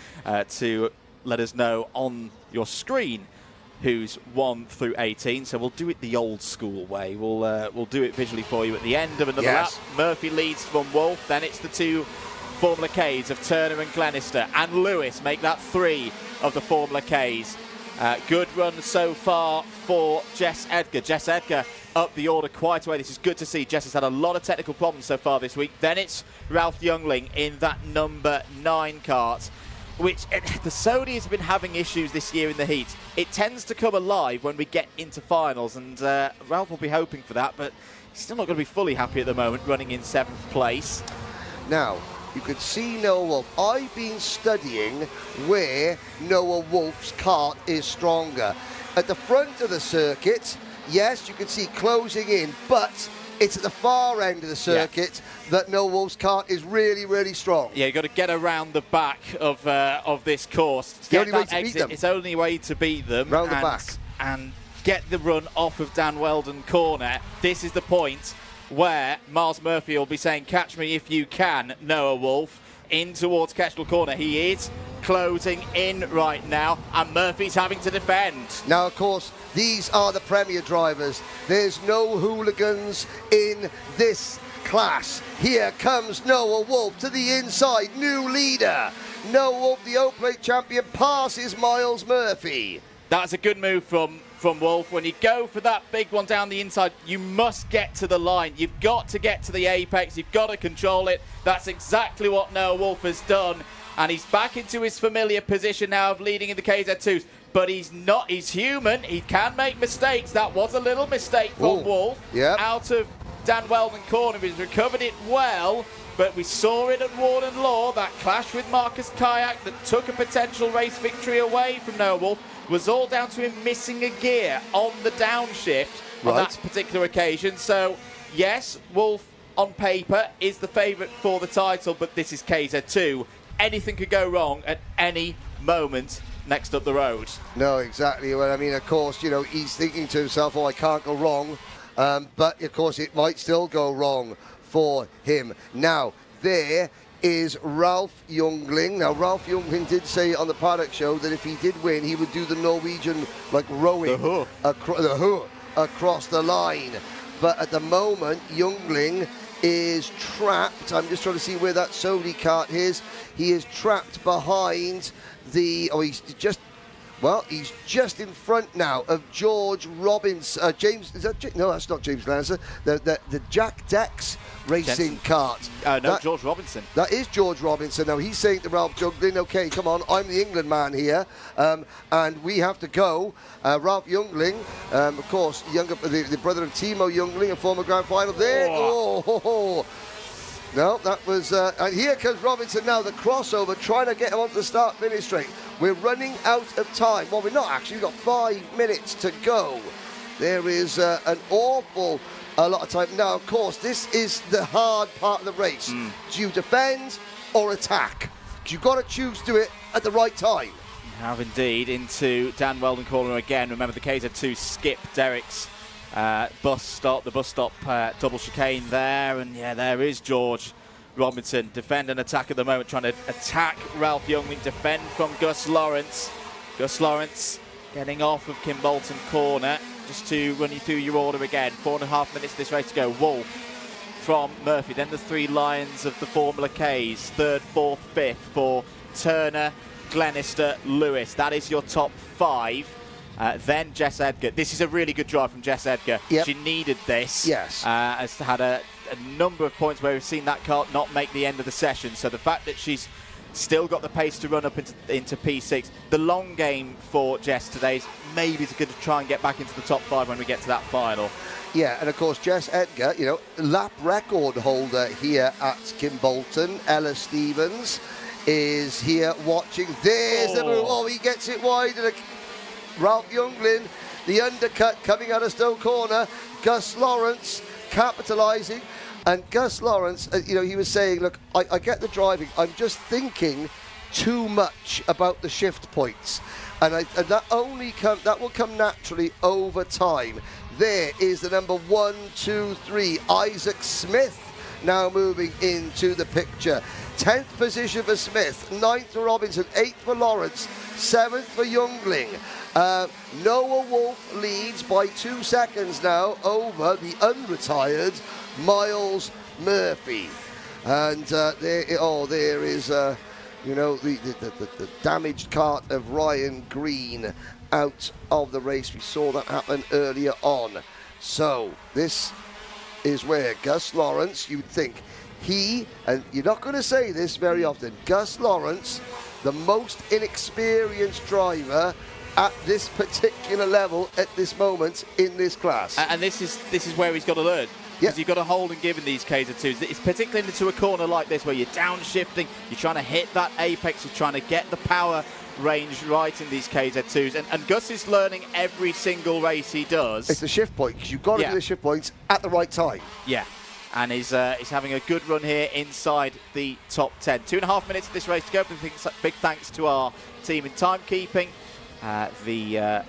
to let us know on your screen who's 1 through 18, so we'll do it the old school way. We'll do it visually for you at the end of another lap. Murphy leads from Wolf, then it's the 2 Formula Ks of Turner and Glenister, and Lewis make that 3 of the Formula Ks. Good run so far for Jess Edgar. Jess Edgar up the order quite a way. This is good to see. Jess has had a lot of technical problems so far this week. Then it's Ralph Youngling in that number 9 kart, which the Sodi has been having issues this year in the heat. It tends to come alive when we get into finals, and Ralph will be hoping for that, but he's still not going to be fully happy at the moment, running in 7th place. Now, you can see Noah Wolf. I've been studying where Noah Wolf's kart is stronger. At the front of the circuit, yes, you can see closing in, but it's at the far end of the circuit that Noah Wolf's kart is really, really strong. Yeah, you've got to get around the back of this course. It's the only way to beat them. It's the only way to beat them. Round the back. And get the run off of Dan Weldon corner. This is the point where Miles Murphy will be saying, catch me if you can, Noah Wolf, in towards Kestrel corner. He is closing in right now, and Murphy's having to defend. Now, of course, these are the Premier drivers. There's no hooligans in this class. Here comes Noah Wolf to the inside, new leader. Noah Wolf, the O-Plate champion, passes Miles Murphy. That's a good move from Wolf. When you go for that big one down the inside, you must get to the line. You've got to get to the apex. You've got to control it. That's exactly what Noah Wolf has done. And he's back into his familiar position now of leading in the KZ2s. But he's not. He's human. He can make mistakes. That was a little mistake from Wolf. Out of Dan Weldon corner. He's recovered it well. But we saw it at Warden Law. That clash with Marcus Kayak that took a potential race victory away from Noah Wolf was all down to him missing a gear on the downshift on that particular occasion. So, yes, Wolf on paper is the favourite for the title, but this is KZ2. Anything could go wrong at any moment next up the road. No, exactly. Well, I mean, of course, you know, he's thinking to himself, oh, I can't go wrong. But, of course, it might still go wrong for him. Now, there is Ralph Youngling. Now, Ralph Youngling did say on the paddock show that if he did win, he would do the Norwegian, like, rowing across the line. But at the moment, Youngling is trapped. I'm just trying to see where that Sodi kart is. He is trapped behind the... Oh, he's just Well, he's just in front now of George Robbins. James, is that no, that's not James Lancer. The Jack Dex racing kart. No, George Robinson. That is George Robinson. Now, he's saying to Ralph Youngling, OK, come on, I'm the England man here, and we have to go. Ralph Youngling, of course, the brother of Timo Youngling, a former grand final there. Oh. No, that was... and here comes Robinson now, the crossover, trying to get him onto the start-finish straight. We're running out of time. Well, we're not actually. We've got 5 minutes to go. There is an awful lot of time. Now, of course, this is the hard part of the race. Do you defend or attack? Because you've got to choose to do it at the right time. You have indeed, into Dan Weldon corner again. Remember the KZ2 skip Derek's the bus stop double chicane there, and yeah, there is George Robinson. Defend and attack at the moment, trying to attack Ralph Youngling, defend from Gus Lawrence. Gus Lawrence getting off of Kimbolton corner. Just to run you through your order again, 4.5 minutes this race to go. Wolf from Murphy, then the 3 Lions of the Formula Ks, 3rd, 4th, 5th for Turner, Glenister, Lewis. That is your top 5. Then Jess Edgar. This is a really good drive from Jess Edgar. Yep. She needed this. Yes. Has had a number of points where we've seen that car not make the end of the session. So the fact that she's still got the pace to run up into P6. The long game for Jess today is maybe to try and get back into the top 5 when we get to that final. Yeah, and of course Jess Edgar, you know, lap record holder here at Kimbolton. Ella Stevens is here watching. There's the move. Oh, he gets it wide. And Ralph Youngling, the undercut coming out of Stowe corner. Gus Lawrence capitalising. And Gus Lawrence, you know, he was saying, look, I get the driving. I'm just thinking too much about the shift points. And that will come naturally over time. There is the number 1, 2, 3, Isaac Smith, now moving into the picture. 10th position for Smith, 9th for Robinson, 8th for Lawrence, 7th for Youngling. Noah Wolf leads by 2 seconds now over the unretired Miles Murphy. And there is, you know, the damaged kart of Ryan Green out of the race. We saw that happen earlier on. So this is where Gus Lawrence, you'd think, and you're not going to say this very often, Gus Lawrence, the most inexperienced driver at this particular level at this moment in this class. And this is where he's got to learn. Because you've got to hold and give in these KZ2s. It's particularly into a corner like this where you're downshifting, you're trying to hit that apex, you're trying to get the power range right in these KZ2s. And Gus is learning every single race he does. It's the shift point, because you've got to do the shift points at the right time. Yeah. And he's having a good run here inside the top 10. 2.5 minutes of this race to go. Big thanks to our team in timekeeping. The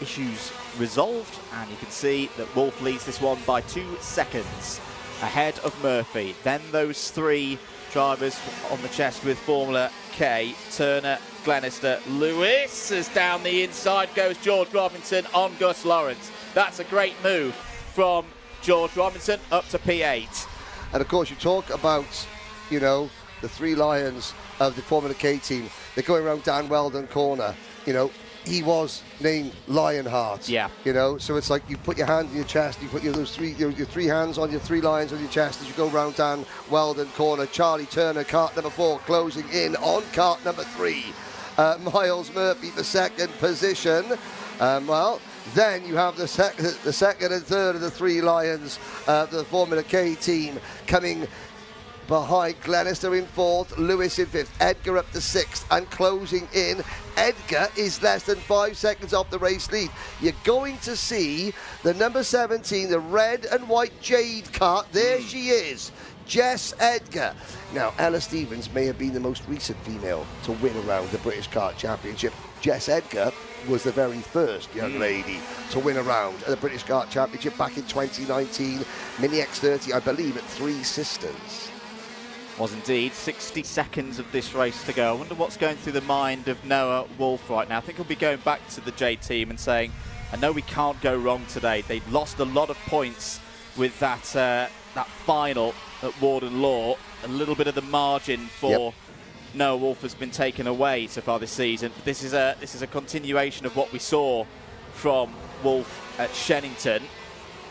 issues resolved, and you can see that Wolf leads this one by 2 seconds ahead of Murphy. Then those 3 drivers on the chest with Formula K. Turner, Glenister, Lewis. As down the inside goes George Robinson on Gus Lawrence. That's a great move from George Robinson up to P8. And of course you talk about, you know, the 3 Lions of the Formula K team. They're going around Dan Weldon corner, you know. He was named Lionheart. Yeah. You know, so it's like you put your hand in your chest, you put your 3 hands on your 3 lions on your chest as you go round down Weldon corner. Charlie Turner, kart number 4, closing in on kart number 3. Miles Murphy for 2nd position. Then you have the second and third of the 3 Lions, the Formula K team coming behind. Glenister in 4th, Lewis in 5th, Edgar up to 6th and closing in. Edgar is less than 5 seconds off the race lead. You're going to see the number 17, the red and white Jade kart. There she is, Jess Edgar. Now, Ella Stevens may have been the most recent female to win around the British Kart Championship. Jess Edgar was the very first young lady to win a round at the British Kart Championship back in 2019. Mini X30, I believe, at 3 Sisters. Was indeed. 60 seconds of this race to go. I wonder what's going through the mind of Noah Wolf right now. I think he'll be going back to the J team and saying, I know we can't go wrong today. They lost a lot of points with that final at Warden Law. A little bit of the margin for Noah Wolf has been taken away so far this season. This is a continuation of what we saw from Wolf at Shennington,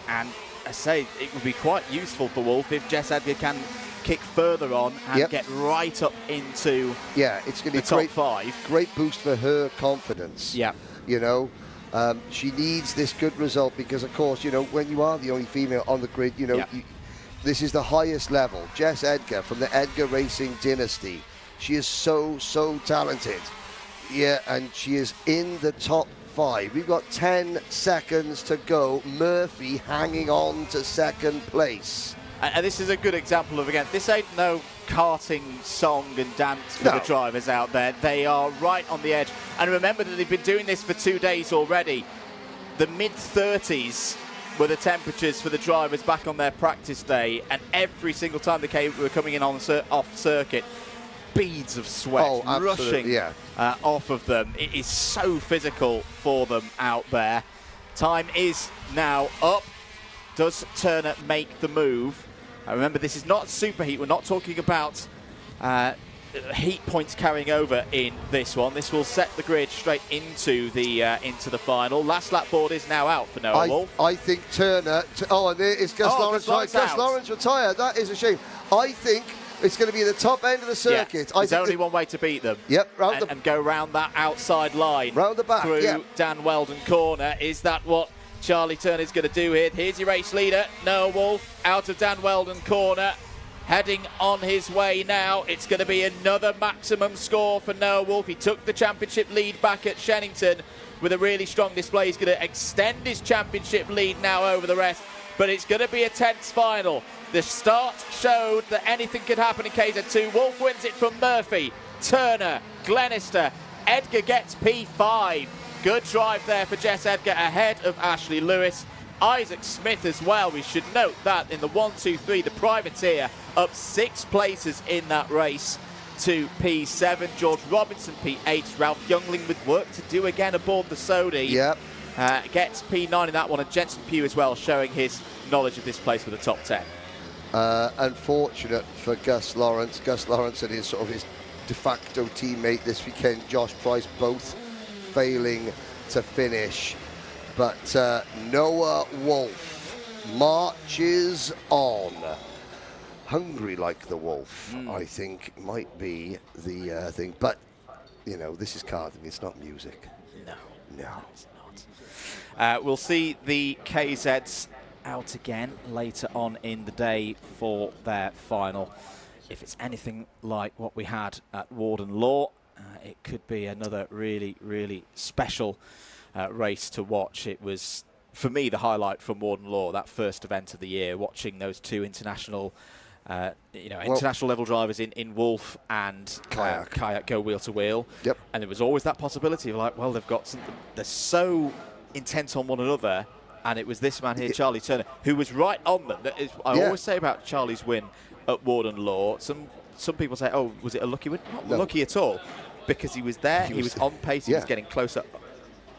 and I say it would be quite useful for Wolf if Jess Edgar can kick further on and get right up into it's going to be top 5. Great boost for her confidence. Yeah. You know, she needs this good result because, of course, you know, when you are the only female on the grid, you know, this is the highest level. Jess Edgar from the Edgar Racing dynasty. She is so talented. Yeah, and she is in the top 5. We've got 10 seconds to go. Murphy hanging on to second place. And this is a good example of, again, this ain't no karting song and dance for the drivers out there. They are right on the edge. And remember that they've been doing this for 2 days already. The mid-30s were the temperatures for the drivers back on their practice day. And every single time they were coming in on off circuit, beads of sweat rushing off of them. It is so physical for them out there. Time is now up. Does Turner make the move? Remember, this is not superheat. We're not talking about heat points carrying over in this one. This will set the grid straight into the final. Last lap board is now out for Noah Wolf. I think Turner. And there is Gus Lawrence. Gus Lawrence retired. That is a shame. I think it's going to be the top end of the circuit. There's only one way to beat them. And go round that outside line. Round the back. Through Dan Weldon corner. Is that what Charlie Turner's going to do here? Here's your race leader, Noah Wolf, out of Dan Weldon corner, heading on his way now. It's going to be another maximum score for Noah Wolf. He took the championship lead back at Shennington with a really strong display. He's going to extend his championship lead now over the rest, but it's going to be a tense final. The start showed that anything could happen in KZ2. Wolf wins it from Murphy, Turner, Glenister. Edgar gets P5. Good drive there for Jess Edgar ahead of Ashley Lewis. Isaac Smith as well. We should note that in the 1-2-3, the privateer up 6 places in that race to P7. George Robinson P8. Ralph Youngling with work to do again aboard the Sodi. Gets P9 in that one, and Jensen Pugh as well, showing his knowledge of this place for the top 10. Unfortunate for Gus Lawrence. Gus Lawrence and his de facto teammate this weekend, Josh Price, both failing to finish. But Noah Wolf marches on. Hungry like the wolf, I think, might be the thing. But, you know, this is karting, it's not music. No, it's not. We'll see the KZs out again later on in the day for their final. If it's anything like what we had at Warden Law, it could be another really, really special race to watch. It was, for me, the highlight from Warden Law, that first event of the year, watching those 2 international international level drivers in Wolf and kayak go wheel to wheel. And there was always that possibility of like, well, they've got something, they're so intent on one another. And it was this man here, Charlie Turner, who was right on them. That is, I always say about Charlie's win at Warden Law, some people say, oh, was it a lucky win? Not lucky at all, because he was there, he was on pace, he was getting closer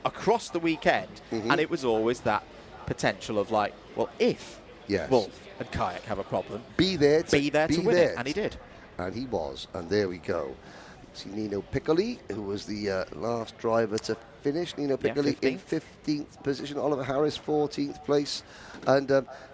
across the weekend, and it was always that potential of like, well, if Wolf and Kayak have a problem, be there to win it, and he did. And he was, and there we go. See Nino Piccoli, who was the last driver to finish. Nino Piccoli in 15th position, Oliver Harris 14th place, and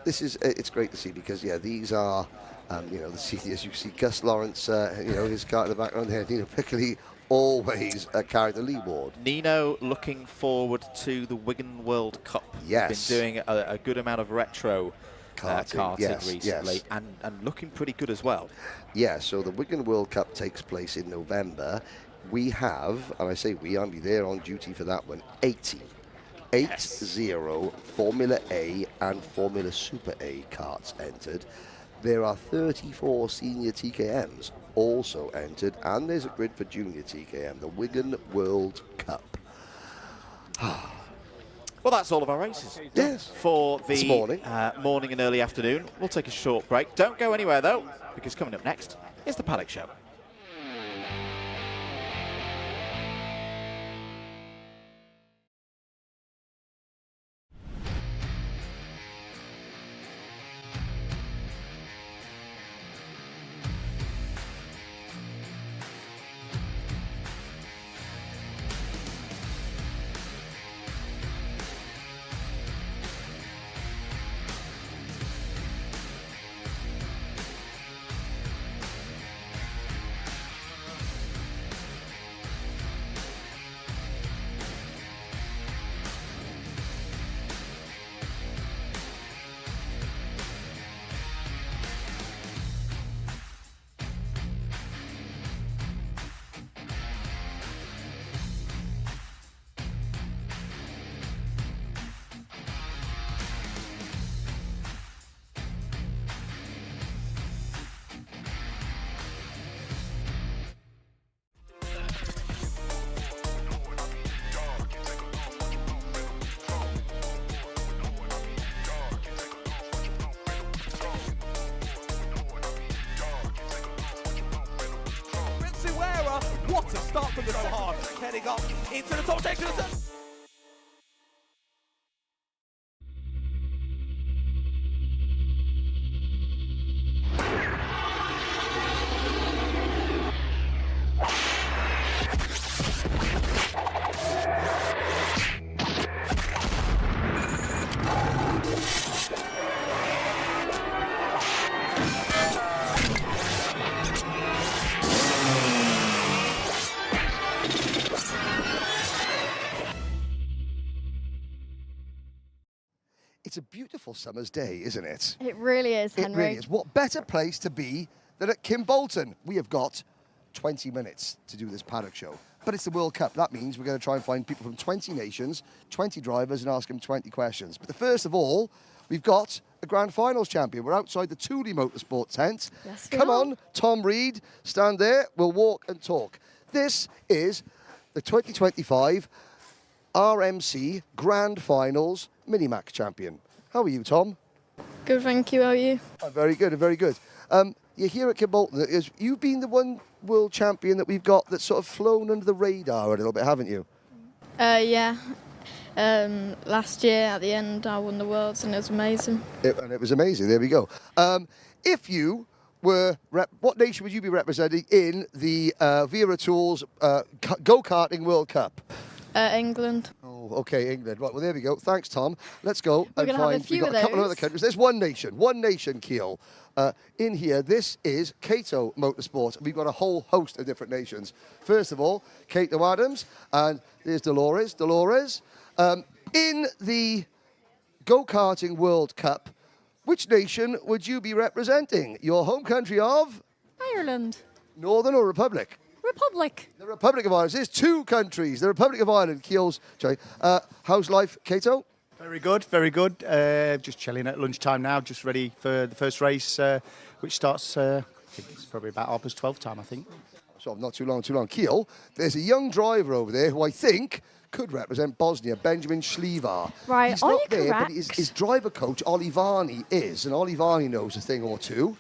this is it's great to see because these are the seniors. You see Gus Lawrence, his car in the background there. Nino Piccoli always carried the lead. Nino looking forward to the Wigan World Cup. Yes, been doing a good amount of retro karting recently, and looking pretty good as well. Yeah, so the Wigan World Cup takes place in November. We have, and I say we, I'll be there on duty for that one, 80 Formula A and Formula Super A karts entered. There are 34 senior TKMs also entered, and there's a grid for junior TKM, the Wigan World Cup. Well, that's all of our races for the morning and early afternoon. We'll take a short break. Don't go anywhere, though, because coming up next is the Paddock Show. start from the start. Heading up into the top section. It's a beautiful summer's day, isn't it? It really is, Henry. It really is. What better place to be than at Kimbolton? We have got 20 minutes to do this paddock show. But it's the World Cup. That means we're going to try and find people from 20 nations, 20 drivers, and ask them 20 questions. But the first of all, we've got a Grand Finals champion. We're outside the Thule Motorsport tent. Yes, Come on, Tom Reed, stand there. We'll walk and talk. This is the 2025 RMC Grand Finals MiniMax champion. How are you, Tom? Good, thank you. How are you? I'm very good, very good. You're here at Kimbolton. You've been the one world champion that we've got that's sort of flown under the radar a little bit, haven't you? Yeah. Last year at the end, I won the Worlds and it was amazing. It was amazing. There we go. If you were, what nation would you be representing in the Wera Tools Go-karting World Cup? England. Oh, okay, England. Right, well, there we go. Thanks, Tom. Let's go We're and gonna have find. a few We've got of a couple of those. other countries. There's one nation, Ceol. In here, this is Kato Motorsport. We've got a whole host of different nations. First of all, Kato Adams, and there's Dolores. Dolores, in the Go-karting World Cup, which nation would you be representing? Your home country of? Ireland. Northern or Republic? Republic. The Republic of Ireland. There's two countries. The Republic of Ireland. How's life, Kato? Very good, very good. Just chilling at lunchtime now, just ready for the first race, which starts, I think it's probably about 12:30 time, I think. So not too long. Ceol, there's a young driver over there who I think could represent Bosnia, Benjamin Šljivar. Right, He's are not you there, correct? but his driver coach, Olivani, is, and Olivani knows a thing or two.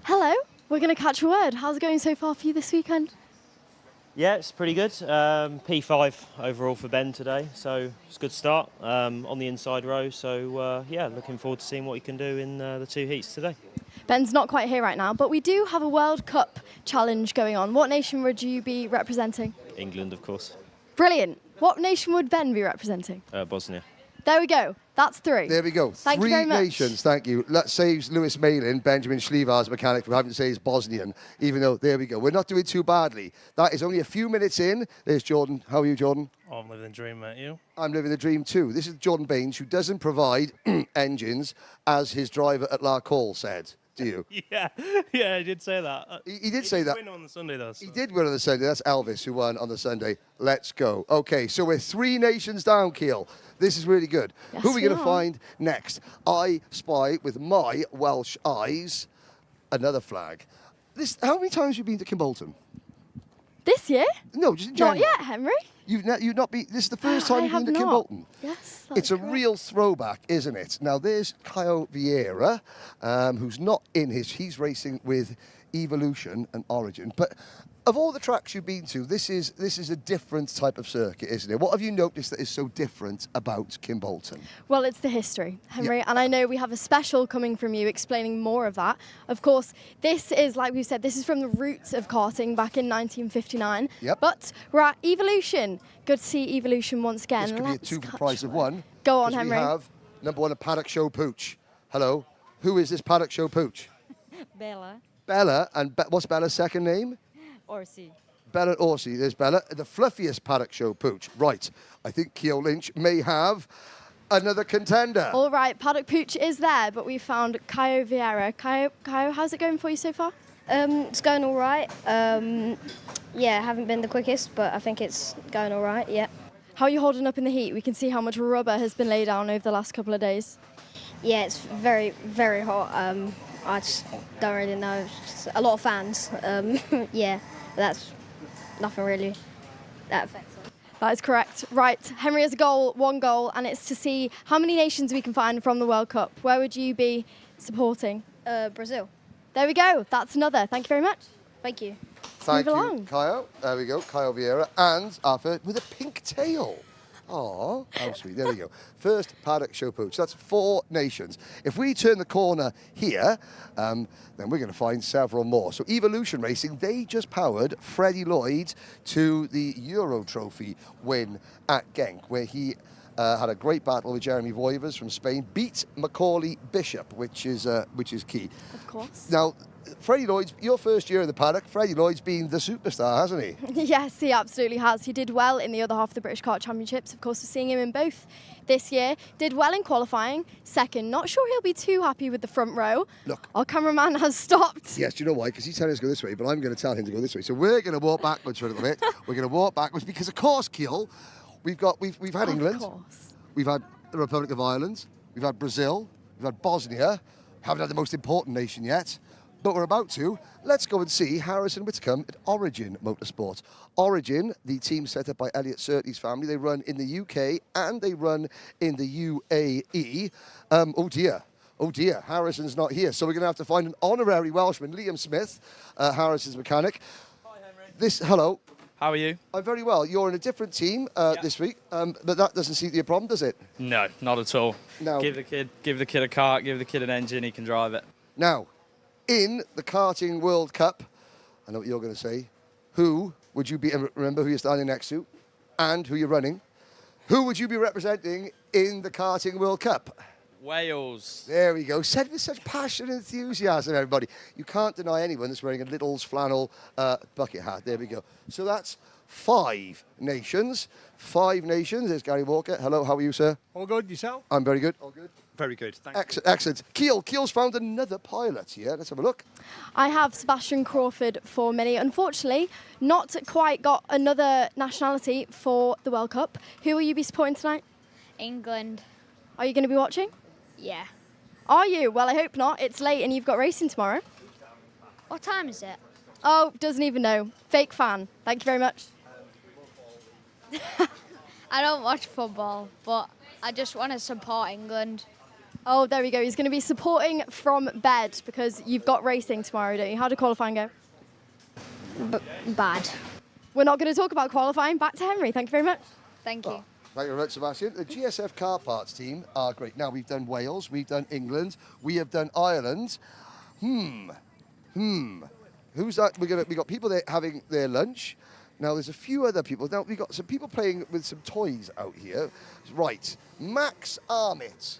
Hello, we're going to catch a word. How's it going so far for you this weekend? Yeah, it's pretty good. P5 overall for Ben today, so it's a good start on the inside row. So yeah, looking forward to seeing what he can do in the two heats today. Ben's not quite here right now, but we do have a World Cup challenge going on. What nation would you be representing? England, of course. Brilliant. What nation would Ben be representing? Bosnia. There we go. That's three. There we go. Thank you very much. Three nations, thank you. That saves Lewis Malin, Benjamin Šljivar's mechanic, from having to say he's Bosnian, even though, there we go. We're not doing too badly. That is only a few minutes in. There's Jordan. How are you, Jordan? Oh, I'm living the dream, mate. You? I'm living the dream too. This is Jordan Baines, who doesn't provide engines, as his driver at La Colle said. Do you? Yeah, I did say that. He did say that. Win on the Sunday, though. So. He did win on the Sunday. That's Elvis who won on the Sunday. Let's go. Okay, so we're three nations down, Ceol. This is really good. Yes, Who are we going to are. find next? I spy with my Welsh eyes another flag. How many times have you been to Kimbolton? This year? No, just in general. Not yet, Henry. You've not been. This is the first time I you've been have to not. Kimbolton. Yes, It's a real throwback, isn't it? Now there's Caio Vieira, who's not in his. He's racing with Evolution and Origin. But of all the tracks you've been to, this is a different type of circuit, isn't it? What have you noticed that is so different about Kimbolton? Well, it's the history, Henry, and I know we have a special coming from you explaining more of that. Of course, this is, like we said, this is from the roots of karting back in 1959. Yep. But we're at Evolution. Good to see Evolution once again. This could be a two for the price of one. Go on, 'cause Henry. We have number one, a Paddock Show Pooch. Hello, who is this Paddock Show Pooch? Bella. Bella, and what's Bella's second name? Orsi. Bella Orsi, there's Bella, the fluffiest Paddock Show Pooch. Right, I think Ceol Lynch may have another contender. All right, Paddock Pooch is there, but we found Caio Vieira. Caio, how's it going for you so far? It's going all right. Yeah, haven't been the quickest, but I think it's going all right, yeah. How are you holding up in the heat? We can see how much rubber has been laid down over the last couple of days. Yeah, it's very, very hot. I just don't really know. Just a lot of fans. Yeah, but that's nothing really that affects it. That is correct. Right, Henry has a goal, one goal, and it's to see how many nations we can find from the World Cup. Where would you be supporting? Brazil. There we go. That's another. Thank you very much. Thank you. Thank Move you, along. Kyle. There we go, Kyle Wera. And our first, with a pink tail. Oh, how sweet. There we go. First paddock show pooch. That's 4 nations. If we turn the corner here, then we're going to find several more. So Evolution Racing, they just powered Freddie Lloyd to the Euro Trophy win at Genk, where he had a great battle with Jeremy Voivers from Spain, beat Macaulay Bishop, which is key. Of course. Now, Freddie Lloyd's, your first year in the paddock, Freddie Lloyd's been the superstar, hasn't he? Yes, he absolutely has. He did well in the other half of the British Kart Championships. Of course, we're seeing him in both this year. Did well in qualifying, second. Not sure he'll be too happy with the front row. Look. Our cameraman has stopped. Yes, do you know why? Because he's telling us to go this way, but I'm going to tell him to go this way. So we're going to walk backwards for a little bit. We're going to walk backwards because, of course, Ceol, we've had England. Of course. We've had the Republic of Ireland. We've had Brazil. We've had Bosnia. Haven't had the most important nation yet. But we're about to. Let's go and see Harrison Whitcomb at Origin Motorsport. Origin, the team set up by Elliot Surtees' family, they run in the UK and they run in the UAE. Oh dear, Harrison's not here. So we're going to have to find an honorary Welshman, Liam Smith, Harrison's mechanic. Hi, Henry. Hello. How are you? I'm very well. You're in a different team this week, but that doesn't seem to be a problem, does it? No, not at all. No. Give the kid a kart, give the kid an engine, he can drive it. Now, in the Karting World Cup, I know what you're going to say. Who would you be, remember who you're standing next to and who you're running. Who would you be representing in the Karting World Cup? Wales. There we go. Said with such passion and enthusiasm, everybody. You can't deny anyone that's wearing a Lidl's flannel bucket hat. There we go. So that's 5 nations. 5 nations. There's Gary Walker. Hello, how are you, sir? All good, yourself? I'm very good. All good. Very good, thank you. Excellent. Ceol's found another pilot here. Let's have a look. I have Sebastian Crawford for Mini. Unfortunately, not quite got another nationality for the World Cup. Who will you be supporting tonight? England. Are you going to be watching? Yeah. Are you? Well, I hope not. It's late and you've got racing tomorrow. What time is it? Oh, doesn't even know. Fake fan. Thank you very much. I don't watch football, but I just want to support England. Oh, there we go. He's going to be supporting from bed because you've got racing tomorrow, don't you? How did qualifying go? Bad. We're not going to talk about qualifying. Back to Henry. Thank you very much. Thank you. Thank you very much, Sebastian. The GSF car parts team are great. Now, we've done Wales, we've done England, we have done Ireland. Who's that? We've got people there having their lunch. Now, there's a few other people. Now, we've got some people playing with some toys out here. Right. Max Armitt,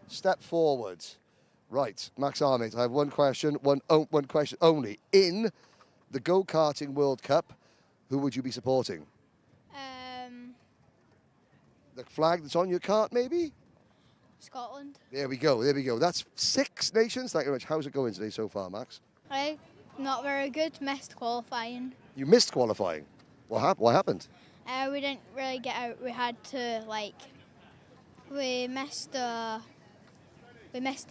step forward. Right, Max Armitt, I have one question, one question only. In the Go-karting World Cup, who would you be supporting? The flag that's on your kart, maybe? Scotland. There we go, there we go. That's 6 nations. Thank you very much. How's it going today so far, Max? Not very good. Missed qualifying. You missed qualifying. What happened? We didn't really get out. We had to we missed the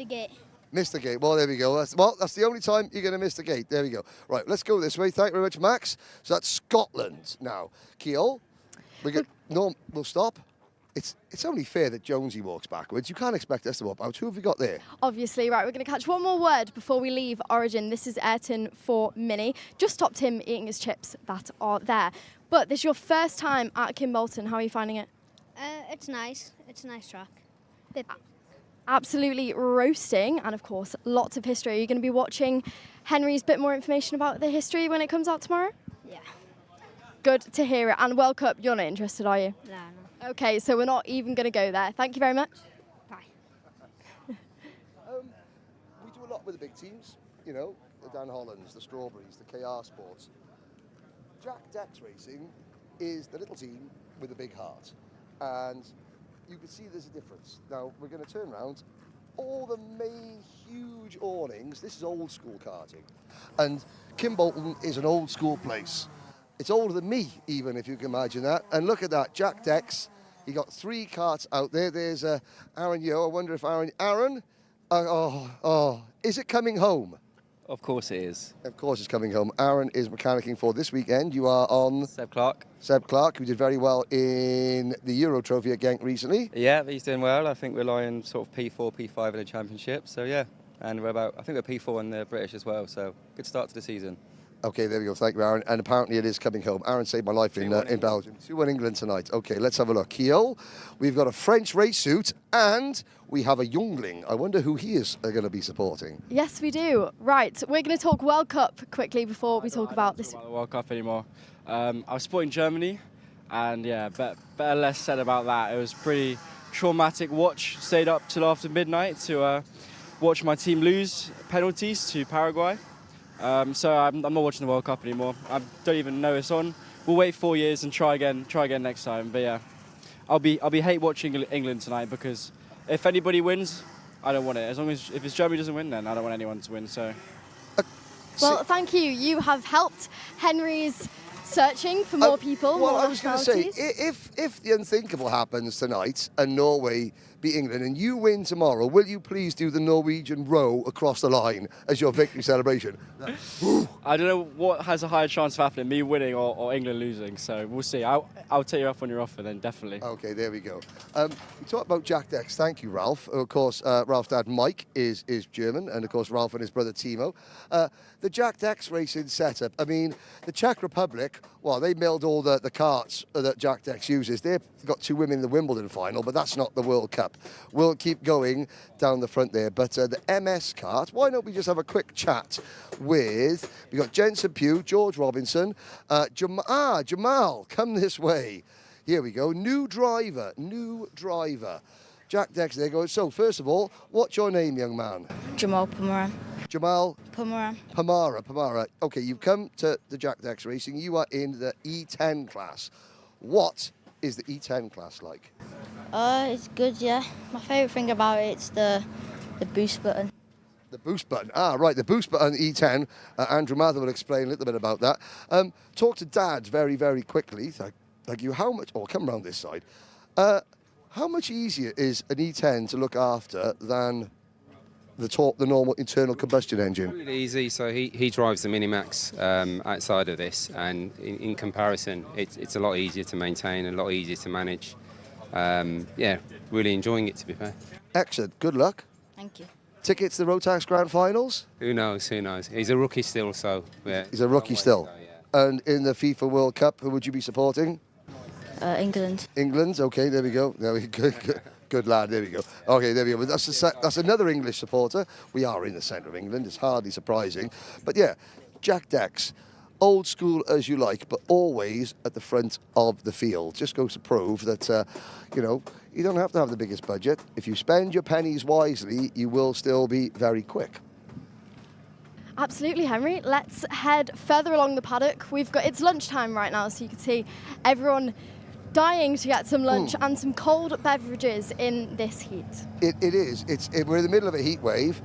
gate. Missed the gate. Well, there we go. That's the only time you're going to miss the gate. There we go. Right, let's go this way. Thank you very much, Max. So that's Scotland now. Ceol, we'll stop. It's only fair that Jonesy walks backwards. You can't expect us to walk out. Who have we got there? Obviously, right, we're going to catch one more word before we leave Origin. This is Ayrton for Mini. Just stopped him eating his chips that are there. But this is your first time at Kimbolton. How are you finding it? It's nice. It's a nice track. Absolutely roasting, and of course, lots of history. Are you going to be watching Henry's bit more information about the history when it comes out tomorrow? Yeah. Good to hear it. And World Cup, you're not interested, are you? No. Okay, so we're not even going to go there. Thank you very much. Bye. We do a lot with the big teams, you know, the Dan Hollands, the Strawberries, the KR Sports. Jack Dex Racing is the little team with a big heart. And you can see there's a difference. Now, we're going to turn around. All the main huge awnings, this is old school karting. And Kimbolton is an old school place. It's older than me, even, if you can imagine that. And look at that, Jack Dex. He got 3 karts out there. There's Aaron Yo. I wonder if Aaron, is it coming home? Of course it is. Of course it's coming home. Aaron is mechanicking for this weekend. You are on... Seb Clark. Seb Clark, who did very well in the Euro Trophy at Genk recently. Yeah, he's doing well. I think we're lying sort of P4, P5 in the championship. So yeah, and I think we're P4 in the British as well. So good start to the season. Okay, there we go. Thank you, Aaron. And apparently it is coming home. Aaron saved my life in Belgium. 2-1 England tonight. Okay, let's have a look. Ceol, we've got a French race suit and we have a youngling. I wonder who he is going to be supporting. Yes, we do. Right, we're going to talk World Cup quickly before we talk about this. About the World Cup anymore. I was supporting Germany, and yeah, better less said about that. It was pretty traumatic watch. Stayed up till after midnight to watch my team lose penalties to Paraguay. So I'm not watching the World Cup anymore. I don't even know it's on. We'll wait 4 years and try again next time. But yeah, I'll be hate watching England tonight, because if anybody wins, I don't want it. As long as if it's Germany doesn't win, then I don't want anyone to win. So. Well, thank you. You have helped Henry's searching for more people. Well, more I was going to say, if the unthinkable happens tonight and Norway beat England and you win tomorrow, will you please do the Norwegian row across the line as your victory celebration? I don't know what has a higher chance of happening, me winning or England losing. So we'll see. I'll take you up on your offer then, definitely. Okay, there we go. We talked about Jack Decks. Thank you, Ralph. Of course, Ralph's dad, Mike, is German, and of course, Ralph and his brother, Timo. The Jack Decks racing setup, I mean, the Czech Republic, well, they milled all the karts that Jack Decks uses. They've got 2 women in the Wimbledon final, but that's not the World Cup. We'll keep going down the front there. But the MS kart, why don't we just have a quick chat with, we got Jensen Pugh, George Robinson, Jamal, come this way. Here we go, new driver. Jack Decks, there goes. So, first of all, what's your name, young man? Jamal Pamaran. Jamal? Pamaran. Pamara. Okay, you've come to the Jack Decks Racing. You are in the E10 class. What is the E10 class like? It's good, yeah. My favourite thing about it's the boost button. The boost button. Right, the boost button E10. Andrew Mather will explain a little bit about that. Talk to Dad very, very quickly. Thank you. How much, come around this side. How much easier is an E10 to look after than the normal internal combustion engine? Really easy. So he drives the MiniMax outside of this, and in comparison, it's a lot easier to maintain, a lot easier to manage. Yeah, really enjoying it, to be fair. Excellent. Good luck. Thank you. Tickets to the Rotax Grand Finals? Who knows? He's a rookie still, so yeah. He's a rookie still. Go, yeah. And in the FIFA World Cup, who would you be supporting? England. England. Okay, there we go. Good lad, there we go. Okay, there we go. That's another English supporter. We are in the centre of England, it's hardly surprising. But yeah, Jack Decks, old school as you like, but always at the front of the field. Just goes to prove that, you don't have to have the biggest budget. If you spend your pennies wisely, you will still be very quick. Absolutely, Henry. Let's head further along the paddock. It's lunchtime right now, so you can see everyone dying to get some lunch and some cold beverages in this heat. It is. We're in the middle of a heat wave.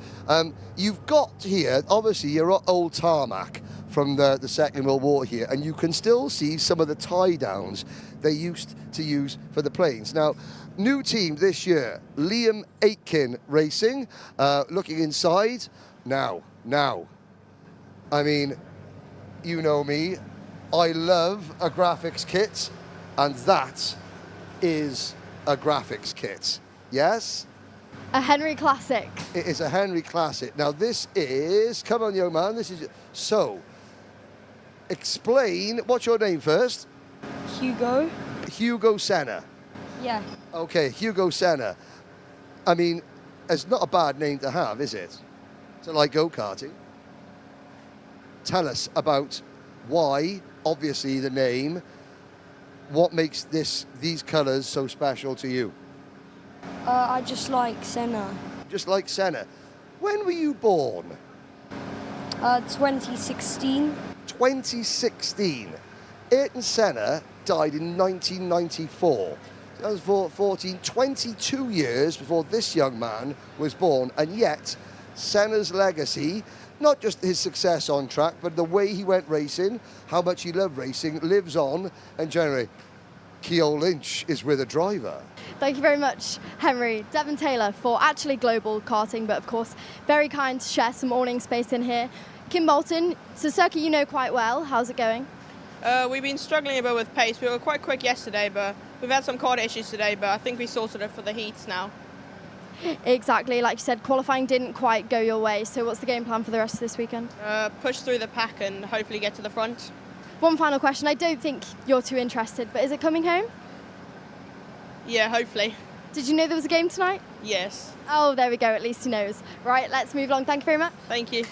You've got here, obviously, your old tarmac from the Second World War here, and you can still see some of the tie-downs they used to use for the planes. Now, new team this year, Liam Aitken Racing. Looking inside, now. I mean, you know me. I love a graphics kit. And that is a graphics kit. Yes? A Henry Classic. It is a Henry Classic. Now this is, come on young man, so, explain, what's your name first? Hugo. Hugo Senna. Yeah. Okay, Hugo Senna. I mean, it's not a bad name to have, is it? To like go-karting. Tell us about why, obviously the name, what makes these colours so special to you? I just like Senna. Just like Senna. When were you born? 2016. 2016. Ayrton Senna died in 1994. That was 22 years before this young man was born, and yet Senna's legacy, not just his success on track, but the way he went racing, how much he loved racing, lives on. And generally, Ceol Lynch is with a driver. Thank you very much, Henry. Devon Taylor for actually global karting, but of course, very kind to share some awning space in here. Kimbolton, it's a circuit you know quite well. How's it going? We've been struggling a bit with pace. We were quite quick yesterday, but we've had some car issues today, but I think we sorted it for the heats now. Exactly, like you said, qualifying didn't quite go your way. So what's the game plan for the rest of this weekend? Push through the pack and hopefully get to the front. One final question. I don't think you're too interested, but is it coming home? Yeah, hopefully. Did you know there was a game tonight? Yes. Oh, there we go. At least he knows. Right, let's move along. Thank you very much. Thank you.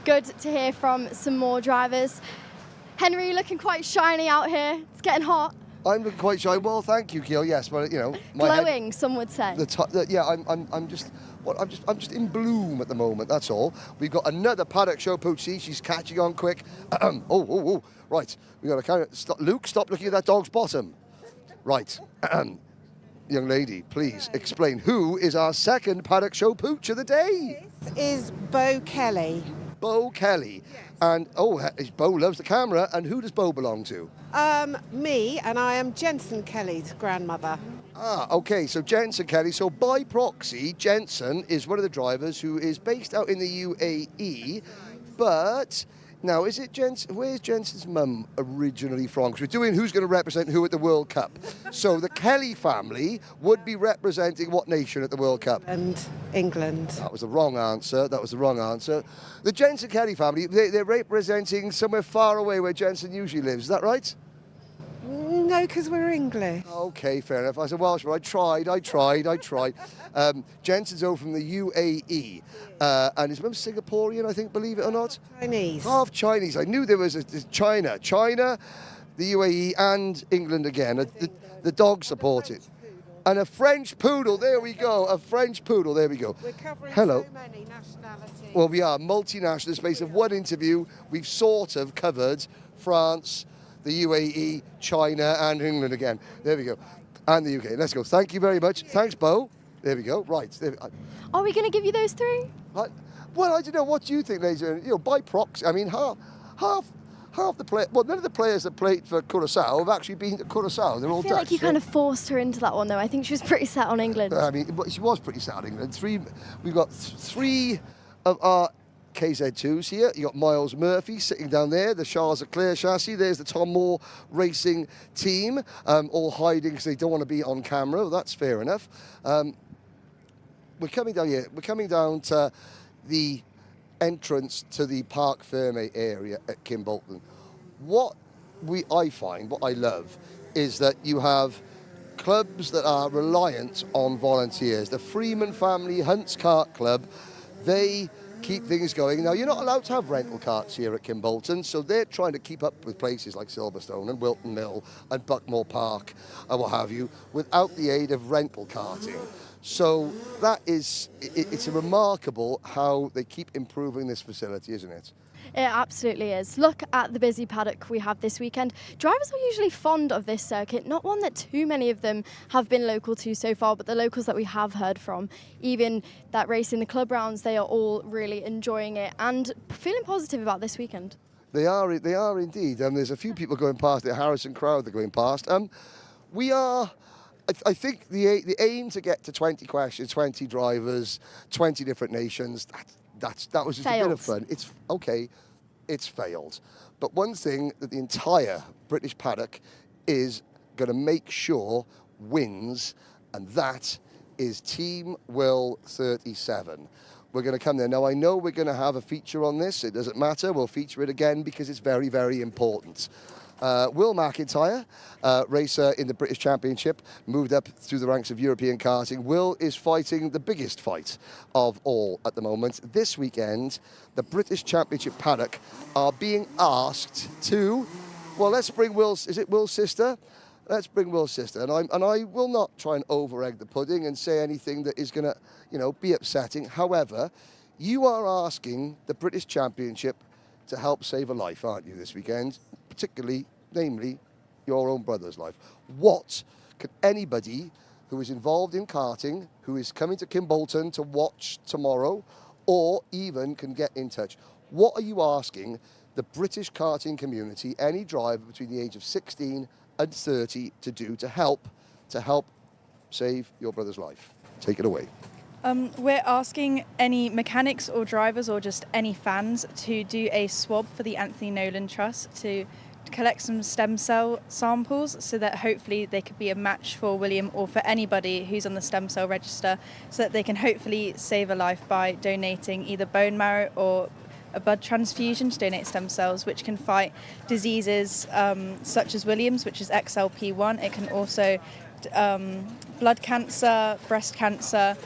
Good to hear from some more drivers. Henry, you're looking quite shiny out here. It's getting hot. I'm looking quite shy. Well, thank you, Ceol. Yes, but you know, my glowing, head, some would say. yeah, I'm just in bloom at the moment. That's all. We've got another paddock show, Poochie. She's catching on quick. Oh, right. We got to kind of stop. Luke, stop looking at that dog's bottom. Right. Young lady, please explain who is our second paddock show pooch of the day. This is Bo Kelly. Bo Kelly. Yes. And, Bo loves the camera. And who does Bo belong to? Me, and I am Jensen Kelly's grandmother. Ah, OK, so Jensen Kelly. So by proxy, Jensen is one of the drivers who is based out in the UAE, but... Now, is it where's Jensen's mum originally from? Because we're doing who's going to represent who at the World Cup. So the Kelly family would be representing what nation at the World Cup? And England. That was the wrong answer. The Jensen Kelly family, they're representing somewhere far away where Jensen usually lives. Is that right? No, because we're English. OK, fair enough. I said Welsh, but I tried. Jensen's over from the UAE. And his mum's Singaporean, I think, believe it or not. Chinese. Half Chinese. I knew there was China, the UAE, and England again. The dog supported. And a French poodle, there we go. A French poodle, there we go. We're covering Hello. so many nationalities. Well, we are multinational. In the space of one interview, we've sort of covered France, the UAE, China, and England again. There we go. And the UK. Let's go. Thank you very much. Thanks, Bo. There we go. Right. Are we going to give you those three? Well, I don't know. What do you think, ladies and gentlemen? By proxy, I mean, half the players, well, none of the players that played for Curaçao have actually been to Curaçao. They're all I feel Dutch. like you kind of forced her into that one, though. I think she was pretty set on England. I mean, she was pretty set on England. We've got three of our KZ2s here. You got Miles Murphy sitting down there, the Charles Leclerc chassis. There's the Tom Moore Racing team, all hiding because they don't want to be on camera. Well, that's fair enough. We're coming down here. We're coming down to the entrance to the Parc Fermé area at Kimbolton. What I love is that you have clubs that are reliant on volunteers. The Freeman Family Hunts Kart Club, they keep things going. Now, you're not allowed to have rental carts here at Kimbolton, so they're trying to keep up with places like Silverstone and Wilton Mill and Buckmore Park and what have you without the aid of rental karting. So that is, it's remarkable how they keep improving this facility, isn't it? It absolutely is. Look at the busy paddock we have this weekend. Drivers are usually fond of this circuit, not one that too many of them have been local to so far, but the locals that we have heard from, even that race in the club rounds, they are all really enjoying it and feeling positive about this weekend. They are indeed. There's a few people going past, the Harrison crowd they're going past. I think the aim to get to 20 questions, 20 drivers, 20 different nations, that was just a bit of fun. It's okay, it's failed. But one thing that the entire British paddock is going to make sure wins, and that is Team Will 37. We're going to come there. Now, I know we're going to have a feature on this. It doesn't matter. We'll feature it again because it's very, very important. Will McIntyre, racer in the British Championship, moved up through the ranks of European karting. Will is fighting the biggest fight of all at the moment. This weekend, the British Championship paddock are being asked to, well, let's bring Will's, is it Will's sister? Let's bring Will's sister. And I will not try and over-egg the pudding and say anything that is going to, be upsetting. However, you are asking the British Championship to help save a life, aren't you, this weekend? Particularly, namely, your own brother's life. What can anybody who is involved in karting, who is coming to Kimbolton to watch tomorrow, or even can get in touch, what are you asking the British karting community, any driver between the age of 16 and 30, to do to help save your brother's life? Take it away. We're asking any mechanics or drivers or just any fans to do a swab for the Anthony Nolan Trust to collect some stem cell samples so that hopefully they could be a match for William or for anybody who's on the stem cell register, so that they can hopefully save a life by donating either bone marrow or a blood transfusion to donate stem cells, which can fight diseases such as William's, which is XLP1. It can also blood cancer, breast cancer,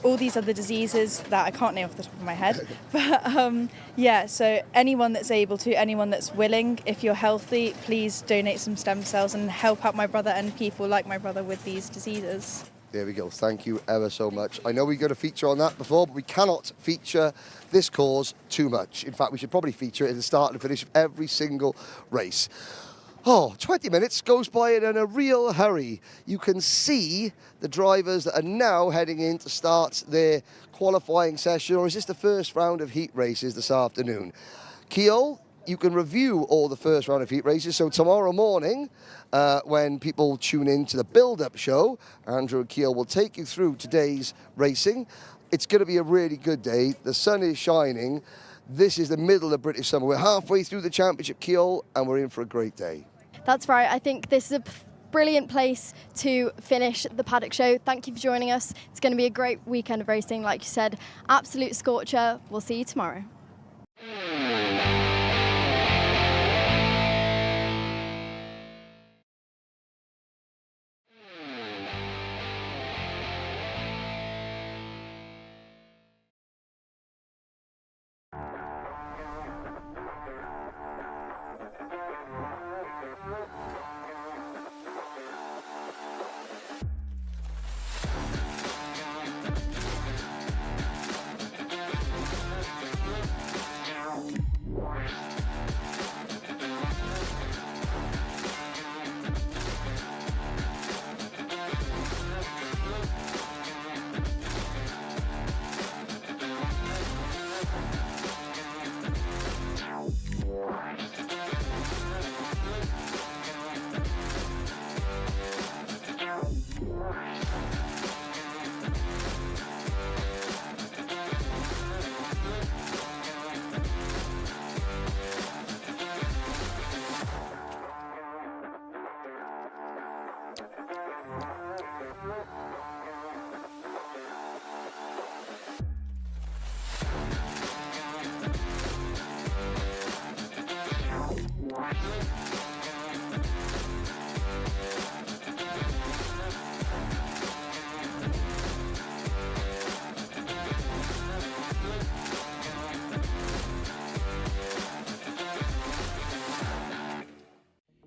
all these other diseases that I can't name off the top of my head. But yeah, so anyone that's able to, anyone that's willing, if you're healthy, please donate some stem cells and help out my brother and people like my brother with these diseases. There we go. Thank you ever so much. I know we got a feature on that before, but we cannot feature this cause too much. In fact, we should probably feature it at the start and finish of every single race. Oh, 20 minutes goes by in a real hurry. You can see the drivers that are now heading in to start their qualifying session, or is this the first round of heat races this afternoon? Ceol, you can review all the first round of heat races. So tomorrow morning, when people tune in to the build-up show, Andrew and Ceol will take you through today's racing. It's going to be a really good day. The sun is shining. This is the middle of British summer. We're halfway through the championship, Ceol, and we're in for a great day. That's right. I think this is a brilliant place to finish the paddock show. Thank you for joining us. It's going to be a great weekend of racing, like you said. Absolute scorcher. We'll see you tomorrow.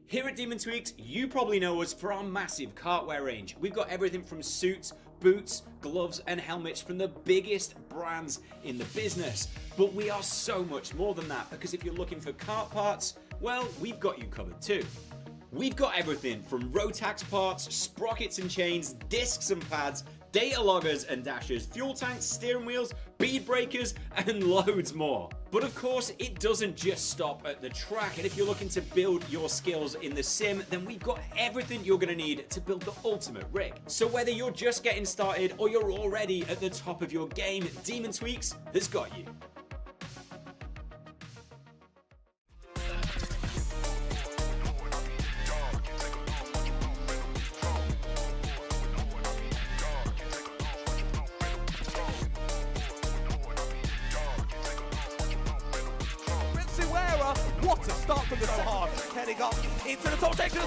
Here at Demon Tweaks, you probably know us for our massive cartwear range. We've got everything from suits, boots, gloves and helmets from the biggest brands in the business. But we are so much more than that, because if you're looking for kart parts, well, we've got you covered too. We've got everything from Rotax parts, sprockets and chains, discs and pads, data loggers and dashers, fuel tanks, steering wheels, bead breakers and loads more. But of course, it doesn't just stop at the track, and if you're looking to build your skills in the sim, then we've got everything you're going to need to build the ultimate rig. So whether you're just getting started or you're already at the top of your game, Demon Tweaks has got you. Wera, what a start from the so hard. Heading up into the top section.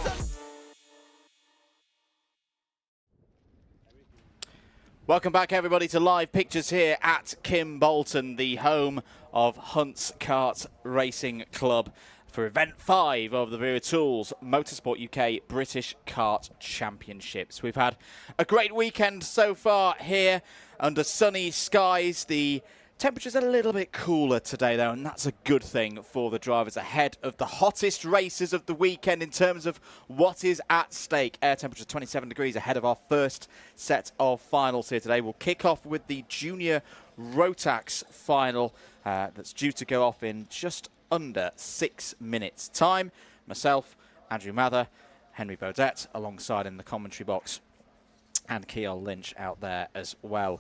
Welcome back, everybody, to live pictures here at Kimbolton, the home of Hunt's Kart Racing Club, for event 5 of the Wera Tools Motorsport UK British Kart Championships. We've had a great weekend so far here under sunny skies. The temperature's a little bit cooler today, though, and that's a good thing for the drivers ahead of the hottest races of the weekend in terms of what is at stake. Air temperature 27 degrees ahead of our first set of finals here today. We'll kick off with the junior Rotax final that's due to go off in just under 6 minutes' time. Myself, Andrew Mather, Henry Beaudette alongside in the commentary box, and Ceol Lynch out there as well.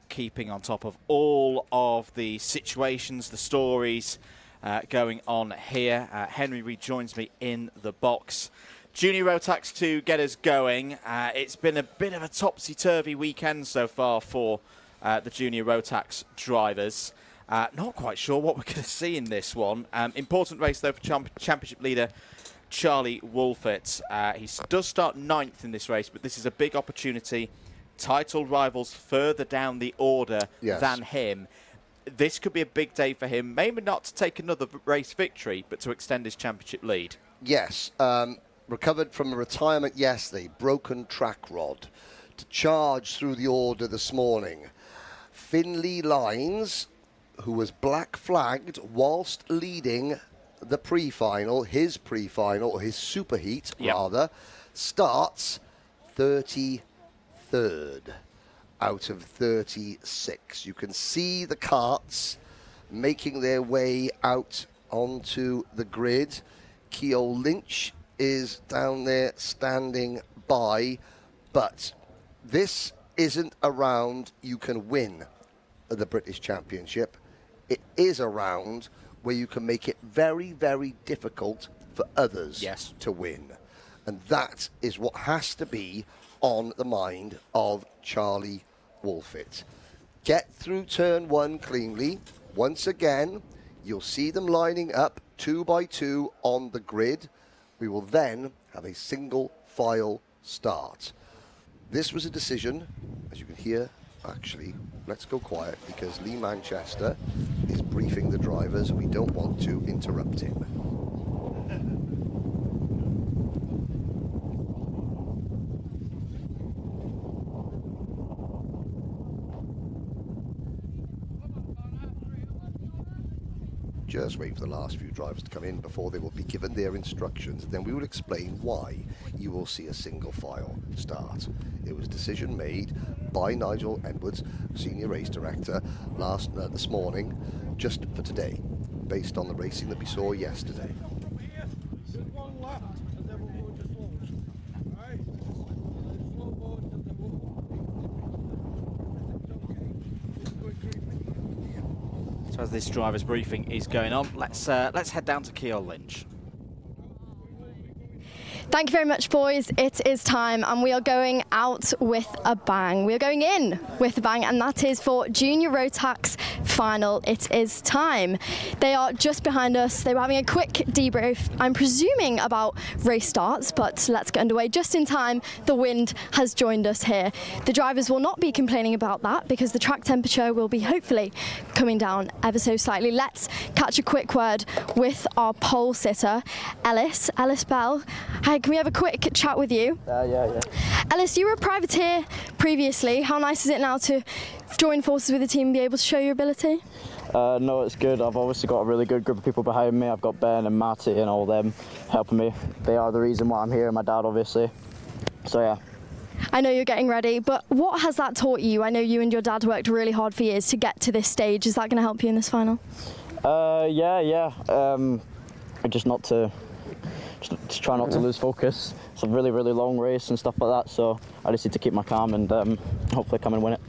Keeping on top of all of the situations, the stories, going on here. Henry rejoins me in the box. Junior Rotax to get us going. It's been a bit of a topsy-turvy weekend so far for the Junior Rotax drivers. Not quite sure what we're going to see in this one. Important race, though, for championship leader Charlie Wolfett. He does start 9th in this race, but this is a big opportunity. Title rivals further down the order than him. This could be a big day for him. Maybe not to take another race victory, but to extend his championship lead. Yes. Recovered from a retirement yesterday, broken track rod, to charge through the order this morning. Finley Lines, who was black flagged whilst leading the pre-final, his superheat rather, starts 33rd out of 36. You can see the karts making their way out onto the grid. Ceol Lynch is down there standing by, but this isn't a round you can win the British Championship. It is a round where you can make it very, very difficult for others to win. And that is what has to be on the mind of Charlie Wolfett. Get through turn 1 cleanly. Once again, you'll see them lining up 2 by 2 on the grid. We will then have a single file start. This was a decision, as you can hear, actually, let's go quiet because Lee Manchester is briefing the drivers. We don't want to interrupt him. Just wait for the last few drivers to come in before they will be given their instructions. Then we will explain why you will see a single file start. It was a decision made by Nigel Edwards, Senior Race Director, this morning, just for today, based on the racing that we saw yesterday. So as this driver's briefing is going on, let's head down to Ceol Lynch. Thank you very much, boys. It is time, and we are going out with a bang. We are going in with a bang, and that is for Junior Rotax final. It is time. They are just behind us. They were having a quick debrief, I'm presuming about race starts, but let's get underway. Just in time, the wind has joined us here. The drivers will not be complaining about that because the track temperature will be hopefully coming down ever so slightly. Let's catch a quick word with our pole sitter, Ellis Bell. Hi, can we have a quick chat with you? Yeah. Ellis, you were a privateer previously. How nice is it now to join forces with the team and be able to show your ability? No, it's good. I've obviously got a really good group of people behind me. I've got Ben and Matty and all them helping me. They are the reason why I'm here, and my dad, obviously. So, yeah. I know you're getting ready, but what has that taught you? I know you and your dad worked really hard for years to get to this stage. Is that going to help you in this final? Yeah. Just try not to lose focus. It's a really, really long race and stuff like that, so I just need to keep my calm and hopefully come and win it.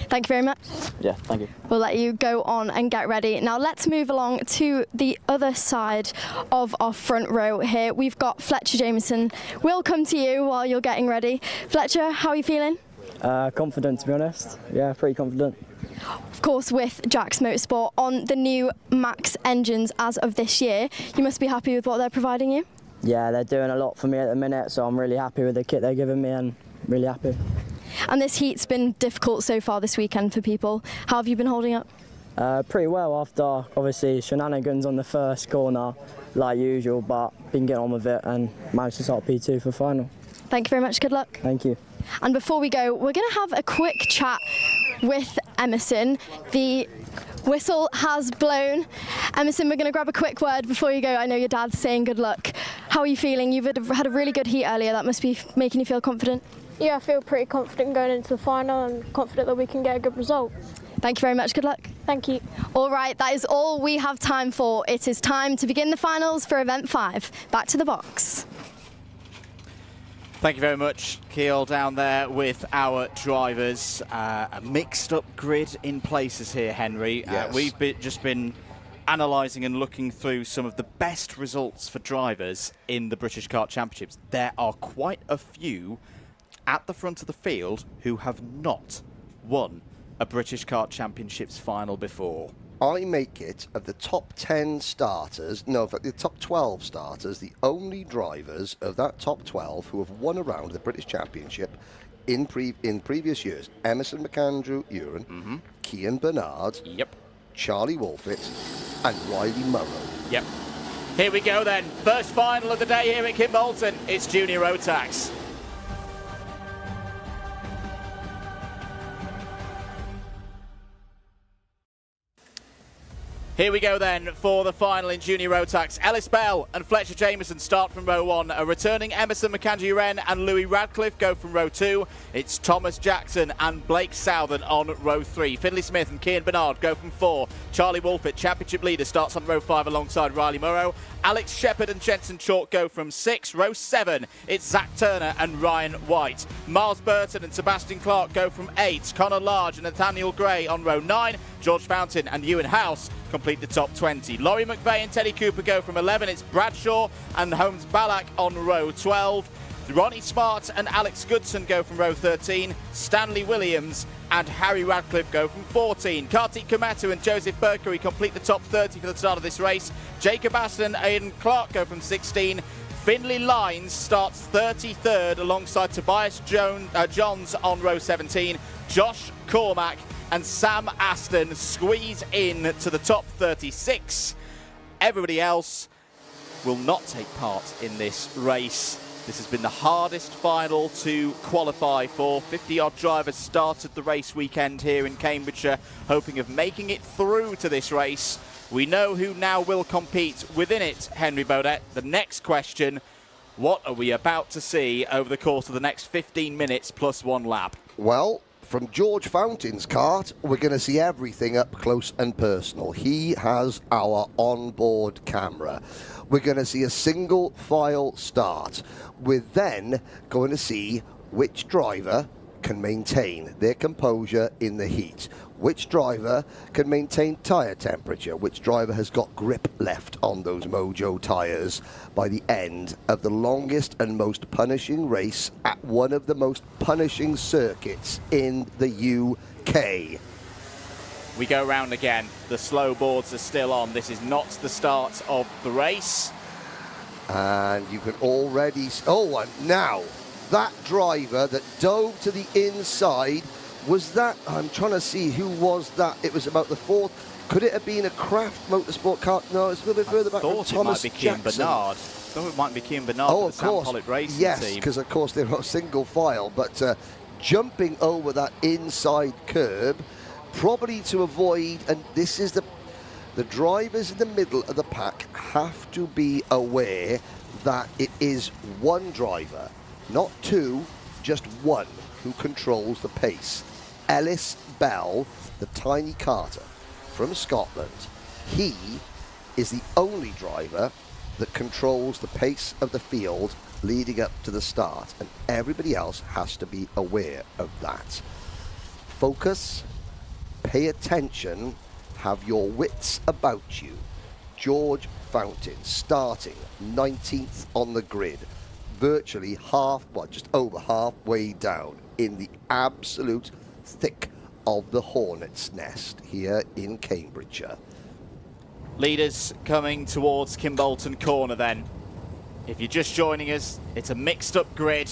Thank you very much. Yeah, thank you. We'll let you go on and get ready. Now let's move along to the other side of our front row here. We've got Fletcher Jameson. We'll come to you while you're getting ready. Fletcher, how are you feeling? Confident, to be honest. Yeah, pretty confident. Of course, with Jack's Motorsport on the new Max engines as of this year, you must be happy with what they're providing you? Yeah, they're doing a lot for me at the minute, so I'm really happy with the kit they're giving me and really happy. And this heat's been difficult so far this weekend for people. How have you been holding up? Pretty well after, obviously, shenanigans on the first corner, like usual, but been getting on with it and managed to start P2 for final. Thank you very much. Good luck. Thank you. And before we go, we're going to have a quick chat with Emerson. The whistle has blown. Emerson, we're going to grab a quick word before you go. I know your dad's saying good luck. How are you feeling? You've had a really good heat earlier. That must be making you feel confident. Yeah, I feel pretty confident going into the final and confident that we can get a good result. Thank you very much. Good luck. Thank you. All right, that is all we have time for. It is time to begin the finals for Event 5. Back to the box. Thank you very much, Ceol, down there with our drivers. A mixed up grid in places here, Henry. Yes. We've just been analysing and looking through some of the best results for drivers in the British Kart Championships, there are quite a few at the front of the field who have not won a British Kart Championships final before. I make it of the top 10 starters, no, in fact, the top 12 starters, the only drivers of that top 12 who have won a round of the British Championship in previous years. Emerson McAndrew Uren, Cian Bernard, Charlie Wolfett, and Riley Murrow. Yep. Here we go then. First final of the day here at Kimbolton. It's Junior Rotax. Here we go then for the final in Junior Rotax. Ellis Bell and Fletcher Jameson start from row 1. A returning Emerson McAndrew-Wren and Louis Radcliffe go from row 2. It's Thomas Jackson and Blake Southern on row 3. Finley Smith and Cian Bernard go from 4. Charlie Wolfett, championship leader, starts on row 5 alongside Riley Murrow. Alex Shepherd and Jensen Chalk go from 6. Row 7, it's Zach Turner and Ryan White. Miles Burton and Sebastian Clark go from 8. Connor Large and Nathaniel Gray on row 9. George Fountain and Ewan House complete the top 20. Laurie McVeigh and Teddy Cooper go from 11. It's Bradshaw and Holmes Ballack on row 12. Ronnie Smart and Alex Goodson go from row 13. Stanley Williams and Harry Radcliffe go from 14. Kartik Kometu and Joseph Berkery complete the top 30 for the start of this race. Jacob Aston and Aidan Clark go from 16. Finley Lines starts 33rd alongside Tobias Johns on row 17. Josh Cormack and Sam Aston squeeze in to the top 36. Everybody else will not take part in this race. This has been the hardest final to qualify for. 50-odd drivers started the race weekend here in Cambridgeshire, hoping of making it through to this race. We know who now will compete within it, Henry Beaudette. The next question, what are we about to see over the course of the next 15 minutes plus one lap? Well, from George Fountain's kart, we're going to see everything up close and personal. He has our onboard camera. We're going to see a single file start. We're then going to see which driver can maintain their composure in the heat, which driver can maintain tyre temperature, which driver has got grip left on those Mojo tyres by the end of the longest and most punishing race at one of the most punishing circuits in the UK. We go round again. The slow boards are still on. This is not the start of the race. And you can already... Oh, and now, that driver that dove to the inside, was that... I'm trying to see who was that. It was about the fourth. Could it have been a Craft Motorsport car? No, it's a little bit further back from Thomas Jackson. I thought it might be Cian Bernard. Oh, of of course. Sam Pollitt Racing yes, team. because of course they were single file, but jumping over that inside curb, probably to avoid, and this is the drivers in the middle of the pack have to be aware that it is one driver, not two, just one, who controls the pace. Ellis Bell, the tiny karter from Scotland, he is the only driver that controls the pace of the field leading up to the start, and everybody else has to be aware of that. Focus, pay attention, have your wits about you. George Fountain starting 19th on the grid, virtually just over halfway down in the absolute thick of the hornet's nest here in Cambridgeshire. Leaders coming towards Kimbolton Corner then. If you're just joining us, it's a mixed up grid.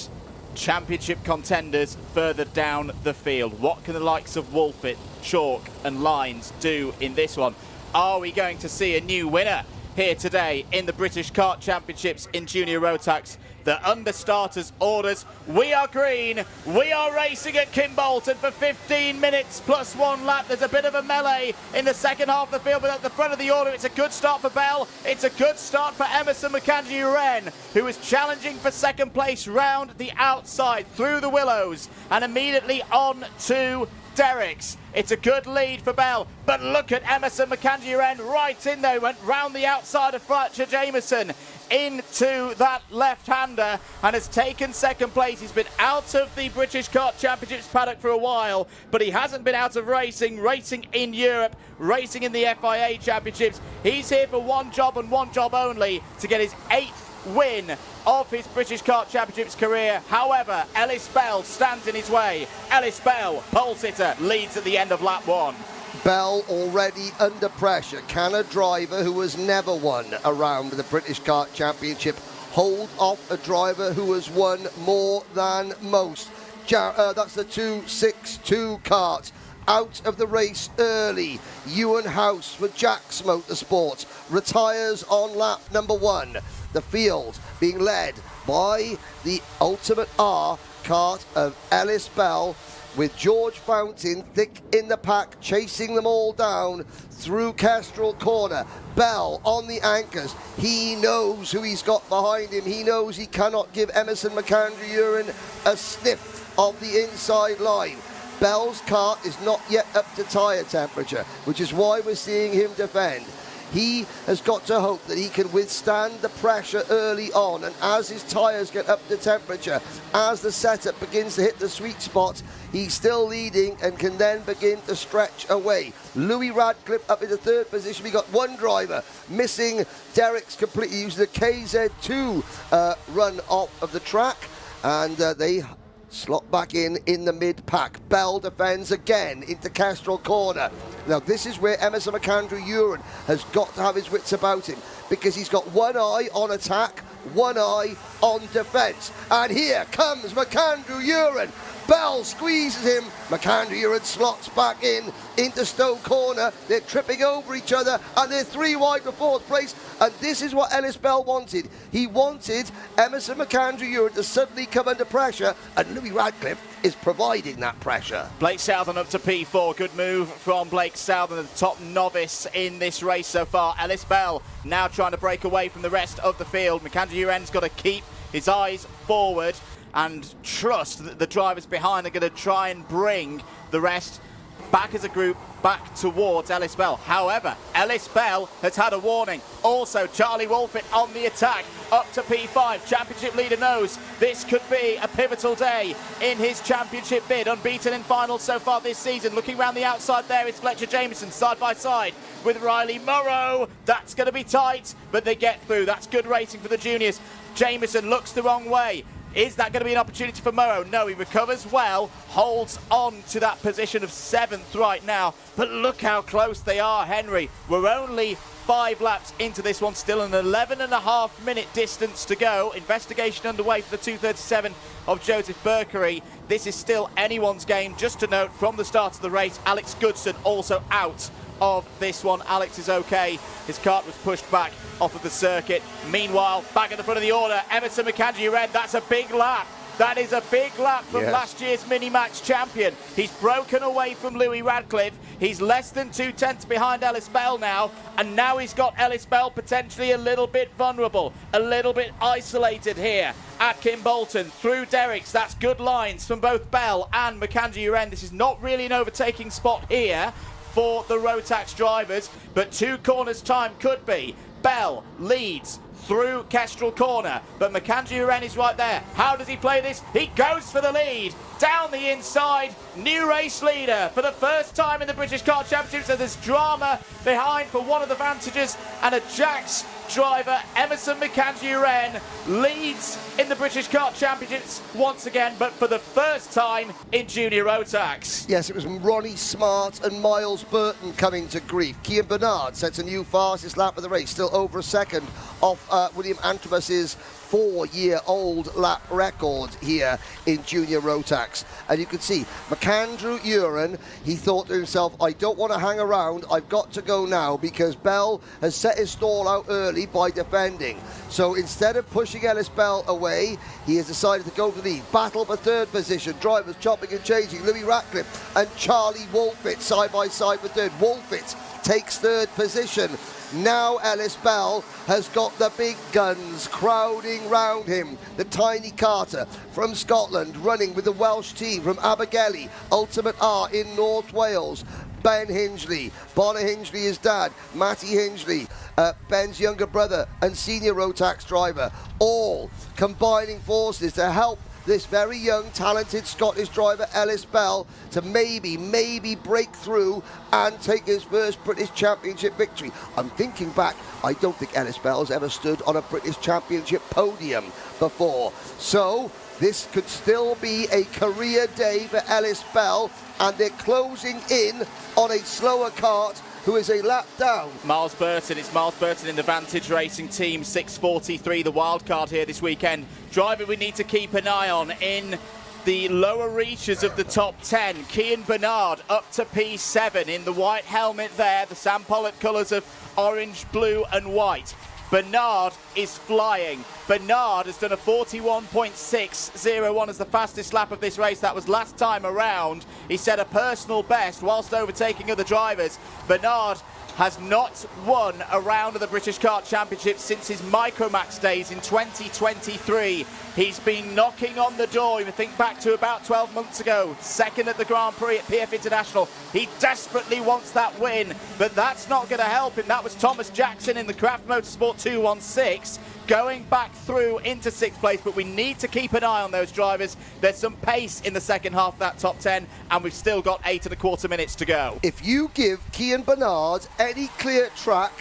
Championship contenders further down the field. What can the likes of Wolfett, Chalk and Lines do in this one? Are we going to see a new winner here today in the British Kart Championships in Junior Rotax? The under-starters orders, we are green, we are racing at Kimbolton for 15 minutes plus one lap. There's a bit of a melee in the second half of the field, but at the front of the order, it's a good start for Bell. It's a good start for Emerson McAndrew-Wren, who is challenging for second place round the outside through the willows and immediately on to Derricks. It's a good lead for Bell, but look at Emerson McAndrew-Wren right in there, went round the outside of Fletcher Jameson into that left-hander and has taken second place. He's been out of the British Kart Championships paddock for a while, but he hasn't been out of racing in Europe, racing in the FIA Championships. He's here for one job and one job only, to get his 8th win of his British Kart Championships career. However, Ellis Bell stands in his way. Ellis Bell, pole sitter, leads at the end of lap 1. Bell already under pressure. Can a driver who has never won a round of the British Kart Championship hold off a driver who has won more than most? That's the 262 Kart. Out of the race early. Ewan House for Jack's Motorsports retires on lap number 1. The field being led by the Ultimate R kart of Ellis Bell, with George Fountain thick in the pack, chasing them all down through Kestrel Corner. Bell on the anchors. He knows who he's got behind him. He knows he cannot give Emerson McAndrew a sniff of the inside line. Bell's kart is not yet up to tyre temperature, which is why we're seeing him defend. He has got to hope that he can withstand the pressure early on, and as his tyres get up to temperature, as the setup begins to hit the sweet spots, he's still leading and can then begin to stretch away. Louis Radcliffe up in the 3rd position. We got one driver missing. Derek's completely using the KZ2 run off of the track, and they slot back in the mid-pack. Bell defends again into Kestrel Corner. Now, this is where Emerson McAndrew-Uren has got to have his wits about him, because he's got one eye on attack, one eye on defence. And here comes McAndrew-Uren. Bell squeezes him. McAndrew-Uren slots back into Stowe Corner. They're tripping over each other, and they're 3 wide for 4th place. And this is what Ellis Bell wanted. He wanted Emerson McAndrew-Uren to suddenly come under pressure, and Louis Radcliffe is providing that pressure. Blake Southern up to P4. Good move from Blake Southern, the top novice in this race so far. Ellis Bell now trying to break away from the rest of the field. McAndrew-Uren's got to keep his eyes forward and trust that the drivers behind are going to try and bring the rest back as a group, back towards Ellis Bell. However, Ellis Bell has had a warning. Also, Charlie Wolfett on the attack, up to P5. Championship leader knows this could be a pivotal day in his championship bid. Unbeaten in finals so far this season. Looking around the outside there is Fletcher Jameson, side by side with Riley Morrow. That's going to be tight, but they get through. That's good racing for the juniors. Jameson looks the wrong way. Is that going to be an opportunity for Morrow? No, he recovers well, holds on to that position of 7th right now. But look how close they are, Henry. We're only 5 laps into this one, still an 11.5-minute distance to go. Investigation underway for the 237 of Joseph Berkery. This is still anyone's game. Just to note, from the start of the race, Alex Goodson also out of this one. Alex is okay. His kart was pushed back off of the circuit. Meanwhile, back at the front of the order, Emerson McAndrew-Uren. That's a big lap. That is a big lap from last year's MiniMax champion. He's broken away from Louis Radcliffe. He's less than 2 tenths behind Ellis Bell now, and now he's got Ellis Bell potentially a little bit vulnerable, a little bit isolated here at Kimbolton. Through Derricks, that's good lines from both Bell and McAndrew-Uren. This is not really an overtaking spot here for the Rotax drivers, but 2 corners time could be. Bell leads through Kestrel Corner, but McAndrew-Uren is right there. How does he play this? He goes for the lead. Down the inside, new race leader for the first time in the British Kart Championship. So there's drama behind for one of the Vantages, and a Jax driver, Emerson McAndrew-Uren, leads in the British Kart Championships once again, but for the first time in Junior Rotax. Yes, it was Ronnie Smart and Miles Burton coming to grief. Cian Bernard sets a new fastest lap of the race, still over a second off William Antrobus's 4-year-old lap record here in Junior Rotax. And you can see McAndrew-Uren, he thought to himself, I don't want to hang around, I've got to go now, because Bell has set his stall out early by defending. So instead of pushing Ellis Bell away, he has decided to go for the lead. Battle for 3rd position, drivers chopping and changing. Louis Radcliffe and Charlie Wolfett side by side for 3rd. Wolfett takes 3rd position. Now Ellis Bell has got the big guns crowding round him. The tiny Carter from Scotland running with the Welsh team from Abergele, Ultimate R in North Wales. Ben Hingley, Bonner Hingley, his dad, Matty Hingley, Ben's younger brother and senior Rotax driver, all combining forces to help this very young, talented Scottish driver, Ellis Bell, to maybe break through and take his first British Championship victory. I'm thinking back, I don't think Ellis Bell's ever stood on a British Championship podium before. So this could still be a career day for Ellis Bell, and they're closing in on a slower kart who is a lap down. Miles Burton, it's Miles Burton in the Vantage Racing Team 643, the wildcard here this weekend. Driver we need to keep an eye on in the lower reaches of the top 10. Cian Bernard up to P7 in the white helmet there, the Sam Pollitt colours of orange, blue and white. Bernard is flying. Bernard has done a 41.601 as the fastest lap of this race. That was last time around. He set a personal best whilst overtaking other drivers. Bernard has not won a round of the British Kart Championship since his MiniMax days in 2023. He's been knocking on the door. You think back to about 12 months ago, second at the Grand Prix at PF International. He desperately wants that win, but that's not going to help him. That was Thomas Jackson in the Craft Motorsport 216. Going back through into 6th place, but we need to keep an eye on those drivers. There's some pace in the second half of that top 10, and we've still got 8.25 minutes to go. If you give Cian Bernard any clear track,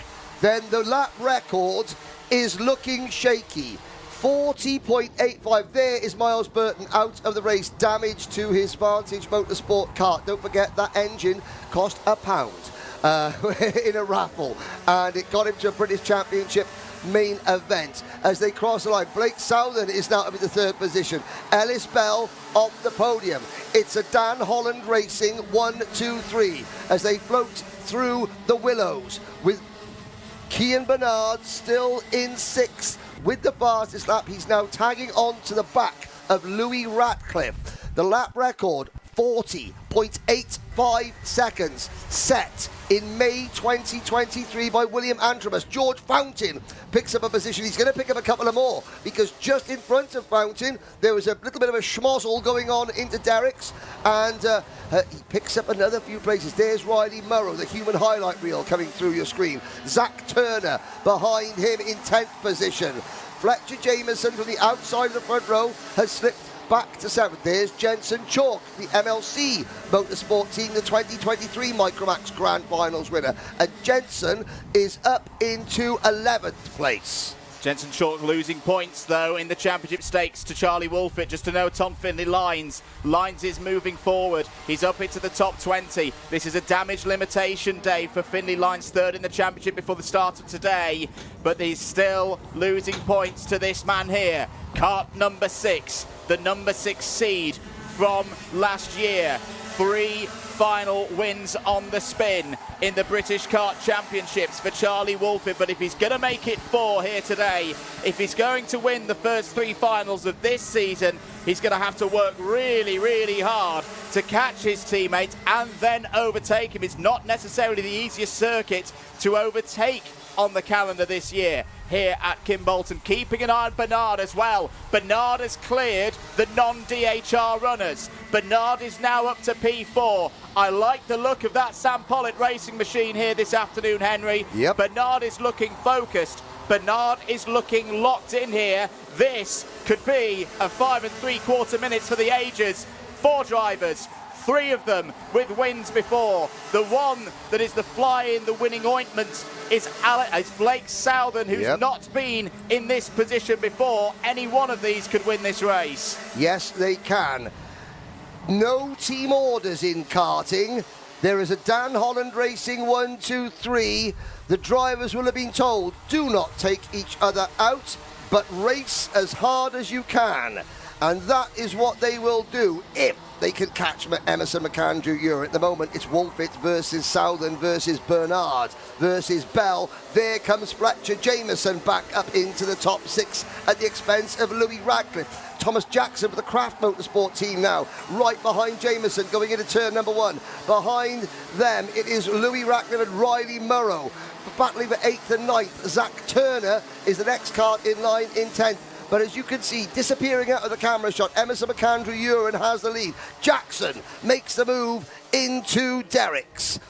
then the lap record is looking shaky. 40.85. There is Miles Burton out of the race, damage to his Vantage Motorsport kart. Don't forget that engine cost £1 in a raffle, and it got him to a British Championship main event. As they cross the line, Blake Southern is now up in the 3rd position. Ellis Bell on the podium. It's a Dan Holland Racing 1, 2, 3 as they float through the Willows, with Cian Bernard still in 6th with the fastest lap. He's now tagging on to the back of Louis Ratcliffe. The lap record 40.85 seconds, set in May 2023 by William Antremus. George Fountain picks up a position. He's going to pick up a couple of more, because just in front of Fountain there was a little bit of a schmozzle going on into Derrick's, and he picks up another few places. There's Riley Murrow, the human highlight reel coming through your screen. Zach Turner behind him in 10th position. Fletcher Jameson from the outside of the front row has slipped back to 7th. There's Jensen Chalk, the MLC Motorsport Team, the 2023 MiniMax Grand Finals winner. And Jensen is up into 11th place. Jensen Chalk losing points, though, in the championship stakes to Charlie Wolfett. Just to note on Finlay Lines. Lines is moving forward. He's up into the top 20. This is a damage limitation day for Finlay Lines, 3rd in the championship before the start of today. But he's still losing points to this man here. Kart number 6, the number 6 seed from last year. 3 final wins on the spin in the British Kart Championships for Charlie Wolfett. But if he's going to make it 4 here today, if he's going to win the first 3 finals of this season, he's going to have to work really, really hard to catch his teammate and then overtake him. It's not necessarily the easiest circuit to overtake on the calendar this year here at Kimbolton. Keeping an eye on Bernard as well. Bernard has cleared the non-DHR runners. Bernard is now up to P4. I like the look of that Sam Pollitt racing machine here this afternoon, Henry. Yep. Bernard is looking focused. Bernard is looking locked in here. This could be a 5 3/4 minutes for the ages. 4 drivers, 3 of them with wins before. The one that is the fly in the winning ointment is Blake Southern, who's not been in this position before. Any one of these could win this race. Yes, they can. No team orders in karting. There is a Dan Holland Racing 1, 2, 3. The drivers will have been told, do not take each other out, but race as hard as you can. And that is what they will do if they can catch Emerson McAndrew-Ure. At the moment, it's Wolfett versus Southern versus Bernard versus Bell. There comes Fletcher Jameson back up into the top 6 at the expense of Louis Radcliffe. Thomas Jackson for the Craft Motorsport Team now, right behind Jameson, going into turn number 1. Behind them, it is Louis Radcliffe and Riley Murrow. Battling for 8th and 9th, Zach Turner is the next kart in line in 10th. But as you can see, disappearing out of the camera shot, Emerson McAndrew-Ure has the lead. Jackson makes the move into Derrick's.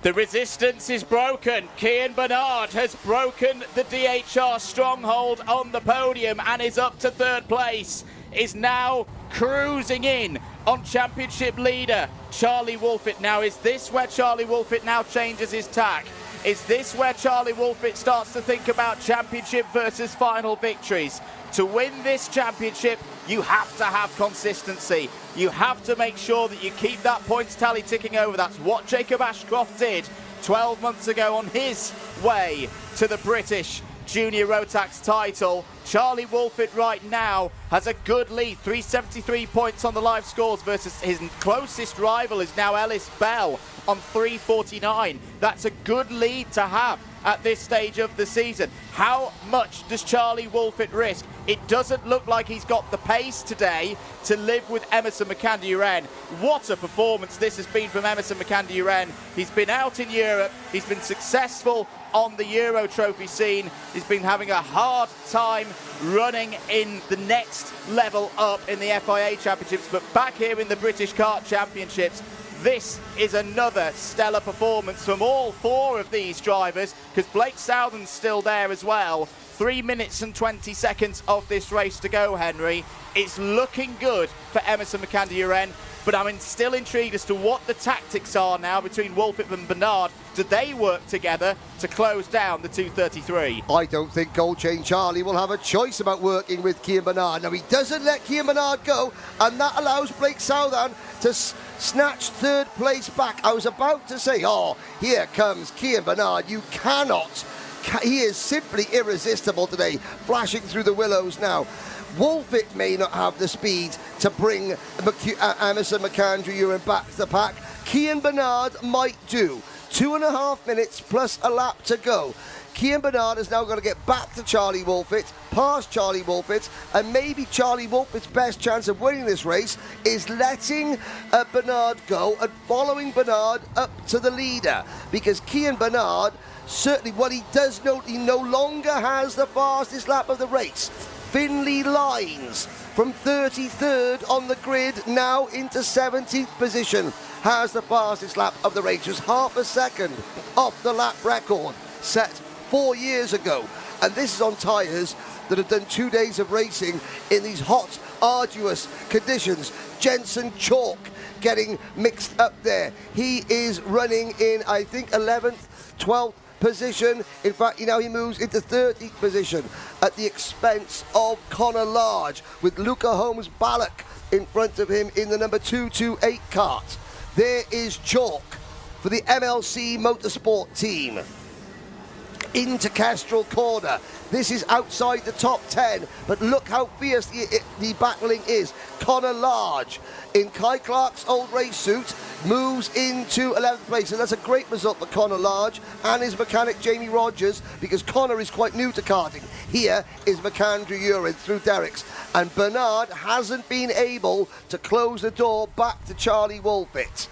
The resistance is broken. Cian Bernard has broken the DHR stronghold on the podium and is up to third place. Is now cruising in on championship leader Charlie Wolfett. Now, is this where Charlie Wolfett now changes his tack? Is this where Charlie Wolfett starts to think about championship versus final victories? To win this championship, you have to have consistency. You have to make sure that you keep that points tally ticking over. That's what Jacob Ashcroft did 12 months ago on his way to the British Junior Rotax title. Charlie Wolfett right now has a good lead, 373 points on the live scores versus his closest rival is now Ellis Bell on 349. That's a good lead to have at this stage of the season. How much does Charlie Wolfett risk? It doesn't look like he's got the pace today to live with Emerson McAndrew-Wren. What a performance this has been from Emerson McAndrew-Wren. He's been out in Europe, he's been successful on the Euro Trophy scene, he's been having a hard time running in the next level up in the FIA Championships, but back here in the British Kart Championships, this is another stellar performance from all four of these drivers, because Blake Southern's still there as well. 3 minutes and 20 seconds of this race to go, Henry. It's looking good for Emerson McAndrew-Wren, but I'm still intrigued as to what the tactics are now between Wolfett and Bernard. Do they work together to close down the 233? I don't think Gold Chain Charlie will have a choice about working with Cian Bernard. Now, he doesn't let Cian Bernard go, and that allows Blake Southern to snatch third place back. I was about to say, oh, here comes Cian Bernard. You cannot. He is simply irresistible today, flashing through the willows now. Wolfett may not have the speed to bring Emerson McAndrew-Wren back to the pack. Cian Bernard might do. 2.5 minutes plus a lap to go. Cian Bernard has now got to get back to Charlie Wolfett, past Charlie Wolfett, and maybe Charlie Wolfett's best chance of winning this race is letting Bernard go and following Bernard up to the leader, because Cian Bernard, certainly what he does note, he no longer has the fastest lap of the race. Finley Lines from 33rd on the grid now into 17th position has the fastest lap of the race, just half a second off the lap record set 4 years ago. And this is on tyres that have done 2 days of racing in these hot, arduous conditions. Jensen Chalk getting mixed up there. He is running in, I think, 11th, 12th position. In fact, now he moves into 30th position at the expense of Connor Large, with Luca Holmes-Ballock in front of him in the number 228 kart. There is Chalk for the MLC Motorsport team. Into Kestrel Corner. This is outside the top 10, but look how fierce the battling is. Connor Large in Kai Clark's old race suit moves into 11th place, and that's a great result for Connor Large and his mechanic Jamie Rogers, because Connor is quite new to karting. Here is McAndrew-Wren through Derricks, and Bernard hasn't been able to close the door back to Charlie Wolfett.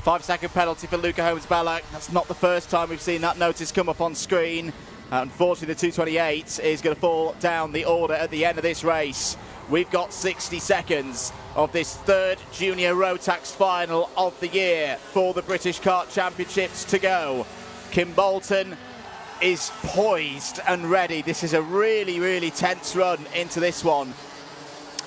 5-second penalty for Luca Holmes-Ballock. That's not the first time we've seen that notice come up on screen. Unfortunately, the 228 is going to fall down the order at the end of this race. We've got 60 seconds of this third Junior Rotax final of the year for the British Kart Championships to go. Kimbolton is poised and ready. This is a really, really tense run into this one.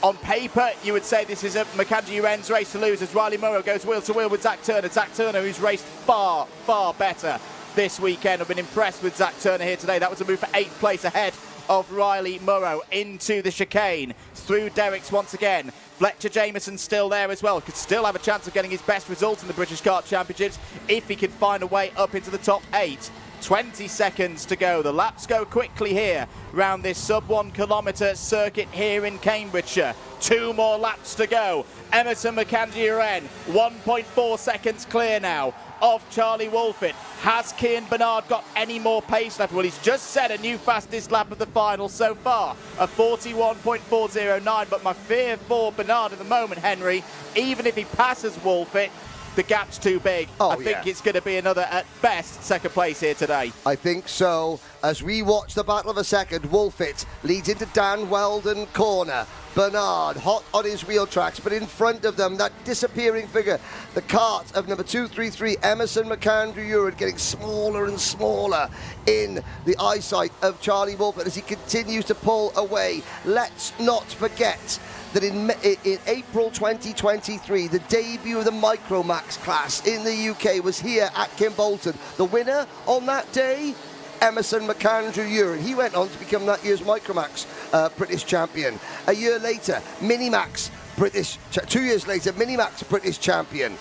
On paper, you would say this is a McAndrew-Wren's race to lose as Riley Murrow goes wheel to wheel with Zach Turner. Zach Turner, who's raced far, far better this weekend. I've been impressed with Zach Turner here today. That was a move for 8th place ahead of Riley Murrow into the chicane. Through Derricks once again. Fletcher Jameson still there as well. Could still have a chance of getting his best result in the British Kart Championships if he can find a way up into the top 8. 20 seconds to go. The laps go quickly here round this sub-1 kilometre circuit here in Cambridgeshire. 2 more laps to go. Emerson McAndrew-Wren, 1.4 seconds clear now of Charlie Wolfett. Has Cian Bernard got any more pace left? Well, he's just set a new fastest lap of the final so far, a 41.409, but my fear for Bernard at the moment, Henry, even if he passes Wolfett, the gap's too big. I think it's going to be another, at best, second place here today. I think so. As we watch the battle of a second, Wolfit leads into Dan Weldon corner. Bernard hot on his wheel tracks, but in front of them, that disappearing figure, the Kart of number 233, Emerson McAndrew-Uren, getting smaller and smaller in the eyesight of Charlie Wolfit as he continues to pull away. Let's not forget that in April 2023, the debut of the MiniMax class in the UK was here at Kimbolton. The winner on that day, Emerson McAndrew-Uren. He went on to become that year's MiniMax British champion. A year later, MiniMax British, 2 years later, MiniMax British champion.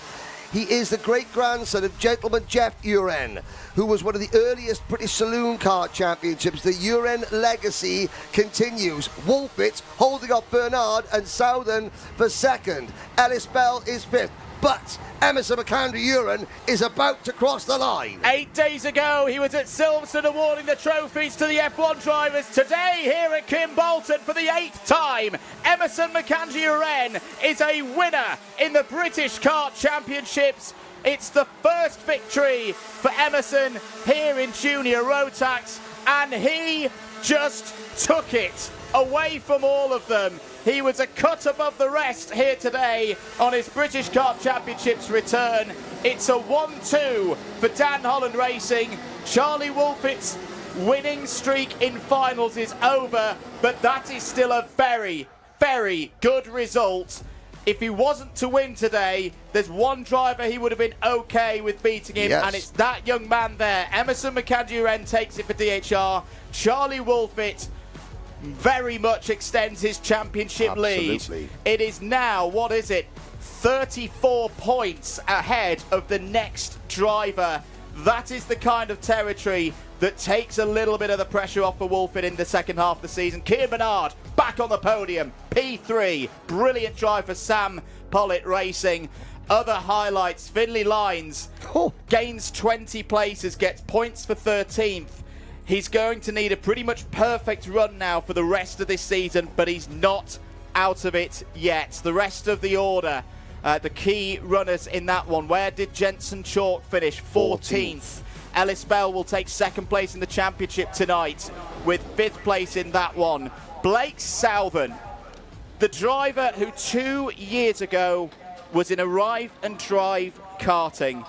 He is the great-grandson of gentleman Jeff Uren, who was one of the earliest British saloon car championships. The Uren legacy continues. Wolfit holding up Bernard and Southern for second. Ellis Bell is fifth. But Emerson McAndrew-Uren is about to cross the line. 8 days ago, he was at Silverstone awarding the trophies to the F1 drivers. Today, here at Kimbolton for the 8th time, Emerson McAndrew-Uren is a winner in the British Kart Championships. It's the first victory for Emerson here in Junior Rotax, and he just took it away from all of them. He was a cut above the rest here today on his British Kart Championships return. It's a 1-2 for Dan Holland Racing. Charlie Wolfit's winning streak in finals is over, but that is still a very, very good result. If he wasn't to win today, there's one driver he would have been okay with beating him, and it's that young man there. Emerson McAndrew-Uren takes it for DHR. Charlie Wolfit very much extends his championship lead. It is now, 34 points ahead of the next driver. That is the kind of territory that takes a little bit of the pressure off for Wolfit in the second half of the season. Keir Bernard back on the podium, P3. Brilliant drive for Sam Pollitt Racing. Other highlights, Finlay Lines gains 20 places, gets points for 13th. He's going to need a pretty much perfect run now for the rest of this season, but he's not out of it yet. The rest of the order, the key runners in that one. Where did Jensen Chalk finish? 14th. Ellis Bell will take second place in the championship tonight with 5th place in that one. Blake Southern, the driver who 2 years ago was in Arrive and Drive karting,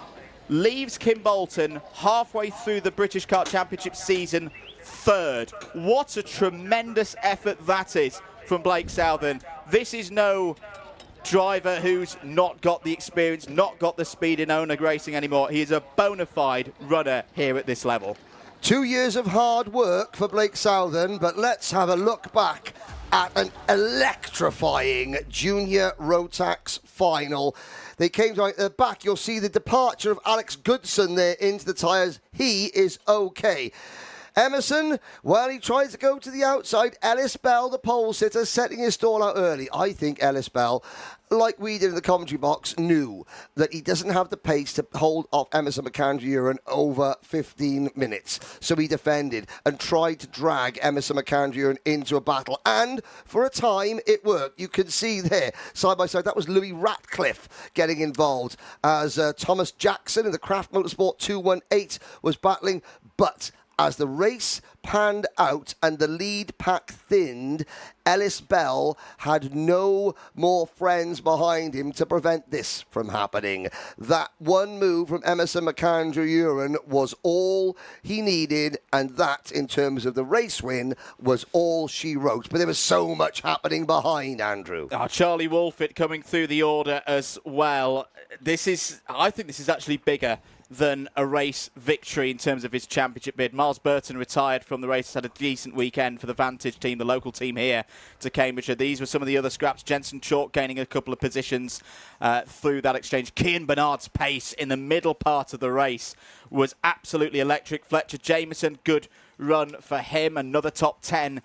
leaves Kimbolton halfway through the British Kart Championship season 3rd. What a tremendous effort that is from Blake Southern. This is no driver who's not got the experience, not got the speed in owner racing anymore. He is a bona fide runner here at this level. 2 years of hard work for Blake Southern, but let's have a look back at an electrifying Junior Rotax final. They came to the back. You'll see the departure of Alex Goodson there into the tyres. He is okay. Emerson, well, he tried to go to the outside. Ellis Bell, the pole sitter, setting his stall out early. I think Ellis Bell, like we did in the commentary box, knew that he doesn't have the pace to hold off Emerson McAndrew-Uren over 15 minutes. So he defended and tried to drag Emerson McAndrew-Uren into a battle. And for a time, it worked. You can see there, side by side, that was Louis Ratcliffe getting involved as Thomas Jackson in the Craft Motorsport 218 was battling. But as the race panned out and the lead pack thinned, Ellis Bell had no more friends behind him to prevent this from happening. That one move from Emerson McAndrew-Uren was all he needed, and that, in terms of the race win, was all she wrote. But there was so much happening behind, Andrew. Charlie Wolfit coming through the order as well. I think this is actually bigger than a race victory in terms of his championship bid. Miles Burton retired from the race, had a decent weekend for the Vantage team, the local team here to Cambridgeshire. These were some of the other scraps. Jensen Chalk gaining a couple of positions through that exchange. Keir Bernard's pace in the middle part of the race was absolutely electric. Fletcher Jameson, good run for him. Another top 10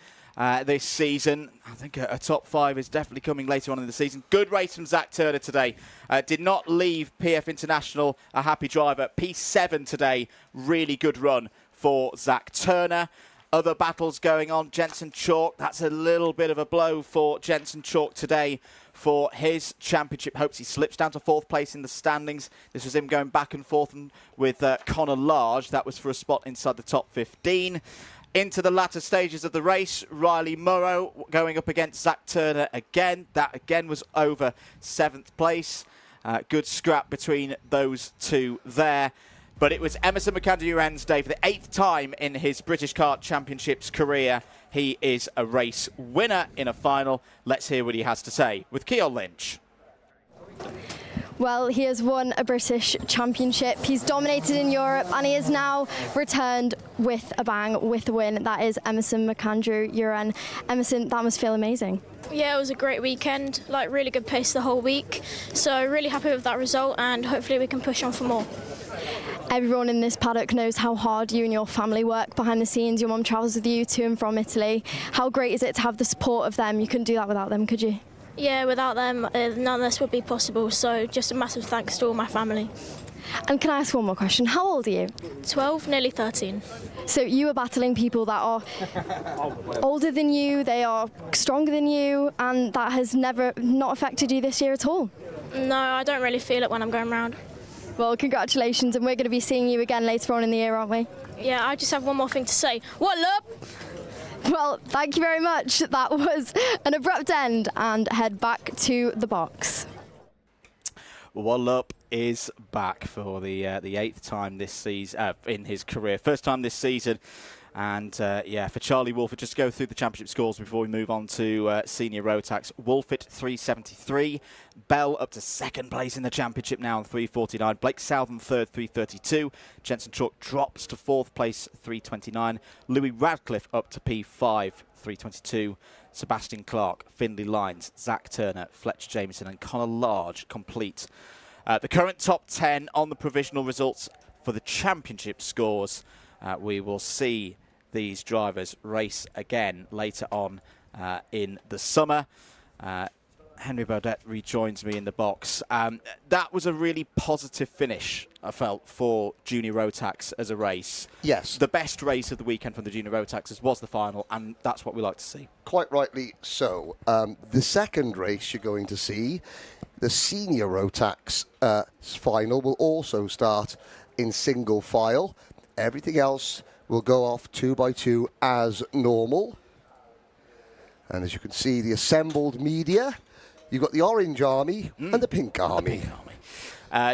this season. I think a top 5 is definitely coming later on in the season. Good race from Zach Turner today. Did not leave PF International a happy driver. P7 today. Really good run for Zach Turner. Other battles going on. Jensen Chalk, that's a little bit of a blow for Jensen Chalk today for his championship hopes. He slips down to 4th place in the standings. This was him going back and forth with Connor Large. That was for a spot inside the top 15. Into the latter stages of the race, Riley Morrow going up against Zach Turner again. That again was over 7th place. Good scrap between those two there. But it was Emerson McAndrew-Uran's day for the 8th time in his British Kart Championships career. He is a race winner in a final. Let's hear what he has to say with Ceol Lynch. Well, he has won a British Championship. He's dominated in Europe and he has now returned with a bang, with a win. That is Emerson McAndrew-Uran. Emerson, that must feel amazing. Yeah, it was a great weekend, like really good pace the whole week. So really happy with that result and hopefully we can push on for more. Everyone in this paddock knows how hard you and your family work behind the scenes. Your mum travels with you to and from Italy. How great is it to have the support of them? You couldn't do that without them, could you? Yeah, without them, none of this would be possible. So just a massive thanks to all my family. And can I ask one more question? How old are you? 12, nearly 13. So you are battling people that are older than you, they are stronger than you, and that has never not affected you this year at all? No, I don't really feel it when I'm going round. Well, congratulations, and we're going to be seeing you again later on in the year, aren't we? Yeah, I just have one more thing to say. What up? Well, thank you very much. That was an abrupt end, and head back to the box. Wallup is back for the 8th time this season in his career. First time this season. And, yeah, for Charlie Wolfett, just to go through the championship scores before we move on to senior Rotax. Wolfett, 373. Bell up to 2nd place in the championship now on 349. Blake Southern, 3rd, 332. Jensen Chalk drops to 4th place, 329. Louis Radcliffe up to P5, 322. Sebastian Clark, Findlay Lines, Zach Turner, Fletcher Jameson and Connor Large complete the current top 10 on the provisional results for the championship scores. We will see these drivers race again later on in the summer. Henry Beaudette rejoins me in the box. That was a really positive finish, I felt, for Junior Rotax as a race. Yes. The best race of the weekend from the Junior Rotaxes was the final, and that's what we like to see. Quite rightly so. The second race you're going to see, the Senior Rotax final, will also start in single file. Everything else will go off 2 by 2 as normal. And as you can see, the assembled media, you've got the Orange Army and the Pink Army.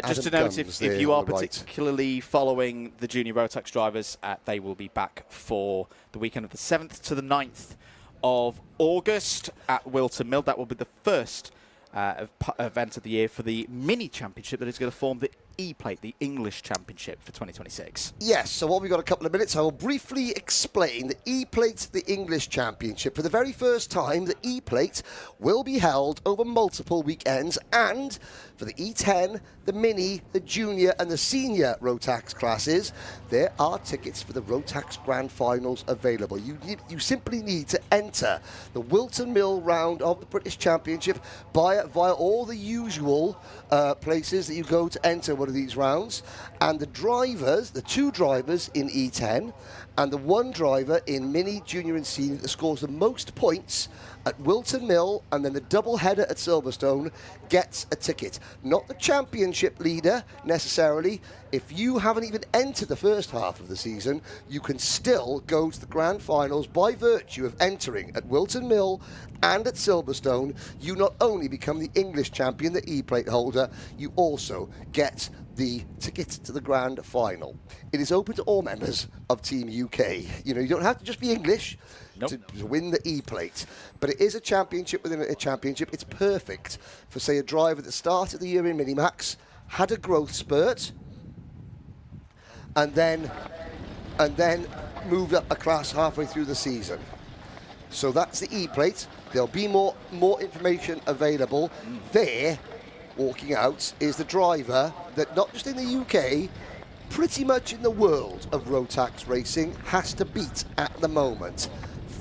Just to note, if you are particularly following the Junior Rotax drivers, they will be back for the weekend of the 7th to the 9th of August at Wilton Mill. That will be the first event of the year for the mini championship that is going to form the E-Plate, the English Championship for 2026. Yes, so while we've got a couple of minutes, I will briefly explain the E-Plate, the English Championship. For the very first time, the E-Plate will be held over multiple weekends, and for the E10, the Mini, the Junior and the Senior Rotax classes, there are tickets for the Rotax Grand Finals available. You simply need to enter the Wilton Mill round of the British Championship via all the usual places that you go to enter one of these rounds, and the drivers, the 2 drivers in E10 and the 1 driver in Mini, Junior and Senior that scores the most points at Wilton Mill and then the double header at Silverstone gets a ticket. Not the championship leader necessarily. If you haven't even entered the first half of the season, you can still go to the grand finals by virtue of entering at Wilton Mill and at Silverstone. You not only become the English champion, the E-Plate holder, you also get the ticket to the grand final. It is open to all members of Team UK. You know, you don't have to just be English to win the E-Plate, but it is a championship within a championship. It's perfect for, say, a driver at the start of the year in MiniMax, had a growth spurt, and then moved up a class halfway through the season. So that's the E-Plate. There'll be more information available. There, walking out, is the driver that not just in the UK, pretty much in the world of Rotax racing, has to beat at the moment.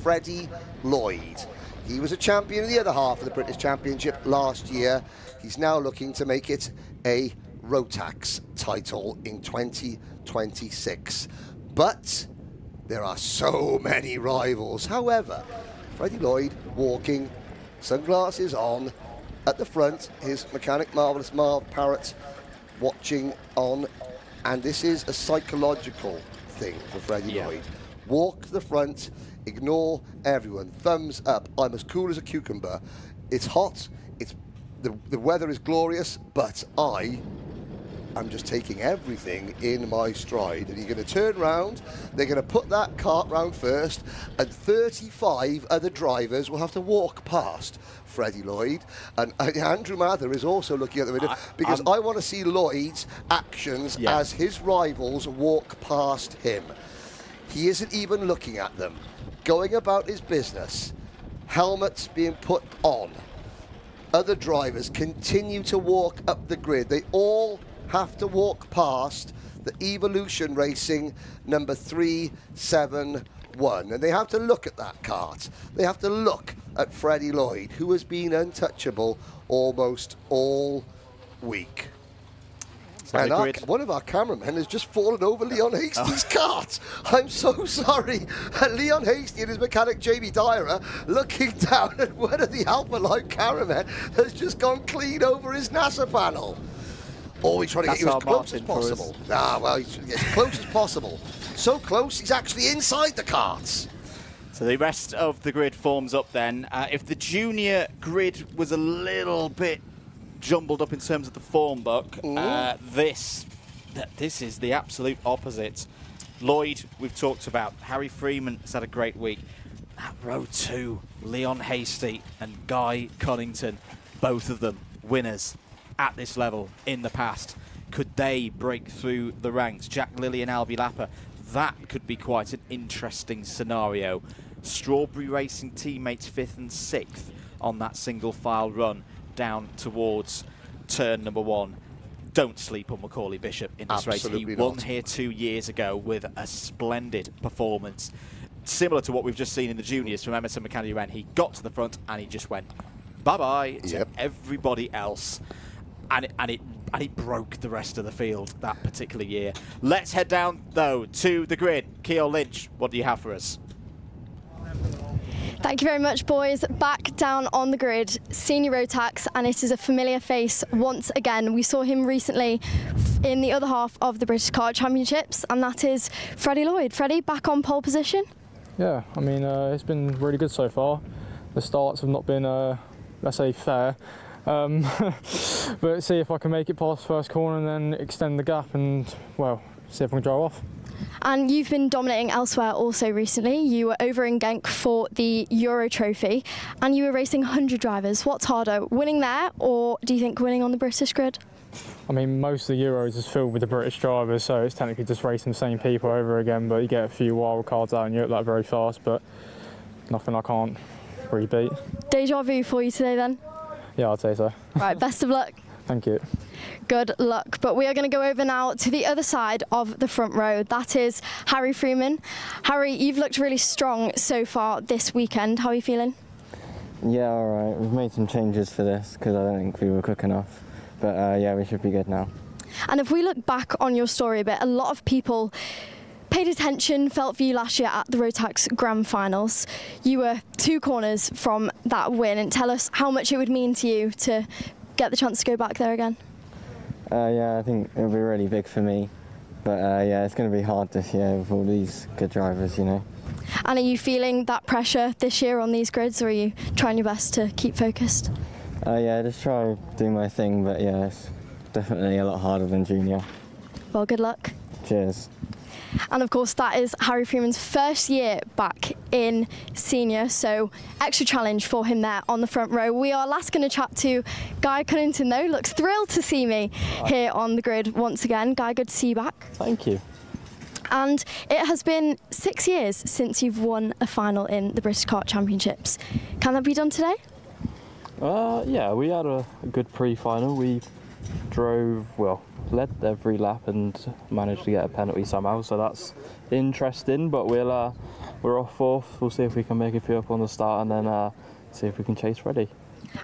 Freddie Lloyd. He was a champion in the other half of the British Championship last year. He's now looking to make it a Rotax title in 2026. But There are so many rivals. However, Freddie Lloyd walking, sunglasses on, at the front, his mechanic Marvellous Marv Parrott watching on, and this is a psychological thing for Freddie Lloyd. Walk to the front, ignore everyone, thumbs up. I'm as cool as a cucumber. It's hot, the weather is glorious, but I'm just taking everything in my stride. And you're going to turn round, they're going to put that kart round first, and 35 other drivers will have to walk past Freddie Lloyd. And Andrew Mather is also looking at the window, because I want to see Lloyd's actions as his rivals walk past him. He isn't even looking at them, going about his business, helmets being put on. Other drivers continue to walk up the grid. They all have to walk past the Evolution Racing number 371. And they have to look at that kart. They have to look at Freddie Lloyd, who has been untouchable almost all week. And one of our cameramen has just fallen over Leon Hastie's kart. I'm so sorry. Leon Hastie and his mechanic Jamie Dyer looking down at one of the Alpha Light cameramen has just gone clean over his NASA panel. Or we try to get you as close as possible. Well, as close as possible. So close, he's actually inside the karts. So the rest of the grid forms up then. If the junior grid was a little bit jumbled up in terms of the form book, this is the absolute opposite. Lloyd, we've talked about. Harry Freeman has had a great week. That row 2, Leon Hastie and Guy Cunnington, both of them winners at this level in the past. Could they break through the ranks? Jack Lilly and Albie Lapper, that could be quite an interesting scenario. Strawberry Racing teammates 5th and 6th on that single file run down towards turn number 1. Don't sleep on Macaulay Bishop in this race. He won here 2 years ago with a splendid performance. Similar to what we've just seen in the juniors from Emerson McCann. He got to the front and he just went bye-bye to everybody else. And it broke the rest of the field that particular year. Let's head down, though, to the grid. Ceol Lynch, what do you have for us? Thank you very much, boys. Back down on the grid, Senior Rotax, and it is a familiar face once again. We saw him recently in the other half of the British Kart Championships, and that is Freddie Lloyd. Freddie, back on pole position? Yeah, I mean, it's been really good so far. The starts have not been, let's say, fair. But see if I can make it past first corner and then extend the gap and, well, see if I can drive off. And you've been dominating elsewhere also recently. You were over in Genk for the Euro Trophy and you were racing 100 drivers. What's harder, winning there or do you think winning on the British grid? I mean, most of the Euros is filled with the British drivers, so it's technically just racing the same people over again, but you get a few wild cards out in Europe that are very fast, but nothing I can't really beat. Deja vu for you today then? Yeah, I'd say so. Right, best of luck. Thank you. Good luck. But we are going to go over now to the other side of the front row. That is Harry Freeman. Harry, you've looked really strong so far this weekend. How are you feeling? Yeah, all right. We've made some changes for this because I don't think we were quick enough. But yeah, we should be good now. And if we look back on your story a bit, a lot of people paid attention, felt for you last year at the Rotax Grand Finals. You were 2 corners from that win, and tell us how much it would mean to you to get the chance to go back there again. Yeah, I think it'll be really big for me. But yeah, it's going to be hard this year with all these good drivers, you know. And are you feeling that pressure this year on these grids, or are you trying your best to keep focused? Yeah, just try do my thing, but yeah, it's definitely a lot harder than junior. Well, good luck. Cheers. And of course, that is Harry Freeman's first year back in senior, so extra challenge for him there on the front row. We are last going to chat to Guy Cunnington, though. Looks thrilled to see me here on the grid once again. Guy, good to see you back. Thank you. And it has been 6 years since you've won a final in the British Kart Championships. Can that be done today? Yeah, we had a good pre-final. We drove, well, led every lap and managed to get a penalty somehow, so that's interesting. But we're off 4th. We'll see if we can make a few up on the start and then see if we can chase Freddie.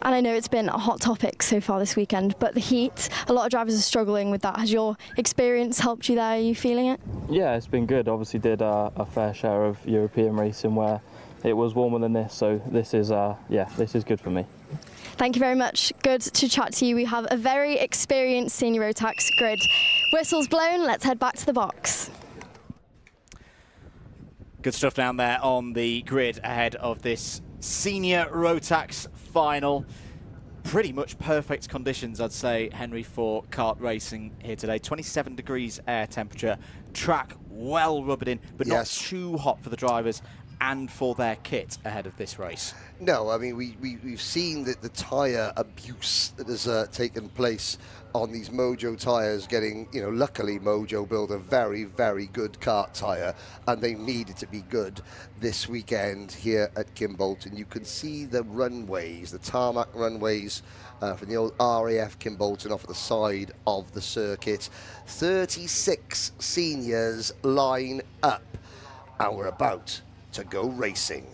And I know it's been a hot topic so far this weekend, but the heat, a lot of drivers are struggling with that. Has your experience helped you there? Are you feeling it? Yeah, it's been good. Obviously did a fair share of European racing where it was warmer than this, so this is this is good for me. Thank you very much. Good to chat to you. We have a very experienced senior Rotax grid. Whistle's blown, let's head back to the box. Good stuff down there on the grid ahead of this senior Rotax final. Pretty much perfect conditions, I'd say, Henry, for kart racing here today. 27 degrees air temperature, track well rubbed in, but not too hot for the drivers and for their kit ahead of this race. No, I mean, we've seen the tyre abuse that has taken place on these Mojo tyres getting, luckily Mojo built a very, very good kart tyre, and they needed to be good this weekend here at Kimbolton. You can see the runways, the tarmac runways from the old RAF Kimbolton off the side of the circuit. 36 seniors line up, and we're about to go racing.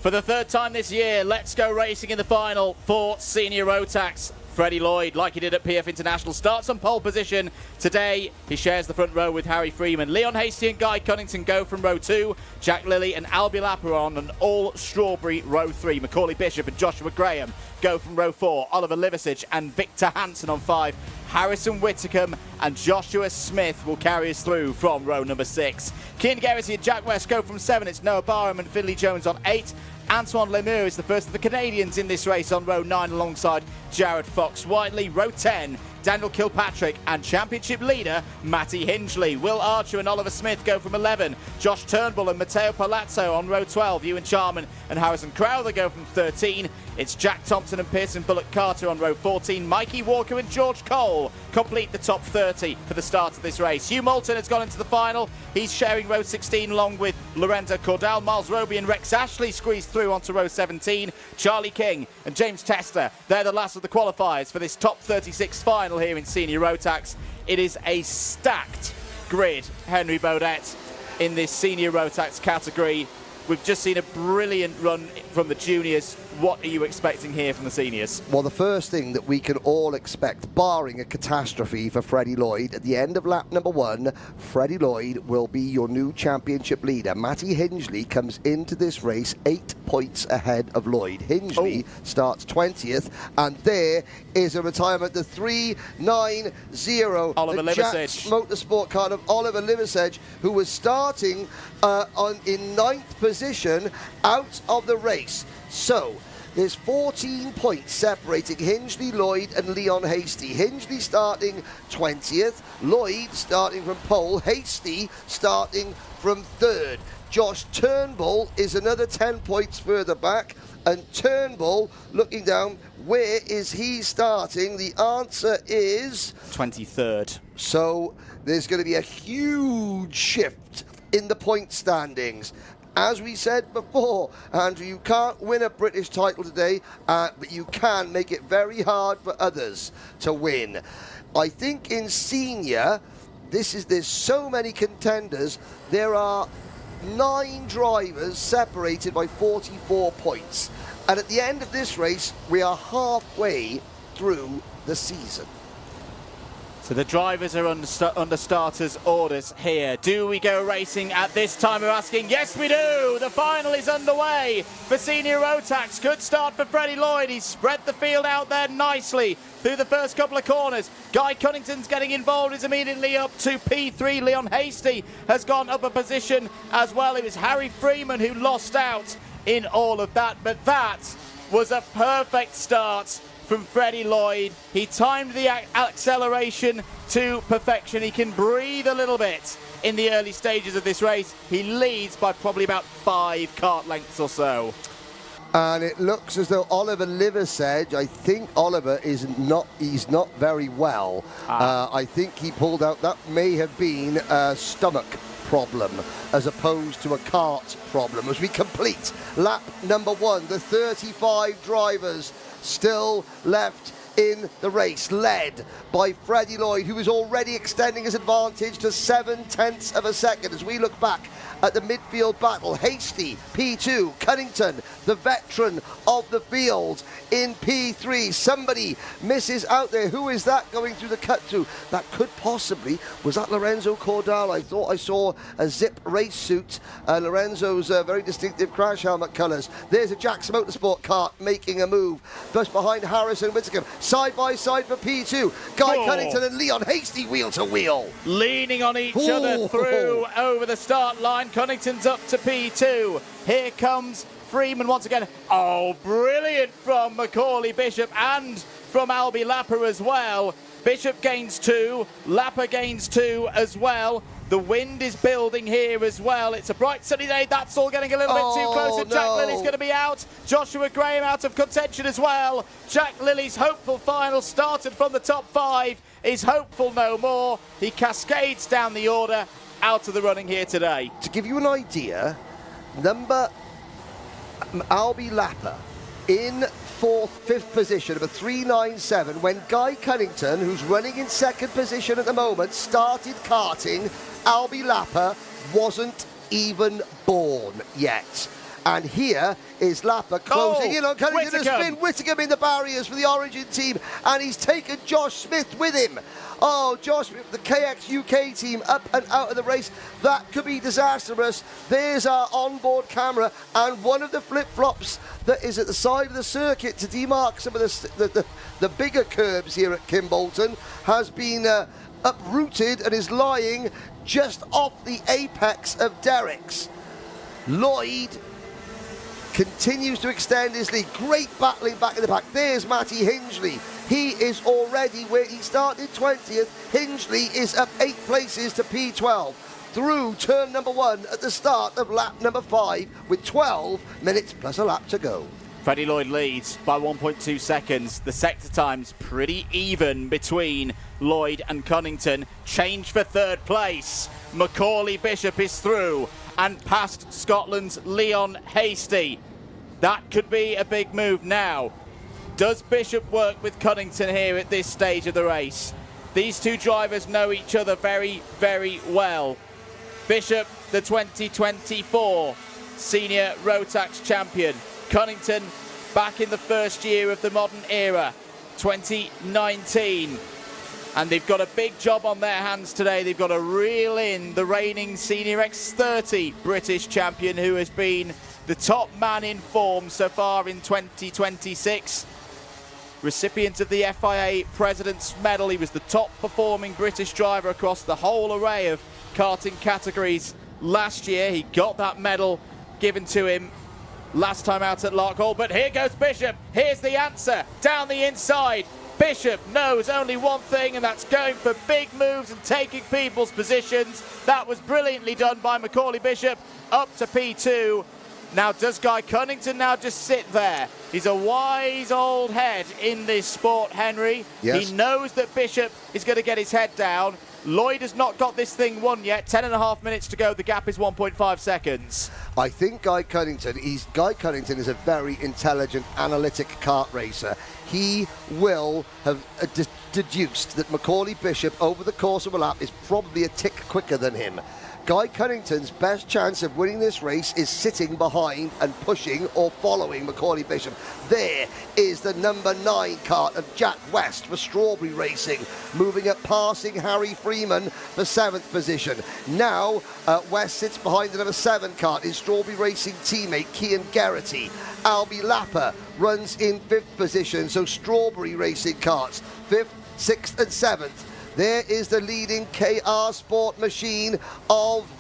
For the third time this year, let's go racing in the final for senior Rotax. Freddie Lloyd, like he did at PF International, starts on pole position. Today, he shares the front row with Harry Freeman. Leon Hasty and Guy Cunnington go from row 2. Jack Lilly and Albie Lapp are on an all-strawberry row 3. Macaulay Bishop and Joshua Graham go from row 4. Oliver Liversidge and Victor Hansen on 5. Harrison Whitcomb and Joshua Smith will carry us through from row number 6. Cian Geraghty and Jack West go from 7. It's Noah Barham and Finley Jones on 8. Antoine Lemieux is the first of the Canadians in this race on row 9 alongside Jared Fox-Whiteley. Row 10, Daniel Kilpatrick and championship leader Matty Hingley. Will Archer and Oliver Smith go from 11. Josh Turnbull and Matteo Palazzo on row 12. Ewan Charman and Harrison Crowther go from 13. It's Jack Thompson and Pearson Bullock-Carter on row 14. Mikey Walker and George Cole complete the top 30 for the start of this race. Hugh Moulton has gone into the final. He's sharing row 16 along with Lorenzo Cordal. Miles Roby and Rex Ashley squeezed through onto row 17. Charlie King and James Tester, they're the last of the qualifiers for this top 36 final here in senior Rotax. It is a stacked grid, Henry Beaudette, in this senior Rotax category. We've just seen a brilliant run from the juniors. What are you expecting here from the seniors? Well, the first thing that we can all expect, barring a catastrophe for Freddie Lloyd, at the end of lap number 1, Freddie Lloyd will be your new championship leader. Matty Hingley comes into this race 8 points ahead of Lloyd. Hingley starts 20th, and there is a retirement, the 390. Oliver the Liversidge. Motorsport card of Oliver Liversidge, who was starting in 9th position out of the race. So there's 14 points separating Hingley, Lloyd and Leon Hasty. Hingley starting 20th, Lloyd starting from pole, Hasty starting from 3rd. Josh Turnbull is another 10 points further back, and Turnbull, looking down, where is he starting? The answer is 23rd. So there's going to be a huge shift in the point standings. As we said before, Andrew, you can't win a British title today, but you can make it very hard for others to win. I think in senior, there's so many contenders. There are 9 drivers separated by 44 points. And at the end of this race, we are halfway through the season. So the drivers are under starters' orders here. Do we go racing at this time? We're asking. Yes, we do. The final is underway for senior Rotax. Good start for Freddie Lloyd. He's spread the field out there nicely through the first couple of corners. Guy Cunnington's getting involved. Is immediately up to P3. Leon Hasty has gone up a position as well. It was Harry Freeman who lost out in all of that. But that was a perfect start from Freddie Lloyd. He timed the acceleration to perfection. He can breathe a little bit in the early stages of this race. He leads by probably about 5 kart lengths or so. And it looks as though Oliver Liversidge, I think Oliver he's not very well. I think he pulled out, that may have been a stomach problem as opposed to a kart problem. As we complete lap number 1, the 35 drivers still left in the race, led by Freddie Lloyd, who is already extending his advantage to 0.7 of a second. As we look back at the midfield battle, Hasty, P2, Cunnington, the veteran of the field, in P3. Somebody misses out there. Who is that going through the cut through? That could possibly, was that Lorenzo Cordal? I thought I saw a zip race suit, Lorenzo's very distinctive crash helmet colours. There's a Jack's Motorsport kart making a move, just behind Harrison Whittaker, side by side for P2. Guy Cunnington and Leon Hasty wheel to wheel. Leaning on each other through over the start line. Cunnington's up to P2. Here comes Freeman once again. Oh, brilliant from Macaulay Bishop and from Albie Lapper as well. Bishop gains 2, Lapper gains 2 as well. The wind is building here as well. It's a bright sunny day. That's all getting a little bit too close. And Jack Lilly's going to be out. Joshua Graham out of contention as well. Jack Lilly's hopeful final started from the top 5 is hopeful no more. He cascades down the order, out of the running here today. To give you an idea, number Albie Lapper in 5th position, number 397, when Guy Cunnington, who's running in 2nd position at the moment, started karting, Albie Lapper wasn't even born yet. And here is Lapper closing in on Cunnington. Has been Whittingham in the barriers for the Origin team, and he's taken Josh Smith with him. Oh, Josh Smith, the KX UK team, up and out of the race. That could be disastrous. There's our onboard camera, and one of the flip-flops that is at the side of the circuit to demark some of the bigger curbs here at Kimbolton has been uprooted and is lying just off the apex of Derrick's. Lloyd continues to extend his lead. Great battling back in the pack. There's Matty Hingley. He is already where he started 20th. Hingley is up 8 places to P12 through turn number 1 at the start of lap number 5 with 12 minutes plus a lap to go. Freddie Lloyd leads by 1.2 seconds. The sector time's pretty even between Lloyd and Cunnington. Change for 3rd place. Macaulay Bishop is through and past Scotland's Leon Hasty. That could be a big move now. Does Bishop work with Cunnington here at this stage of the race? These two drivers know each other very, very well. Bishop, the 2024 senior Rotax champion. Cunnington, back in the first year of the modern era, 2019. And they've got a big job on their hands today. They've got to reel in the reigning Senior X30 British champion, who has been the top man in form so far in 2026. Recipient of the FIA President's Medal. He was the top performing British driver across the whole array of karting categories last year. He got that medal given to him last time out at Larkhall. But here goes Bishop. Here's the answer. Down the inside. Bishop knows only one thing, and that's going for big moves and taking people's positions. That was brilliantly done by Macaulay Bishop, up to P2. Now, does Guy Cunnington now just sit there? He's a wise old head in this sport, Henry. Yes. He knows that Bishop is going to get his head down. Lloyd has not got this thing won yet. 10.5 minutes to go. The gap is 1.5 seconds. I think Guy Cunnington is a very intelligent, analytic kart racer. He will have deduced that Macaulay Bishop, over the course of a lap, is probably a tick quicker than him. Guy Cunnington's best chance of winning this race is sitting behind and pushing or following Macaulay Bishop. There is the number 9 kart of Jack West for Strawberry Racing, moving up, passing Harry Freeman for 7th position. Now West sits behind the number 7 kart, his Strawberry Racing teammate Cian Geraghty. Albie Lapper runs in 5th position, so Strawberry Racing karts 5th, 6th and 7th. There is the leading KR Sport machine of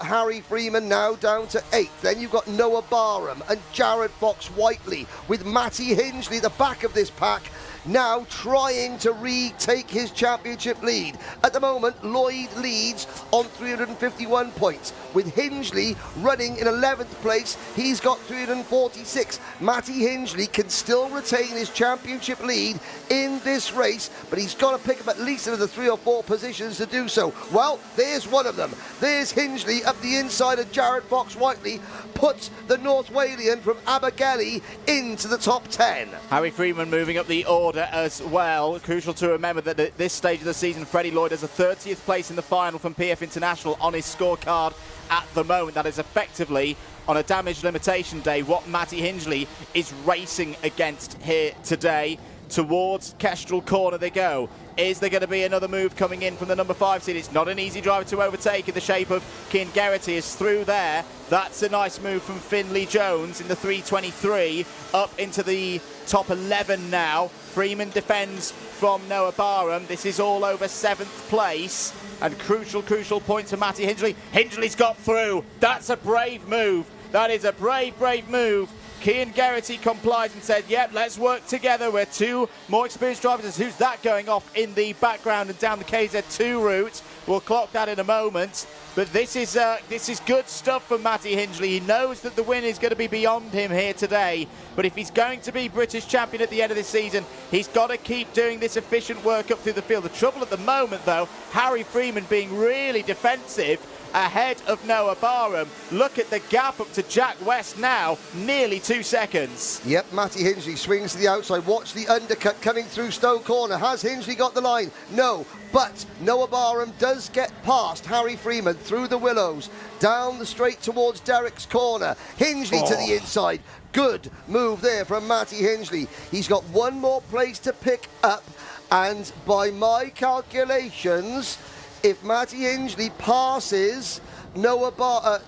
Harry Freeman, now down to 8th. Then you've got Noah Barham and Jared Fox-Whiteley with Matty Hingley at the back of this pack, now trying to retake his championship lead. At the moment, Lloyd leads on 351 points, with Hingley running in 11th place. He's got 346. Matty Hingley can still retain his championship lead in this race, but he's got to pick up at least another 3 or 4 positions to do so. Well, there's one of them. There's Hingley up the inside of Jared Fox-Whiteley, puts the North Walian from Abergele into the top 10. Harry Freeman moving up the order order as well. Crucial to remember that at this stage of the season, Freddie Lloyd has a 30th place in the final from PF International on his scorecard at the moment. That is effectively, on a damage limitation day, what Matty Hingley is racing against here today. Towards Kestrel Corner they go. Is there going to be another move coming in from the number 5 seed? It's not an easy driver to overtake in the shape of Cian Geraghty is through there. That's a nice move from Finley Jones in the 323 up into the top 11 now. Freeman defends from Noah Barham. This is all over 7th place. And crucial point to Matty Hingley. Hingley's got through. That's a brave move. That is a brave move. Cian Geraghty complies and said, yep, let's work together. We're 2 more experienced drivers. Who's that going off in the background and down the KZ2 route? We'll clock that in a moment. But this is good stuff for Matty Hingley. He knows that the win is going to be beyond him here today. But if he's going to be British champion at the end of this season, he's got to keep doing this efficient work up through the field. The trouble at the moment, though, Harry Freeman being really defensive ahead of Noah Barham. Look at the gap up to Jack West now, nearly 2 seconds. Yep, Matty Hingley swings to the outside. Watch the undercut coming through Stowe Corner. Has Hingley got the line? No, but Noah Barham does get past Harry Freeman through the willows, down the straight towards Derek's Corner. Hingley to the inside. Good move there from Matty Hingley. He's got 1 more place to pick up, and by my calculations, if Matty Hingley passes Noah Barham,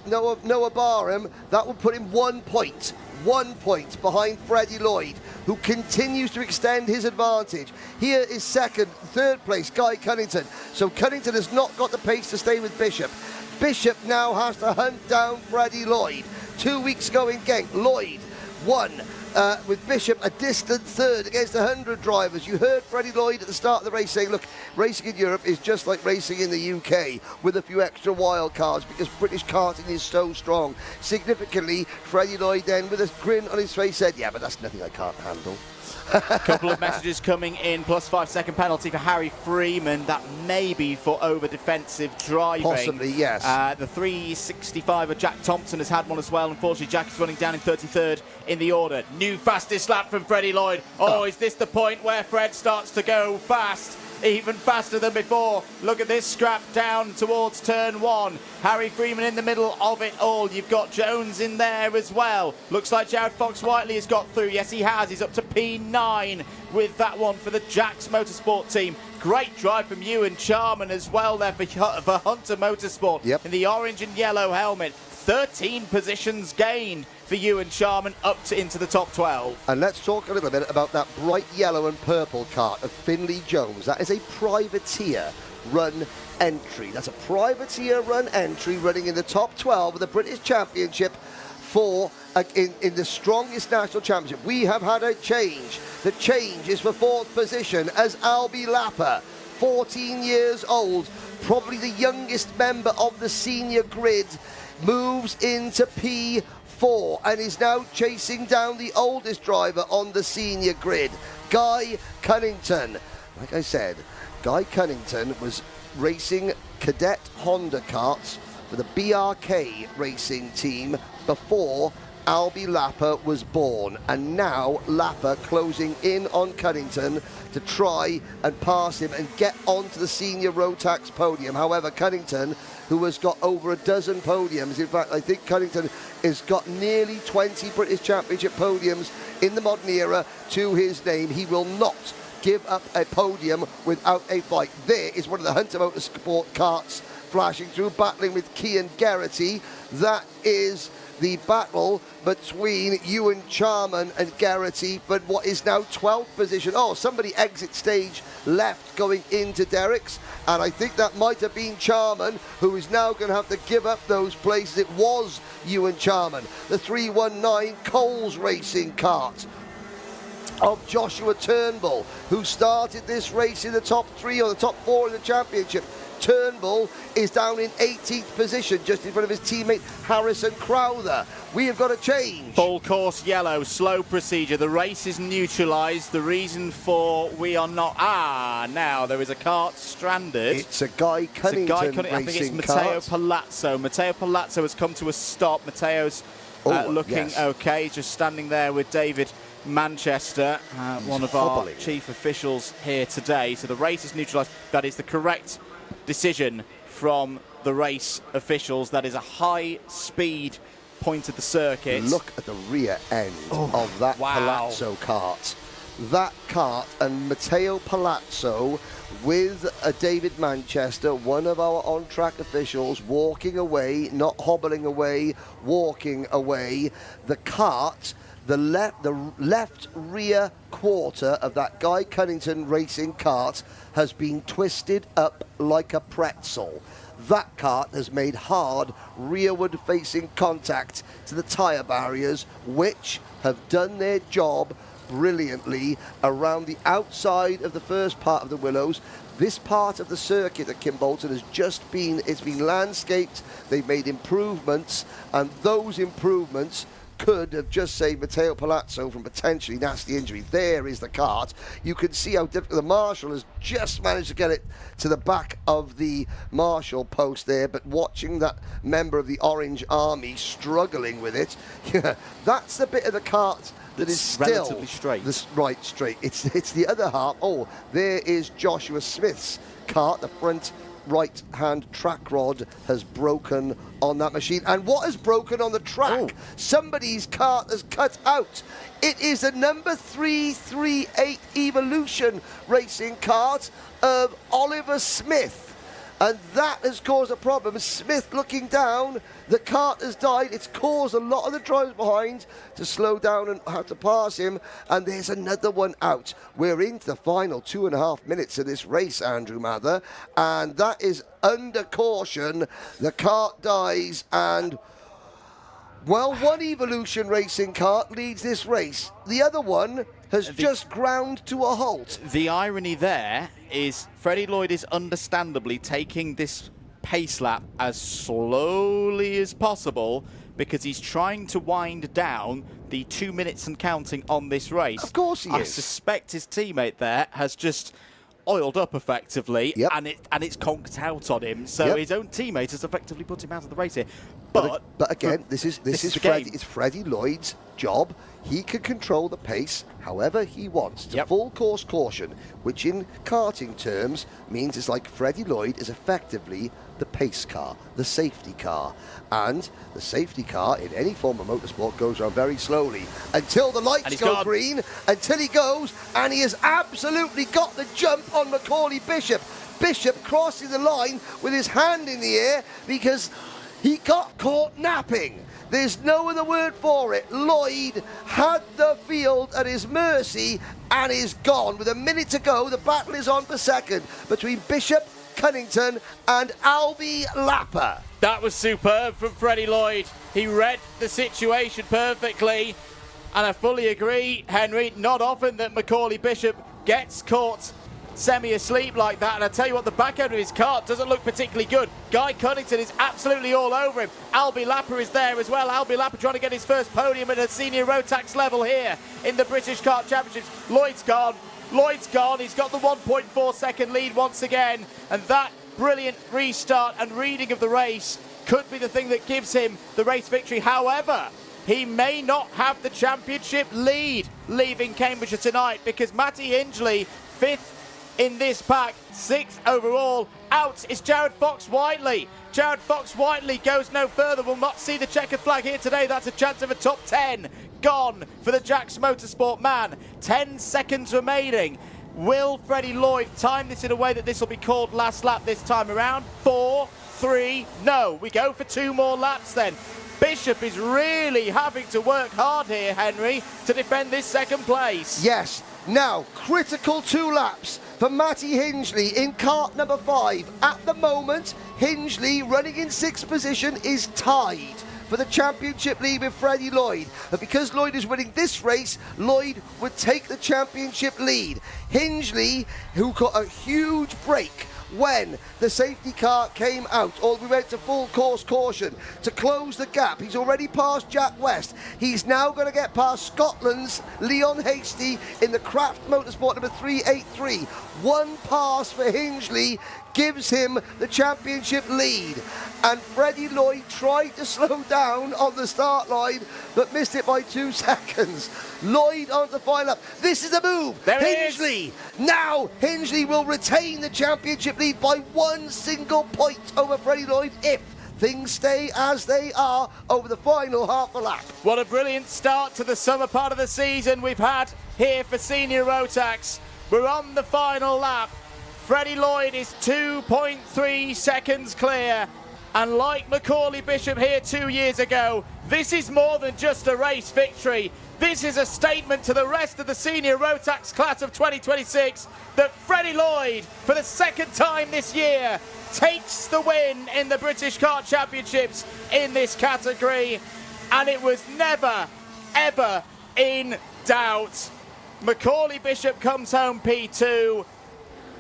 that will put him 1 point. 1 point behind Freddie Lloyd, who continues to extend his advantage. Here is third place, Guy Cunnington. So Cunnington has not got the pace to stay with Bishop. Bishop now has to hunt down Freddie Lloyd. 2 weeks ago in Genk, Lloyd won with Bishop a distant third against 100 drivers. You heard Freddie Lloyd at the start of the race saying, look, racing in Europe is just like racing in the UK with a few extra wild cards because British karting is so strong. Significantly, Freddie Lloyd then, with a grin on his face, said, yeah, but that's nothing I can't handle. A couple of messages coming in. +5 second penalty for Harry Freeman. That may be for over defensive driving. Possibly, yes. The 365 of Jack Thompson has had one as well. Unfortunately, Jack is running down in 33rd in the order. New fastest lap from Freddie Lloyd. Oh, is this the point where Fred starts to go fast? Even faster than before. Look at this scrap down towards turn 1. Harry Freeman in the middle of it all. You've got Jones in there as well. Looks like Jared Fox-Whiteley has got through. Yes, he has. He's up to P9 with that one for the Jacks Motorsport team. Great drive from Ewan Charman as well there for Hunter Motorsport. Yep. In the orange and yellow helmet. 13 positions gained for Ewan Charman up to into the top 12. And let's talk a little bit about that bright yellow and purple kart of Finley Jones. That is a privateer run entry. That's a privateer run entry running in the top 12 of the British Championship for in the strongest national championship. We have had a change. The change is for 4th position as Albie Lapper, 14 years old, probably the youngest member of the senior grid, moves into P4 and is now chasing down the oldest driver on the senior grid, Guy Cunnington. Like I said, Guy Cunnington was racing cadet Honda karts for the BRK racing team before Albie Lapper was born, and now Lapper closing in on Cunnington to try and pass him and get onto the senior Rotax podium. However, Cunnington, who has got over a dozen podiums, in fact I think Cunnington has got nearly 20 British Championship podiums in the modern era to his name. He will not give up a podium without a fight. There is one of the Hunter Motorsport karts flashing through, battling with Cian Geraghty. That is the battle between Ewan Charman and Geraghty, but what is now 12th position. Oh, somebody exit stage left going into Derek's, and I think that might have been Charman, who is now going to have to give up those places. It was Ewan Charman, the 319 Coles Racing kart of Joshua Turnbull, who started this race in the top 3 or the top 4 in the championship. Turnbull is down in 18th position, just in front of his teammate Harrison Crowther. We have got a change. Full course yellow, slow procedure. The race is neutralised. The reason for we are not... now there is a kart stranded. It's a Guy Cunnington I think it's Matteo Palazzo. Matteo Palazzo has come to a stop. Matteo's looking okay. He's just standing there with David Manchester, one of our chief officials here today. So the race is neutralised. That is the correct decision from the race officials. That is a high-speed point of the circuit. Look at the rear end of that Palazzo kart. That kart and Matteo Palazzo with David Manchester, one of our on-track officials, walking away, not hobbling away, walking away. The kart, the left rear quarter of that Guy Cunnington racing kart has been twisted up like a pretzel. That kart has made hard rearward-facing contact to the tyre barriers, which have done their job brilliantly around the outside of the first part of the Willows. This part of the circuit at Kimbolton has just been, it's been landscaped, they've made improvements, and those improvements could have just saved Matteo Palazzo from potentially nasty injury. There is the kart. You can see how difficult. The marshal has just managed to get it to the back of the marshal post there, but watching that member of the Orange Army struggling with it, that's the bit of the kart that is still relatively straight. Right, straight. It's the other half. Oh, there is Joshua Smith's kart. The front right-hand track rod has broken on that machine. And what has broken on the track? Somebody's kart has cut out. It is a number 338 Evolution racing kart of Oliver Smith. And that has caused a problem. Smith looking down, the kart has died. It's caused a lot of the drivers behind to slow down and have to pass him. And there's another one out. We're into the final 2.5 minutes of this race, Andrew Mather. And that is under caution. The kart dies and... well, one Evolution racing kart leads this race. The other one has just ground to a halt. The irony there is Freddie Lloyd is understandably taking this pace lap as slowly as possible because he's trying to wind down the 2 minutes and counting on this race. Of course he is. I suspect his teammate there has just oiled up effectively, and it's conked out on him. So his own teammate has effectively put him out of the race here. But again, this is Freddie Lloyd's job. He can control the pace however he wants. It's a full course caution, which in karting terms means it's like Freddie Lloyd is effectively the pace car, the safety car. And the safety car in any form of motorsport goes around very slowly until the lights go green, until he goes, and he has absolutely got the jump on Macaulay Bishop. Bishop crossing the line with his hand in the air because he got caught napping. There's no other word for it. Lloyd had the field at his mercy and is gone. With a minute to go, the battle is on for second between Bishop, Cunnington and Albi Lapper. That was superb from Freddie Lloyd. He read the situation perfectly. And I fully agree, Henry, not often that Macaulay Bishop gets caught semi-asleep like that. And I tell you what, the back end of his kart doesn't look particularly good. Guy Cunnington is absolutely all over him. Albi Lapper is there as well. Albi Lapper trying to get his first podium at a senior Rotax level here in the British Kart Championships. Lloyd's gone. Lloyd's gone. He's got the 1.4 second lead once again. And that brilliant restart and reading of the race could be the thing that gives him the race victory. However, he may not have the championship lead leaving Cambridgeshire tonight because Matty Hingley, 5th in this pack, 6th overall. Out is Jared Fox-Whiteley. Jared Fox-Whiteley goes no further. Will not see the checkered flag here today. That's a chance of a top 10. Gone for the Jax Motorsport man. 10 seconds remaining. Will Freddie Lloyd time this in a way that this will be called last lap this time around? 4, 3, no. We go for 2 more laps then. Bishop is really having to work hard here, Henry, to defend this second place. Yes. Now, critical 2 laps for Matty Hingley in kart number 5. At the moment, Hingley, running in 6th position, is tied for the championship lead with Freddie Lloyd. But because Lloyd is winning this race, Lloyd would take the championship lead. Hingley, who got a huge break when the safety car came out, or we went to full course caution to close the gap. He's already passed Jack West. He's now going to get past Scotland's Leon Hasty in the Craft Motorsport number 383. 1 pass for Hingley gives him the championship lead. And Freddie Lloyd tried to slow down on the start line, but missed it by 2 seconds. Lloyd on the final lap. This is a move. There Hingley. Now Hingley will retain the championship lead by 1 single point over Freddie Lloyd if things stay as they are over the final half a lap. What a brilliant start to the summer part of the season we've had here for Senior Rotax. We're on the final lap. Freddie Lloyd is 2.3 seconds clear. And like Macaulay Bishop here 2 years ago, this is more than just a race victory. This is a statement to the rest of the Senior Rotax class of 2026 that Freddie Lloyd, for the 2nd time this year, takes the win in the British Kart Championships in this category. And it was never, ever in doubt. Macaulay Bishop comes home P2.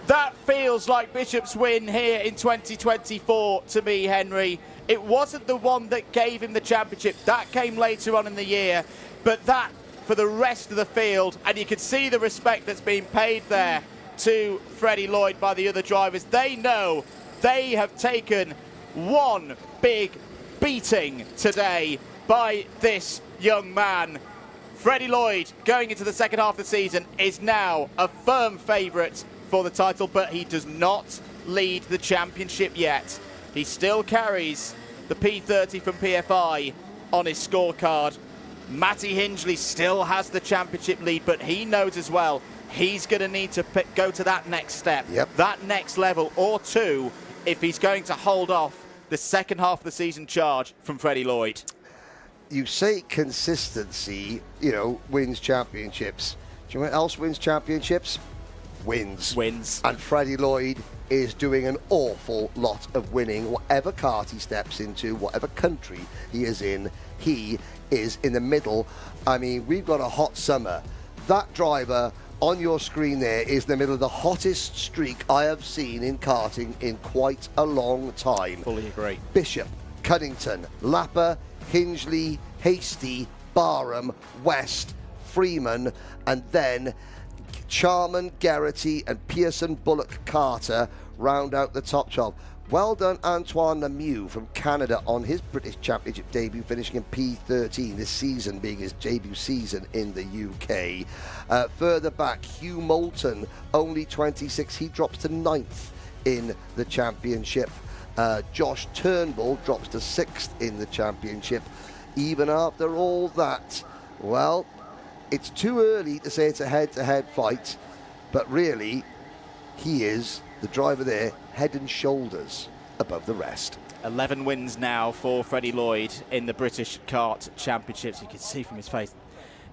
That feels like Bishop's win here in 2024 to me, Henry. It wasn't the one that gave him the championship. That came later on in the year. But that for the rest of the field, and you can see the respect that's being paid there to Freddie Lloyd by the other drivers. They know they have taken one big beating today by this young man. Freddie Lloyd, going into the second half of the season, is now a firm favourite for the title, but he does not lead the championship yet. He still carries the P30 from PFI on his scorecard. Matty Hingley still has the championship lead, but he knows as well he's going to need to go to that next step, that next level or two, if he's going to hold off the second half of the season charge from Freddie Lloyd. You say consistency, you know, wins championships. Do you know what else wins championships? Wins. And Freddie Lloyd is doing an awful lot of winning. Whatever kart he steps into, whatever country he is in, he is in the middle. I mean, we've got a hot summer. That driver on your screen there is in the middle of the hottest streak I have seen in karting in quite a long time. Fully agree. Bishop, Cunnington, Lapper, Hingley, Hasty, Barham, West, Freeman, and then Charman, Geraghty and Pearson, Bullock, Carter round out the top 12. Well done, Antoine Lemieux from Canada on his British Championship debut, finishing in P13 this season, being his debut season in the UK. Further back, Hugh Moulton, only 26. He drops to 9th in the championship. Josh Turnbull drops to 6th in the championship. Even after all that, well, it's too early to say it's a head-to-head fight, but really, he is, the driver there, head and shoulders above the rest. 11 wins now for Freddie Lloyd in the British Kart Championships. You can see from his face,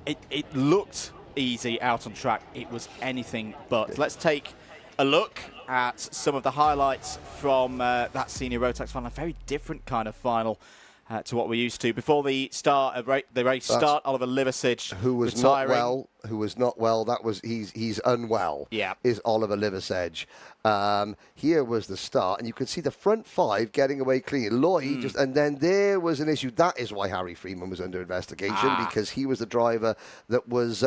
it looked easy out on track. It was anything but. Let's take a look at some of the highlights from that Senior Rotax final. A very different kind of final to what we're used to. Before the race start, Oliver Liversidge, who was retiring. not well. That was he's unwell. Yeah, is Oliver Liversidge. Here was the start, and you could see the front 5 getting away clean. Lloyd and then there was an issue. That is why Harry Freeman was under investigation, because he was the driver that was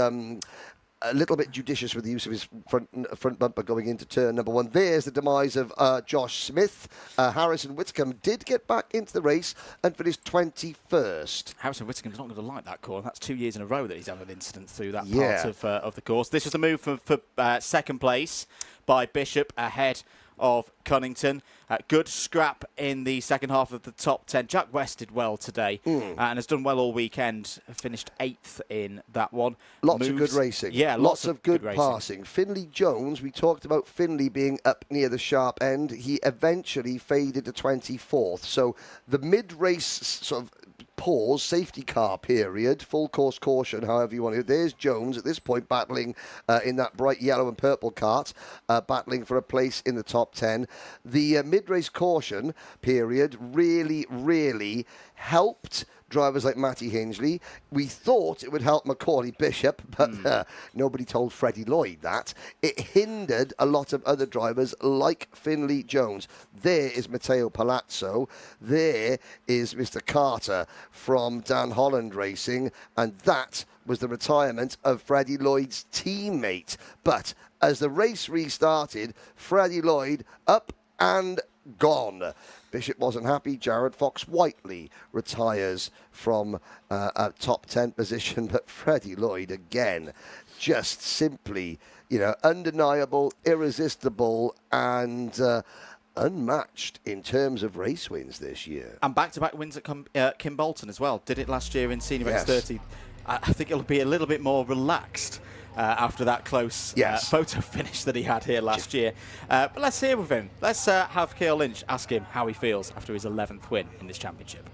a little bit judicious with the use of his front bumper going into turn number 1. There's the demise of Josh Smith. Harrison Whitcomb did get back into the race and finished 21st. Harrison Whitcomb's not going to like that corner. That's 2 years in a row that he's had an incident through that part of the course. This was the move for second place by Bishop ahead of Cunnington. Good scrap in the second half of the top 10. Jack West did well today and has done well all weekend. Finished 8th in that one. Lots of good racing. Yeah, lots of good passing. Finley Jones, we talked about Finley being up near the sharp end. He eventually faded to 24th. So the mid-race sort of pause, safety car period, full course caution, however you want it. There's Jones at this point battling in that bright yellow and purple kart, battling for a place in the top 10. The mid-race caution period really helped drivers like Matty Hingley. We thought it would help Macaulay Bishop, but nobody told Freddie Lloyd that. It hindered a lot of other drivers like Finley Jones. There is Matteo Palazzo. There is Mr. Carter from Dan Holland Racing. And that was the retirement of Freddie Lloyd's teammate. But as the race restarted, Freddie Lloyd up and gone. Bishop wasn't happy. Jared Fox-Whiteley retires from a top 10 position, but Freddie Lloyd again, just simply, you know, undeniable, irresistible, and unmatched in terms of race wins this year. And back-to-back wins at Kimbolton as well. Did it last year in Senior Yes. X30. I think it'll be a little bit more relaxed after that close photo finish that he had here last year. But let's hear with him. Let's have Ceol Lynch ask him how he feels after his 11th win in this championship.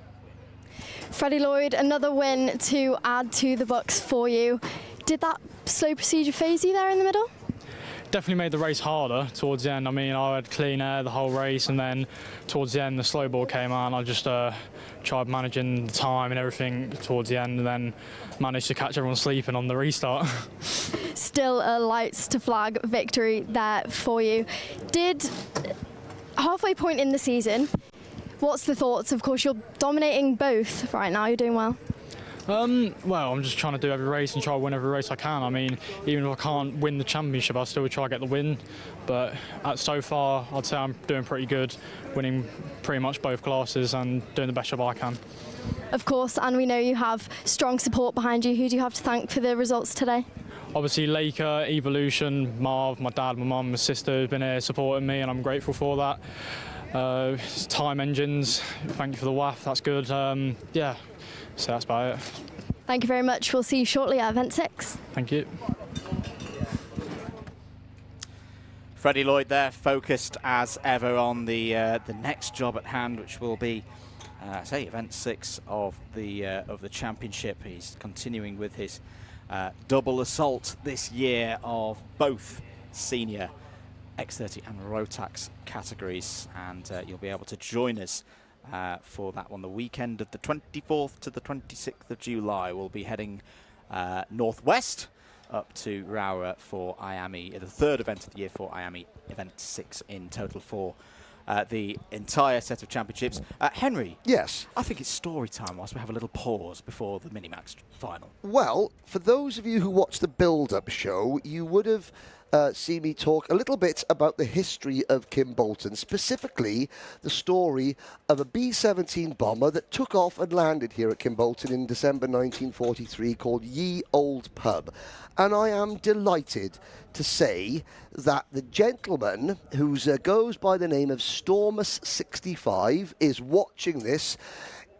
Freddie Lloyd, another win to add to the books for you. Did that slow procedure phase you there in the middle? Definitely made the race harder towards the end. I mean, I had clean air the whole race, and then towards the end, the slow ball came on. I just tried managing the time and everything towards the end, and then managed to catch everyone sleeping on the restart. Still a lights to flag victory there for you. Did halfway point in the season, what's the thoughts? Of course, you're dominating both right now. You're doing well. Well, I'm just trying to do every race and try to win every race I can. I mean, even if I can't win the championship, I'll still try to get the win. But so far, I'd say I'm doing pretty good, winning pretty much both classes and doing the best job I can. Of course, and we know you have strong support behind you. Who do you have to thank for the results today? Obviously, Laker, Evolution, Marv, my dad, my mum, my sister have been here supporting me, and I'm grateful for that. Time Engines, thank you for the WAF, that's good. Yeah, so that's about it. Thank you very much. We'll see you shortly at Event 6. Thank you. Freddie Lloyd there, focused as ever on the next job at hand, which will be, say, Event 6 of the championship. He's continuing with his double assault this year of both senior X30 and Rotax categories, and you'll be able to join us for that one. The weekend of the 24th to the 26th of July, we'll be heading northwest up to Wera for IAME, the third event of the year for IAME, Event 6 in total for the entire set of championships. Henry? Yes? I think it's story time whilst we have a little pause before the MiniMax final. Well, for those of you who watched the build-up show, you would have seen me talk a little bit about the history of Kimbolton, specifically the story of a B-17 bomber that took off and landed here at Kimbolton in December 1943 called Ye Old Pub. And I am delighted to say that the gentleman who goes by the name of Stormus65 is watching this.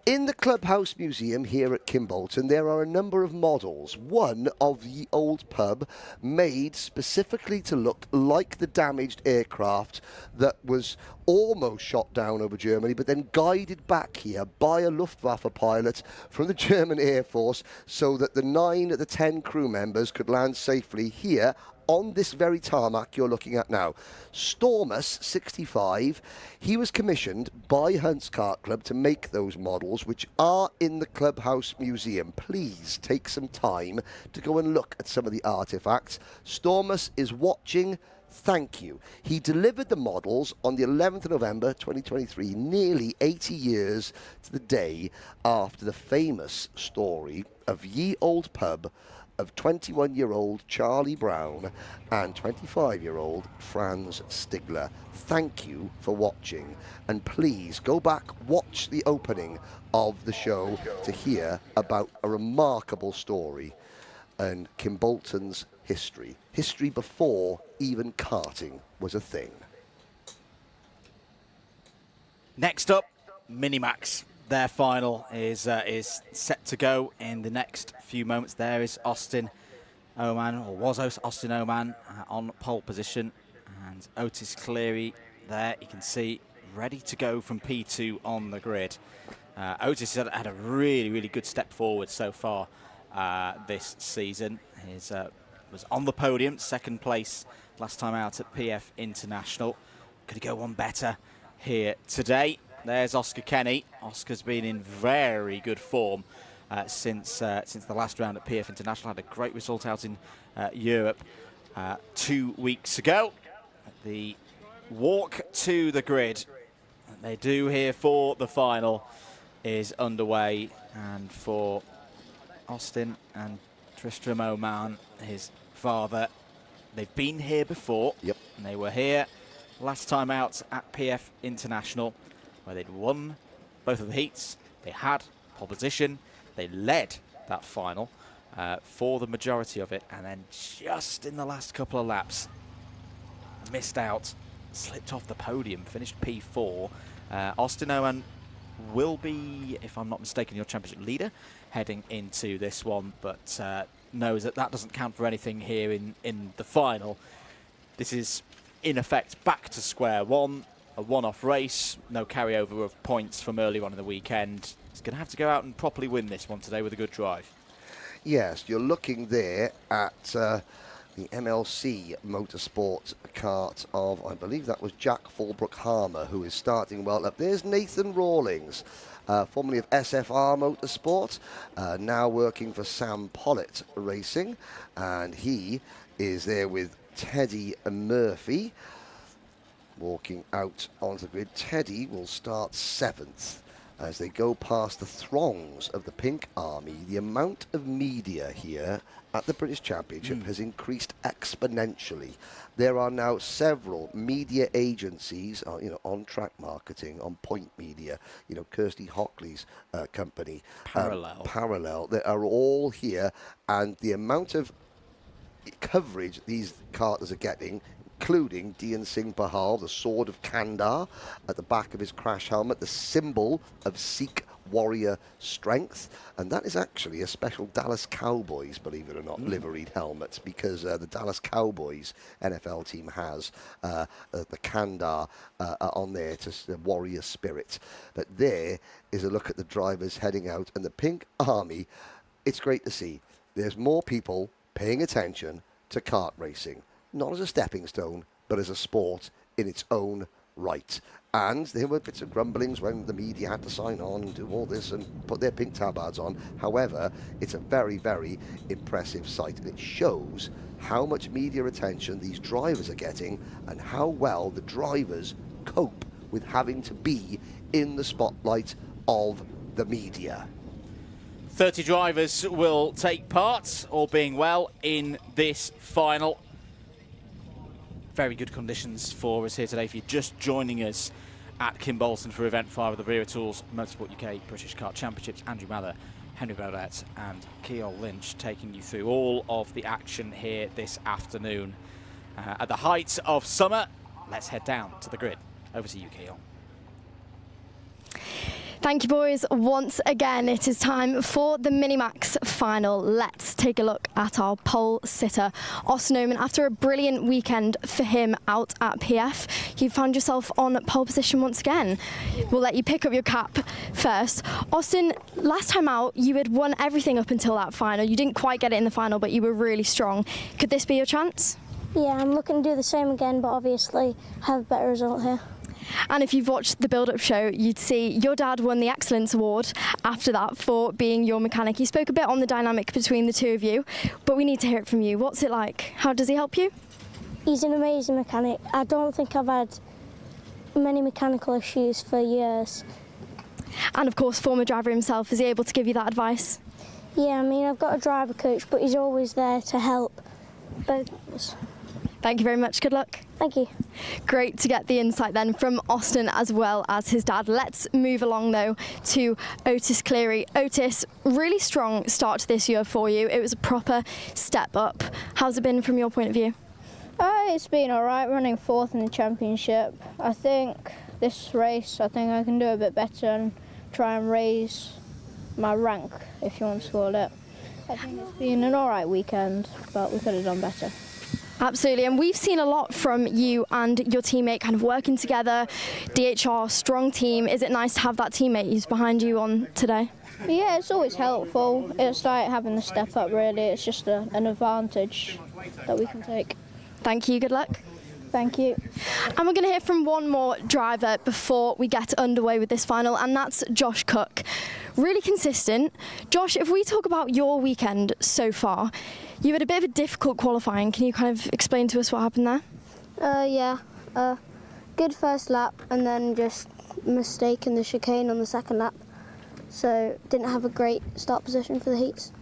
In the Clubhouse Museum here at Kimbolton, there are a number of models. One of the old pub made specifically to look like the damaged aircraft that was almost shot down over Germany, but then guided back here by a Luftwaffe pilot from the German Air Force so that the 9 of the 10 crew members could land safely here on this very tarmac you're looking at now. Stormus65, he was commissioned by Hunt's Kart Club to make those models, which are in the Clubhouse Museum. Please take some time to go and look at some of the artifacts. Stormus is watching. Thank you. He delivered the models on the 11th of November 2023, nearly 80 years to the day after the famous story of Ye Old Pub of 21-year-old Charlie Brown and 25-year-old Franz Stigler. Thank you for watching, and please go back, watch the opening of the show to hear about a remarkable story and Kimbolton's history. History before even karting was a thing. Next up, MiniMax. Their final is set to go in the next few moments. There is Austin Oman, or was Austin Oman, on pole position. And Otis Cleary there, you can see, ready to go from P2 on the grid. Otis has had a really, really good step forward so far this season. He was on the podium, second place last time out at PF International. Could he go one better here today? There's Oscar Kenny. Oscar's been in very good form since the last round at PF International. Had a great result out in Europe 2 weeks ago. The walk to the grid they do here for the final is underway, and for Austin and Tristram Oman, his father, they've been here before. Yep. And they were here last time out at PF International, where they'd won both of the heats. They had pole position. They led that final for the majority of it, and then just in the last couple of laps, missed out, slipped off the podium, finished P4. Austin Owen will be, if I'm not mistaken, your championship leader heading into this one, but knows that that doesn't count for anything here in the final. This is, in effect, back to square one, a one-off race, no carryover of points from earlier on in the weekend. He's going to have to go out and properly win this one today with a good drive. Yes, you're looking there at the MLC Motorsport kart of, I believe that was Jack Fulbrook-Harmer, who is starting well up. There's Nathan Rawlings, formerly of SFR Motorsport, now working for Sam Pollitt Racing, and he is there with Teddy Murphy, walking out onto the grid. Teddy will start 7th. As they go past the throngs of the Pink Army, the amount of media here at the British Championship has increased exponentially. There are now several media agencies, on Track Marketing, on Point Media, Kirsty Hockley's company, Parallel. They are all here, and the amount of coverage these karters are getting, including Dian Singh Bahal, the Sword of Kandar at the back of his crash helmet, the symbol of Sikh warrior strength, and that is actually a special Dallas Cowboys, believe it or not, liveried helmet, because the Dallas Cowboys NFL team has the Kandar on there to warrior spirit. But there is a look at the drivers heading out, and the Pink Army. It's great to see. There's more people paying attention to kart racing, not as a stepping stone, but as a sport in its own right. And there were bits of grumblings when the media had to sign on and do all this and put their pink tabards on. However, it's a very, very impressive sight, and it shows how much media attention these drivers are getting and how well the drivers cope with having to be in the spotlight of the media. 30 drivers will take part, all being well, in this final. Very good conditions for us here today. If you're just joining us at Kimbolton for Event 5 of the Wera Tools Motorsport UK British Kart Championships, Andrew Mather, Henry Beaudette and Ceol Lynch taking you through all of the action here this afternoon. At the height of summer, let's head down to the grid. Over to you, Ceol. Thank you, boys. Once again, it is time for the MiniMax final. Let's take a look at our pole sitter, Austin Oman. After a brilliant weekend for him out at PF, you found yourself on pole position once again. We'll let you pick up your cap first. Austin, last time out, you had won everything up until that final. You didn't quite get it in the final, but you were really strong. Could this be your chance? Yeah, I'm looking to do the same again, but obviously have a better result here. And if you've watched the build-up show, you'd see your dad won the Excellence Award after that for being your mechanic. He spoke a bit on the dynamic between the two of you, but we need to hear it from you. What's it like? How does he help you? He's an amazing mechanic. I don't think I've had many mechanical issues for years. And of course, former driver himself, is he able to give you that advice? Yeah, I mean, I've got a driver coach, but he's always there to help both of us. Thank you very much. Good luck. Thank you. Great to get the insight then from Austin as well as his dad. Let's move along though to Otis Cleary. Otis, really strong start to this year for you. It was a proper step up. How's it been from your point of view? It's been all right, running 4th in the championship. I think this race, I think I can do a bit better and try and raise my rank, if you want to call it. I think it's been an all right weekend, but we could have done better. Absolutely, and we've seen a lot from you and your teammate kind of working together. DHR, strong team. Is it nice to have that teammate who's behind you on today? Yeah, it's always helpful. It's like having the step up, really. It's just an advantage that we can take. Thank you, good luck. Thank you. And we're going to hear from one more driver before we get underway with this final, and that's Josh Cook. Really consistent. Josh, if we talk about your weekend so far, you had a bit of a difficult qualifying. Can you kind of explain to us what happened there? Yeah. Good first lap, and then just mistake in the chicane on the second lap. So didn't have a great start position for the heats.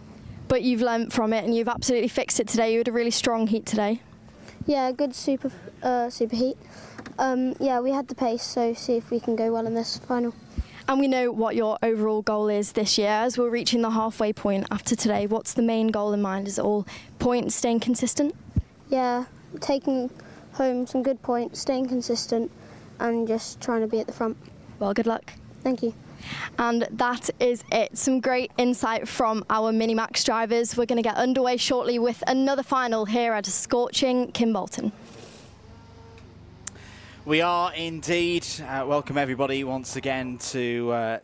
But you've learnt from it and you've absolutely fixed it today. You had a really strong heat today. Yeah, good super heat. Yeah, we had the pace, so see if we can go well in this final. And we know what your overall goal is this year. As we're reaching the halfway point after today, what's the main goal in mind? Is it all points, staying consistent? Yeah, taking home some good points, staying consistent, and just trying to be at the front. Well, good luck. Thank you. And that is it. Some great insight from our MiniMax drivers. We're going to get underway shortly with another final here at a scorching Kimbolton. We are indeed. Welcome everybody once again to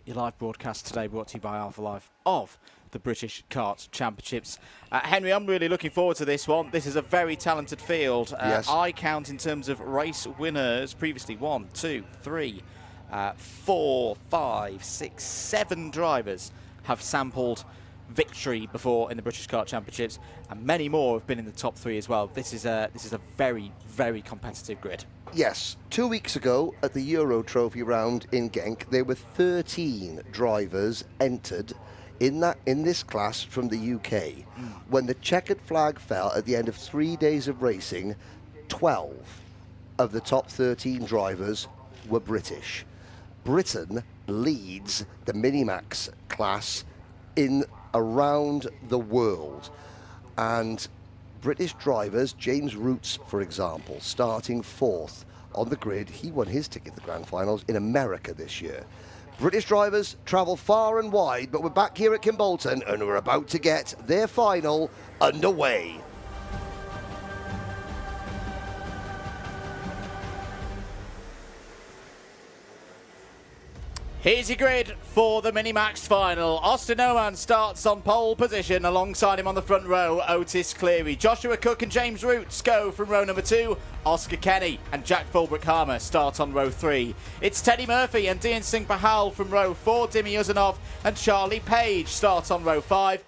your live broadcast today, brought to you by Alpha Life of the British Kart Championships. Henry, I'm really looking forward to this one. This is a very talented field. Yes. I count in terms of race winners previously 1, 2, 3, 4, 5, 6, 7 drivers have sampled victory before in the British Kart Championships, and many more have been in the top 3 as well. This is a very, very competitive grid. Yes, 2 weeks ago at the Euro Trophy round in Genk, there were 13 drivers entered in this class from the UK. When the checkered flag fell at the end of 3 days of racing, 12 of the top 13 drivers were British. Britain leads the MiniMax class in around the world, and British drivers, James Roots, for example, starting 4th on the grid. He won his ticket to the Grand Finals in America this year. British drivers travel far and wide, but we're back here at Kimbolton and we're about to get their final underway. Here's your grid for the MiniMax final. Austin Oman starts on pole position. Alongside him on the front row, Otis Cleary. Joshua Cook and James Roots go from row number 2. Oscar Kenny and Jack Fulbrook-Harmer start on row 3. It's Teddy Murphy and Dean Singh Pahal from row 4. Dimi Uzanov and Charlie Page start on row 5.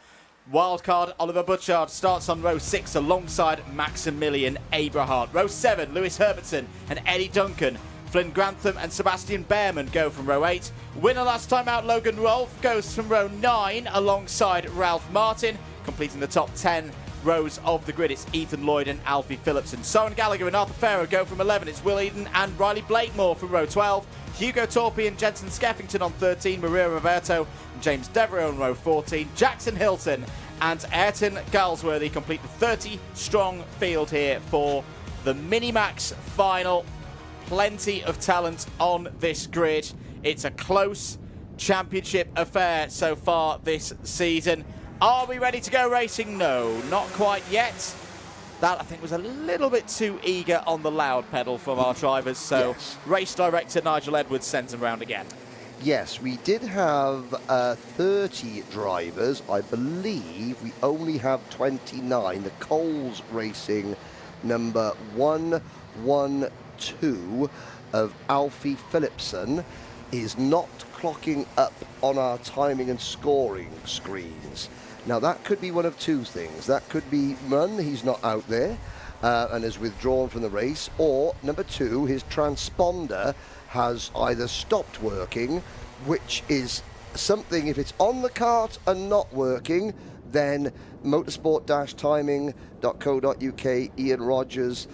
Wildcard Oliver Butchard starts on row 6 alongside Maximilian Abrahart. Row 7, Lewis Herbertson and Eddie Duncan. Flynn Grantham and Sebastian Behrman go from row 8. Winner last time out, Logan Rolfe, goes from row 9 alongside Ralph Martin. Completing the top 10 rows of the grid, it's Ethan Lloyd and Alfie Phillipson. Soren Gallagher and Arthur Farrow go from 11. It's Will Eden and Riley Blakemore from row 12. Hugo Torpy and Jensen Skeffington on 13. Maria Roberto and James Devereux on row 14. Jackson Hilton and Ayrton Galsworthy complete the 30-strong field here for the MiniMax final. Plenty of talent on this grid. It's a close championship affair so far this season. Are we ready to go racing? No, not quite yet. That, I think, was a little bit too eager on the loud pedal from our drivers, so yes. Race director Nigel Edwards sends them round again. Yes, we did have 30 drivers. I believe we only have 29. The Coles Racing number 112 of Alfie Phillipson is not clocking up on our timing and scoring screens. Now that could be one of two things. That could be one, he's not out there and is withdrawn from the race, or number 2, his transponder has either stopped working, which is something, if it's on the cart and not working, then motorsport-timing.co.uk, Ian Rogers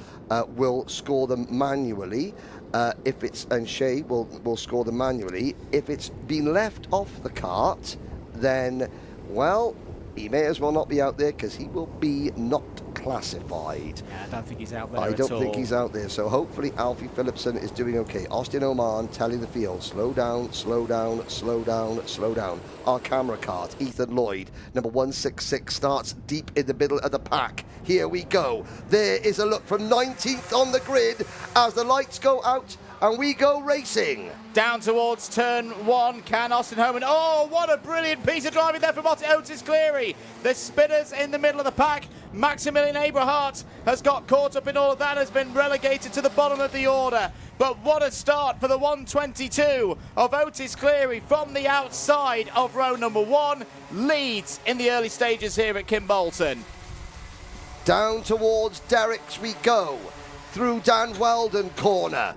will score them manually. And Shay will score them manually. If it's been left off the cart, then, well, he may as well not be out there because he will be not classified. Yeah, I don't think he's out there I don't think he's out there. So hopefully Alfie Phillipson is doing okay. Austin Oman telling the field, slow down, slow down, slow down, slow down. Our camera cart, Ethan Lloyd, number 166, starts deep in the middle of the pack. Here we go. There is a look from 19th on the grid as the lights go out and we go racing. Down towards turn 1, can Austin Homan. Oh, what a brilliant piece of driving there from Otis Cleary. The spinners in the middle of the pack. Maximilian Abrahart has got caught up in all of that, has been relegated to the bottom of the order. But what a start for the 122 of Otis Cleary from the outside of row number 1. Leads in the early stages here at Kimbolton. Down towards Derricks we go, through Dan Weldon corner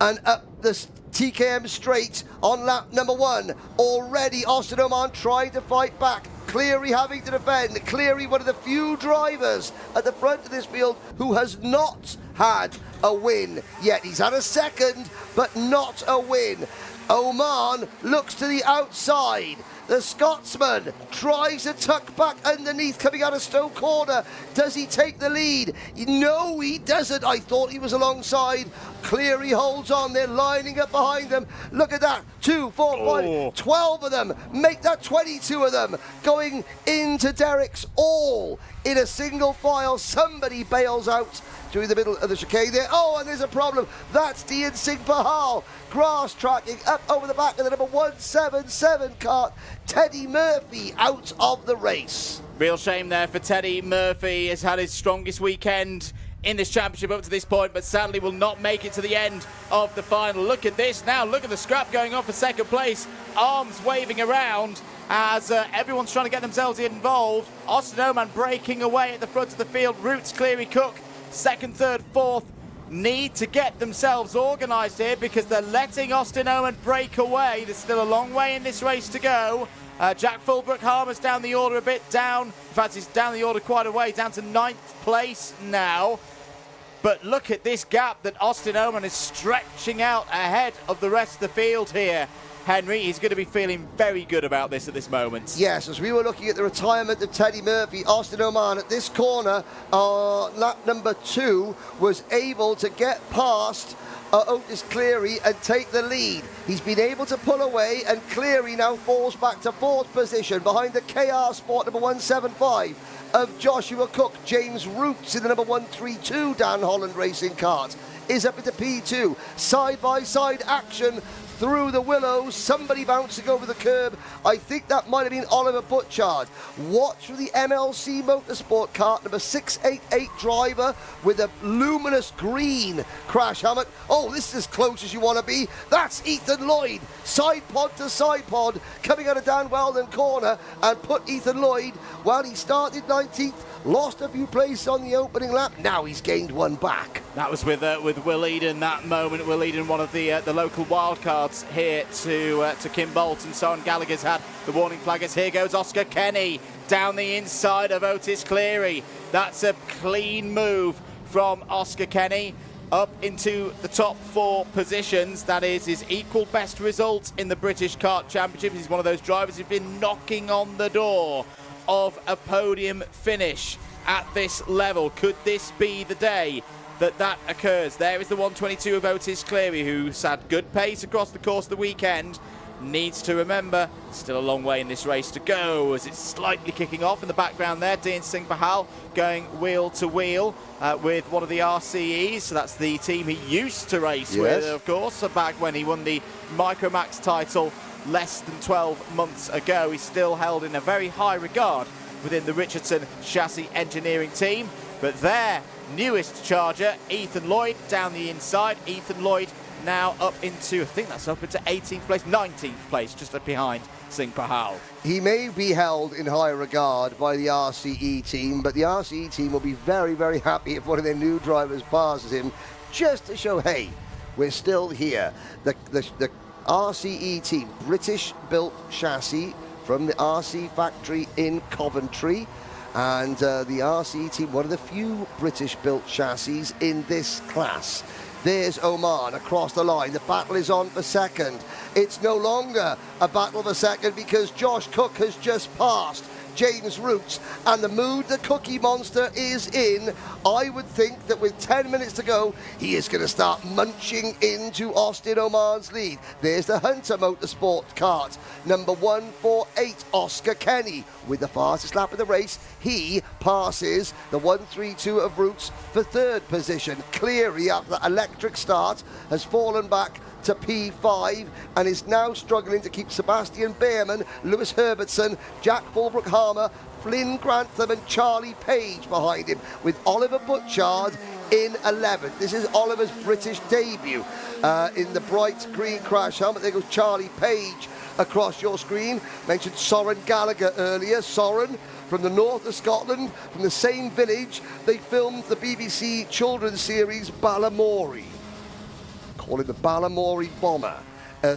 and up the TKM straight on lap number 1. Already Austin Oman trying to fight back. Cleary having to defend. Cleary, one of the few drivers at the front of this field who has not had a win yet. He's had a second, but not a win. Oman looks to the outside. The Scotsman tries to tuck back underneath, coming out of Stowe Corner. Does he take the lead? No, he doesn't. I thought he was alongside. Cleary holds on. They're lining up behind them. Look at that. 2, 4, 5, 12 of them. Make that 22 of them. Going into Derrick's all in a single file. Somebody bails out through the middle of the chicane there. Oh, and there's a problem. That's Dean Singh Pahal. Grass tracking up over the back of the number 177 Kart. Teddy Murphy out of the race. Real shame there for Teddy Murphy. Has had his strongest weekend in this championship up to this point, but sadly will not make it to the end of the final. Look at this now. Look at the scrap going on for second place. Arms waving around as everyone's trying to get themselves involved. Austin Oman breaking away at the front of the field. Roots, Cleary, Cook, second, third, fourth, need to get themselves organised here because they're letting Austin Oman break away. There's still a long way in this race to go. Jack Fulbrook-Harmer's down the order a bit down. In fact, he's down the order quite a way, down to 9th place now. But look at this gap that Austin Oman is stretching out ahead of the rest of the field here. Henry, he's going to be feeling very good about this at this moment. Yes, as we were looking at the retirement of Teddy Murphy, Austin Oman at this corner, lap number 2, was able to get past Otis Cleary and take the lead. He's been able to pull away, and Cleary now falls back to 4th position behind the KR Sport number 175 of Joshua Cook. James Roots in the number 132 Dan Holland Racing Kart is up into P2. Side-by-side action through the willows, somebody bouncing over the curb. I think that might have been Oliver Butchard. Watch for the MLC Motorsport Kart number 688 driver with a luminous green crash helmet. Oh, this is as close as you want to be. That's Ethan Lloyd, side pod to side pod, coming out of Dan Weldon corner, and put Ethan Lloyd, well, he started 19th, lost a few places on the opening lap. Now he's gained one back. That was with Will Eden that moment. Will Eden, one of the local wildcards here to Kimbolton. Soren Gallagher's had the warning flaggers. Here goes Oscar Kenny down the inside of Otis Cleary. That's a clean move from Oscar Kenny up into the top 4 positions. That is his equal best result in the British Kart Championship. He's one of those drivers who's been knocking on the door of a podium finish at this level. Could this be the day that occurs? There is the 122 of Otis Cleary, who's had good pace across the course of the weekend. Needs to remember, still a long way in this race to go, as it's slightly kicking off in the background there. Dean Singh Pahal going wheel to wheel with one of the RCEs. So that's the team he used to race with, of course, back when he won the MiniMax title less than 12 months ago. He's still held in a very high regard within the Richardson chassis engineering team. But their newest charger, Ethan Lloyd, down the inside. Ethan Lloyd now up into, I think that's up into 18th place, 19th place, just up behind Singh Pahal. He may be held in high regard by the RCE team, but the RCE team will be very, very happy if one of their new drivers passes him, just to show, hey, we're still here. The RCE team, British-built chassis from the RC factory in Coventry. And the RCE team, one of the few British-built chassis in this class. There's Oman across the line. The battle is on for second. It's no longer a battle for second because Josh Cook has just passed James Roots, and the mood the Cookie Monster is in, I would think that with 10 minutes to go, he is going to start munching into Austin Oman's lead. There's the Hunter Motorsport Kart, number 148, Oscar Kenny, with the fastest lap of the race. He passes the 132 of Roots for 3rd position. Cleary, after that electric start, has fallen back to P5 and is now struggling to keep Sebastian Behrman, Lewis Herbertson, Jack Fulbrook-Harmer, Flynn Grantham and Charlie Page behind him, with Oliver Butchard in 11th. This is Oliver's British debut in the bright green crash helmet. There goes Charlie Page across your screen. Mentioned Soren Gallagher earlier. Soren from the north of Scotland, from the same village. They filmed the BBC children's series Balamory. Call him the Balamory Bomber.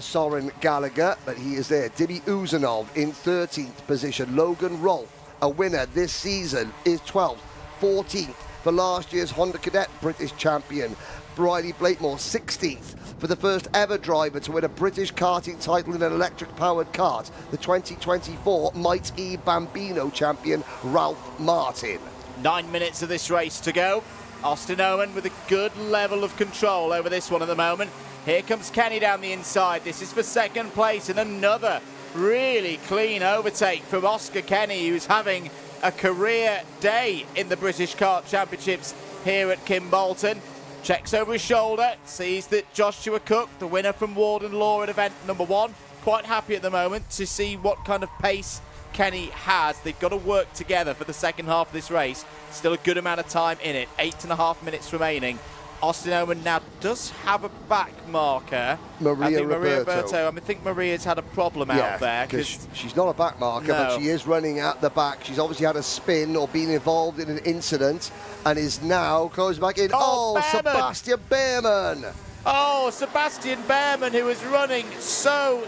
Soren Gallagher, but he is there. Dimi Uzanov in 13th position. Logan Rolfe, a winner this season, is 12th. 14th for last year's Honda Cadet British champion. Briley Blakemore, 16th for the first ever driver to win a British karting title in an electric-powered kart, the 2024 Might E Bambino champion, Ralph Martin. 9 minutes of this race to go. Austin Owen with a good level of control over this one at the moment. Here comes Kenny down the inside. This is for second place, and another really clean overtake from Oscar Kenny, who's having a career day in the British Kart Championships here at Kimbolton. Checks over his shoulder, sees that Joshua Cook, the winner from Warden Law at event number 1, quite happy at the moment to see what kind of pace Kenny has. They've got to work together for the second half of this race. Still a good amount of time in it, 8.5 minutes remaining. Austin Owen now does have a back marker. Maria Roberto. I think Maria's had a problem out there. Because she's not a back marker, No. but she is running at the back. She's obviously had a spin or been involved in an incident and is now close back in. Oh, Sebastian Behrman. Oh, Sebastian Behrman, who was running so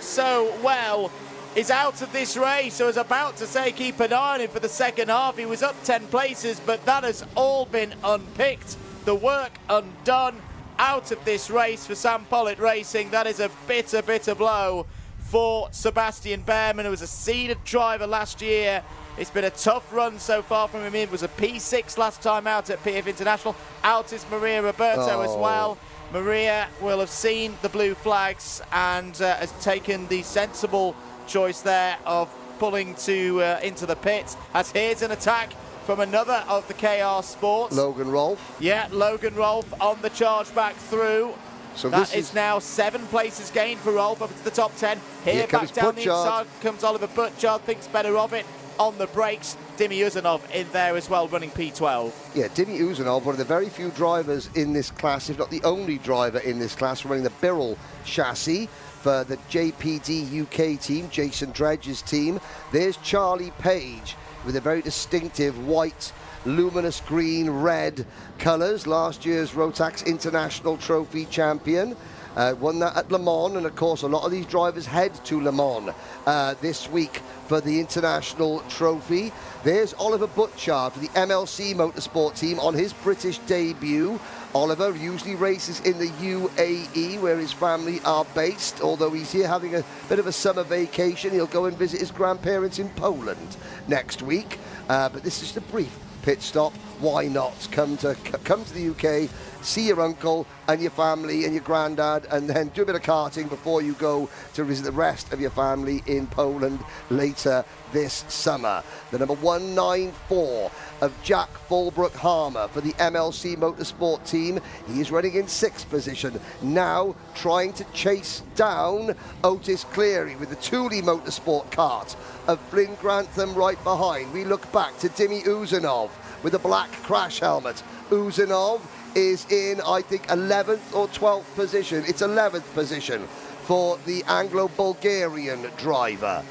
well, is out of this race. I was about to say keep an eye on him for the second half. He was up 10 places, but that has all been unpicked. The work undone, out of this race for Sam Pollitt Racing. That is a bitter blow for Sebastian Behrman, who was a seeded driver last year. It's been a tough run so far from him. It was a P6 last time out at PF International. Out is Maria Roberto as well. Maria will have seen the blue flags and has taken the sensible choice there of pulling into the pit. As here's an attack from another of the KR Sports. Logan Rolfe. Yeah, Logan Rolfe on the charge back through. So that is now 7 places gained for Rolfe up into the top 10. Here back down the inside comes Oliver Butchard, thinks better of it on the brakes. Dimi Uzanov in there as well, running P12. Yeah, Dimi Uzanov, one of the very few drivers in this class, if not the only driver in this class, running the Birrell chassis for the JPD UK team, Jason Dredge's team. There's Charlie Page with a very distinctive white, luminous green, red colours. Last year's Rotax International Trophy champion. Won that at Le Mans, and of course a lot of these drivers head to Le Mans this week for the International Trophy. There's Oliver Butchard for the MLC Motorsport team on his British debut. Oliver usually races in the UAE, where his family are based. Although he's here having a bit of a summer vacation, he'll go and visit his grandparents in Poland next week. But this is just a brief pit stop. Why not? Come to the UK, see your uncle and your family and your granddad, and then do a bit of karting before you go to visit the rest of your family in Poland later this summer. The number 194 of Jack Fulbrook Harmer for the MLC Motorsport team. He is running in 6th position, now trying to chase down Otis Cleary with the Thule Motorsport kart of Flynn Grantham right behind. We look back to Dimi Uzanov with a black crash helmet. Uzanov is in, I think, 11th or 12th position. It's 11th position for the Anglo-Bulgarian driver.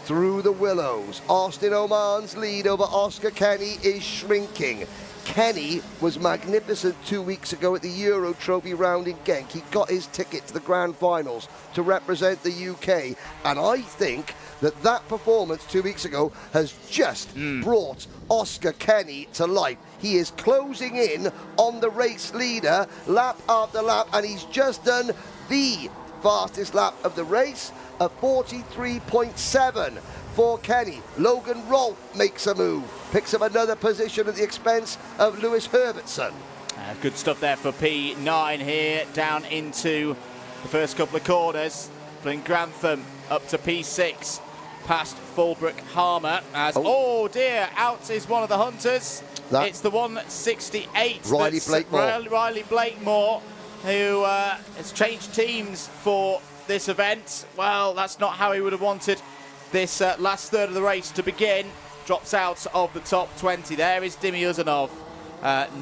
Through the willows, Austin Oman's lead over Oscar Kenny is shrinking. Kenny was magnificent 2 weeks ago at the Euro Trophy round in Genk. He got his ticket to the Grand Finals to represent the UK, and I think that performance 2 weeks ago has just brought Oscar Kenny to life. He is closing in on the race leader lap after lap, and he's just done the fastest lap of the race, a 43.7 for Kenny. Logan Rolfe makes a move, picks up another position at the expense of Lewis Herbertson. Good stuff there for P9 here, down into the first couple of corners. Flynn Grantham up to P6, past Fulbrook Harmer. As oh dear, out is one of the hunters. It's the 168. Riley Blakemore. Riley Blakemore, who has changed teams for this event. Well, that's not how he would have wanted this last third of the race to begin. Drops out of the top 20. There is Dimi Uzanov,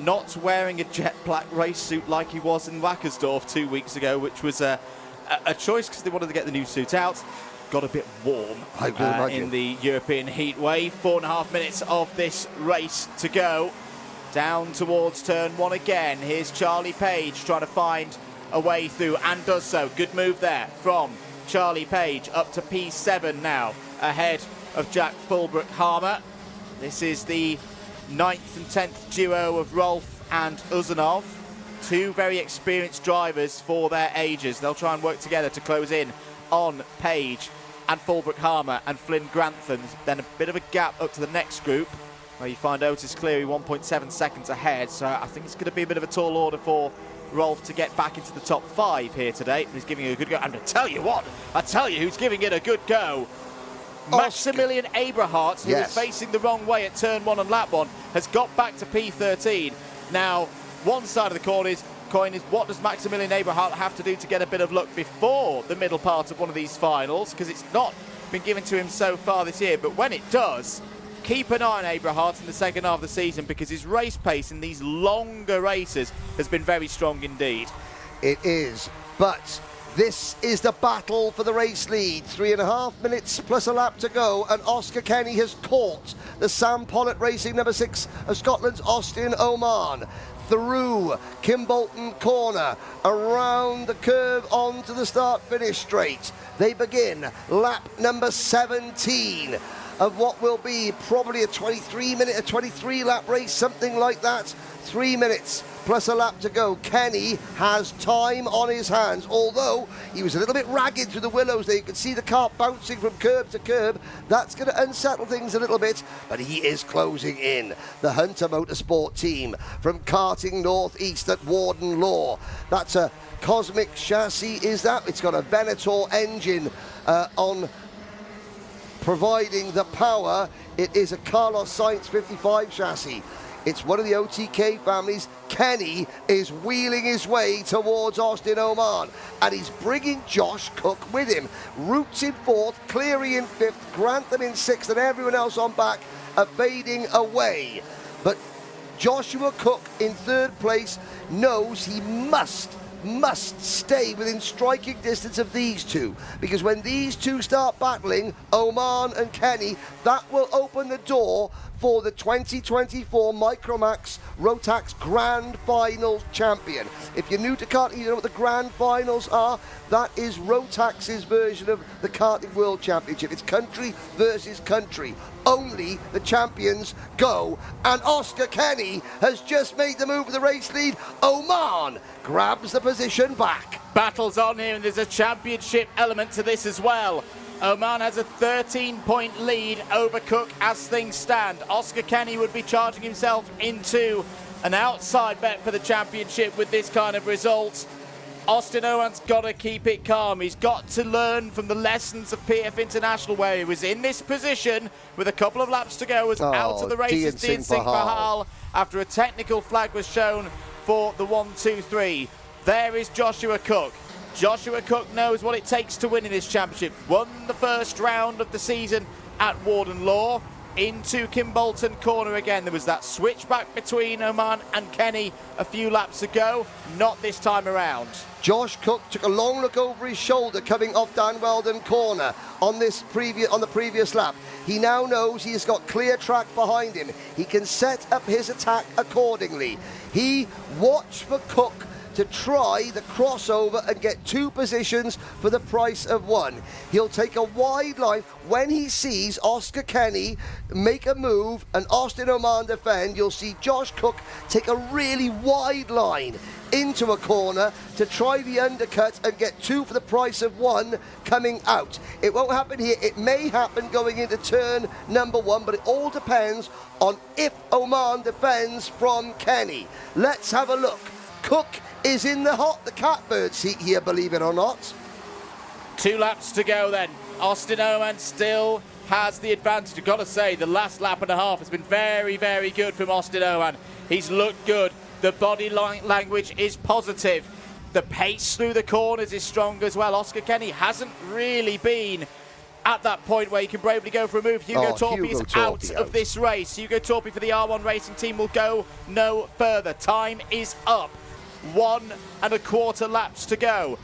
not wearing a jet black race suit like he was in Wackersdorf 2 weeks ago, which was a choice because they wanted to get the new suit out. Got a bit warm in the European heat wave. 4.5 minutes of this race to go. Down towards turn 1 again. Here's Charlie Page trying to find a way through and does so. Good move there from Charlie Page up to P7 now, ahead of Jack Fulbrook-Harmer. This is the 9th and 10th duo of Rolf and Uzanov. Two very experienced drivers for their ages. They'll try and work together to close in on Page and Fulbrook-Harmer and Flynn Grantham. Then a bit of a gap up to the next group, where you find Otis Cleary 1.7 seconds ahead. So I think it's going to be a bit of a tall order for Rolf to get back into the top 5 here today. He's giving it a good go. And I tell you what, I tell you who's giving it a good go. Maximilian Abrahart, who was facing the wrong way at turn 1 and lap 1, has got back to P13. Now, one side of the coin is what does Maximilian Abrahart have to do to get a bit of luck before the middle part of one of these finals, because it's not been given to him so far this year. But when it does, keep an eye on Abrahart in the second half of the season, because his race pace in these longer races has been very strong indeed. It is, but this is the battle for the race lead. 3.5 minutes plus a lap to go, and Oscar Kenny has caught the Sam Pollitt Racing number 6 of Scotland's Austin Oman through Kimbolton Corner, around the curve onto the start-finish straight. They begin lap number 17 of what will be probably a 23-lap race, something like that. 3 minutes plus a lap to go. Kenny has time on his hands, although he was a little bit ragged through the willows there. You can see the car bouncing from curb to curb. That's going to unsettle things a little bit, but he is closing in. The Hunter Motorsport team from Karting North East at Warden Law. That's a Cosmic chassis, is that? It's got a Venator engine on providing the power. It is a Carlos Sainz 55 chassis. It's one of the OTK families. Kenny is wheeling his way towards Austin Oman, and he's bringing Josh Cook with him. Roots in 4th, Cleary in 5th, Grantham in 6th, and everyone else on back are fading away. But Joshua Cook in 3rd place knows he must stay within striking distance of these two, because when these two start battling, Oman and Kenny, that will open the door for the 2024 Micromax Rotax Grand Finals champion. If you're new to karting, you know what the Grand Finals are. That is Rotax's version of the Karting World Championship. It's country versus country. Only the champions go, and Oscar Kenny has just made the move for the race lead. Oman grabs the position back. Battles on here, and there's a championship element to this as well. Oman has a 13-point lead over Cook as things stand. Oscar Kenny would be charging himself into an outside bet for the championship with this kind of result. Austin Oman's got to keep it calm. He's got to learn from the lessons of PF International, where he was in this position with a couple of laps to go, was out of the races, Dean Singh Pahal, after a technical flag was shown for the 1-2-3. There is Joshua Cook. Joshua Cook knows what it takes to win in this championship. Won the first round of the season at Warden Law. Into Kimbolton Corner again. There was that switchback between Oman and Kenny a few laps ago. Not this time around. Josh Cook took a long look over his shoulder coming off Dan Weldon Corner on the previous lap. He now knows he has got clear track behind him. He can set up his attack accordingly. He watched for Cook to try the crossover and get 2 positions for the price of 1. He'll take a wide line when he sees Oscar Kenny make a move and Austin Oman defend. You'll see Josh Cook take a really wide line into a corner to try the undercut and get 2 for the price of 1 coming out. It won't happen here. It may happen going into turn number 1, but it all depends on if Oman defends from Kenny. Let's have a look. Cook is in the catbird seat here, believe it or not. 2 laps to go then. Austin Oman still has the advantage. I've got to say, the last lap and a half has been very, very good from Austin Oman. He's looked good. The body language is positive. The pace through the corners is strong as well. Oscar Kenny hasn't really been at that point where he can bravely go for a move. Hugo Torpy is out of this race. Hugo Torpy for the R1 Racing team will go no further. Time is up. 1 1/4 laps to go.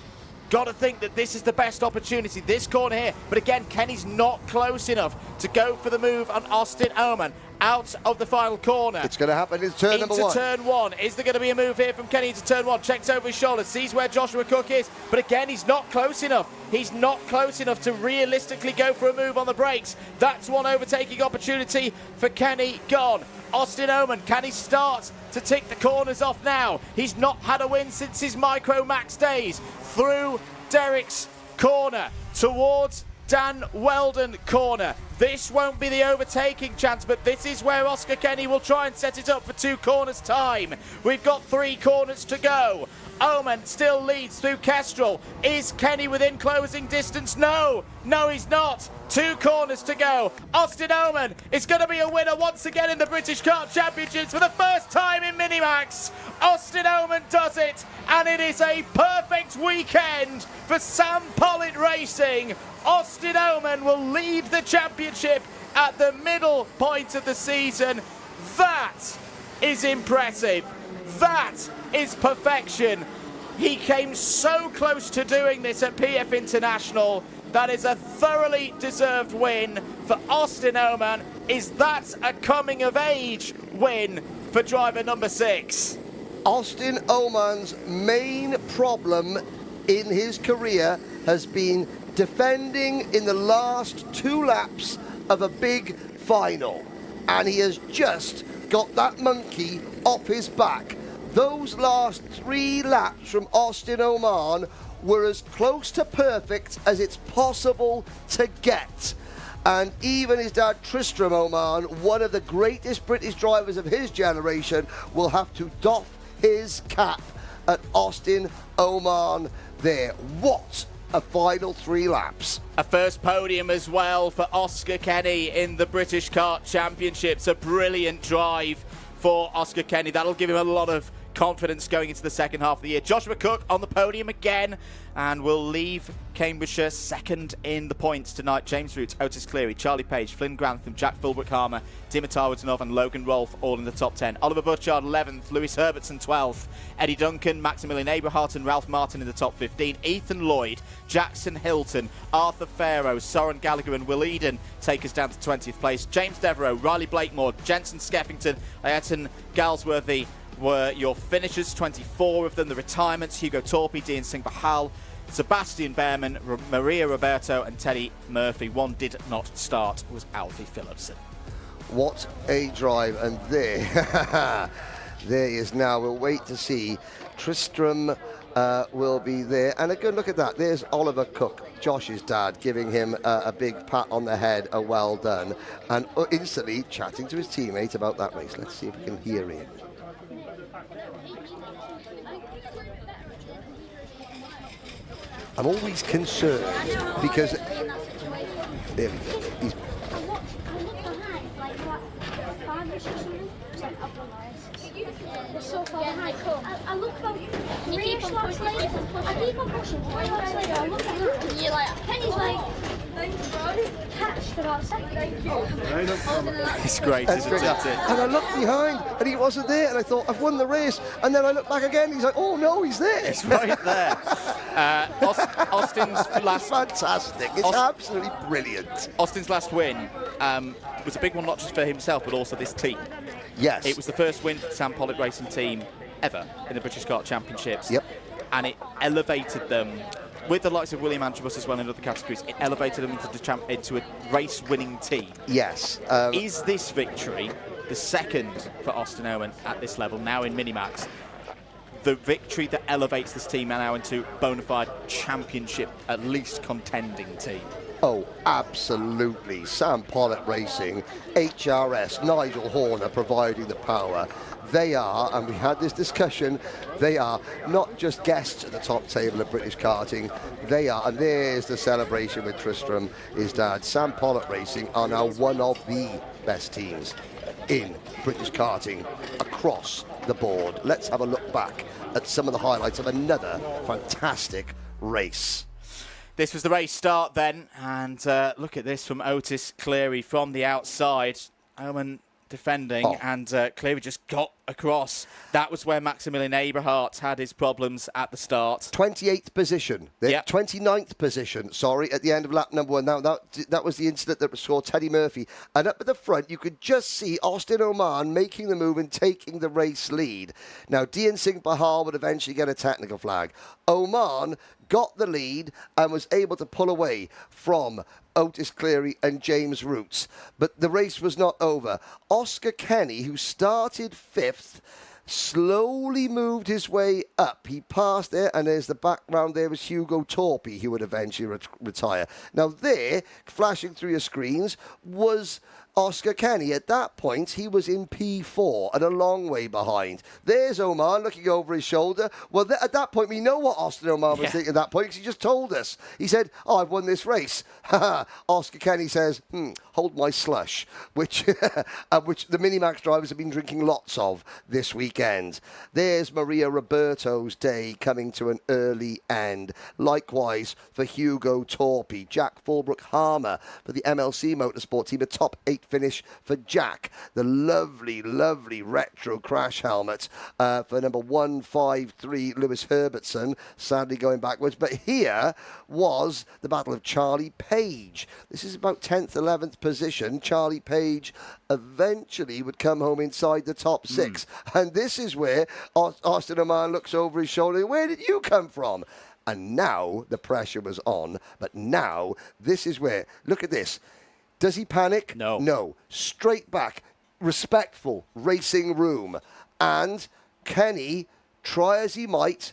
Got to think that this is the best opportunity, this corner here. But again, Kenny's not close enough to go for the move on Austin Oman. out of the final corner. It's going to happen in turn number one. Into turn one. Is there going to be a move here from Kenny into turn one? Checks over his shoulder, sees where Joshua Cook is, but again, he's not close enough. He's not close enough to realistically go for a move on the brakes. That's one overtaking opportunity for Kenny gone. Austin Oman, can he start to tick the corners off now? He's not had a win since his MiniMax days. Through Derek's corner, towards Dan Weldon corner. This won't be the overtaking chance, but this is where Oscar Kenny will try and set it up for 2 corners time. We've got 3 corners to go. Oman still leads through Kestrel. Is Kenny within closing distance? No, he's not. 2 corners to go. Austin Oman is going to be a winner once again in the British Kart Championships for the first time in MiniMax. Austin Oman does it, and it is a perfect weekend for Sam Pollitt Racing. Austin Oman will lead the championship at the middle point of the season. That is impressive. That is perfection. He came so close to doing this at PF International. That is a thoroughly deserved win for Austin Oman. Is that a coming-of-age win for driver number 6? Austin Oman's main problem in his career has been defending in the last 2 laps of a big final. And he has just got that monkey off his back. Those last 3 laps from Austin Oman were as close to perfect as it's possible to get. And even his dad, Tristram Oman, one of the greatest British drivers of his generation, will have to doff his cap at Austin Oman there. What a final 3 laps. A first podium as well for Oscar Kenny in the British Kart Championships. A brilliant drive for Oscar Kenny. That'll give him a lot of confidence going into the second half of the year. Joshua Cook on the podium again, and will leave Cambridgeshire second in the points tonight. James Roots, Otis Cleary, Charlie Page, Flynn Grantham, Jack Fulbrook-Harmer, Dimitar Woodenov and Logan Rolfe all in the top 10. Oliver Butchard 11th, Lewis Herbertson 12th, Eddie Duncan, Maximilian Aberhart and Ralph Martin in the top 15. Ethan Lloyd, Jackson Hilton, Arthur Farrow, Soren Gallagher and Will Eden take us down to 20th place. James Devereaux, Riley Blakemore, Jensen Skeffington, Ayrton Galsworthy were your finishers, 24 of them. The retirements, Hugo Torpy, Dean Singh Bahal, Sebastian Behrman, Maria Roberto and Teddy Murphy. One did not start, was Alfie Phillipson. What a drive, and there, there he is now. We'll wait to see. Tristram will be there, and a good look at that. There's Oliver Cook, Josh's dad, giving him a big pat on the head, a well done, and instantly chatting to his teammate about that race. Let's see if we can hear him. I'm always concerned because there we go. He's so far behind. I look about 3 slots later. I keep on pushing. 3 slots later, I look at that. And you're like, Kenny's like, catched about second. Thank you. It's great, isn't it? And I looked behind and he wasn't there, and I thought, I've won the race. And then I looked back again, he's like, oh no, he's there. It's right there. Austin's last... Fantastic. It's absolutely brilliant. Austin's last win was a big one, not just for himself, but also this team. Yes. It was the first win for the Sam Pollitt Racing team ever in the British Kart Championships. Yep. And it elevated them, with the likes of William Antrobus as well in other categories, it elevated them into a race-winning team. Yes. Is this victory, the second for Austin Oman at this level, now in MiniMax, the victory that elevates this team now into bona fide championship, at least contending team? Oh, absolutely. Sam Pollitt Racing, HRS, Nigel Horner providing the power. They are, and we had this discussion, they are not just guests at the top table of British karting, they are, and there's the celebration with Tristram, his dad. Sam Pollitt Racing are now one of the best teams in British karting across the board. Let's have a look back at some of the highlights of another fantastic race. This was the race start then, and look at this from Otis Cleary from the outside. Oman defending and clearly just got across. That was where Maximilian Eberhardt had his problems at the start. 28th position. Yep. 29th position, sorry, at the end of lap number 1. Now, that was the incident that saw Teddy Murphy. And up at the front, you could just see Austin Oman making the move and taking the race lead. Now, Dian Singh Bahal would eventually get a technical flag. Oman got the lead and was able to pull away from Otis Cleary and James Roots. But the race was not over. Oscar Kenny, who started 5th, slowly moved his way up. He passed there, and there's the background there was Hugo Torpy, who would eventually retire. Now there, flashing through your screens, was Oscar Kenny. At that point, he was in P4 and a long way behind. There's Omar looking over his shoulder. Well, at that point, we know what Austin Omar was thinking at that point because he just told us. He said, "Oh, I've won this race." Oscar Kenny says, "Hold my slush," which the MiniMax drivers have been drinking lots of this weekend. There's Maria Roberto's day coming to an early end. Likewise for Hugo Torpy. Jack Fulbrook-Harmer for the MLC Motorsport team, a top 8 finish for Jack. The lovely, lovely retro crash helmet for number 153, Lewis Herbertson, sadly going backwards. But here was the battle of Charlie Page. This is about 10th, 11th position. Charlie Page eventually would come home inside the top 6. And this is where Austin Oman looks over his shoulder. Where did you come from? And now the pressure was on. But now this is where, look at this. Does he panic? No. No. Straight back. Respectful. Racing room. And Kenny, try as he might,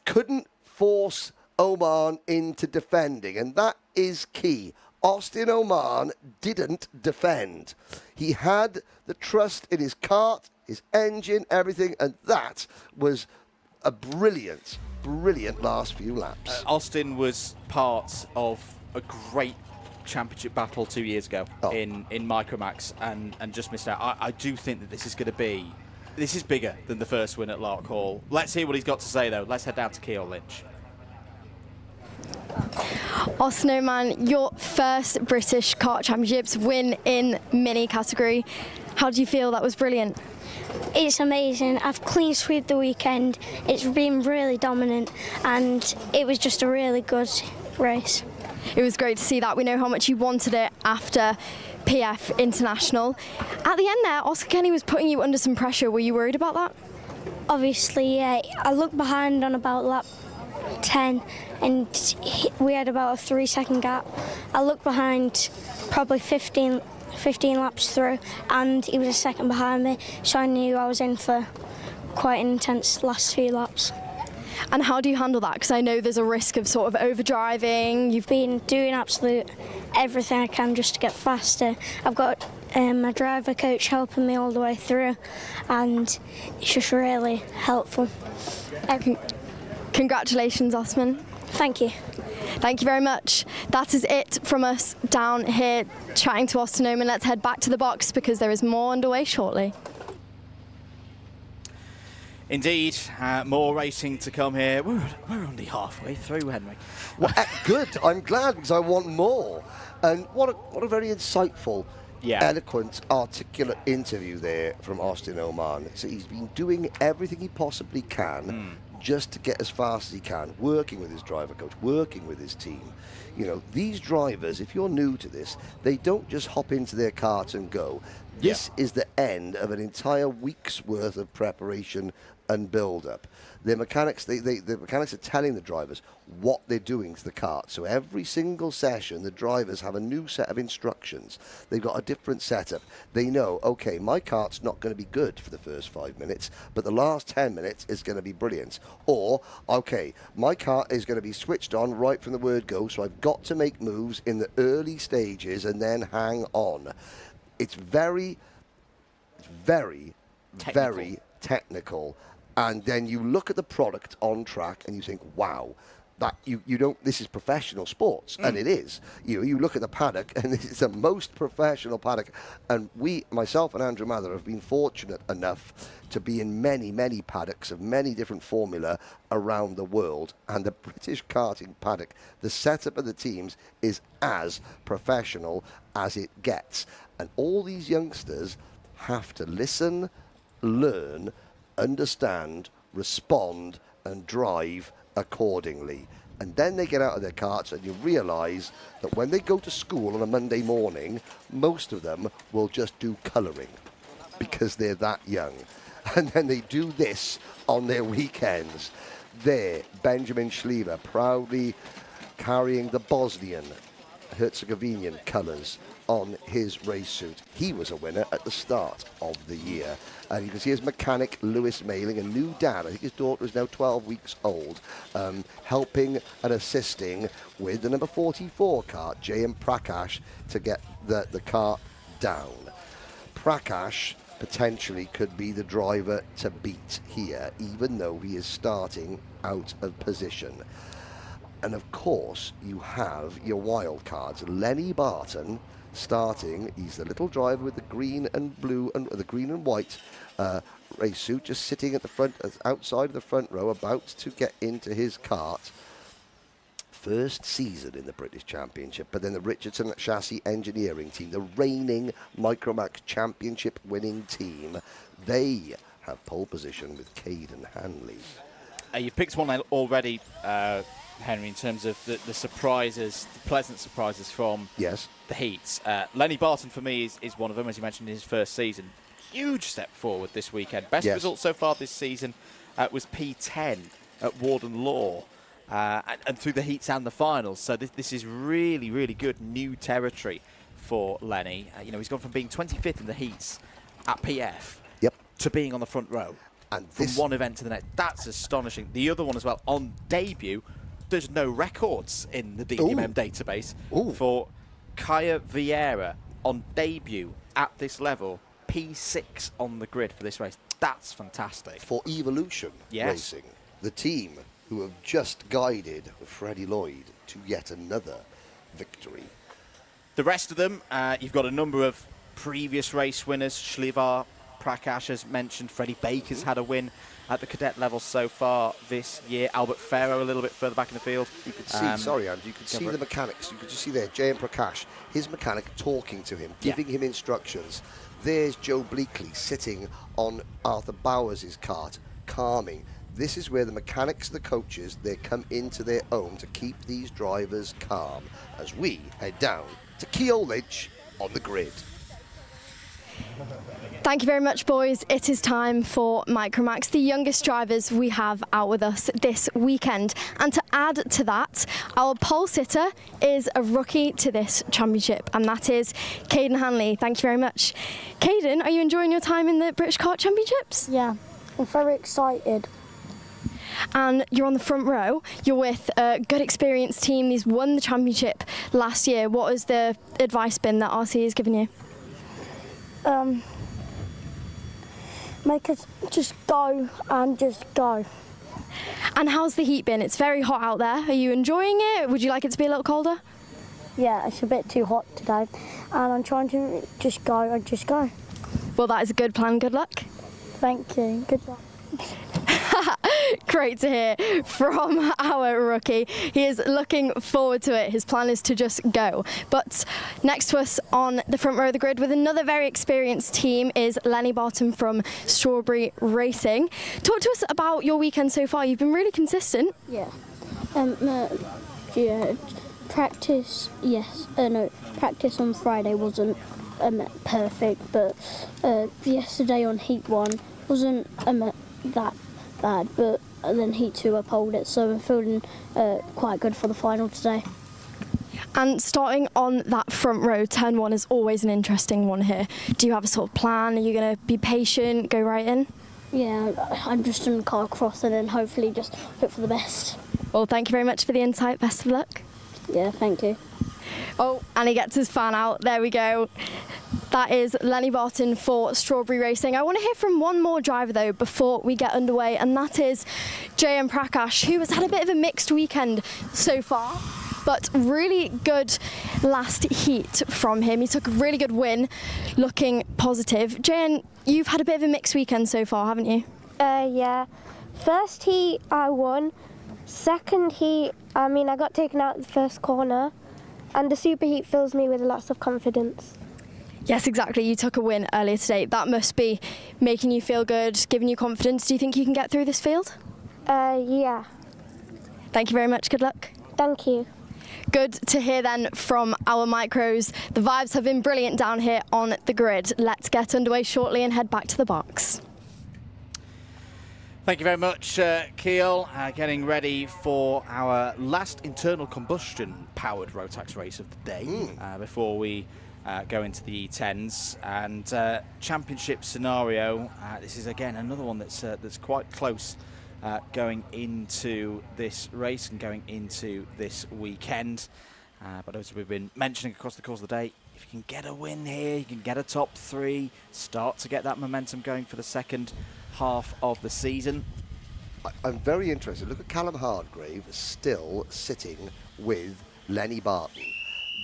couldn't force Oman into defending. And that is key. Austin Oman didn't defend. He had the trust in his kart, his engine, everything. And that was a brilliant, brilliant last few laps. Austin was part of a great championship battle 2 years ago in Micromax and just missed out. I do think that this is bigger than the first win at Lark Hall. Let's hear what he's got to say though. Let's head down to Ceol Lynch. Austin Oman, your first British Kart Championships win in mini category. How do you feel? That was brilliant. It's amazing. I've clean swept the weekend. It's been really dominant and it was just a really good race. It was great to see that. We know how much you wanted it after PF International. At the end there, Oscar Kenny was putting you under some pressure. Were you worried about that? Obviously, yeah. I looked behind on about lap 10 and we had about a 3-second gap. I looked behind probably 15 laps through and he was a second behind me, so I knew I was in for quite an intense last few laps. And how do you handle that? Because I know there's a risk of sort of overdriving. You've been doing absolute everything I can just to get faster. I've got my driver coach helping me all the way through and it's just really helpful. Congratulations, Osman. Thank you. Thank you very much. That is it from us down here chatting to Austin Oman. Let's head back to the box because there is more underway shortly. Indeed, more racing to come here. We're only halfway through, Henry. Well, good. I'm glad because I want more. And what a very insightful, eloquent, articulate interview there from Austin Oman. So he's been doing everything he possibly can just to get as fast as he can, working with his driver coach, working with his team. You know, these drivers, if you're new to this, they don't just hop into their kart and go. This is the end of an entire week's worth of preparation and build-up. The mechanics, the mechanics are telling the drivers what they're doing to the kart. So every single session, the drivers have a new set of instructions. They've got a different setup. They know, okay, my kart's not going to be good for the first 5 minutes, but the last 10 minutes is going to be brilliant. Or, okay, my kart is going to be switched on right from the word go, so I've got to make moves in the early stages and then hang on. It's very, very technical. And then you look at the product on track and you think, wow, that you don't, this is professional sports. And it is. You look at the paddock and it's the most professional paddock. And myself and Andrew Mather have been fortunate enough to be in many, many paddocks of many different formula around the world. And the British karting paddock, the setup of the teams is as professional as it gets. And all these youngsters have to listen, learn, understand, respond, and drive accordingly. And then they get out of their karts and you realise that when they go to school on a Monday morning, most of them will just do colouring because they're that young. And then they do this on their weekends. There, Benjamin Schliever proudly carrying the Bosnian, Herzegovinian colours on his race suit. He was a winner at the start of the year. And you can see his mechanic, Lewis Mailing, a new dad. I think his daughter is now 12 weeks old, helping and assisting with the number 44 kart, J.M. Prakash, to get the kart down. Prakash potentially could be the driver to beat here, even though he is starting out of position. And of course, you have your wild cards. Lenny Barton starting. He's the little driver with the green and blue and the green and white race suit, just sitting at the front, outside of the front row, about to get into his kart. First season in the British Championship, but then the Richardson Chassis Engineering team, the reigning MiniMax Championship winning team, they have pole position with Caden Hanley. You've picked one already, Henry, in terms of the surprises, the pleasant surprises from the heats. Lenny Barton, for me, is one of them, as you mentioned, in his first season. Huge step forward this weekend. Best result so far this season was P10 at Warden Law. And through the heats and the finals. So this is really, really good new territory for Lenny. You know, he's gone from being 25th in the heats at PF to being on the front row. And from one event to the next. That's astonishing. The other one as well, on debut, there's no records in the DDMM database for Kaya Vieira on debut at this level. P6 on the grid for this race. That's fantastic. For Evolution Racing, the team who have just guided Freddie Lloyd to yet another victory. The rest of them, you've got a number of previous race winners. Schliever, Prakash, as mentioned. Freddie Baker's had a win at the cadet level so far this year. Albert Farrow a little bit further back in the field. You could see, sorry, Andrew, you could see the mechanics. You could just see there, J.M. Prakash, his mechanic talking to him, giving him instructions. There's Joe Bleakley sitting on Arthur Bowers' kart, calming. This is where the mechanics, the coaches, they come into their own to keep these drivers calm as we head down to Ceol Lynch on the grid. Thank you very much, boys. It is time for MiniMax, the youngest drivers we have out with us this weekend. And to add to that, our pole sitter is a rookie to this championship, and that is Caden Hanley. Thank you very much. Caden, are you enjoying your time in the British Kart Championships? Yeah, I'm very excited. And you're on the front row. You're with a good experienced team. These won the championship last year. What has the advice been that RC has given you? Make us just go and just go. And how's the heat been? It's very hot out there. Are you enjoying it? Would you like it to be a little colder? Yeah, it's a bit too hot today, and I'm trying to just go and just go. Well, that is a good plan. Good luck. Thank you. Good luck. Great to hear from our rookie. He is looking forward to it. His plan is to just go. But next to us on the front row of the grid with another very experienced team is Lenny Barton from Strawberry Racing. Talk to us about your weekend so far. You've been really consistent. Yeah. Practice, yes. No, practice on Friday wasn't perfect, but yesterday on Heat 1 wasn't that bad, but then Heat 2 I poled it, so I'm feeling quite good for the final today. And starting on that front row, turn 1 is always an interesting one here. Do you have a sort of plan? Are you going to be patient, go right in? Yeah, I'm just in car cross and then hopefully just hope for the best. Well, thank you very much for the insight. Best of luck. Yeah, thank you. Oh, and he gets his fan out. There we go. That is Lenny Barton for Strawberry Racing. I want to hear from one more driver, though, before we get underway, and that is J.M. Prakash, who has had a bit of a mixed weekend so far, but really good last heat from him. He took a really good win, looking positive. J.M., you've had a bit of a mixed weekend so far, haven't you? Yeah. First heat, I won. Second heat, I got taken out the first corner, and the super heat fills me with lots of confidence. Yes, exactly. You took a win earlier today. That must be making you feel good, giving you confidence. Do you think you can get through this field? Yeah. Thank you very much. Good luck. Thank you. Good to hear then from our micros. The vibes have been brilliant down here on the grid. Let's get underway shortly and head back to the box. Thank you very much, Ceol. Getting ready for our last internal combustion powered Rotax race of the day before we go into the E10s and championship scenario. This is again another one that's quite close going into this race and going into this weekend. But as we've been mentioning across the course of the day, if you can get a win here, you can get a top 3, start to get that momentum going for the second half of the season. I'm very interested. Look at Callum Hardgrave still sitting with Lenny Barton.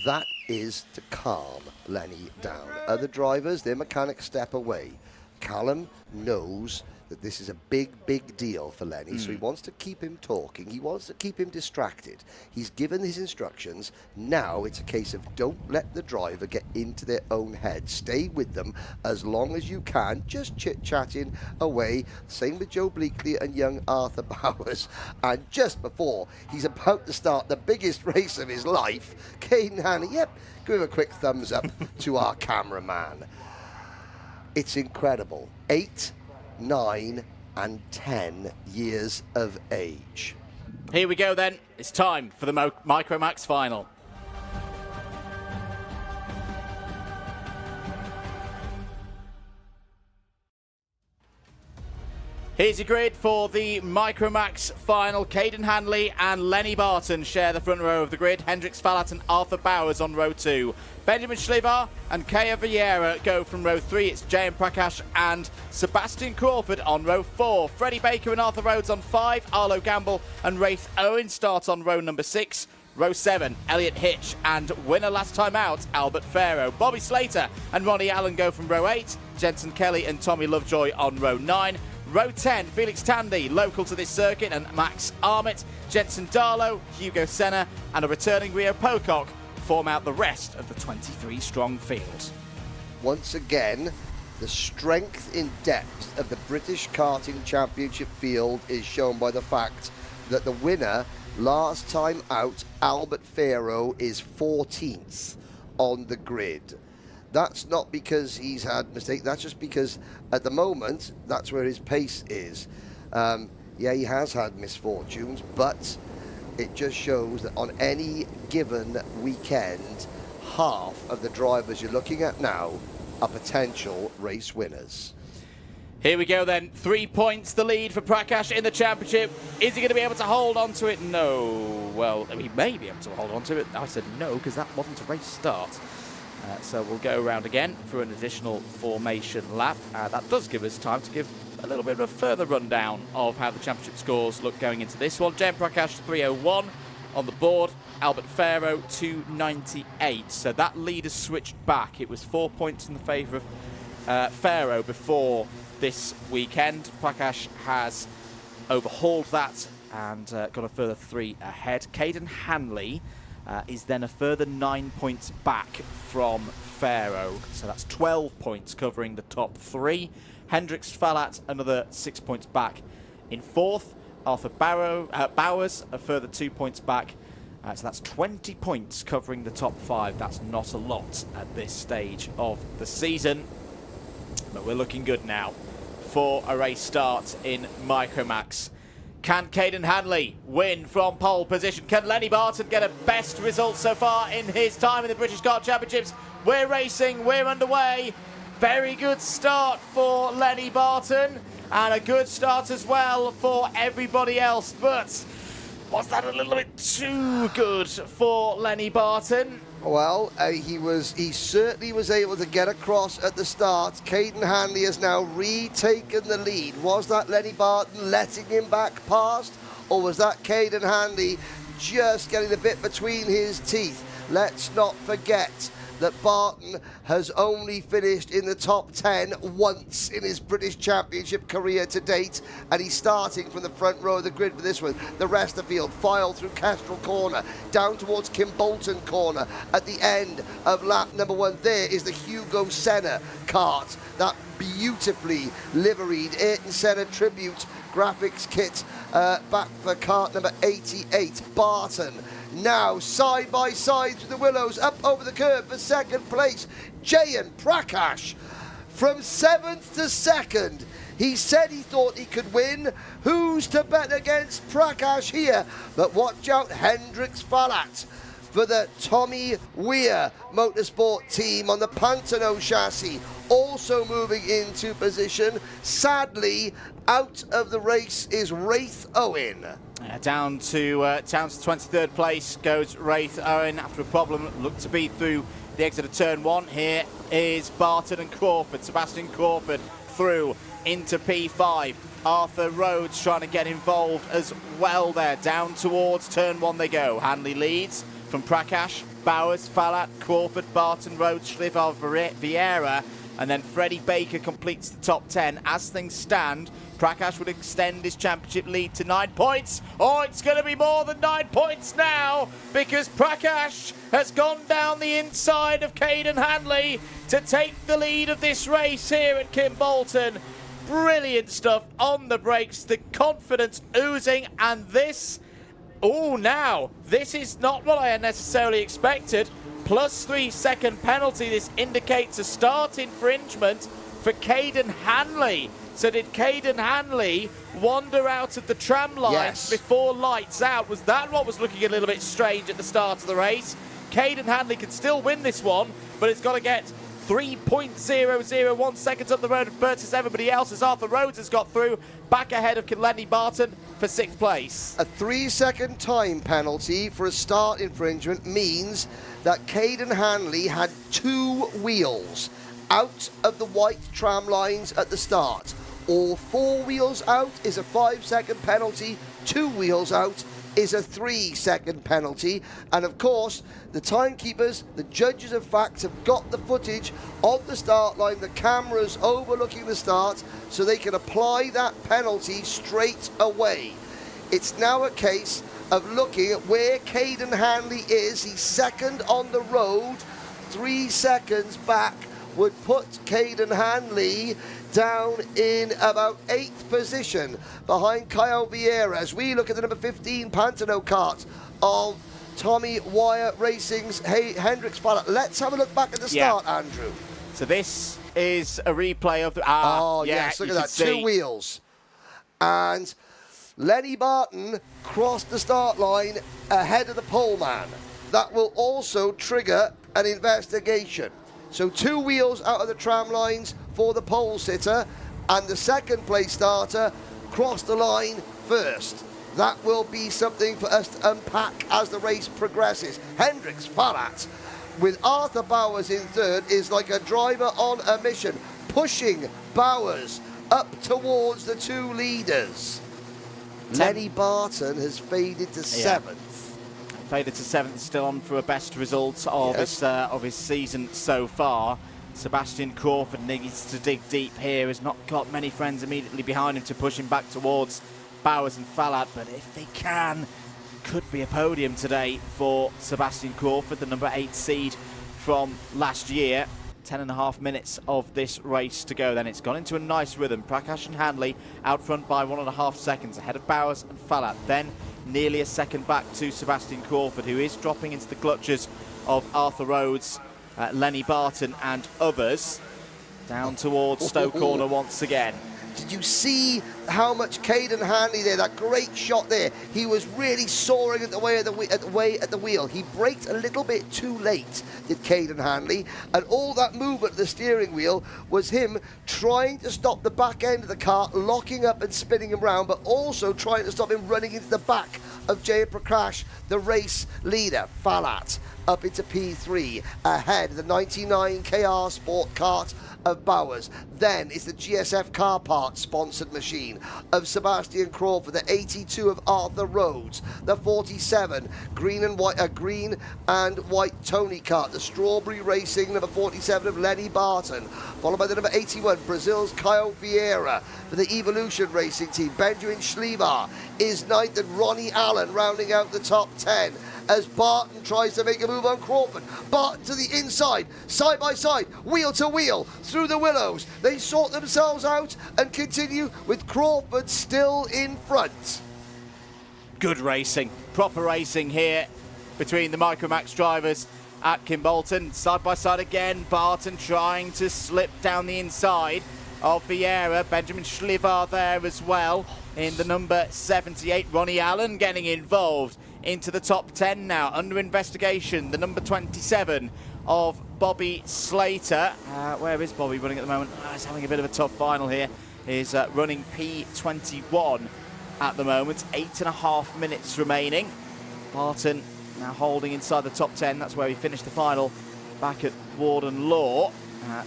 That is to calm Lenny down. Other drivers, their mechanics step away. Callum knows that this is a big deal for Lenny, so he wants to keep him talking. He wants to keep him distracted. He's given his instructions. Now it's a case of don't let the driver get into their own head. Stay with them as long as you can, just chit-chatting away. Same with Joe Bleakley and young Arthur Bowers. And just before he's about to start the biggest race of his life, Caden Hanley, give him a quick thumbs up to our cameraman. It's incredible. 8, 9 and 10 years of age. Here we go then. It's time for the MicroMax final. Here's your grid for the MicroMax final. Caden Hanley and Lenny Barton share the front row of the grid. Hendrix Fallat and Arthur Bowers on row 2. Benjamin Schlivar and Kea Vieira go from row 3. It's Jayan Prakash and Sebastian Crawford on row 4. Freddie Baker and Arthur Rhodes on 5. Arlo Gamble and Rafe Owen start on row number 6. Row 7, Elliot Hitch and winner last time out, Albert Farrow. Bobby Slater and Ronnie Allen go from row 8. Jensen Kelly and Tommy Lovejoy on row 9. Row 10, Felix Tandy, local to this circuit, and Max Armit, Jensen Darlow, Hugo Senna, and a returning Rio Pocock form out the rest of the 23-strong field. Once again, the strength in depth of the British Karting Championship field is shown by the fact that the winner last time out, Albert Farrow, is 14th on the grid. That's not because he's had mistakes, that's just because at the moment, that's where his pace is. He has had misfortunes, but it just shows that on any given weekend, half of the drivers you're looking at now are potential race winners. Here we go then, 3 points the lead for Prakash in the championship. Is he going to be able to hold on to it? No. Well, he may be able to hold on to it. I said no because that wasn't a race start. So we'll go around again for an additional formation lap. That does give us time to give a little bit of a further rundown of how the championship scores look going into this one. Jayan Prakash 301 on the board, Albert Farrow 298. So that lead has switched back. It was 4 points in the favour of Farrow before this weekend. Prakash has overhauled that and got a further 3 ahead. Caden Hanley is then a further 9 points back from Farrow. So that's 12 points covering the top 3. Hendrix Fallat another 6 points back in 4th. Arthur Bowers a further 2 points back. So that's 20 points covering the top 5. That's not a lot at this stage of the season. But we're looking good now for a race start in MicroMax. Can Caden Hanley win from pole position? Can Lenny Barton get a best result so far in his time in the British Kart Championships? We're racing, we're underway. Very good start for Lenny Barton and a good start as well for everybody else. But was that a little bit too good for Lenny Barton? Well, he certainly was able to get across at the start. Caden Hanley has now retaken the lead. Was that Lenny Barton letting him back past, or was that Caden Hanley just getting the bit between his teeth? Let's not forget that Barton has only finished in the top 10 once in his British Championship career to date, and he's starting from the front row of the grid for this one. The rest of the field filed through Kestrel Corner, down towards Kimbolton Corner. At the end of lap number 1, there is the Hugo Senna kart, that beautifully liveried Ayrton Senna tribute graphics kit back for kart number 88. Barton now side by side through the willows, up over the curve for second place. Jayan Prakash from 7th to 2nd. He said he thought he could win. Who's to bet against Prakash here? But watch out, Hendrix Falat for the Tommy Weir Motorsport team on the Pantano chassis, also moving into position. Sadly, out of the race is Wraith Owen. Down to 23rd place goes Wraith Owen after a problem. Looked to be through the exit of turn 1. Here is Barton and Crawford. Sebastian Crawford through into P5. Arthur Rhodes trying to get involved as well there. Down towards turn 1 they go. Hanley leads from Prakash, Bowers, Falat, Crawford, Barton, Rhodes, Schlivar, Vieira, and then Freddie Baker completes the top 10. As things stand, Prakash would extend his championship lead to 9 points. Oh, it's going to be more than 9 points now, because Prakash has gone down the inside of Caden Hanley to take the lead of this race here at Kimbolton. Brilliant stuff on the brakes, the confidence oozing, and this, oh, now, this is not what I had necessarily expected. +3 second penalty. This indicates a start infringement for Caden Hanley. So did Caden Hanley wander out of the tram lines before lights out? Was that what was looking a little bit strange at the start of the race? Caden Hanley can still win this one, but it's got to get 3.001 seconds up the road versus everybody else, as Arthur Rhodes has got through, back ahead of Lenny Barton for 6th place. A 3-second time penalty for a start infringement means that Caden Hanley had 2 wheels out of the white tram lines at the start. All 4 wheels out is a 5-second penalty. 2 wheels out is a 3-second penalty. And of course, the timekeepers, the judges of facts, have got the footage of the start line, the cameras overlooking the start, so they can apply that penalty straight away. It's now a case of looking at where Caden Hanley is. He's 2nd on the road. 3 seconds back would put Caden Hanley down in about 8th position behind Kyle Vieira, as we look at the number 15 Pantano kart of Tommy Weir Racing's Hendrix Falat. Let's have a look back at the start, Andrew. So this is a replay of the... yes, look at that, 2 wheels. And Lenny Barton crossed the start line ahead of the pole man. That will also trigger an investigation. So 2 wheels out of the tram lines for the pole sitter, and the 2nd place starter crossed the line first. That will be something for us to unpack as the race progresses. Hendrix Falat, with Arthur Bowers in 3rd, is like a driver on a mission, pushing Bowers up towards the 2 leaders. Lenny Barton has faded to 7th. Faded to 7th, still on for a best result of his season so far. Sebastian Crawford needs to dig deep here, has not got many friends immediately behind him to push him back towards Bowers and Falat, but if they can, could be a podium today for Sebastian Crawford, the number 8 seed from last year. 10.5 minutes of this race to go, then it's gone into a nice rhythm. Prakash and Hanley out front by 1.5 seconds ahead of Bowers and Falat, then nearly a second back to Sebastian Crawford, who is dropping into the clutches of Arthur Rhodes, Lenny Barton and others, down towards Stowe Corner once again. Did you see how much Caden Hanley there, that great shot there? He was really soaring at the wheel. He braked a little bit too late, did Caden Hanley, and all that movement of the steering wheel was him trying to stop the back end of the car, locking up and spinning him round, but also trying to stop him running into the back of Jay Prakash, the race leader. Falat up into P3 ahead of the 99 KR Sport kart of Bowers. Then it's the GSF car parts sponsored machine of Sebastian Crawford, the 82 of Arthur Rhodes, the 47 green and white Tony Kart, the Strawberry Racing number 47 of Lenny Barton, followed by the number 81 Brazil's Ceol Vieira. For the Evolution Racing team, Benjamin Schlevar is ninth, and Ronnie Allen rounding out the top 10 as Barton tries to make a move on Crawford. Barton to the inside, side by side, wheel to wheel, through the willows. They sort themselves out and continue with Crawford still in front. Good racing, proper racing here between the MiniMax drivers at Kimbolton. Side by side again, Barton trying to slip down the inside of Vieira. Benjamin Schlevar there as well in the number 78. Ronnie Allen getting involved into the top 10 now, under investigation. The number 27 of Bobby Slater. Where is Bobby running at the moment? He's having a bit of a tough final here. He's running P21 at the moment. 8.5 minutes remaining. Barton now holding inside the top 10. That's where he finished the final back at Warden Law.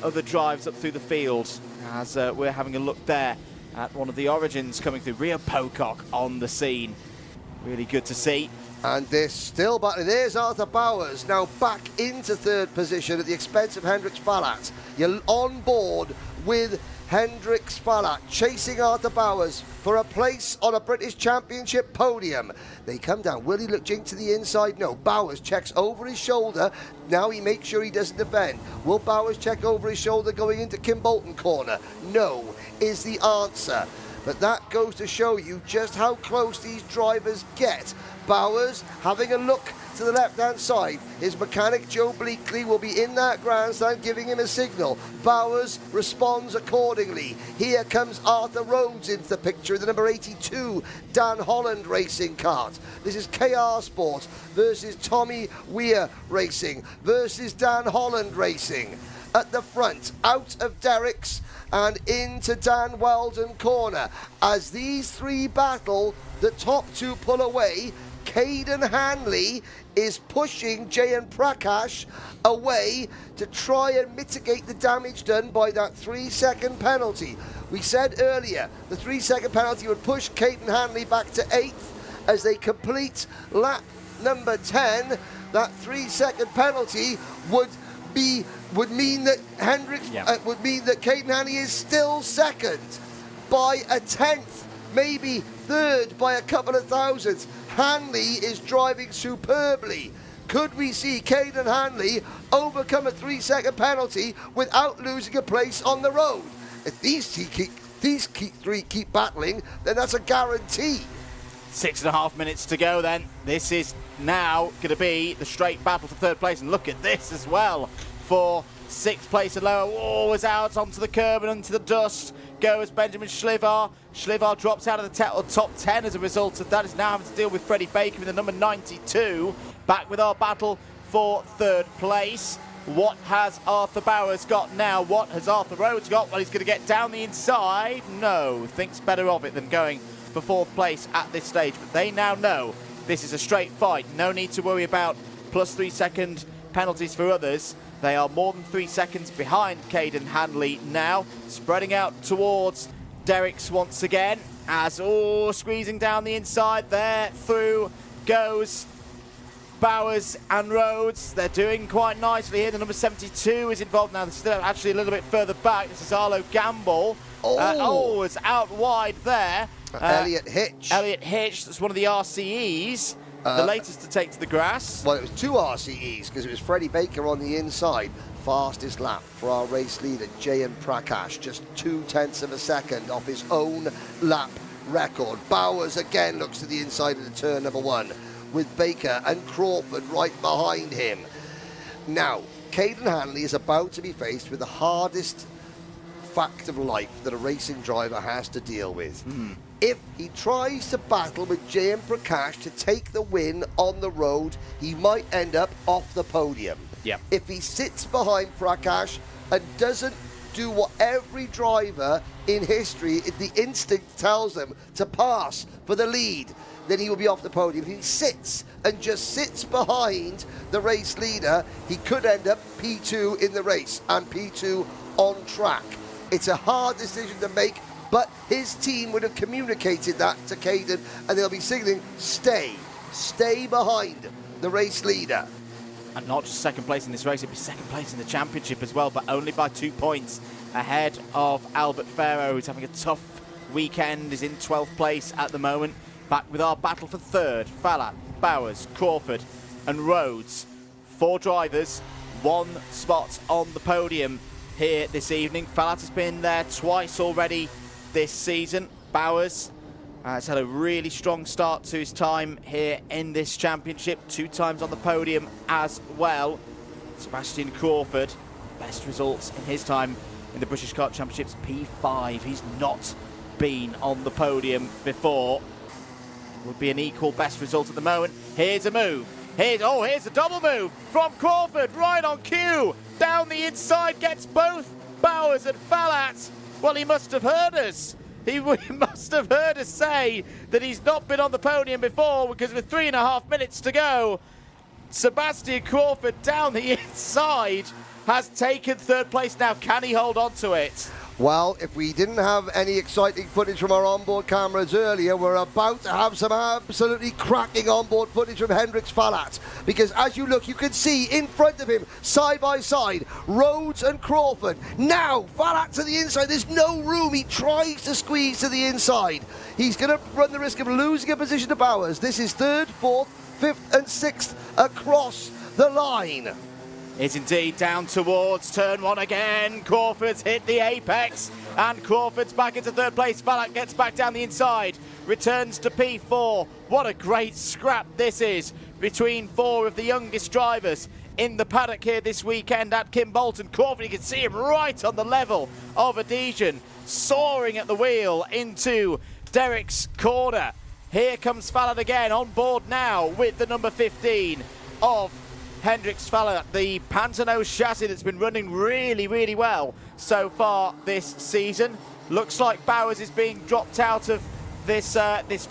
Other drives up through the field as we're having a look there at one of the origins coming through. Rio Pocock on the scene. Really good to see. And they're still battling. There's Arthur Bowers now back into third position at the expense of Hendrix Falat. You're on board with Hendrix Falat chasing Arthur Bowers for a place on a British Championship podium. They come down. Will he look jink to the inside? No. Bowers checks over his shoulder. Now he makes sure he doesn't defend. Will Bowers check over his shoulder going into Kimbolton corner? No, is the answer. But that goes to show you just how close these drivers get. Bowers having a look to the left-hand side. His mechanic, Joe Bleakley, will be in that grandstand giving him a signal. Bowers responds accordingly. Here comes Arthur Rhodes into the picture, the number 82 Dan Holland racing kart. This is KR Sports versus Tommy Weir Racing versus Dan Holland Racing. At the front, out of Derrick's and into Dan Weldon corner. As these three battle, the top two pull away. Caden Hanley is pushing Jayan Prakash away to try and mitigate the damage done by that 3-second penalty. We said earlier the 3-second penalty would push Caden Hanley back to 8th as they complete lap number 10. That 3-second penalty would mean that would mean that Caden Hanley is still second by a 10th, maybe third by a couple of thousandths. Hanley is driving superbly. Could we see Caden Hanley overcome a 3-second penalty without losing a place on the road? If these three keep battling, then that's a guarantee. 6.5 minutes to go then. This is now going to be the straight battle for third place. And look at this as well for 6th place and lower. Oh, is out onto the curb and into the dust goes Benjamin Schlevar. Schlevar drops out of the top 10 as a result of that. Is now having to deal with Freddie Baker in the number 92. Back with our battle for third place. What has Arthur Bowers got now? What has Arthur Rhodes got? Well, he's going to get down the inside. No, thinks better of it than going for 4th place at this stage. But they now know this is a straight fight. No need to worry about plus 3-second penalties for others. They are more than 3 seconds behind Caden Hanley now, spreading out towards Derrick's once again, as squeezing down the inside there, through goes Bowers and Rhodes. They're doing quite nicely here. The number 72 is involved now. They're still actually a little bit further back. This is Arlo Gamble. It's out wide there. Elliot Hitch. Elliot Hitch, that's one of the RCEs. The latest to take to the grass. Well, it was 2 RCEs because it was Freddie Baker on the inside. Fastest lap for our race leader, Jayan Prakash, just 0.2 of a second off his own lap record. Bowers again looks to the inside of the turn number 1 with Baker and Crawford right behind him. Now, Caden Hanley is about to be faced with the hardest fact of life that a racing driver has to deal with. If he tries to battle with Jayan Prakash to take the win on the road, he might end up off the podium. Yep. If he sits behind Prakash and doesn't do what every driver in history, the instinct tells them to pass for the lead, then he will be off the podium. If he sits and just sits behind the race leader, he could end up P2 in the race and P2 on track. It's a hard decision to make, but his team would have communicated that to Caden, and they'll be signaling, stay behind the race leader. And not just second place in this race, it'd be second place in the championship as well, but only by 2 points ahead of Albert Farrow, who's having a tough weekend, is in 12th place at the moment. Back with our battle for third, Fallat, Bowers, Crawford and Rhodes. 4 drivers, 1 spot on the podium here this evening. Fallat has been there twice already this season. Bowers has had a really strong start to his time here in this championship, 2 times on the podium as well. Sebastian Crawford, best results in his time in the British Kart Championships, P5. He's not been on the podium before. Would be an equal best result at the moment. Here's a move. Here's a double move from Crawford, right on cue. Down the inside, gets both Bowers and Fallat. Well, he must have heard us. He must have heard us say that he's not been on the podium before, because with 3.5 minutes to go, Sebastian Crawford down the inside has taken third place. Now, can he hold on to it? Well, if we didn't have any exciting footage from our onboard cameras earlier, we're about to have some absolutely cracking onboard footage from Hendrix Fallat. Because as you look, you can see in front of him, side by side, Rhodes and Crawford. Now, Fallat to the inside. There's no room. He tries to squeeze to the inside. He's going to run the risk of losing a position to Bowers. This is 3rd, 4th, 5th and 6th across the line. Is indeed down towards turn 1 again. Crawford's hit the apex and Crawford's back into third place. Fallat gets back down the inside, returns to P4. What a great scrap this is between 4 of the youngest drivers in the paddock here this weekend at Kimbolton. Crawford, you can see him right on the level of Adhesion, soaring at the wheel into Derek's corner. Here comes Fallat again on board now with the number 15 of Hendrix Fallat, the Pantanose chassis that's been running really, really well so far this season. Looks like Bowers is being dropped out of this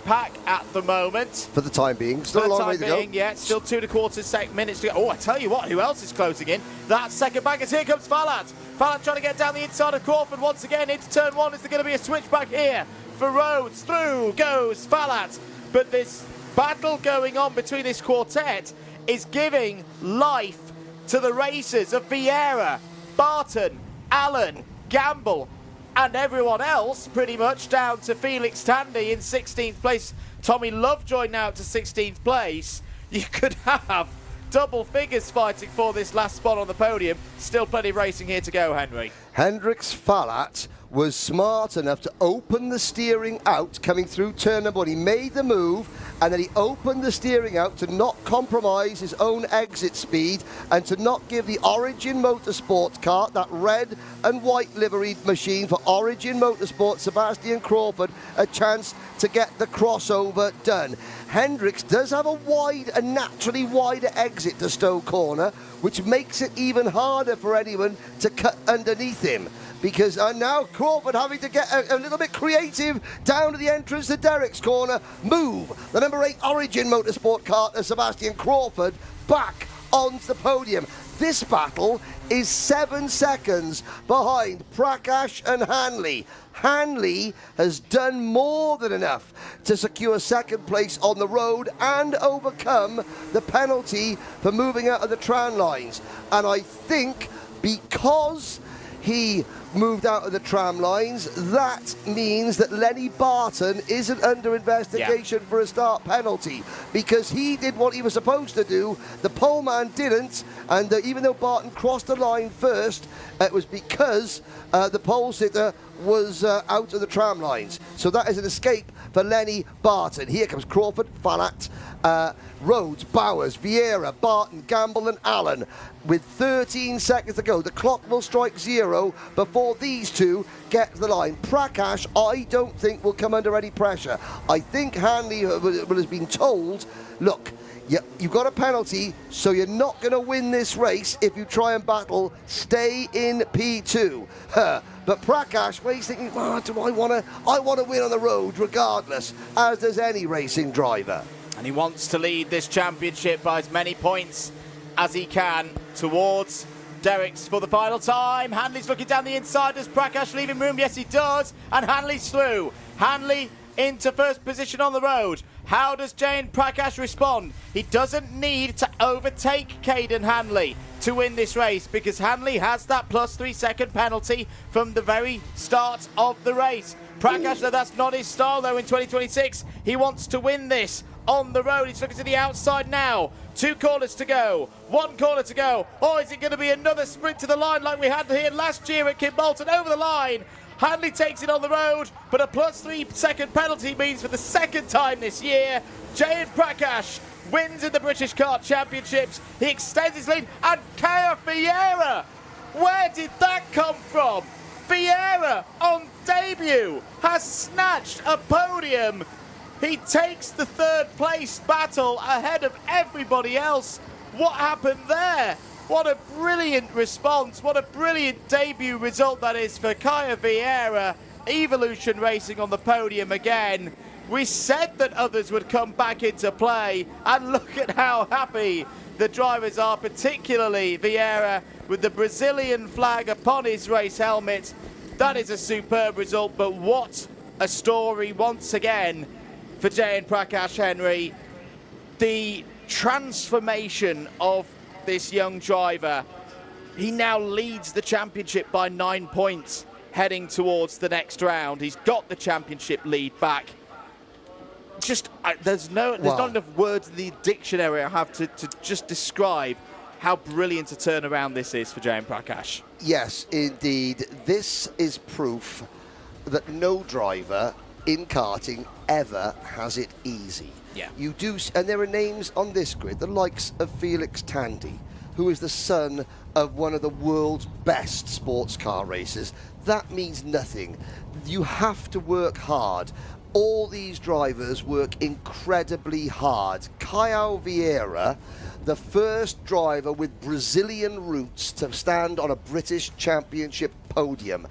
pack at the moment. For the time being, still a long way to go. Yeah, still 2.25 minutes to go. Oh, I tell you what, who else is closing in? That second back is here comes Fallat. Fallat trying to get down the inside of Crawford once again into turn 1. Is there going to be a switch back here for Rhodes? Through goes Fallat. But this battle going on between this quartet is giving life to the racers of Wera, Barton, Allen, Gamble, and everyone else, pretty much down to Felix Tandy in 16th place. Tommy Lovejoy now to 16th place. You could have double figures fighting for this last spot on the podium. Still plenty of racing here to go, Henry. Hendrix Fallat was smart enough to open the steering out coming through turn number 1. He made the move and then he opened the steering out to not compromise his own exit speed and to not give the Origin Motorsports kart, that red and white liveried machine for Origin Motorsports, Sebastian Crawford, a chance to get the crossover done. Hendrix does have a naturally wider exit to Stowe Corner, which makes it even harder for anyone to cut underneath him. Because now Crawford having to get a little bit creative down to the entrance to Derek's corner. Move the number 8 Origin Motorsport kart of Sebastian Crawford back onto the podium. This battle is 7 seconds behind Prakash and Hanley. Hanley has done more than enough to secure second place on the road and overcome the penalty for moving out of the tram lines. And I think because he moved out of the tram lines, that means that Lenny Barton isn't under investigation for a start penalty, because he did what he was supposed to do. The pole man didn't, and even though Barton crossed the line first, it was because the pole sitter was out of the tram lines. So that is an escape for Lenny Barton. Here comes Crawford, Fallat, Rhodes, Bowers, Wera, Barton, Gamble and Allen. With 13 seconds to go, the clock will strike 0 before these two get to the line. Prakash, I don't think will come under any pressure. I think Hanley has been told, look, You've got a penalty, so you're not going to win this race if you try and battle. Stay in P2. But Prakash, well, he's thinking, do I want to win on the road regardless, as does any racing driver. And he wants to lead this championship by as many points as he can towards Derek's for the final time. Hanley's looking down the inside. Does Prakash leave him room? Yes, he does. And Hanley's through. Hanley into first position on the road. How does Jayan Prakash respond? He doesn't need to overtake Caden Hanley to win this race because Hanley has that +3 second penalty from the very start of the race. Prakash, though, that's not his style, though, in 2026. He wants to win this on the road. He's looking to the outside now. 2 corners to go. 1 corner to go. Or is it going to be another sprint to the line like we had here last year at Kimbolton? Over the line. Hanley takes it on the road, but a +3 second penalty means for the second time this year, Jayan Prakash wins in the British Kart Championships. He extends his lead, and Kaya Vieira, where did that come from? Vieira, on debut, has snatched a podium. He takes the 3rd place battle ahead of everybody else. What happened there? What a brilliant response. What a brilliant debut result that is for Kaya Vieira. Evolution Racing on the podium again. We said that others would come back into play, and look at how happy the drivers are, particularly Vieira with the Brazilian flag upon his race helmet. That is a superb result, but what a story once again for Jayan Prakash, Henry. The transformation of this young driver. He now leads the championship by 9 points heading towards the next round. He's got the championship lead back. There's not enough words in the dictionary I have to just describe how brilliant a turnaround this is for Jayan Prakash. Yes, indeed. This is proof that no driver in karting ever has it easy. Yeah. You do, and there are names on this grid, the likes of Felix Tandy, who is the son of one of the world's best sports car racers. That means nothing. You have to work hard. All these drivers work incredibly hard. Ceol Lynch, the first driver with Brazilian roots to stand on a British Championship podium.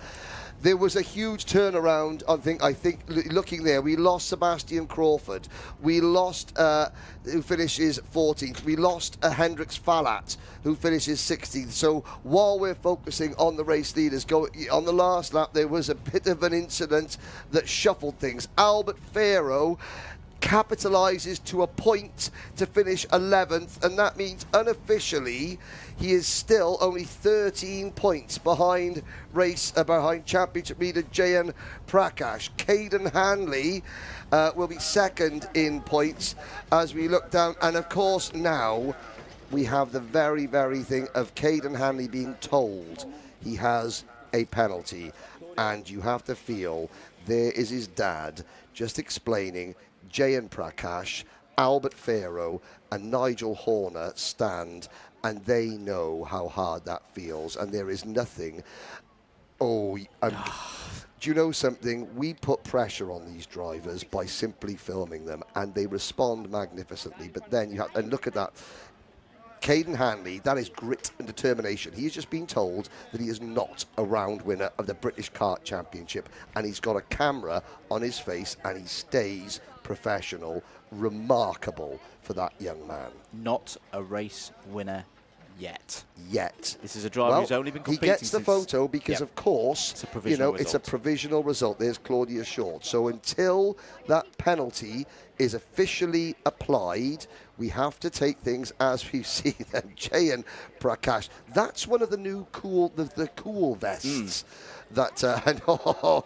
There was a huge turnaround, I think looking there, we lost Sebastian Crawford. We lost, who finishes 14th. We lost Hendrix Falat, who finishes 16th. So while we're focusing on the race leaders, on the last lap, there was a bit of an incident that shuffled things. Albert Farrow capitalizes to a point to finish 11th, and that means unofficially he is still only 13 points behind championship leader Jayan Prakash. Caden Hanley will be 2nd in points as we look down, and of course now we have the very, very thing of Caden Hanley being told he has a penalty, and you have to feel there is his dad just explaining Jayan Prakash, Albert Farrow and Nigel Horner stand, and they know how hard that feels, and there is nothing. Do you know something? We put pressure on these drivers by simply filming them, and they respond magnificently, but then you have, and look at that. Caden Hanley, that is grit and determination. He has just been told that he is not a round winner of the British Kart Championship, and he's got a camera on his face, and he stays professional. Remarkable for that young man. Not a race winner yet. This is a driver who's only been competing. He gets the photo because, of course, it's a provisional result. It's a provisional result. There's Claudia Short. So until that penalty is officially applied, we have to take things as we see them. Jayan Prakash, that's one of the new cool, the cool vests. That Ceol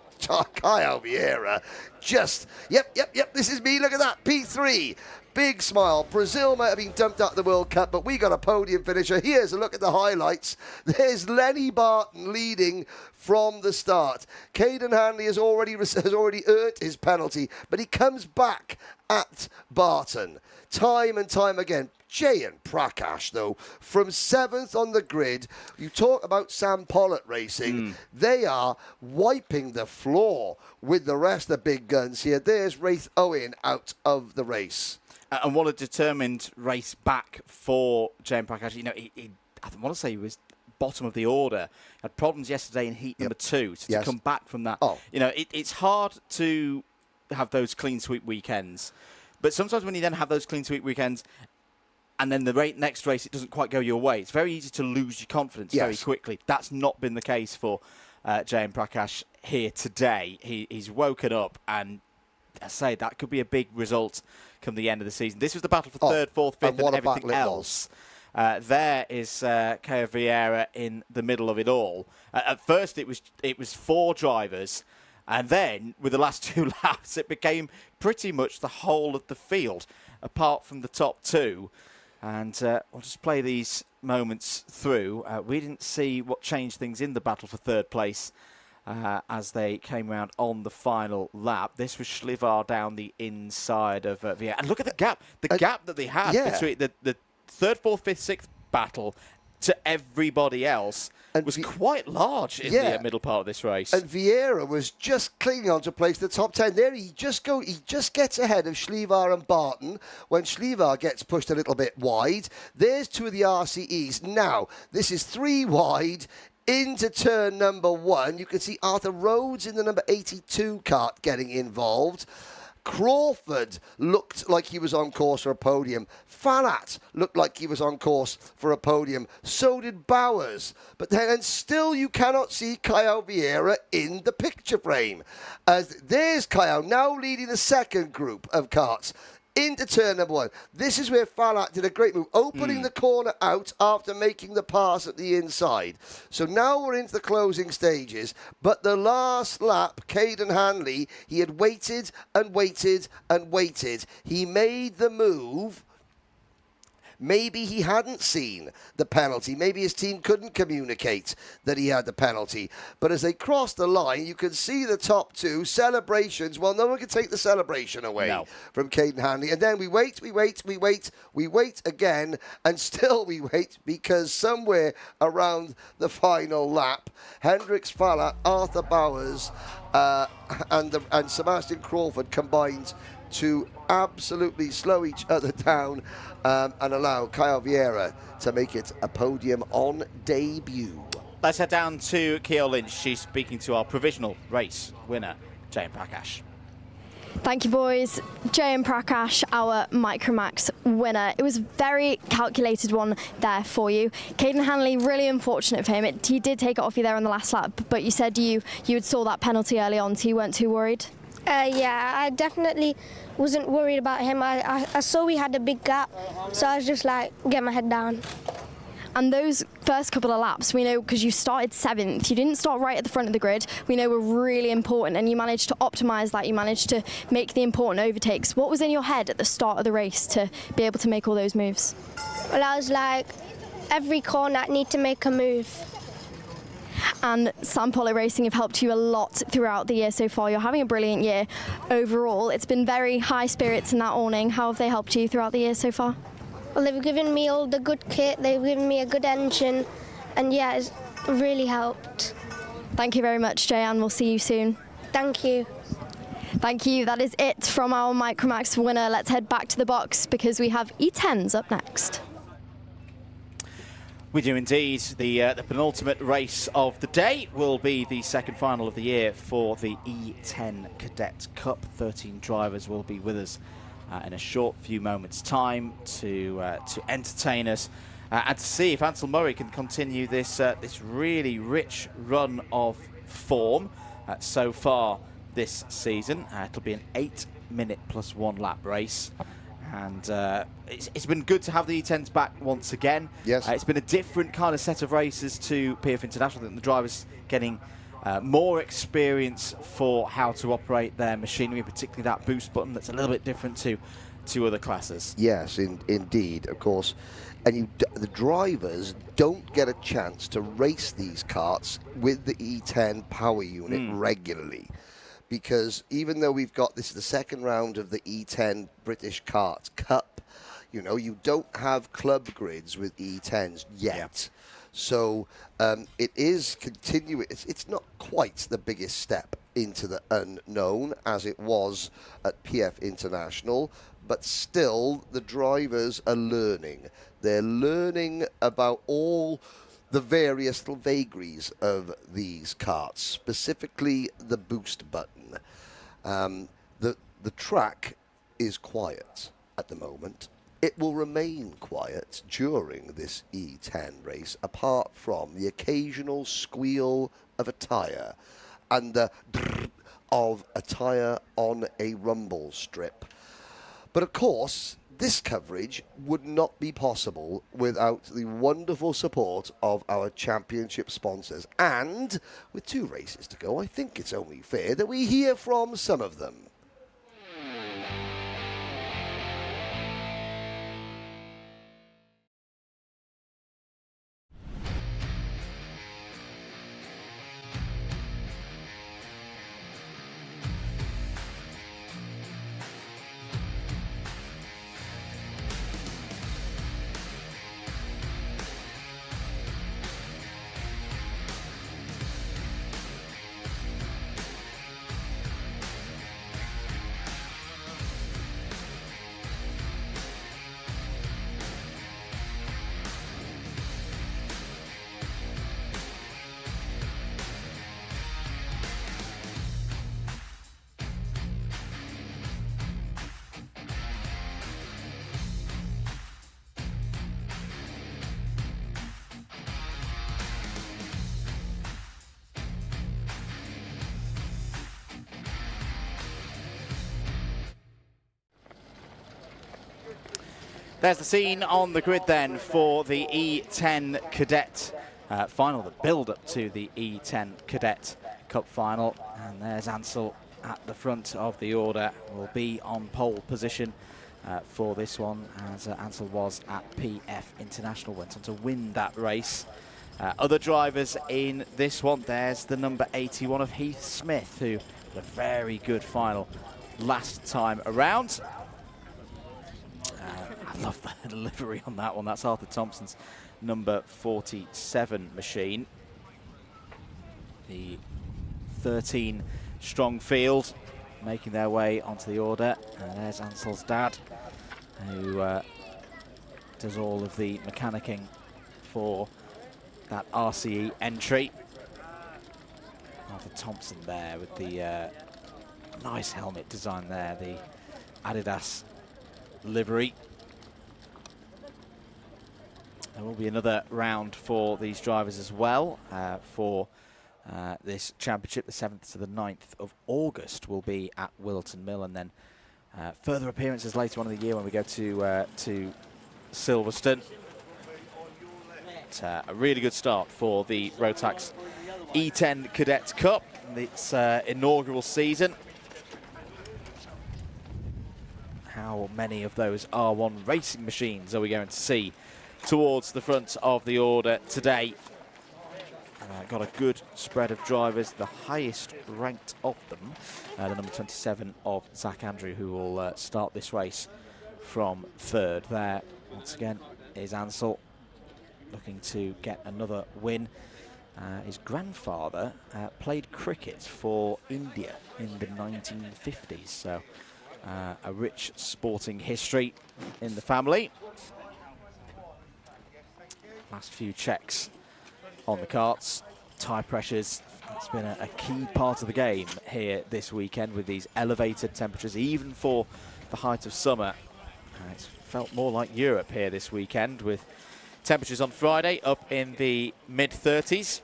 Lynch just yep, this is me, look at that, P3, big smile. Brazil might have been dumped out of the World Cup, but we got a podium finisher. Here's a look at the highlights. There's Lenny Barton leading from the start. Caden Hanley has already earned his penalty, but he comes back at Barton time and time again. Jayan Prakash, though, from 7th on the grid. You talk about Sam Pollitt Racing. They are wiping the floor with the rest of the big guns here. There's Raith Owen out of the race. And what a determined race back for Jayan Prakash. You know, I want to say he was bottom of the order. Had problems yesterday in heat number 2. So to come back from that, you know, it's hard to have those clean sweep weekends. But sometimes when you then have those clean sweep weekends, and then the next race, it doesn't quite go your way, it's very easy to lose your confidence very quickly. That's not been the case for Jayan Prakash here today. He's woken up, and I say that could be a big result come the end of the season. This was the battle for third, fourth, fifth, and everything else. There is Ceol Vieira in the middle of it all. At first, it was 4 drivers, and then with the last 2 laps, it became pretty much the whole of the field, apart from the top 2. And we'll just play these moments through. We didn't see what changed things in the battle for third place as they came around on the final lap. This was Shlivar down the inside of Vieira. And look at the gap that they had between the third, fourth, fifth, sixth battle to everybody else was quite large in the middle part of this race. And Vieira was just clinging on to place the top 10. There he just gets ahead of Shlivar and Barton when Shlivar gets pushed a little bit wide. There's 2 of the RCEs. Now, this is 3 wide into turn number 1. You can see Arthur Rhodes in the number 82 kart getting involved. Crawford looked like he was on course for a podium. Falat looked like he was on course for a podium. So did Bowers. But then still you cannot see Ceol Vieira in the picture frame. As there's Ceol now leading the second group of karts into turn number 1. This is where Falat did a great move, opening the corner out after making the pass at the inside. So now we're into the closing stages. But the last lap, Caden Hanley, he had waited and waited and waited. He made the move. Maybe he hadn't seen the penalty. Maybe his team couldn't communicate that he had the penalty. But as they crossed the line, you could see the top 2 celebrations. Well, no one can take the celebration away from Caden Hanley. And then we wait again, and still we wait, because somewhere around the final lap, Hendricks Falat, Arthur Bowers, and Sebastian Crawford combined to absolutely slow each other down and allow Ceol Vieira to make it a podium on debut. Let's head down to Ceol Lynch. She's speaking to our provisional race winner, Jayan Prakash. Thank you, boys. Jayan Prakash, our MiniMax winner. It was a very calculated one there for you. Caden Hanley, really unfortunate for him. He did take it off you there on the last lap, but you said you had saw that penalty early on, so you weren't too worried? Yeah, I definitely wasn't worried about him. I saw we had a big gap, so I was just like, get my head down. And those first couple of laps, we know, because you started 7th, you didn't start right at the front of the grid, we know were really important, and you managed to optimise that, you managed to make the important overtakes. What was in your head at the start of the race to be able to make all those moves? Well, I was like, every corner I need to make a move. And Sam Polo Racing have helped you a lot throughout the year so far. You're having a brilliant year overall. It's been very high spirits in that awning. How have they helped you throughout the year so far? Well, they've given me all the good kit, they've given me a good engine, and yeah, it's really helped. Thank you very much, Jayan. We'll see you soon. Thank you. Thank you. That is it from our MiniMax winner. Let's head back to the box because we have E10s up next. We do indeed. The penultimate race of the day will be the second final of the year for the E10 Cadet Cup. 13 drivers will be with us in a short few moments' time to entertain us and to see if Ansel Murray can continue this really rich run of form so far this season. It'll be an 8-minute plus 1 lap race. And it's been good to have the E10s back once again. Yes. It's been a different kind of set of races to PF International. I think the drivers getting more experience for how to operate their machinery, particularly that boost button that's a little bit different to other classes. Yes, indeed, of course. And the drivers don't get a chance to race these karts with the E10 power unit regularly. Because even though we've got, this is the second round of the E10 British Kart Cup, you know, you don't have club grids with E10s yet. Yeah. So it is continuous. It's not quite the biggest step into the unknown as it was at PF International, but still the drivers are learning. They're learning about all the various little vagaries of these karts, specifically the boost button. The track is quiet at the moment. It will remain quiet during this E10 race, apart from the occasional squeal of a tyre and the drrrr of a tyre on a rumble strip. But of course, this coverage would not be possible without the wonderful support of our championship sponsors. And with 2 races to go, I think it's only fair that we hear from some of them. There's the scene on the grid then for the E10 Cadet final, the build-up to the E10 Cadet Cup final. And there's Ansel at the front of the order, will be on pole position for this one, as Ansel was at PF International, went on to win that race. Other drivers in this one, there's the number 81 of Heath Smith, who had a very good final last time around. I love the delivery on that one. That's Arthur Thompson's number 47 machine. The 13 strong field making their way onto the order. And there's Ansel's dad, who does all of the mechanicking for that RCE entry. Arthur Thompson there with the nice helmet design there, the Adidas livery. There will be another round for these drivers as well for this championship. The 7th to the 9th of August will be at Wilton Mill, and then further appearances later on in the year when we go to Silverstone. It's a really good start for the Rotax E10 Cadet Cup, its inaugural season. How many of those R1 racing machines are we going to see towards the front of the order today? Got a good spread of drivers, the highest ranked of them, the number 27 of Zach Andrew, who will start this race from 3rd. There, once again, is Ansel, looking to get another win. His grandfather played cricket for India in the 1950s, so a rich sporting history in the family. Last few checks on the karts, tyre pressures. It's been a key part of the game here this weekend with these elevated temperatures, even for the height of summer. It's felt more like Europe here this weekend, with temperatures on Friday up in the mid-30s.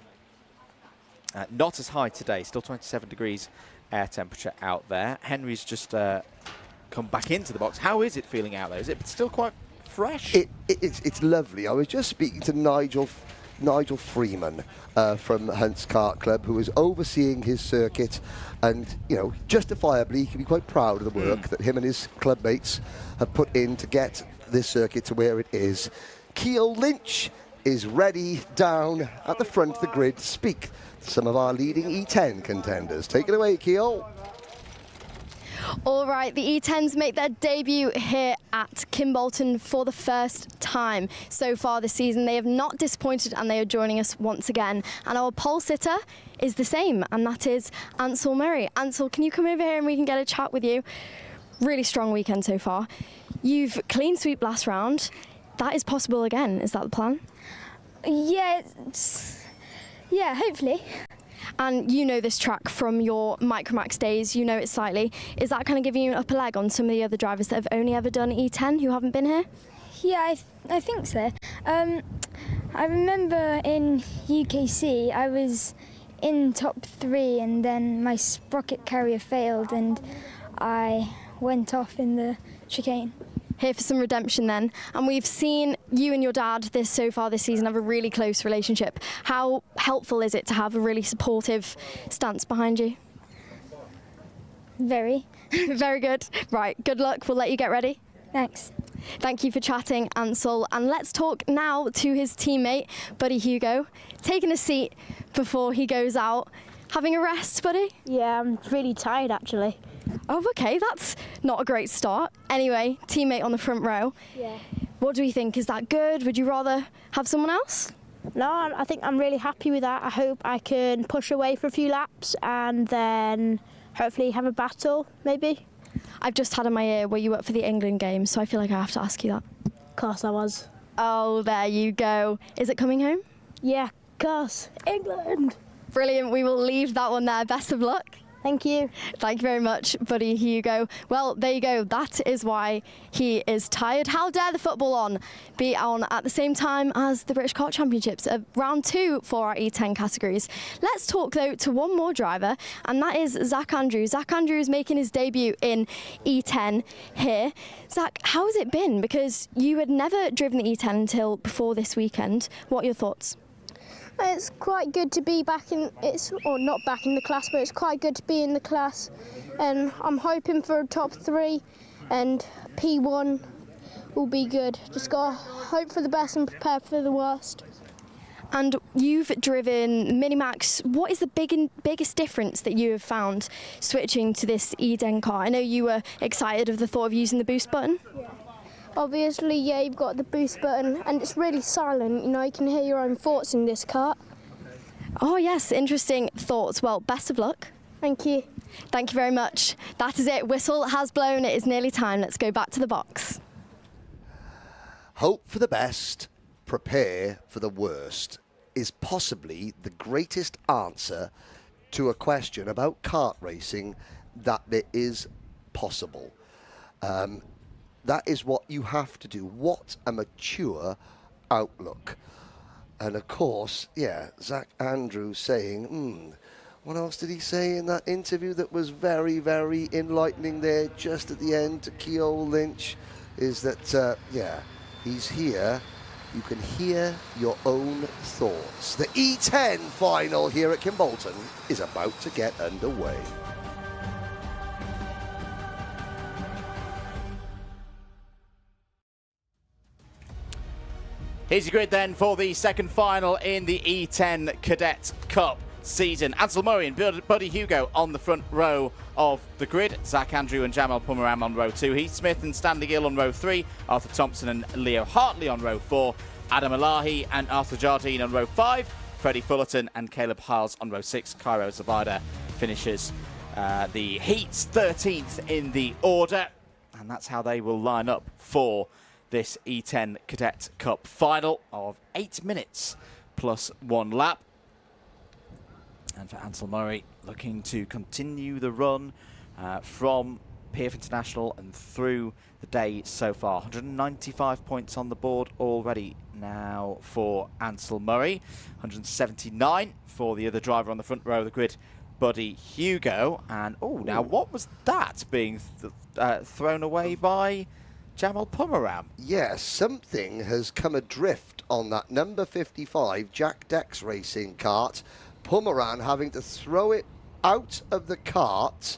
Not as high today, still 27 degrees air temperature out there. Henry's just come back into the box. How is it feeling out there? Is it still quite fresh? It's lovely. I was just speaking to Nigel Freeman from Hunt's Kart Club, who was overseeing his circuit, and justifiably he can be quite proud of the work that him and his club mates have put in to get this circuit to where it is. Ceol Lynch is ready down at the front of the grid to speak to some of our leading E10 contenders. Take it away, Ceol. All right, the E10s make their debut here at Kimbolton for the first time so far this season. They have not disappointed, and they are joining us once again. And our pole sitter is the same, and that is Ansel Murray. Ansel, can you come over here and we can get a chat with you? Really strong weekend so far. You've clean sweep last round. That is possible again. Is that the plan? Yeah, yeah, hopefully. And you know this track from your MiniMax days, you know it slightly. Is that kind of giving you an upper leg on some of the other drivers that have only ever done E10 who haven't been here? Yeah, I think so. I remember in UKC I was in top 3 and then my sprocket carrier failed and I went off in the chicane. Here for some redemption then, and we've seen you and your dad so far this season have a really close relationship. How helpful is it to have a really supportive stance behind you? Very. Very good. Right, good luck. We'll let you get ready. Thanks. Thank you for chatting, Ansel. And let's talk now to his teammate, Buddy Hugo, taking a seat before he goes out. Having a rest, Buddy? Yeah, I'm really tired actually. Oh, okay, that's not a great start. Anyway, teammate on the front row. Yeah. What do we think? Is that good? Would you rather have someone else? No, I think I'm really happy with that. I hope I can push away for a few laps and then hopefully have a battle, maybe. I've just had in my ear, were you up for the England game? So I feel like I have to ask you that. Of course I was. Oh, there you go. Is it coming home? Yeah, of course. England. Brilliant. We will leave that one there. Best of luck. Thank you. Thank you very much, Buddy Hugo. Well, there you go. That is why he is tired. How dare the football be on at the same time as the British Kart Championships, round 2 for our E10 categories. Let's talk, though, to one more driver, and that is Zach Andrews. Zach Andrews making his debut in E10 here. Zach, how has it been? Because you had never driven the E10 until before this weekend. What are your thoughts? It's quite good to be back in, or not back in the class, but it's quite good to be in the class. And I'm hoping for a top 3 and P1 will be good. Just got to hope for the best and prepare for the worst. And you've driven MiniMax. What is the biggest difference that you have found switching to this E10 car? I know you were excited of the thought of using the boost button. Yeah. Obviously, yeah, you've got the boost button and it's really silent, you know, you can hear your own thoughts in this kart. Oh yes, interesting thoughts. Well, best of luck. Thank you. Thank you very much. That is it. Whistle has blown. It is nearly time. Let's go back to the box. Hope for the best, prepare for the worst is possibly the greatest answer to a question about kart racing that there is possible. That is what you have to do. What a mature outlook. And of course, yeah, Zach Andrews saying, what else did he say in that interview that was very, very enlightening there just at the end to Ceol Lynch? Is that, yeah, he's here. You can hear your own thoughts. The E10 final here at Kimbolton is about to get underway. Here's your grid then for the second final in the E10 Cadet Cup season. Ansel Murray and Buddy Hugo on the front row of the grid. Zach Andrew and Jamal Pumaram on row 2. Heath Smith and Stanley Gill on row 3. Arthur Thompson and Leo Hartley on row 4. Adam Elahi and Arthur Jardine on row 5. Freddie Fullerton and Caleb Hiles on row 6. Cairo Zabida finishes the heats 13th in the order. And that's how they will line up for this E10 Cadet Cup final of 8 minutes plus 1 lap. And for Ansel Murray, looking to continue the run from PF International and through the day so far. 195 points on the board already now for Ansel Murray. 179 for the other driver on the front row of the grid, Buddy Hugo. And, oh, now what was that being thrown away by Jamal Pumaram? Yes, something has come adrift on that number 55 Jack Dex racing kart. Pumaram having to throw it out of the kart.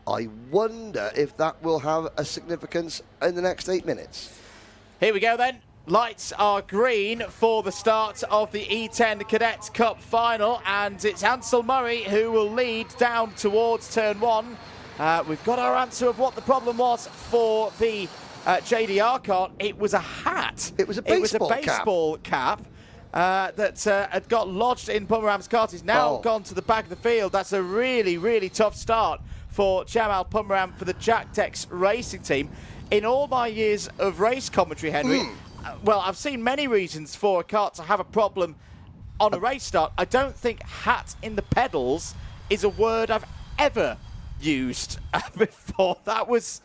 I wonder if that will have a significance in the next 8 minutes. Here we go then. Lights are green for the start of the E10 Cadet Cup final, and it's Ansel Murray who will lead down towards turn 1. We've got our answer of what the problem was for the JDR kart. It was a hat. It was a baseball cap. That had got lodged in Pumaram's kart. He's now gone to the back of the field. That's a really, really tough start for Ceol Lynch for the Jactex Racing Team. In all my years of race commentary, Henry, well, I've seen many reasons for a kart to have a problem on a race start. I don't think hat in the pedals is a word I've ever used before. That was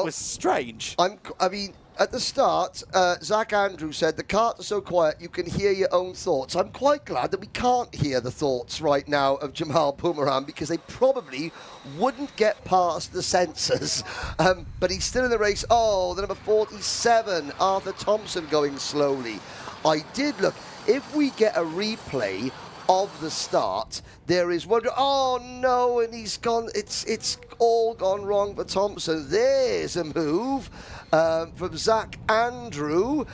strange. I mean, at the start, Zach Andrews said the kart is so quiet you can hear your own thoughts. I'm quite glad that we can't hear the thoughts right now of Ceol Lynch because they probably wouldn't get past the sensors. But he's still in the race. Oh, the number 47, Arthur Thompson, going slowly. I did look. If we get a replay of the start, there is one. Oh no, and he's gone. It's all gone wrong for Thompson. There's a move from Zach Andrew.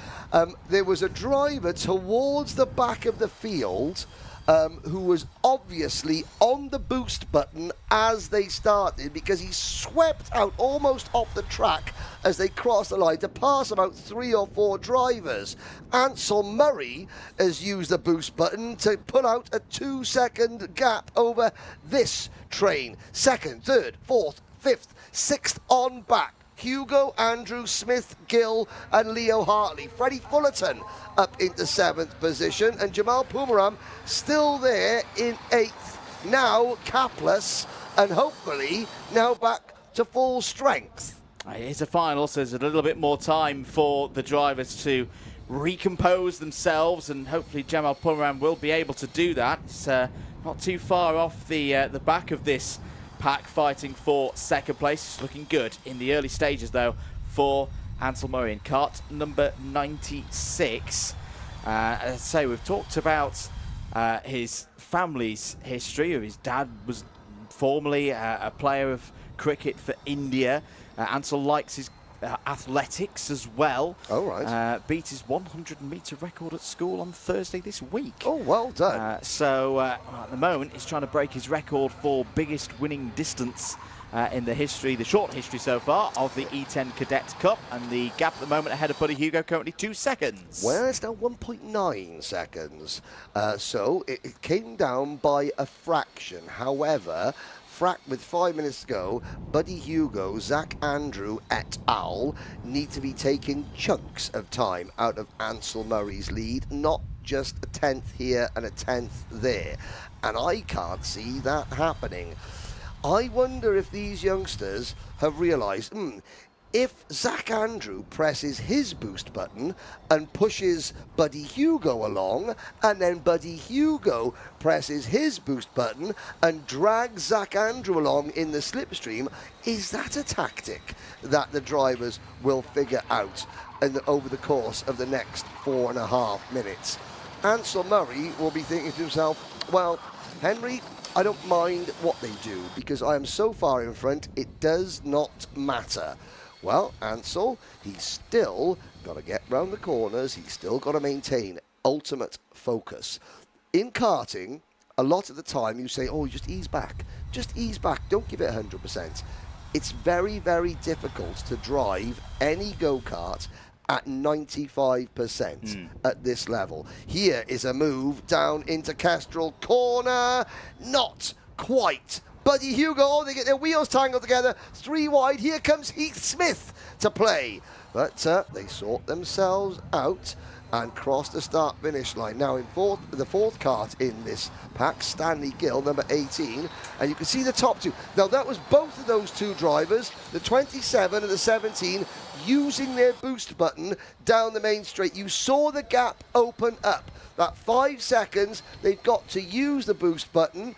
There was a driver towards the back of the field who was obviously on the boost button as they started, because he swept out almost off the track as they crossed the line to pass about 3 or 4 drivers. Ansel Murray has used the boost button to put out a 2-second gap over this train. 2nd, 3rd, 4th, 5th, 6th on back. Hugo, Andrew, Smith, Gill and Leo Hartley. Freddie Fullerton up into 7th position, and Ceol Lynch still there in 8th. Now capless, and hopefully now back to full strength. Here's a final, so there's a little bit more time for the drivers to recompose themselves, and hopefully Ceol Lynch will be able to do that. It's not too far off the back of this pack, fighting for 2nd place. It's looking good in the early stages, though, for Ansel Murray in kart number 96. As I say, we've talked about his family's history. His dad was formerly a player of cricket for India. Ansel likes his athletics as well. Oh, right. Beat his 100-metre record at school on Thursday this week. Oh, well done. So at the moment, he's trying to break his record for biggest winning distance in the history, the short history so far, of the E10 Cadet Cup. And the gap at the moment ahead of Buddy Hugo, currently 2 seconds. Well, it's now 1.9 seconds. So it came down by a fraction. However, with 5 minutes to go, Buddy Hugo, Zach Andrew et al. Need to be taking chunks of time out of Ansel Murray's lead, not just a 10th here and a 10th there. And I can't see that happening. I wonder if these youngsters have realised, if Zach Andrew presses his boost button and pushes Buddy Hugo along, and then Buddy Hugo presses his boost button and drags Zach Andrew along in the slipstream, is that a tactic that the drivers will figure out over the course of the next 4.5 minutes? Ansel Murray will be thinking to himself, well, Henry, I don't mind what they do because I am so far in front, it does not matter. Well, Ansel, he's still got to get round the corners. He's still got to maintain ultimate focus. In karting, a lot of the time you say, oh, just ease back. Just ease back. Don't give it 100%. It's very, very difficult to drive any go-kart at 95% at this level. Here is a move down into Kestrel Corner. Not quite. Buddy Hugo, they get their wheels tangled together. 3 wide. Here comes Heath Smith to play. But they sort themselves out and cross the start-finish line. Now in the fourth kart in this pack, Stanley Gill, number 18. And you can see the top 2. Now that was both of those 2 drivers, the 27 and the 17, using their boost button down the main straight. You saw the gap open up. That 5 seconds, they've got to use the boost button,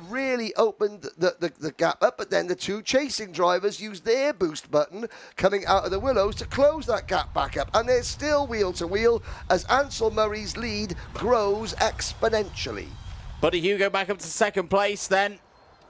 really opened the gap up, but then the 2 chasing drivers used their boost button coming out of the willows to close that gap back up. And they're still wheel to wheel as Ansel Murray's lead grows exponentially. Buddy Hugo back up to 2nd place then.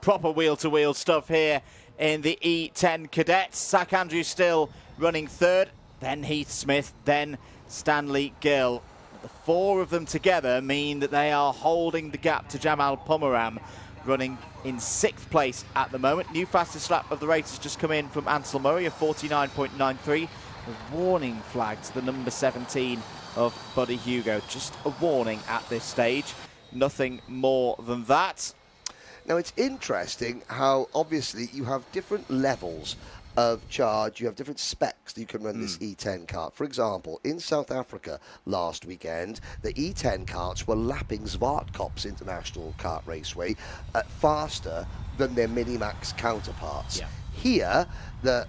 Proper wheel-to-wheel stuff here in the E10 Cadets. Zach Andrews still running 3rd, then Heath Smith, then Stanley Gill. The 4 of them together mean that they are holding the gap to Ceol Lynch, running in 6th place at the moment. New fastest lap of the race has just come in from Ansel Murray, a 49.93. A warning flag to the number 17 of Buddy Hugo. Just a warning at this stage. Nothing more than that. Now, it's interesting how, obviously, you have different levels of charge. You have different specs that you can run this E10 kart. For example, in South Africa last weekend, the E10 karts were lapping Zwartkop's International Kart Raceway faster than their MiniMax counterparts. Yeah. Here, the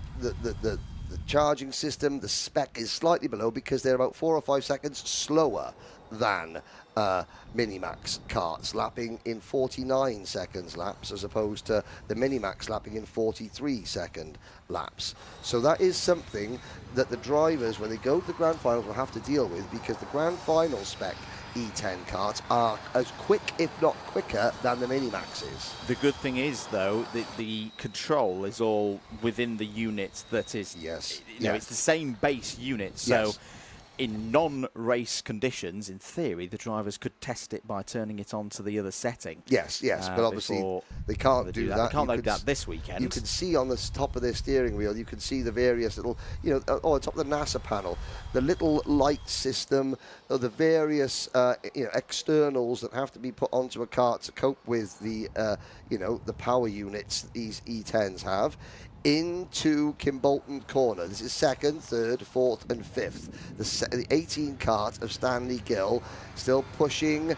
charging system, the spec is slightly below because they're about 4 or 5 seconds slower than MiniMax karts, lapping in 49 seconds laps as opposed to the MiniMax lapping in 43-second laps. So that is something that the drivers, when they go to the grand finals, will have to deal with, because the grand final spec E10 karts are as quick, if not quicker, than the MiniMaxes. The good thing is, though, that the control is all within the unit that is... Yes. You know, it's the same base unit, so... Yes. In non-race conditions, in theory, the drivers could test it by turning it on to the other setting. Yes, but obviously they can't do that. They can't do that this weekend. You can see on the top of their steering wheel, you can see the various little, on top of the NASA panel, the little light system, or the various, externals that have to be put onto a kart to cope with the, the power units that these E10s have. Into Kimbolton Corner. This is 2nd, 3rd, 4th and 5th. The 18 kart of Stanley Gill still pushing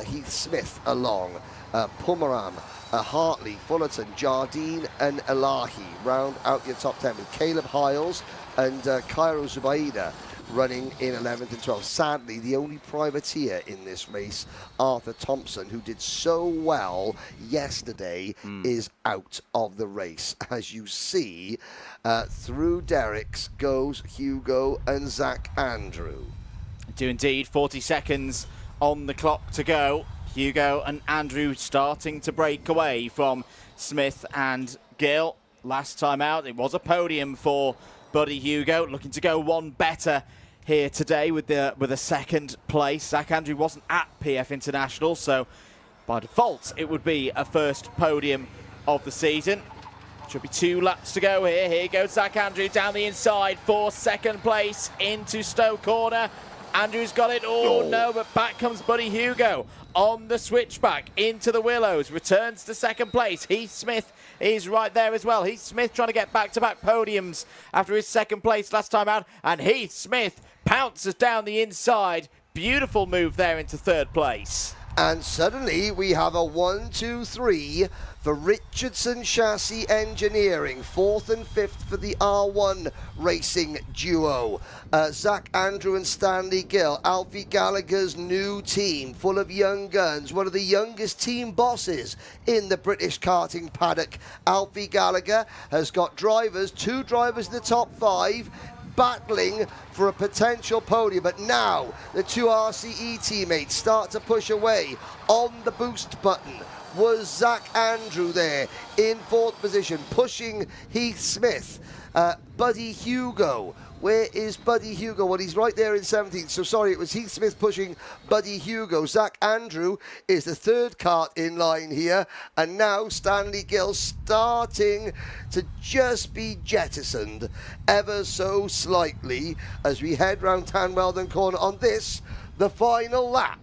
Heath Smith along. Pumaram, Hartley, Fullerton, Jardine and Elahi round out your top 10 with Caleb Hiles and Cairo Zubaida running in 11th and 12th. Sadly, the only privateer in this race, Arthur Thompson, who did so well yesterday, is out of the race. As you see, through Derricks goes Hugo and Zach Andrew. Do indeed. 40 seconds on the clock to go. Hugo and Andrew starting to break away from Smith and Gill. Last time out, it was a podium for Buddy Hugo, looking to go one better here today with a second place. Zach Andrew wasn't at PF International, so by default it would be a first podium of the season. Should be 2 laps to go here. Here goes Zach Andrew down the inside for second place into Stowe Corner. Andrew's got it. Oh no, but back comes Buddy Hugo on the switchback into the Willows. Returns to second place. Heath Smith is right there as well. Heath Smith trying to get back-to-back podiums after his second place last time out. And Heath Smith pounces down the inside. Beautiful move there into third place. And suddenly we have a 1, 2, 3 for Richardson Chassis Engineering. 4th and 5th for the R1 Racing duo. Zach Andrew and Stanley Gill, Alfie Gallagher's new team, full of young guns. One of the youngest team bosses in the British karting paddock. Alfie Gallagher has got drivers, 2 drivers in the top 5, battling for a potential podium, but now the 2 RCE teammates start to push away. On the boost button was Zach Andrew there in 4th position, pushing Heath Smith. Buddy Hugo, where is Buddy Hugo? Well, he's right there in 17th, so sorry, it was Heath Smith pushing Buddy Hugo. Zach Andrew is the 3rd kart in line here, and now Stanley Gill starting to just be jettisoned ever so slightly as we head round Tanweldon Corner on this, the final lap.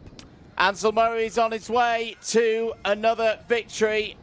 Ansel Murray's on his way to another victory.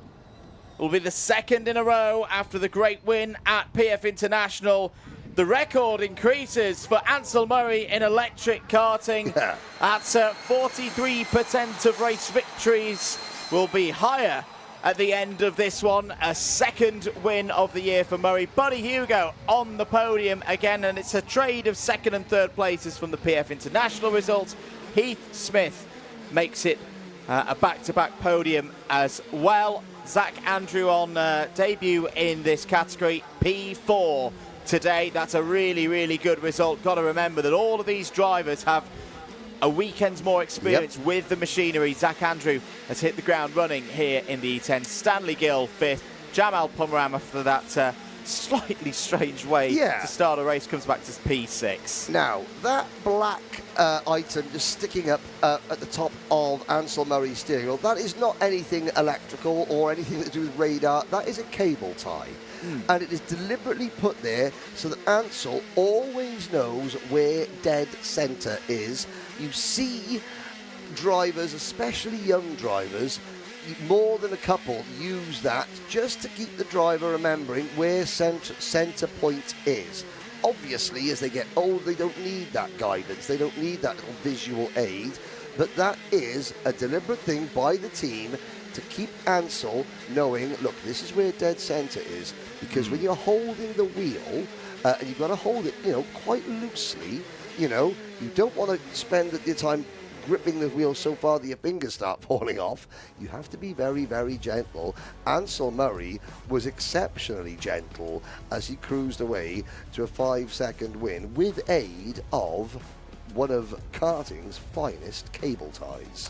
Will be the 2nd in a row after the great win at PF International. The record increases for Ansel Murray in electric karting. At 43% of race victories will be higher at the end of this one. A 2nd win of the year for Murray. Buddy Hugo on the podium again, and it's a trade of 2nd and 3rd places from the PF International results. Heath Smith makes it a back-to-back podium as well. Zach Andrew on debut in this category, P4 today. That's a really, really good result. Got to remember that all of these drivers have a weekend's more experience with the machinery. Zach Andrew has hit the ground running here in the E10. Stanley Gill 5th. Jamal Pumaram after that slightly strange way to start a race comes back to P6. Now, that black item just sticking up at the top of Ansel Murray's steering wheel, that is not anything electrical or anything to do with radar. That is a cable tie. And it is deliberately put there so that Ansel always knows where dead centre is. You see drivers, especially young drivers, more than a couple use that just to keep the driver remembering where centre point is. Obviously, as they get old, they don't need that guidance. They don't need that little visual aid. But that is a deliberate thing by the team to keep Ansel knowing, look, this is where dead centre is. Because when you're holding the wheel, and you've got to hold it, quite loosely, you don't want to spend your time gripping the wheel so far that your fingers start falling off. You have to be very, very gentle. Ansel Murray was exceptionally gentle as he cruised away to a 5-second win with aid of one of karting's finest cable ties.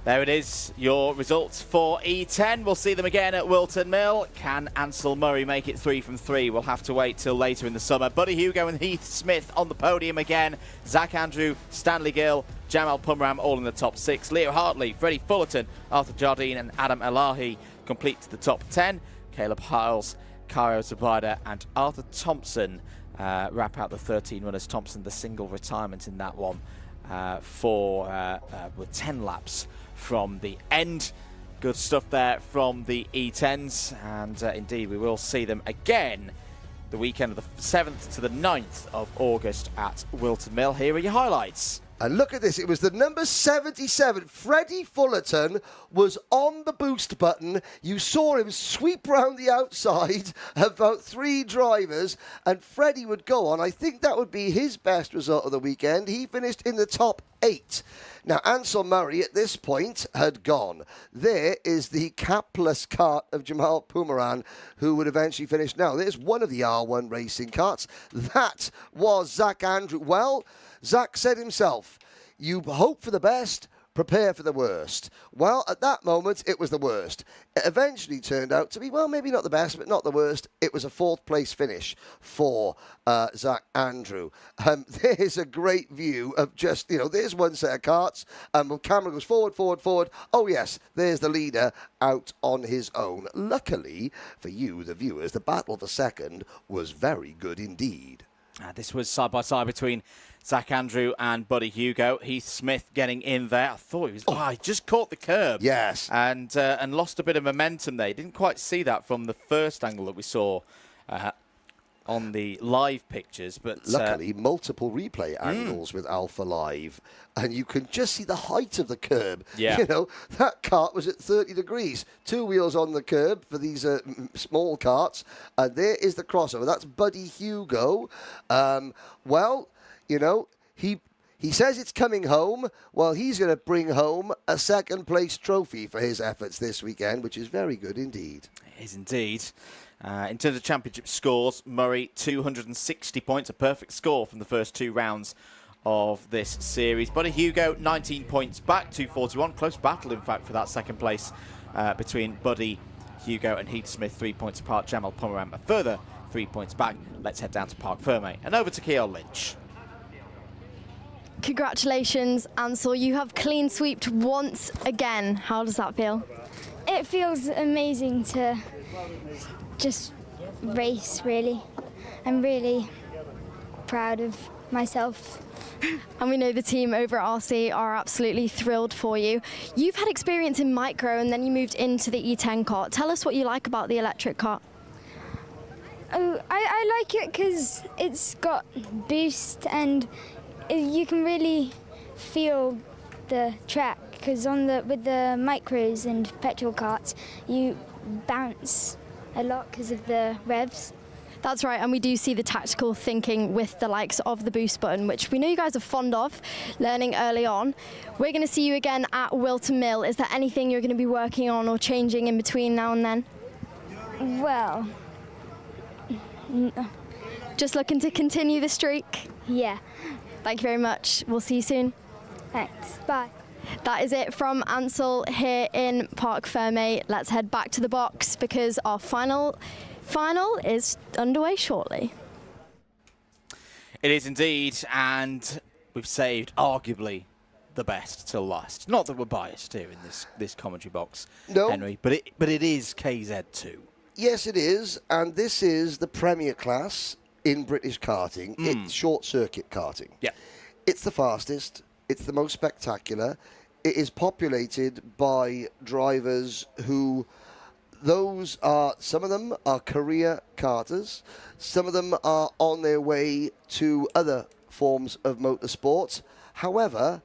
There it is, your results for E10. We'll see them again at Wilton Mill. Can Ansel Murray make it 3 from 3? We'll have to wait till later in the summer. Buddy Hugo and Heath Smith on the podium again. Zach Andrew, Stanley Gill, Jamal Pumram all in the top 6. Leo Hartley, Freddie Fullerton, Arthur Jardine and Adam Elahi complete the top 10. Caleb Hiles, Cairo Zabida and Arthur Thompson wrap out the 13 runners. Thompson, the single retirement in that one with 10 laps from the end. Good stuff there from the E10s, and indeed we will see them again the weekend of the 7th to the 9th of August at Wilton Mill. Here are your highlights. And look at this, it was the number 77, Freddie Fullerton, was on the boost button. You saw him sweep round the outside about 3 drivers, and Freddie would go on. I think that would be his best result of the weekend. He finished in the top 8. Now, Ansel Murray at this point had gone. There is the capless kart of Jamal Pumaran, who would eventually finish. Now, there's one of the R1 racing karts. That was Zach Andrew. Well, Zach said himself, you hope for the best, prepare for the worst. Well, at that moment, it was the worst. It eventually turned out to be, well, maybe not the best, but not the worst. It was a 4th place finish for Zach Andrew. There's a great view of just, there's one set of karts, and the camera goes forward, forward, forward. Oh, yes, there's the leader out on his own. Luckily for you, the viewers, the battle for second was very good indeed. This was side by side between Zach Andrew and Buddy Hugo. Heath Smith getting in there. I thought he was. He just caught the curb. Yes. And lost a bit of momentum there. Didn't quite see that from the first angle that we saw on the live pictures. But luckily, multiple replay angles with Alpha Live. And you can just see the height of the curb. Yeah. That kart was at 30 degrees. 2 wheels on the curb for these small karts. And there is the crossover. That's Buddy Hugo. He says it's coming home. Well, he's going to bring home a 2nd place trophy for his efforts this weekend, which is very good indeed. It is indeed. In terms of championship scores, Murray 260 points, a perfect score from the first 2 rounds of this series. Buddy Hugo 19 points back, 241. Close battle, in fact, for that 2nd place between Buddy Hugo and Heath Smith, 3 points apart. Jamal Pomeram a further 3 points back. Let's head down to Parc Ferme and over to Ceol Lynch. Congratulations, Ansel. You have clean sweeped once again. How does that feel? It feels amazing to just race, really. I'm really proud of myself. And we know the team over at RC are absolutely thrilled for you. You've had experience in micro and then you moved into the E10 kart. Tell us what you like about the electric kart. Oh, I like it because it's got boost and you can really feel the track, because with the micros and petrol karts you bounce a lot because of the revs. That's right, and we do see the tactical thinking with the likes of the boost button, which we know you guys are fond of learning early on. We're going to see you again at Wilton Mill. Is there anything you're going to be working on or changing in between now and then? Well, just looking to continue the streak? Yeah. Thank you very much. We'll see you soon. Thanks. Bye. That is it from Ansel here in Parc Ferme. Let's head back to the box because our final is underway shortly. It is indeed, and we've saved arguably the best till last. Not that we're biased here in this commentary box, no. Henry, but it is KZ2. Yes, it is, and this is the premier class in British karting. It's short circuit karting. Yeah. It's the fastest, it's the most spectacular, it is populated by drivers who, some of them are career karters, some of them are on their way to other forms of motorsport. However,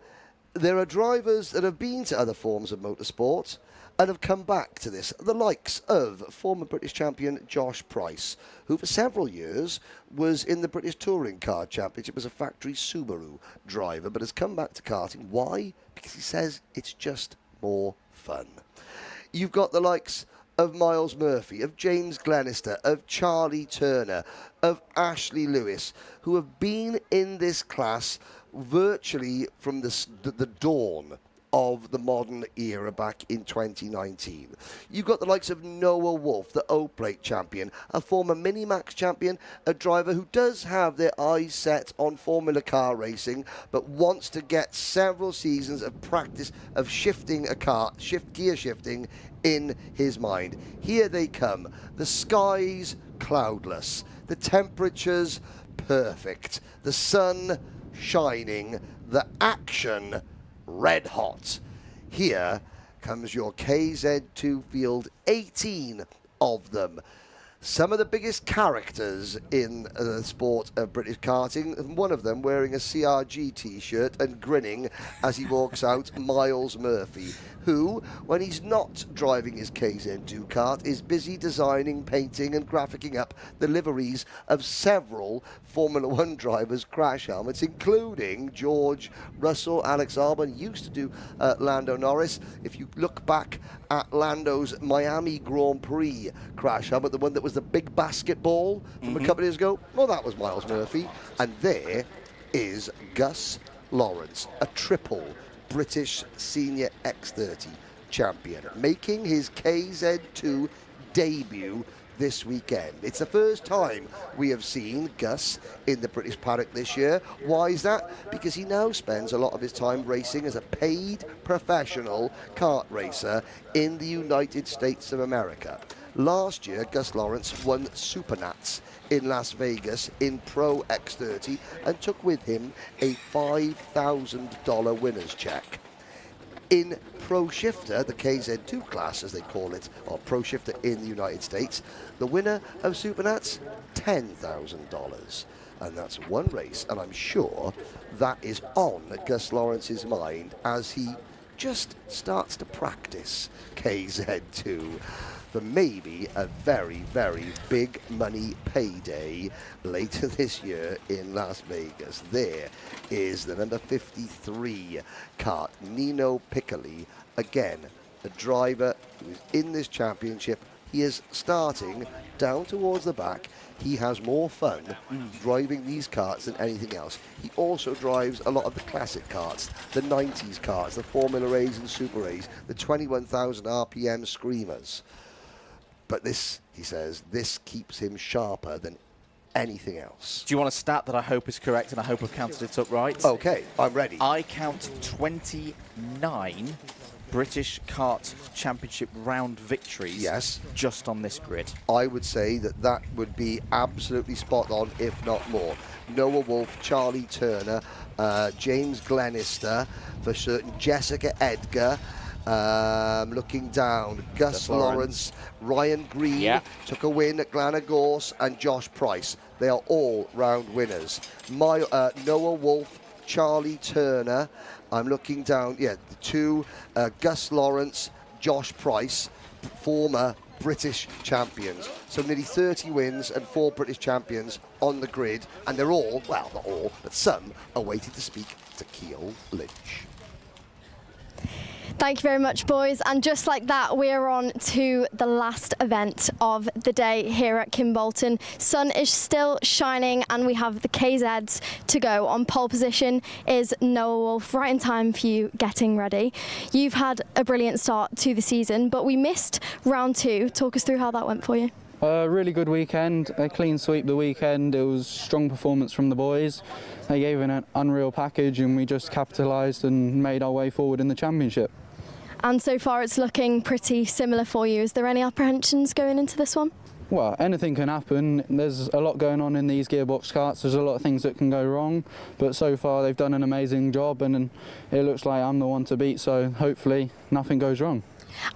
there are drivers that have been to other forms of motorsport and have come back to this. The likes of former British champion Josh Price, who for several years was in the British Touring Car Championship as a factory Subaru driver, but has come back to karting. Why? Because he says it's just more fun. You've got the likes of Miles Murphy, of James Glenister, of Charlie Turner, of Ashley Lewis, who have been in this class virtually from the dawn of the modern era back in 2019. You've got the likes of Noah Wolf, the O-Plate champion, a former MiniMax champion, a driver who does have their eyes set on Formula Car racing, but wants to get several seasons of practice of shifting a car, gear shifting in his mind. Here they come. The skies cloudless, the temperatures perfect, the sun shining, the action red hot. Here comes your KZ2 field, 18 of them. Some of the biggest characters in the sport of British karting, and one of them wearing a CRG t-shirt and grinning as he walks out, Miles Murphy, who, when he's not driving his KZ2 kart, is busy designing, painting and graphicing up the liveries of several Formula One drivers' crash helmets, including George Russell, Alex Albon, used to do Lando Norris. If you look back at Lando's Miami Grand Prix crash helmet, the one that was the big basketball from a couple of years ago, well, that was Miles Murphy. And there is Gus Lawrence, a triple British Senior X30 champion, making his KZ2 debut this weekend. It's the first time we have seen Gus in the British paddock this year. Why is that? Because he now spends a lot of his time racing as a paid professional kart racer in the United States of America. Last year, Gus Lawrence won Supernats in Las Vegas in Pro X30 and took with him a $5,000 winner's check. In Pro Shifter, the KZ2 class as they call it, or Pro Shifter in the United States, the winner of Supernats, $10,000. And that's one race, and I'm sure that is on Gus Lawrence's mind as he just starts to practice KZ2 for maybe a very, very big money payday later this year in Las Vegas. There is the number 53 kart, Nino Piccoli, again, a driver who is in this championship. He is starting down towards the back. He has more fun driving these karts than anything else. He also drives a lot of the classic karts, the 90s karts, the Formula A's and Super A's, the 21,000 RPM screamers. But this, he says, this keeps him sharper than anything else. Do you want a stat that I hope is correct and I hope I've counted it up right? Okay, I'm ready. I count 29 British Kart Championship round victories just on this grid. I would say that that would be absolutely spot on, if not more. Noah Wolf, Charlie Turner, James Glenister, for certain Jessica Edgar, looking down, Gus Lawrence, Ryan Green took a win at Glenagorse, and Josh Price. They are all round winners. Noah Wolf, Charlie Turner, I'm looking down, the two, Gus Lawrence, Josh Price, former British champions. So nearly 30 wins and 4 British champions on the grid, and they're all, well, not all, but some are waiting to speak to Ceol Lynch. Thank you very much, boys. And just like that, we're on to the last event of the day here at Kimbolton. Sun is still shining and we have the KZs to go. On pole position is Noah Wolf, right in time for you getting ready. You've had a brilliant start to the season, but we missed round 2. Talk us through how that went for you. Really good weekend, a clean sweep the weekend. It was strong performance from the boys. They gave an unreal package and we just capitalised and made our way forward in the championship. And so far it's looking pretty similar for you. Is there any apprehensions going into this one? Well, anything can happen. There's a lot going on in these gearbox karts. There's a lot of things that can go wrong, but so far they've done an amazing job, and it looks like I'm the one to beat, so hopefully nothing goes wrong.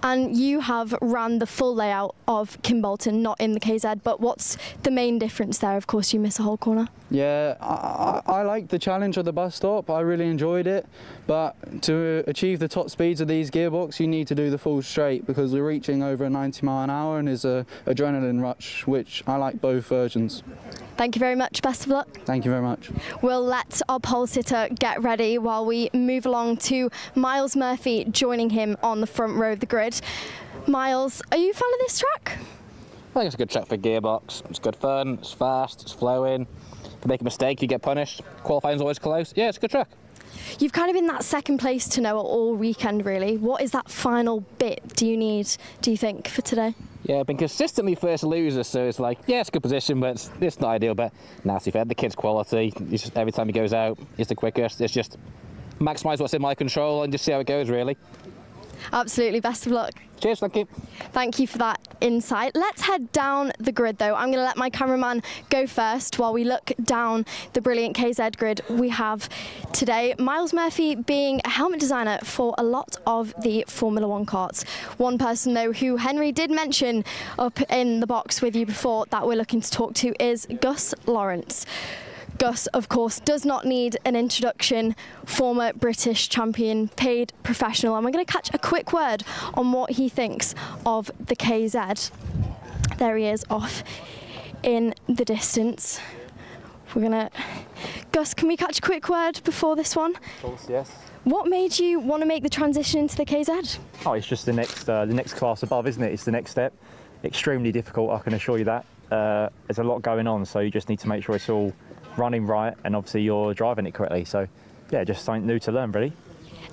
And you have ran the full layout of Kimbolton, not in the KZ, but what's the main difference there? Of course, you miss a whole corner. Yeah, I like the challenge of the bus stop. I really enjoyed it, but to achieve the top speeds of these gearbox, you need to do the full straight, because we're reaching over 90 mile an hour and is a adrenaline rush, which I like both versions. Thank you very much. Best of luck. Thank you very much. We'll let our pole sitter get ready while we move along to Miles Murphy, joining him on the front row of the grid. Miles, are you a fan of this track? I think it's a good track for gearbox. It's good fun, it's fast, it's flowing. If you make a mistake, you get punished. Qualifying's always close. Yeah, it's a good track. You've kind of been that second place to Noah all weekend, really. What is that final bit do you need, do you think, for today? Yeah, I've been consistently first loser, so it's like, yeah, it's a good position, but it's not ideal. But now, to be fair, the kid's quality. He's just, every time he goes out, he's the quickest. It's just maximise what's in my control and just see how it goes, really. Absolutely, best of luck. Cheers, thank you. Thank you for that insight. Let's head down the grid though. I'm going to let my cameraman go first while we look down the brilliant KZ grid we have today. Miles Murphy being a helmet designer for a lot of the Formula One karts. One person though who Henry did mention up in the box with you before that we're looking to talk to is Gus Lawrence. Gus, of course, does not need an introduction, former British champion, paid professional, and we're going to catch a quick word on what he thinks of the KZ. There he is off in the distance. Gus, can we catch a quick word before this one? Of course, yes. What made you want to make the transition into the KZ? Oh, it's just the next class above, isn't it? It's the next step. Extremely difficult, I can assure you that. There's a lot going on, so you just need to make sure it's all running right, and obviously you're driving it correctly. So yeah, just something new to learn, really.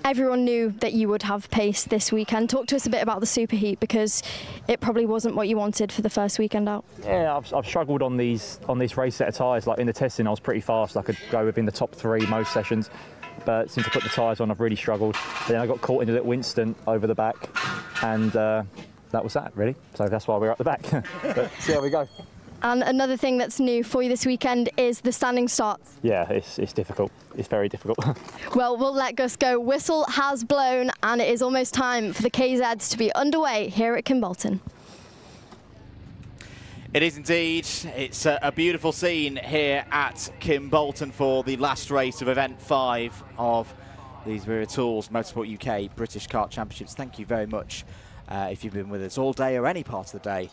Everyone knew that you would have pace this weekend. Talk to us a bit about the superheat, because it probably wasn't what you wanted for the first weekend out. Yeah, I've struggled on this race set of tyres. Like in the testing, I was pretty fast. I could go within the top 3 most sessions. But since I put the tyres on, I've really struggled. Then I got caught in a little Winston over the back, and that was that, really. So that's why we're at the back. But see how we go. And another thing that's new for you this weekend is the standing starts. Yeah, it's difficult. It's very difficult. Well, we'll let Gus go. Whistle has blown, and it is almost time for the KZs to be underway here at Kimbolton. It is indeed. It's a beautiful scene here at Kimbolton for the last race of Event 5 of these Wera Tools Motorsport UK British Kart Championships. Thank you very much if you've been with us all day or any part of the day.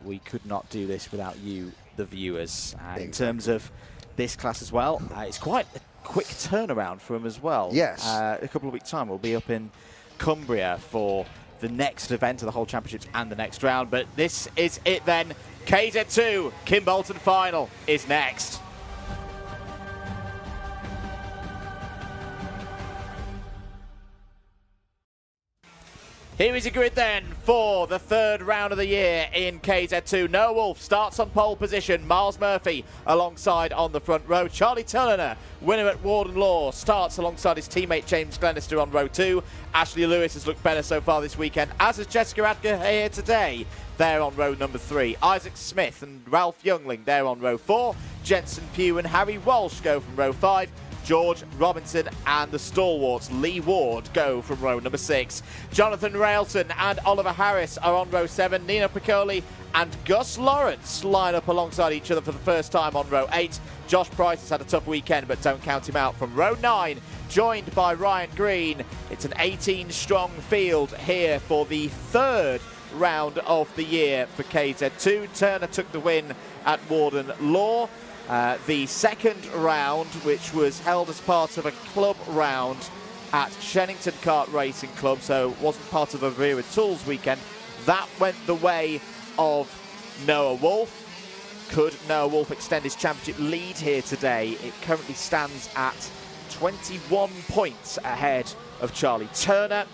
We could not do this without you, the viewers. In terms of this class as well, it's quite a quick turnaround for them as well. Yes. A couple of weeks' time, we'll be up in Cumbria for the next event of the whole championships and the next round. But this is it then. KZ2 Kimbolton final is next. Here is a grid then for the third round of the year in KZ2. Noah Wolf starts on pole position. Miles Murphy alongside on the front row. Charlie Turner, winner at Warden Law, starts alongside his teammate James Glenister on row 2. Ashley Lewis has looked better so far this weekend, as has Jessica Adker here today. They're on row number 3. Isaac Smith and Ralph Youngling, they're on row 4. Jensen Pugh and Harry Walsh go from row 5. George Robinson and the stalwarts Lee Ward go from row number 6. Jonathan Railton and Oliver Harris are on row 7. Nino Piccoli and Gus Lawrence line up alongside each other for the first time on row 8. Josh Price has had a tough weekend, but don't count him out. From row 9, joined by Ryan Green. It's an 18-strong field here for the third round of the year for KZ2. Turner took the win at Warden Law. The second round, which was held as part of a club round at Shennington Kart Racing Club, so wasn't part of a Wera Tools weekend, that went the way of Noah Wolf. Could Noah Wolf extend his championship lead here today? It currently stands at 21 points ahead of Charlie Turner.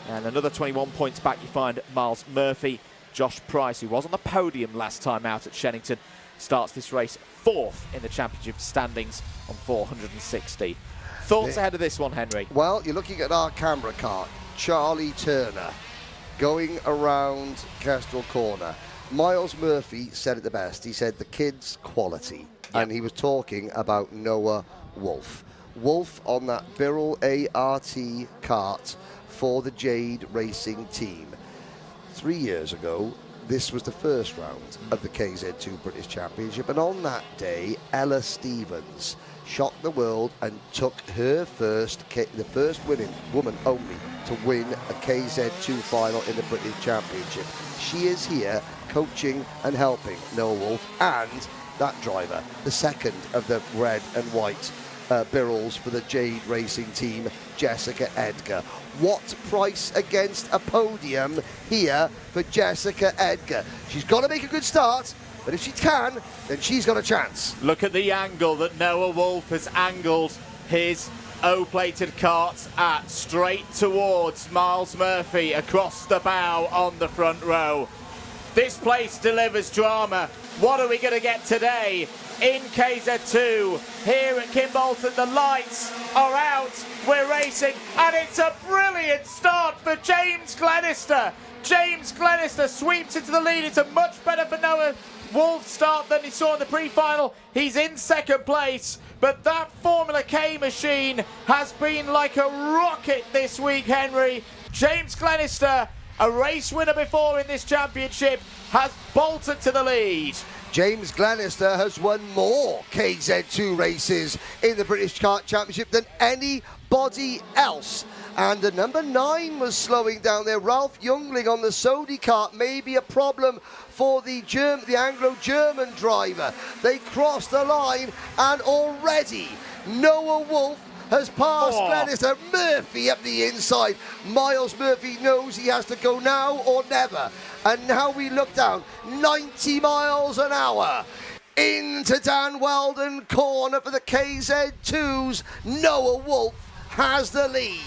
And another 21 points back, you find Miles Murphy. Josh Price, who was on the podium last time out at Shennington, starts this race 4th in the championship standings on 460. Thoughts ahead of this one, Henry? Well, you're looking at our camera cart, Charlie Turner, going around Kestrel Corner. Miles Murphy said it the best. He said the kid's quality. And he was talking about Noah Wolf. Wolf on that Birrell ART kart for the Jade Racing team. 3 years ago, this was the first round of the KZ2 British Championship, and on that day, Ella Stevens shocked the world and took her the first woman only to win a KZ2 final in the British Championship. She is here coaching and helping Noah Wolf and that driver, the second of the red and white Birrells for the Jade Racing team, Jessica Edgar. What price against a podium here for Jessica Edgar? She's got to make a good start, but if she can, then she's got a chance. Look at the angle that Noah Wolf has angled his O-plated kart at, straight towards Miles Murphy across the bow on the front row. This place delivers drama. What are we going to get today in KZ2 here at Kimbolton? The lights are out, we're racing, and it's a brilliant start for James Glenister. James Glenister sweeps into the lead. It's a much better for Noah Wolf start than he saw in the pre-final. He's in second place, but that Formula K machine has been like a rocket this week, Henry. James Glenister, a race winner before in this championship, has bolted to the lead. James Glenister has won more KZ2 races in the British Kart Championship than anybody else. And the number 9 was slowing down there. Ralph Jungling on the Sodi kart may be a problem for the Anglo-German driver. They crossed the line, and already Noah Wolf has passed Glenister. Murphy up the inside. Miles Murphy knows he has to go now or never. And now we look down, 90 miles an hour into Dan Weldon corner for the KZ2s. Noah Wolf has the lead.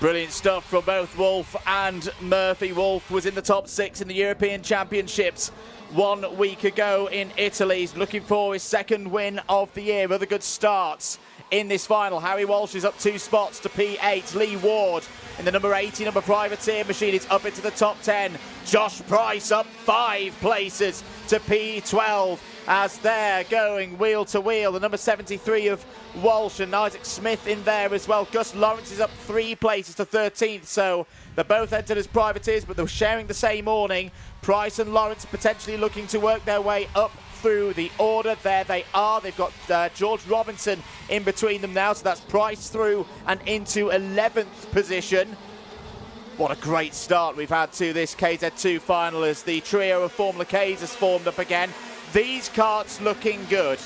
Brilliant stuff from both Wolf and Murphy. Wolf was in the top 6 in the European Championships 1 week ago in Italy. He's looking for his second win of the year. Other good starts in this final. Harry Walsh is up 2 spots to P8. Lee Ward in the number 80 number privateer machine is up into the top 10. Josh Price up 5 places to P12 as they're going wheel to wheel. The number 73 of Walsh and Isaac Smith in there as well. Gus Lawrence is up 3 places to 13th, so they're both entered as privateers, but they're sharing the same awning. Price and Lawrence potentially looking to work their way up through the order. There they are. They've got George Robinson in between them now, so that's Price through and into 11th position. What a great start we've had to this KZ2 final as the trio of Formula Ks has formed up again. These karts looking good.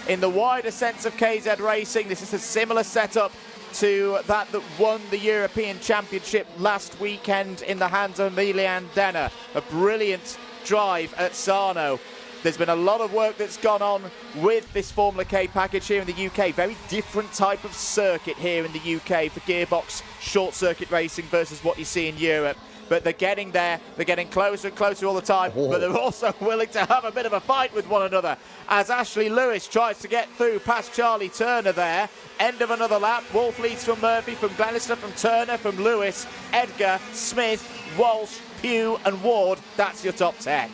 In the wider sense of KZ Racing, this is a similar setup to that won the European Championship last weekend in the hands of Emilian Denner. A brilliant drive at Sarno. There's been a lot of work that's gone on with this Formula K package here in the UK. Very different type of circuit here in the UK for gearbox short circuit racing versus what you see in Europe. But they're getting there, they're getting closer and closer all the time, but they're also willing to have a bit of a fight with one another as Ashley Lewis tries to get through past Charlie Turner there. End of another lap. Wolf leads from Murphy, from Glenister, from Turner, from Lewis, Edgar, Smith, Walsh, Pugh and Ward. That's your top 10.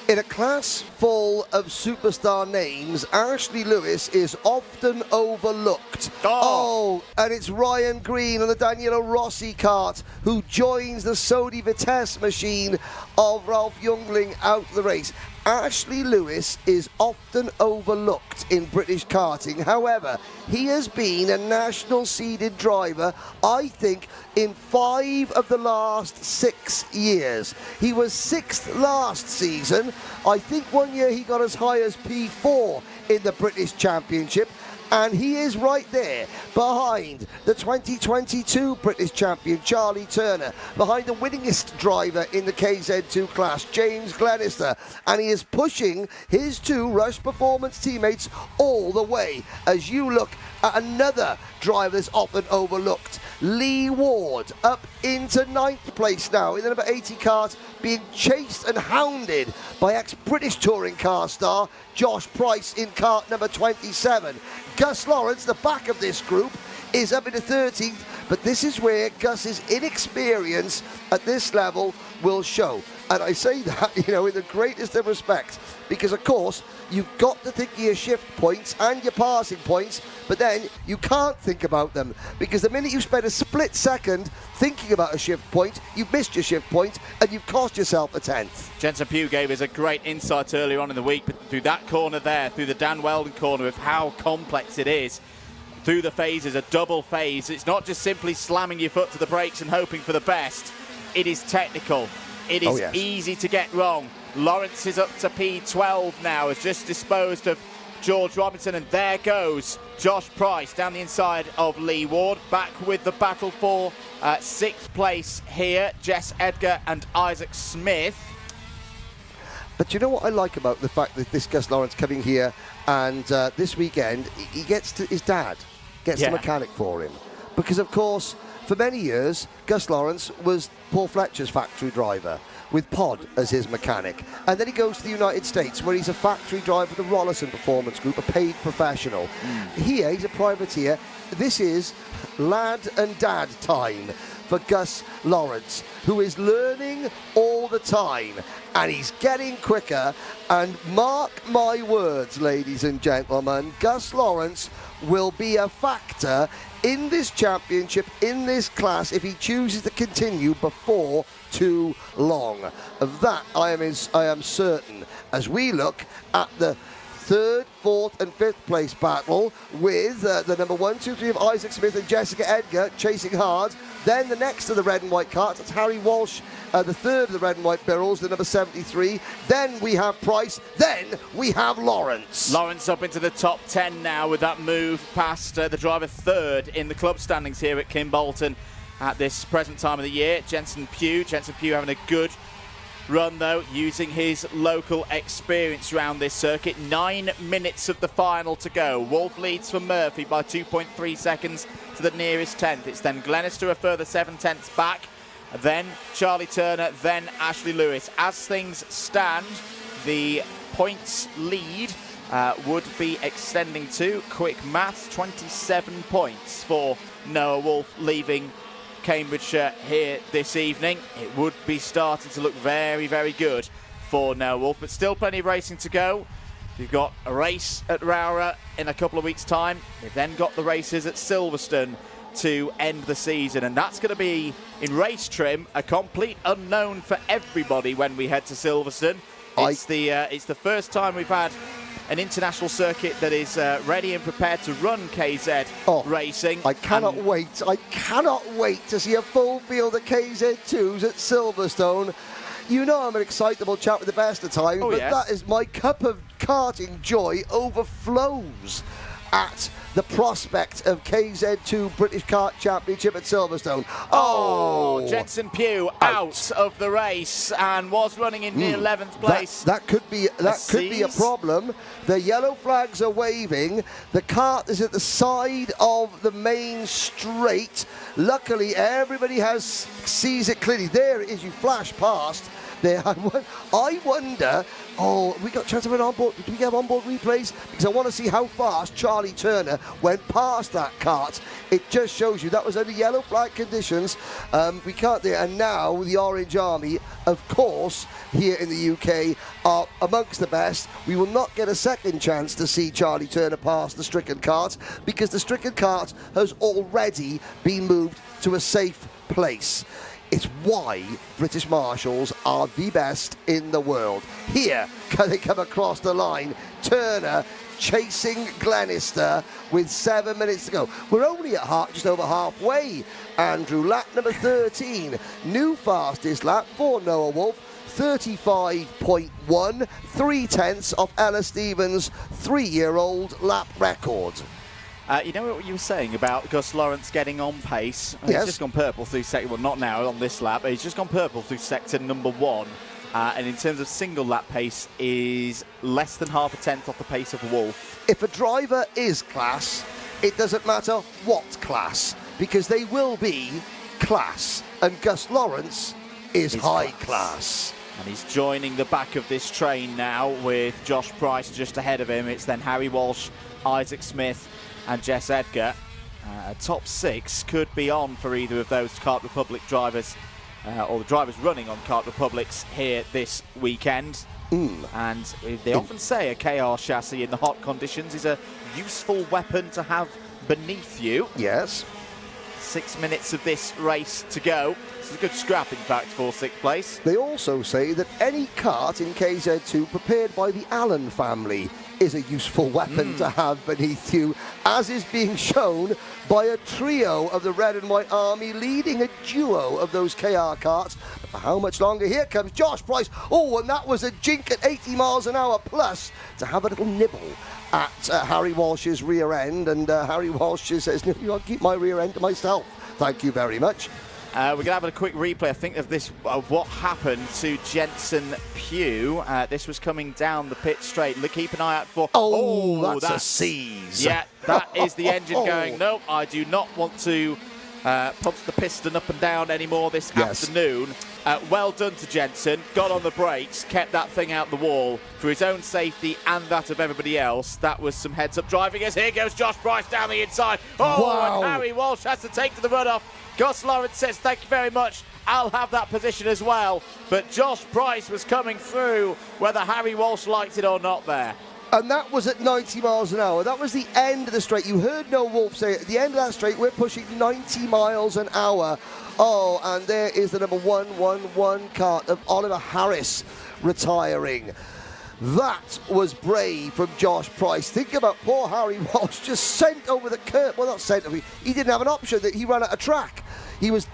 In a class full of superstar names, Ashley Lewis is often overlooked. And it's Ryan Green on the Daniela Rossi kart who joins the Sodi Vitesse machine of Ralph Jungling out of the race. Ashley Lewis is often overlooked in British karting. However, he has been a national seeded driver, I think, in 5 of the last 6 years. He was 6th last season. I think 1 year he got as high as P4 in the British Championship. And he is right there behind the 2022 British champion, Charlie Turner, behind the winningest driver in the KZ2 class, James Glenister. And he is pushing his 2 Rush Performance teammates all the way as you look at another driver that's often overlooked. Lee Ward up into 9th place now in the number 80 kart, being chased and hounded by ex-British touring car star Josh Price in kart number 27. Gus Lawrence, the back of this group, is up into 13th, but this is where Gus's inexperience at this level will show. And I say that, you know, in the greatest of respects, because of course you've got to think of your shift points and your passing points, but then you can't think about them, because the minute you spend a split second thinking about a shift point, you've missed your shift point and you've cost yourself a 10th. Jensen Pugh gave us a great insight earlier on in the week, but through that corner there, through the Dan Weldon corner, of how complex it is. Through the phases, a double phase. It's not just simply slamming your foot to the brakes and hoping for the best. It is technical. It is easy to get wrong. Lawrence is up to P12 now, has just disposed of George Robinson, and there goes Josh Price down the inside of Lee Ward, back with the battle for 6th place here. Jess Edgar and Isaac Smith. But you know what I like about the fact that this Gus Lawrence coming here, and this weekend he gets to his dad, gets the mechanic for him, because of course for many years Gus Lawrence was Paul Fletcher's factory driver with Pod as his mechanic, and then he goes to the United States where he's a factory driver for the Rollison Performance Group, a paid professional. Here he's a privateer. This is lad and dad time for Gus Lawrence, who is learning all the time, and he's getting quicker. And mark my words, ladies and gentlemen, Gus Lawrence will be a factor in this championship, in this class, if he chooses to continue before too long. Of that I am certain, as we look at the 3rd, 4th and 5th place battle with the number 1, 2, 3 of Isaac Smith and Jessica Edgar chasing hard. Then the next to the red and white cart, that's Harry Walsh, the 3rd of the red and white Birrells, the number 73. Then we have Price. Then we have Lawrence. Lawrence up into the top 10 now with that move past the driver 3rd in the club standings here at Kimbolton at this present time of the year. Jensen Pugh having a good run though, using his local experience around this circuit. 9 minutes of the final to go. Wolf leads for Murphy by 2.3 seconds to the nearest 10th. It's then Glenister a further 7/10 back, then Charlie Turner, then Ashley Lewis. As things stand, the points lead would be extending to, quick maths, 27 points for Noah Wolf leaving Cambridgeshire here this evening. It would be starting to look very, very good for Noah Wolf, but still plenty of racing to go. You've got a race at Wera in a couple of weeks' time. They've then got the races at Silverstone to end the season, and that's going to be, in race trim, a complete unknown for everybody when we head to Silverstone. It's the first time we've had an international circuit that is ready and prepared to run KZ racing. I cannot wait. I cannot wait to see a full field of KZ2s at Silverstone. You know I'm an excitable chap with the best of times, but that is my cup of karting joy overflows at the prospect of KZ2 British Kart Championship at Silverstone. Jensen Pugh out of the race and was running in near 11th place. That could be a problem. The yellow flags are waving. The kart is at the side of the main straight. Luckily, everybody sees it clearly. There it is. You flash past. There, I wonder. We got a chance of an onboard. Do we have onboard replays? Because I want to see how fast Charlie Turner went past that kart. It just shows you that was under yellow flag conditions. We can't there. And now the Orange Army, of course, here in the UK, are amongst the best. We will not get a second chance to see Charlie Turner pass the stricken kart, because the stricken kart has already been moved to a safe place. It's why British Marshals are the best in the world. Here, they come across the line. Turner chasing Glenister with 7 minutes to go. We're only at just over halfway. Andrew, lap number 13. New fastest lap for Noah Wolf. 35.1, 3/10 of Ella Stevens' 3-year-old lap record. You know what you were saying about Gus Lawrence getting on pace? Yes. He's just gone purple through sector, well, not now on this lap, but he's just gone purple through sector number 1. And in terms of single lap pace, is less than half a tenth off the pace of Wolf. If a driver is class, it doesn't matter what class, because they will be class. And Gus Lawrence is high class. And he's joining the back of this train now with Josh Price just ahead of him. It's then Harry Walsh, Isaac Smith and Jess Edgar. A top 6 could be on for either of those Kart Republic drivers or the drivers running on Kart Republics here this weekend. And they often say a KR chassis in the hot conditions is a useful weapon to have beneath you. Yes. 6 minutes of this race to go. This is a good scrap, in fact, for 6th place. They also say that any kart in KZ2 prepared by the Allen family is a useful weapon to have beneath you, as is being shown by a trio of the Red and White Army leading a duo of those KR karts. But for how much longer? Here comes Josh Price. Oh, and that was a jink at 80 miles an hour plus to have a little nibble at Harry Walsh's rear end, and Harry Walsh says, "No, I'll keep my rear end to myself. Thank you very much." We're going to have a quick replay, I think, of what happened to Jensen Pugh. This was coming down the pit straight. Keep an eye out for... Oh, that's a seize. Yeah, that is the engine going, no, I do not want to pump the piston up and down anymore this afternoon. Well done to Jensen. Got on the brakes, kept that thing out the wall for his own safety and that of everybody else. That was some heads-up driving as here goes Josh Price down the inside. Oh, wow. And Harry Walsh has to take to the runoff. Gus Lawrence says, thank you very much. I'll have that position as well. But Josh Price was coming through whether Harry Walsh liked it or not there. And that was at 90 miles an hour. That was the end of the straight. You heard Noel Wolf say at the end of that straight, we're pushing 90 miles an hour. Oh, and there is the number 111 kart of Oliver Harris retiring. That was brave from Josh Price. Think about poor Harry Walsh just sent over the curb. Well, not sent over. He didn't have an option. That he ran out of track. He was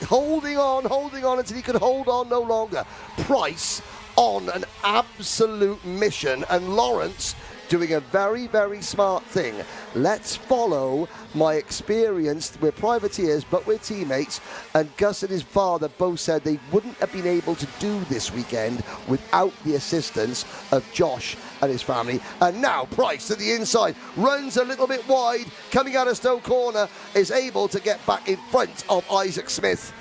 holding on until he could hold on no longer. Price on an absolute mission, and Lawrence doing a very, very smart thing. Let's follow my experience. We're privateers, but we're teammates, and Gus and his father both said they wouldn't have been able to do this weekend without the assistance of Josh and his family. And now Price to the inside, runs a little bit wide, coming out of Stowe Corner, is able to get back in front of Isaac Smith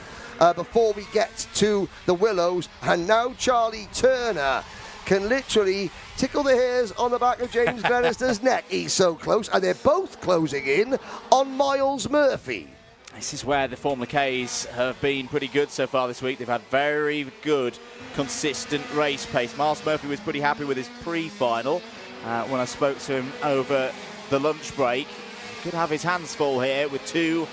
before we get to the Willows. And now Charlie Turner can literally tickle the hairs on the back of James Glenister's neck. He's so close, and they're both closing in on Miles Murphy. This is where the Formula Ks have been pretty good so far this week. They've had very good, consistent race pace. Miles Murphy was pretty happy with his pre-final when I spoke to him over the lunch break. He could have his hands full here with two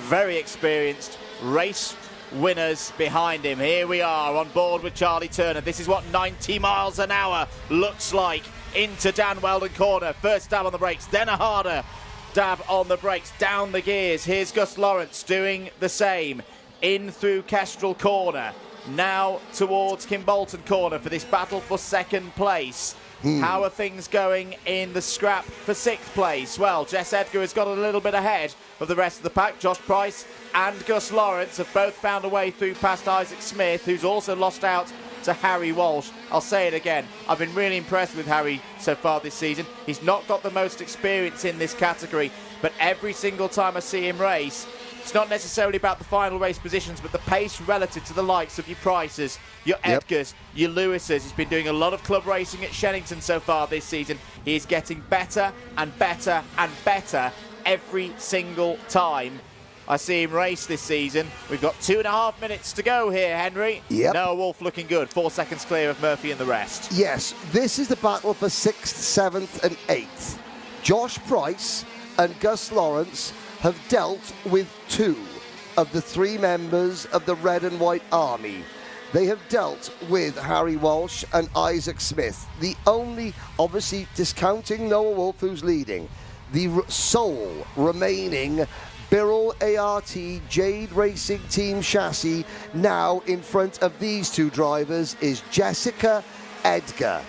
very experienced race winners behind him. Here we are on board with Charlie Turner. This is what 90 miles an hour looks like into Dan Weldon Corner. First dab on the brakes, then a harder dab on the brakes, down the gears. Here's Gus Lawrence doing the same. In through Kestrel Corner, now towards Kimbolton Corner for this battle for 2nd place. How are things going in the scrap for 6th place? Well, Jess Edgar has got a little bit ahead of the rest of the pack. Josh Price and Gus Lawrence have both found a way through past Isaac Smith, who's also lost out to Harry Walsh. I'll say it again, I've been really impressed with Harry so far this season. He's not got the most experience in this category, but every single time I see him race, it's not necessarily about the final race positions, but the pace relative to the likes of your Prices, your Edgars, your Lewises. He's been doing a lot of club racing at Shennington so far this season. He is getting better and better and better every single time I see him race this season. We've got 2.5 minutes to go here, Henry. Noah Wolf looking good, 4 seconds clear of Murphy and the rest. Yes, this is the battle for 6th, 7th and 8th. Josh Price and Gus Lawrence have dealt with 2 of the 3 members of the Red and White Army. They have dealt with Harry Walsh and Isaac Smith. The only, obviously discounting Noah Wolf, who's leading, the sole remaining Birrell ART Jade Racing Team chassis now in front of these 2 drivers is Jessica Edgar.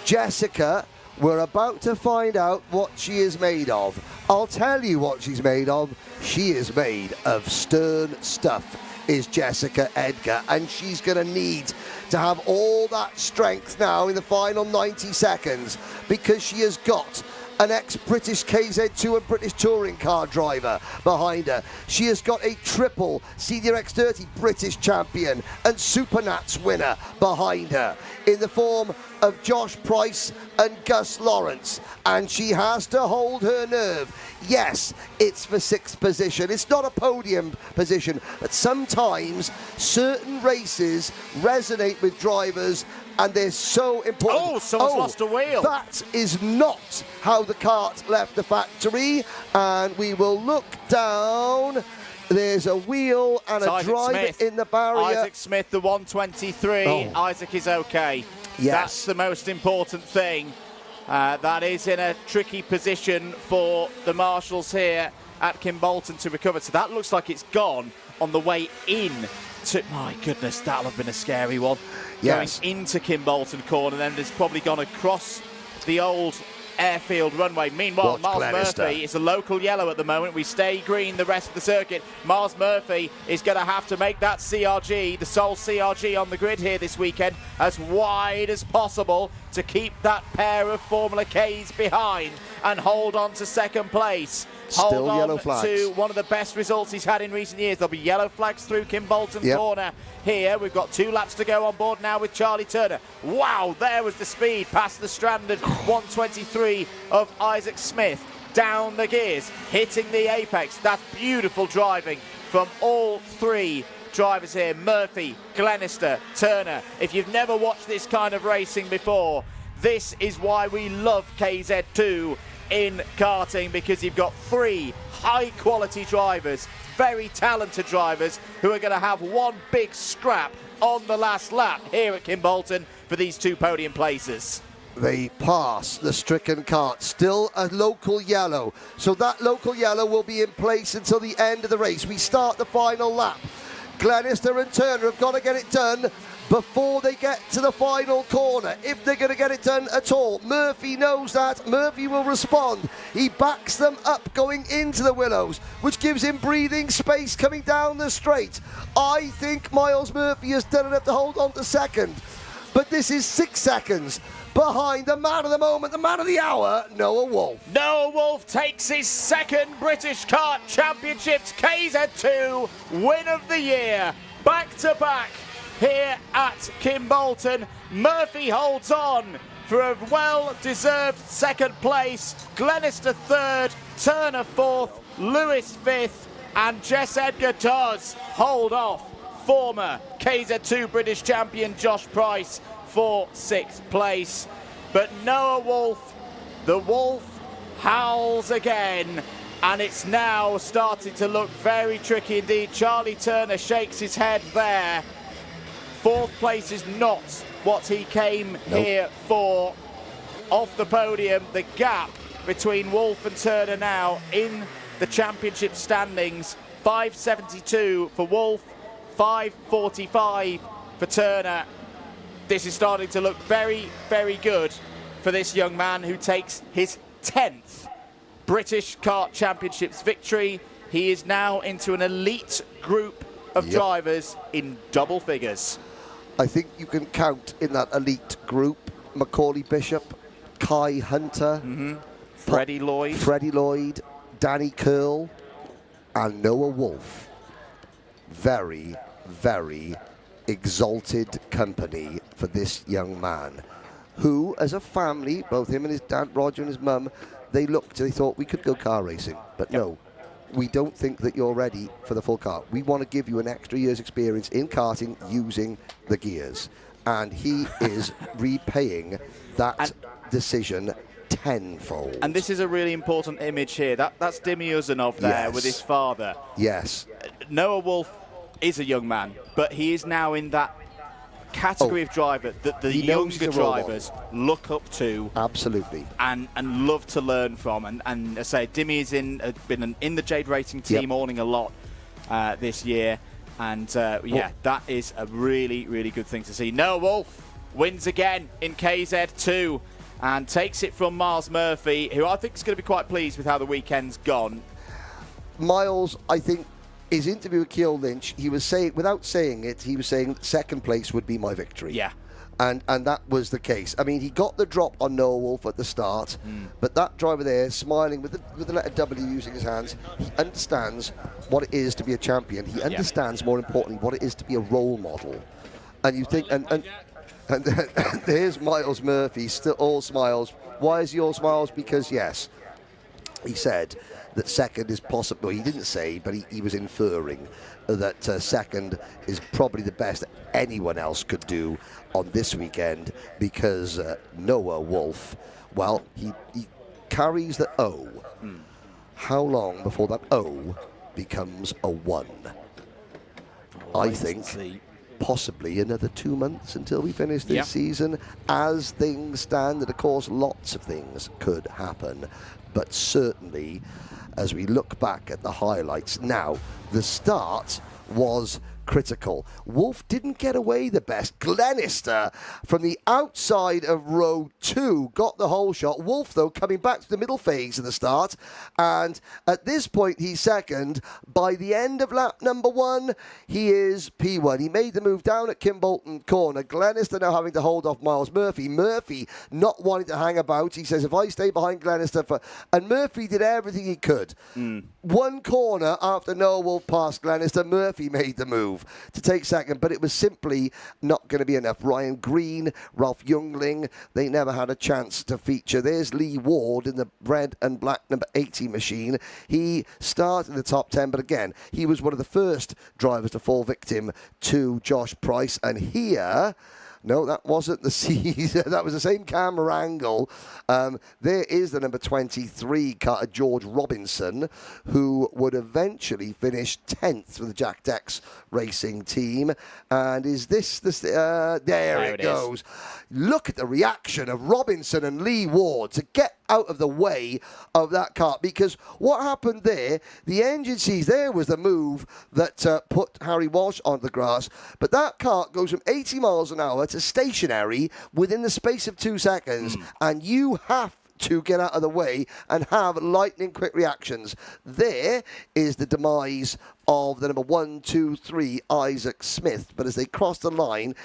Jessica, we're about to find out what she is made of. I'll tell you what she's made of. She is made of stern stuff, is Jessica Edgar, and she's going to need to have all that strength now in the final 90 seconds, because she has got an ex-British KZ2 and British touring car driver behind her. She has got a triple Senior X30 British champion and Supernats winner behind her in the form of Josh Price and Gus Lawrence, and she has to hold her nerve. Yes, it's for 6th position. It's not a podium position, but sometimes certain races resonate with drivers and they're so important. Oh, someone's lost a wheel. That is not how the kart left the factory, and we will look down. There's a wheel and a driver in the barrier. Isaac Smith, the 123. Oh. Isaac is okay. Yes. That's the most important thing. That is in a tricky position for the marshals here at Kimbolton to recover. So that looks like it's gone on the way in to... My goodness, that'll have been a scary one. Yes. Going into Kimbolton corner, then it's probably gone across the old airfield runway. Meanwhile, Watch Miles Glenister. Murphy is a local yellow at the moment. We stay green the rest of the circuit. Miles Murphy is going to have to make that CRG, the sole CRG on the grid here this weekend, as wide as possible to keep that pair of Formula Ks behind and hold on to 2nd place. Still hold yellow on flags. to one of the best results he's had in recent years. There'll be yellow flags through Kimbolton corner here. We've got 2 laps to go on board now with Charlie Turner. Wow, there was the speed past the stranded 123 of Isaac Smith. Down the gears, hitting the apex. That's beautiful driving from all 3 drivers here. Murphy, Glenister, Turner. If you've never watched this kind of racing before, this is why we love KZ2 in karting, because you've got 3 high quality drivers, very talented drivers, who are going to have one big scrap on the last lap here at Kimbolton for these 2 podium places. They pass the stricken kart, still a local yellow. So that local yellow will be in place until the end of the race. We start the final lap. Glenister and Turner have got to get it done before they get to the final corner, if they're going to get it done at all. Murphy knows that. Murphy will respond. He backs them up going into the Willows, which gives him breathing space coming down the straight. I think Miles Murphy has done enough to hold on to 2nd, but this is 6 seconds behind the man of the moment, the man of the hour, Noah Wolf. Noah Wolf takes his 2nd British Kart Championships KZ2 win of the year, back to back here at Kimbolton. Murphy holds on for a well-deserved 2nd place. Glenister 3rd, Turner 4th, Lewis 5th, and Jess Edgar does hold off former KZ2 British champion Josh Price for 6th place. But Noah Wolf, the Wolf, howls again, and it's now starting to look very tricky indeed. Charlie Turner shakes his head there. 4th place is not what he came here for. Off the podium, the gap between Wolf and Turner now in the championship standings, 572 for Wolf, 545 for Turner. This is starting to look very, very good for this young man who takes his 10th British Kart Championships victory. He is now into an elite group of drivers in double figures. I think you can count in that elite group Macaulay Bishop, Kai Hunter, Freddie Lloyd, Danny Curl, and Noah Wolf. Very, very exalted company for this young man, who, as a family, both him and his dad, Roger, and his mum, they thought we could go car racing, but no. We don't think that you're ready for the full kart. We want to give you an extra year's experience in karting using the gears. And he is repaying that decision tenfold. And this is a really important image here. That's Dimi Uzanov there with his father. Yes. Noah Wolf is a young man, but he is now in that category of driver that the younger drivers look up to. Absolutely. And love to learn from. And I say, Dimi is been in the Jade Racing team owning a lot this year. And that is a really, really good thing to see. Noah Wolf wins again in KZ2 and takes it from Miles Murphy, who I think is going to be quite pleased with how the weekend's gone. Miles, I think, his interview with Ceol Lynch, he was saying, without saying it, he was saying second place would be my victory. Yeah. And that was the case. I mean, he got the drop on Noah Wolf at the start, but that driver there, smiling with the letter W using his hands, he understands what it is to be a champion. He understands, more importantly, what it is to be a role model. And you think, and there's Miles Murphy, still all smiles. Why is he all smiles? Because, yes, he said that second is possible. He didn't say, but he was inferring that second is probably the best anyone else could do on this weekend, because Noah Wolf, well, he carries the O. How long before that O becomes a 1? I think possibly another 2 months until we finish this season, as things stand. And of course, lots of things could happen, but certainly as we look back at the highlights now, the start was critical. Wolf didn't get away the best. Glenister from the outside of row 2 got the whole shot. Wolf, though, coming back to the middle phase of the start, and at this point he's second. By the end of lap number 1, he is P1. He made the move down at Kimbolton corner. Glenister now having to hold off Miles Murphy. Murphy not wanting to hang about. He says, if I stay behind Glenister and Murphy did everything he could. One corner after Noah Wolf passed Glenister, Murphy made the move to take second, but it was simply not going to be enough. Ryan Green, Ralph Youngling, they never had a chance to feature. There's Lee Ward in the red and black number 80 machine. He started in the top 10, but again, he was one of the first drivers to fall victim to Josh Price. And here, no, that wasn't the Caesar. That was the same camera angle. There is the number 23 car, George Robinson, who would eventually finish 10th for the Jack Dex Racing team. And is this there it goes. Look at the reaction of Robinson and Lee Ward to get out of the way of that car, because what happened there, the engine sees, there was the move that put Harry Walsh on the grass, but that car goes from 80 miles an hour to stationary within the space of 2 seconds, and you have to get out of the way and have lightning quick reactions. There is the demise of the number 1, 2, 3 Isaac Smith, but as they cross the line,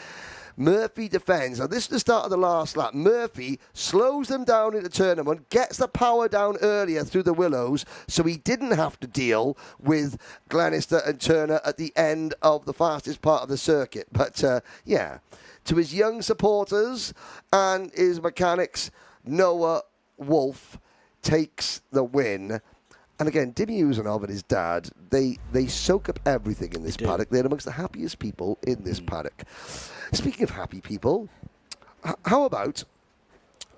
Murphy defends. Now, this is the start of the last lap. Murphy slows them down into turn number 1, gets the power down earlier through the willows, so he didn't have to deal with Glenister and Turner at the end of the fastest part of the circuit. But, yeah, to his young supporters and his mechanics, Noah Wolf takes the win. And again, Dimmy Uzanov and his dad, they soak up everything in this paddock. They're amongst the happiest people in this paddock. Speaking of happy people, how about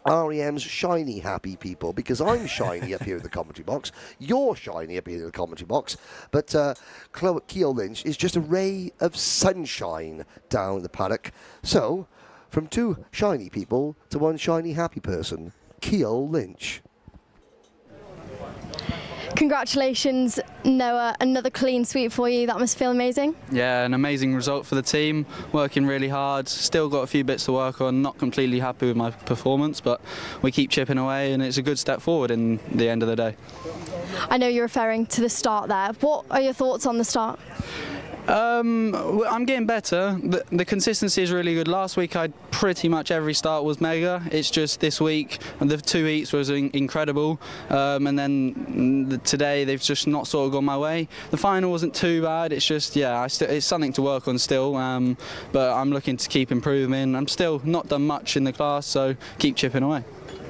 REM's shiny happy people? Because I'm shiny up here in the commentary box. You're shiny up here in the commentary box. But Ceol Lynch is just a ray of sunshine down the paddock. So, from 2 shiny people to 1 shiny happy person, Ceol Lynch. Congratulations, Noah. Another clean sweep for you. That must feel amazing. Yeah, an amazing result for the team. Working really hard. Still got a few bits to work on. Not completely happy with my performance, but we keep chipping away, and it's a good step forward in the end of the day. I know you're referring to the start there. What are your thoughts on the start? I'm getting better. The consistency is really good. Last week, pretty much every start was mega. It's just this week, the 2 heats was incredible. And then today, they've just not sort of gone my way. The final wasn't too bad. It's just, yeah, it's something to work on still. But I'm looking to keep improving. I'm still not done much in the class, so keep chipping away.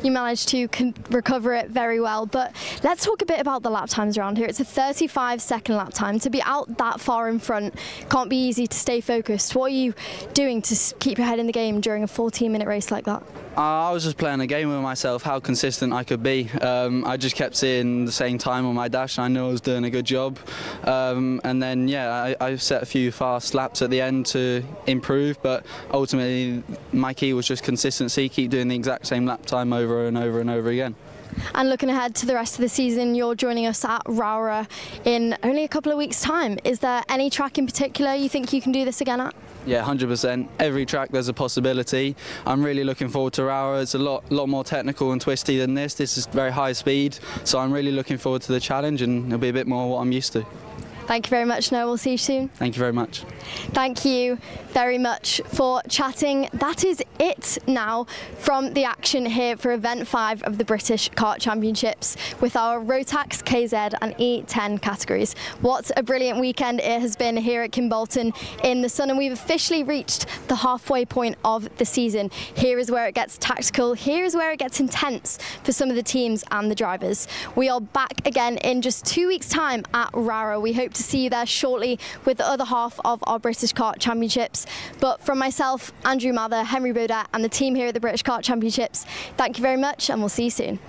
You managed to recover it very well, but let's talk a bit about the lap times around here. It's a 35-second lap time. To be out that far in front can't be easy to stay focused. What are you doing to keep your head in the game during a 14-minute race like that? I was just playing a game with myself, how consistent I could be. I just kept seeing the same time on my dash, and I knew I was doing a good job. And then, yeah, I set a few fast laps at the end to improve, but ultimately my key was just consistency, keep doing the exact same lap time over and over and over again. And looking ahead to the rest of the season, you're joining us at Wera in only a couple of weeks' time. Is there any track in particular you think you can do this again at? Yeah, 100%. Every track there's a possibility. I'm really looking forward to Wera. It's a lot more technical and twisty than this. This is very high speed, so I'm really looking forward to the challenge, and it'll be a bit more what I'm used to. Thank you very much, Noah. We'll see you soon. Thank you very much. Thank you very much for chatting. That is it now from the action here for Event 5 of the British Kart Championships with our Rotax, KZ and E10 categories. What a brilliant weekend it has been here at Kimbolton in the sun, and we've officially reached the halfway point of the season. Here is where it gets tactical. Here is where it gets intense for some of the teams and the drivers. We are back again in just 2 weeks' time at Wera. We hope to see you there shortly with the other half of our British Kart Championships. But from myself, Andrew Mather, Henry Beaudette and the team here at the British Kart Championships, thank you very much and we'll see you soon.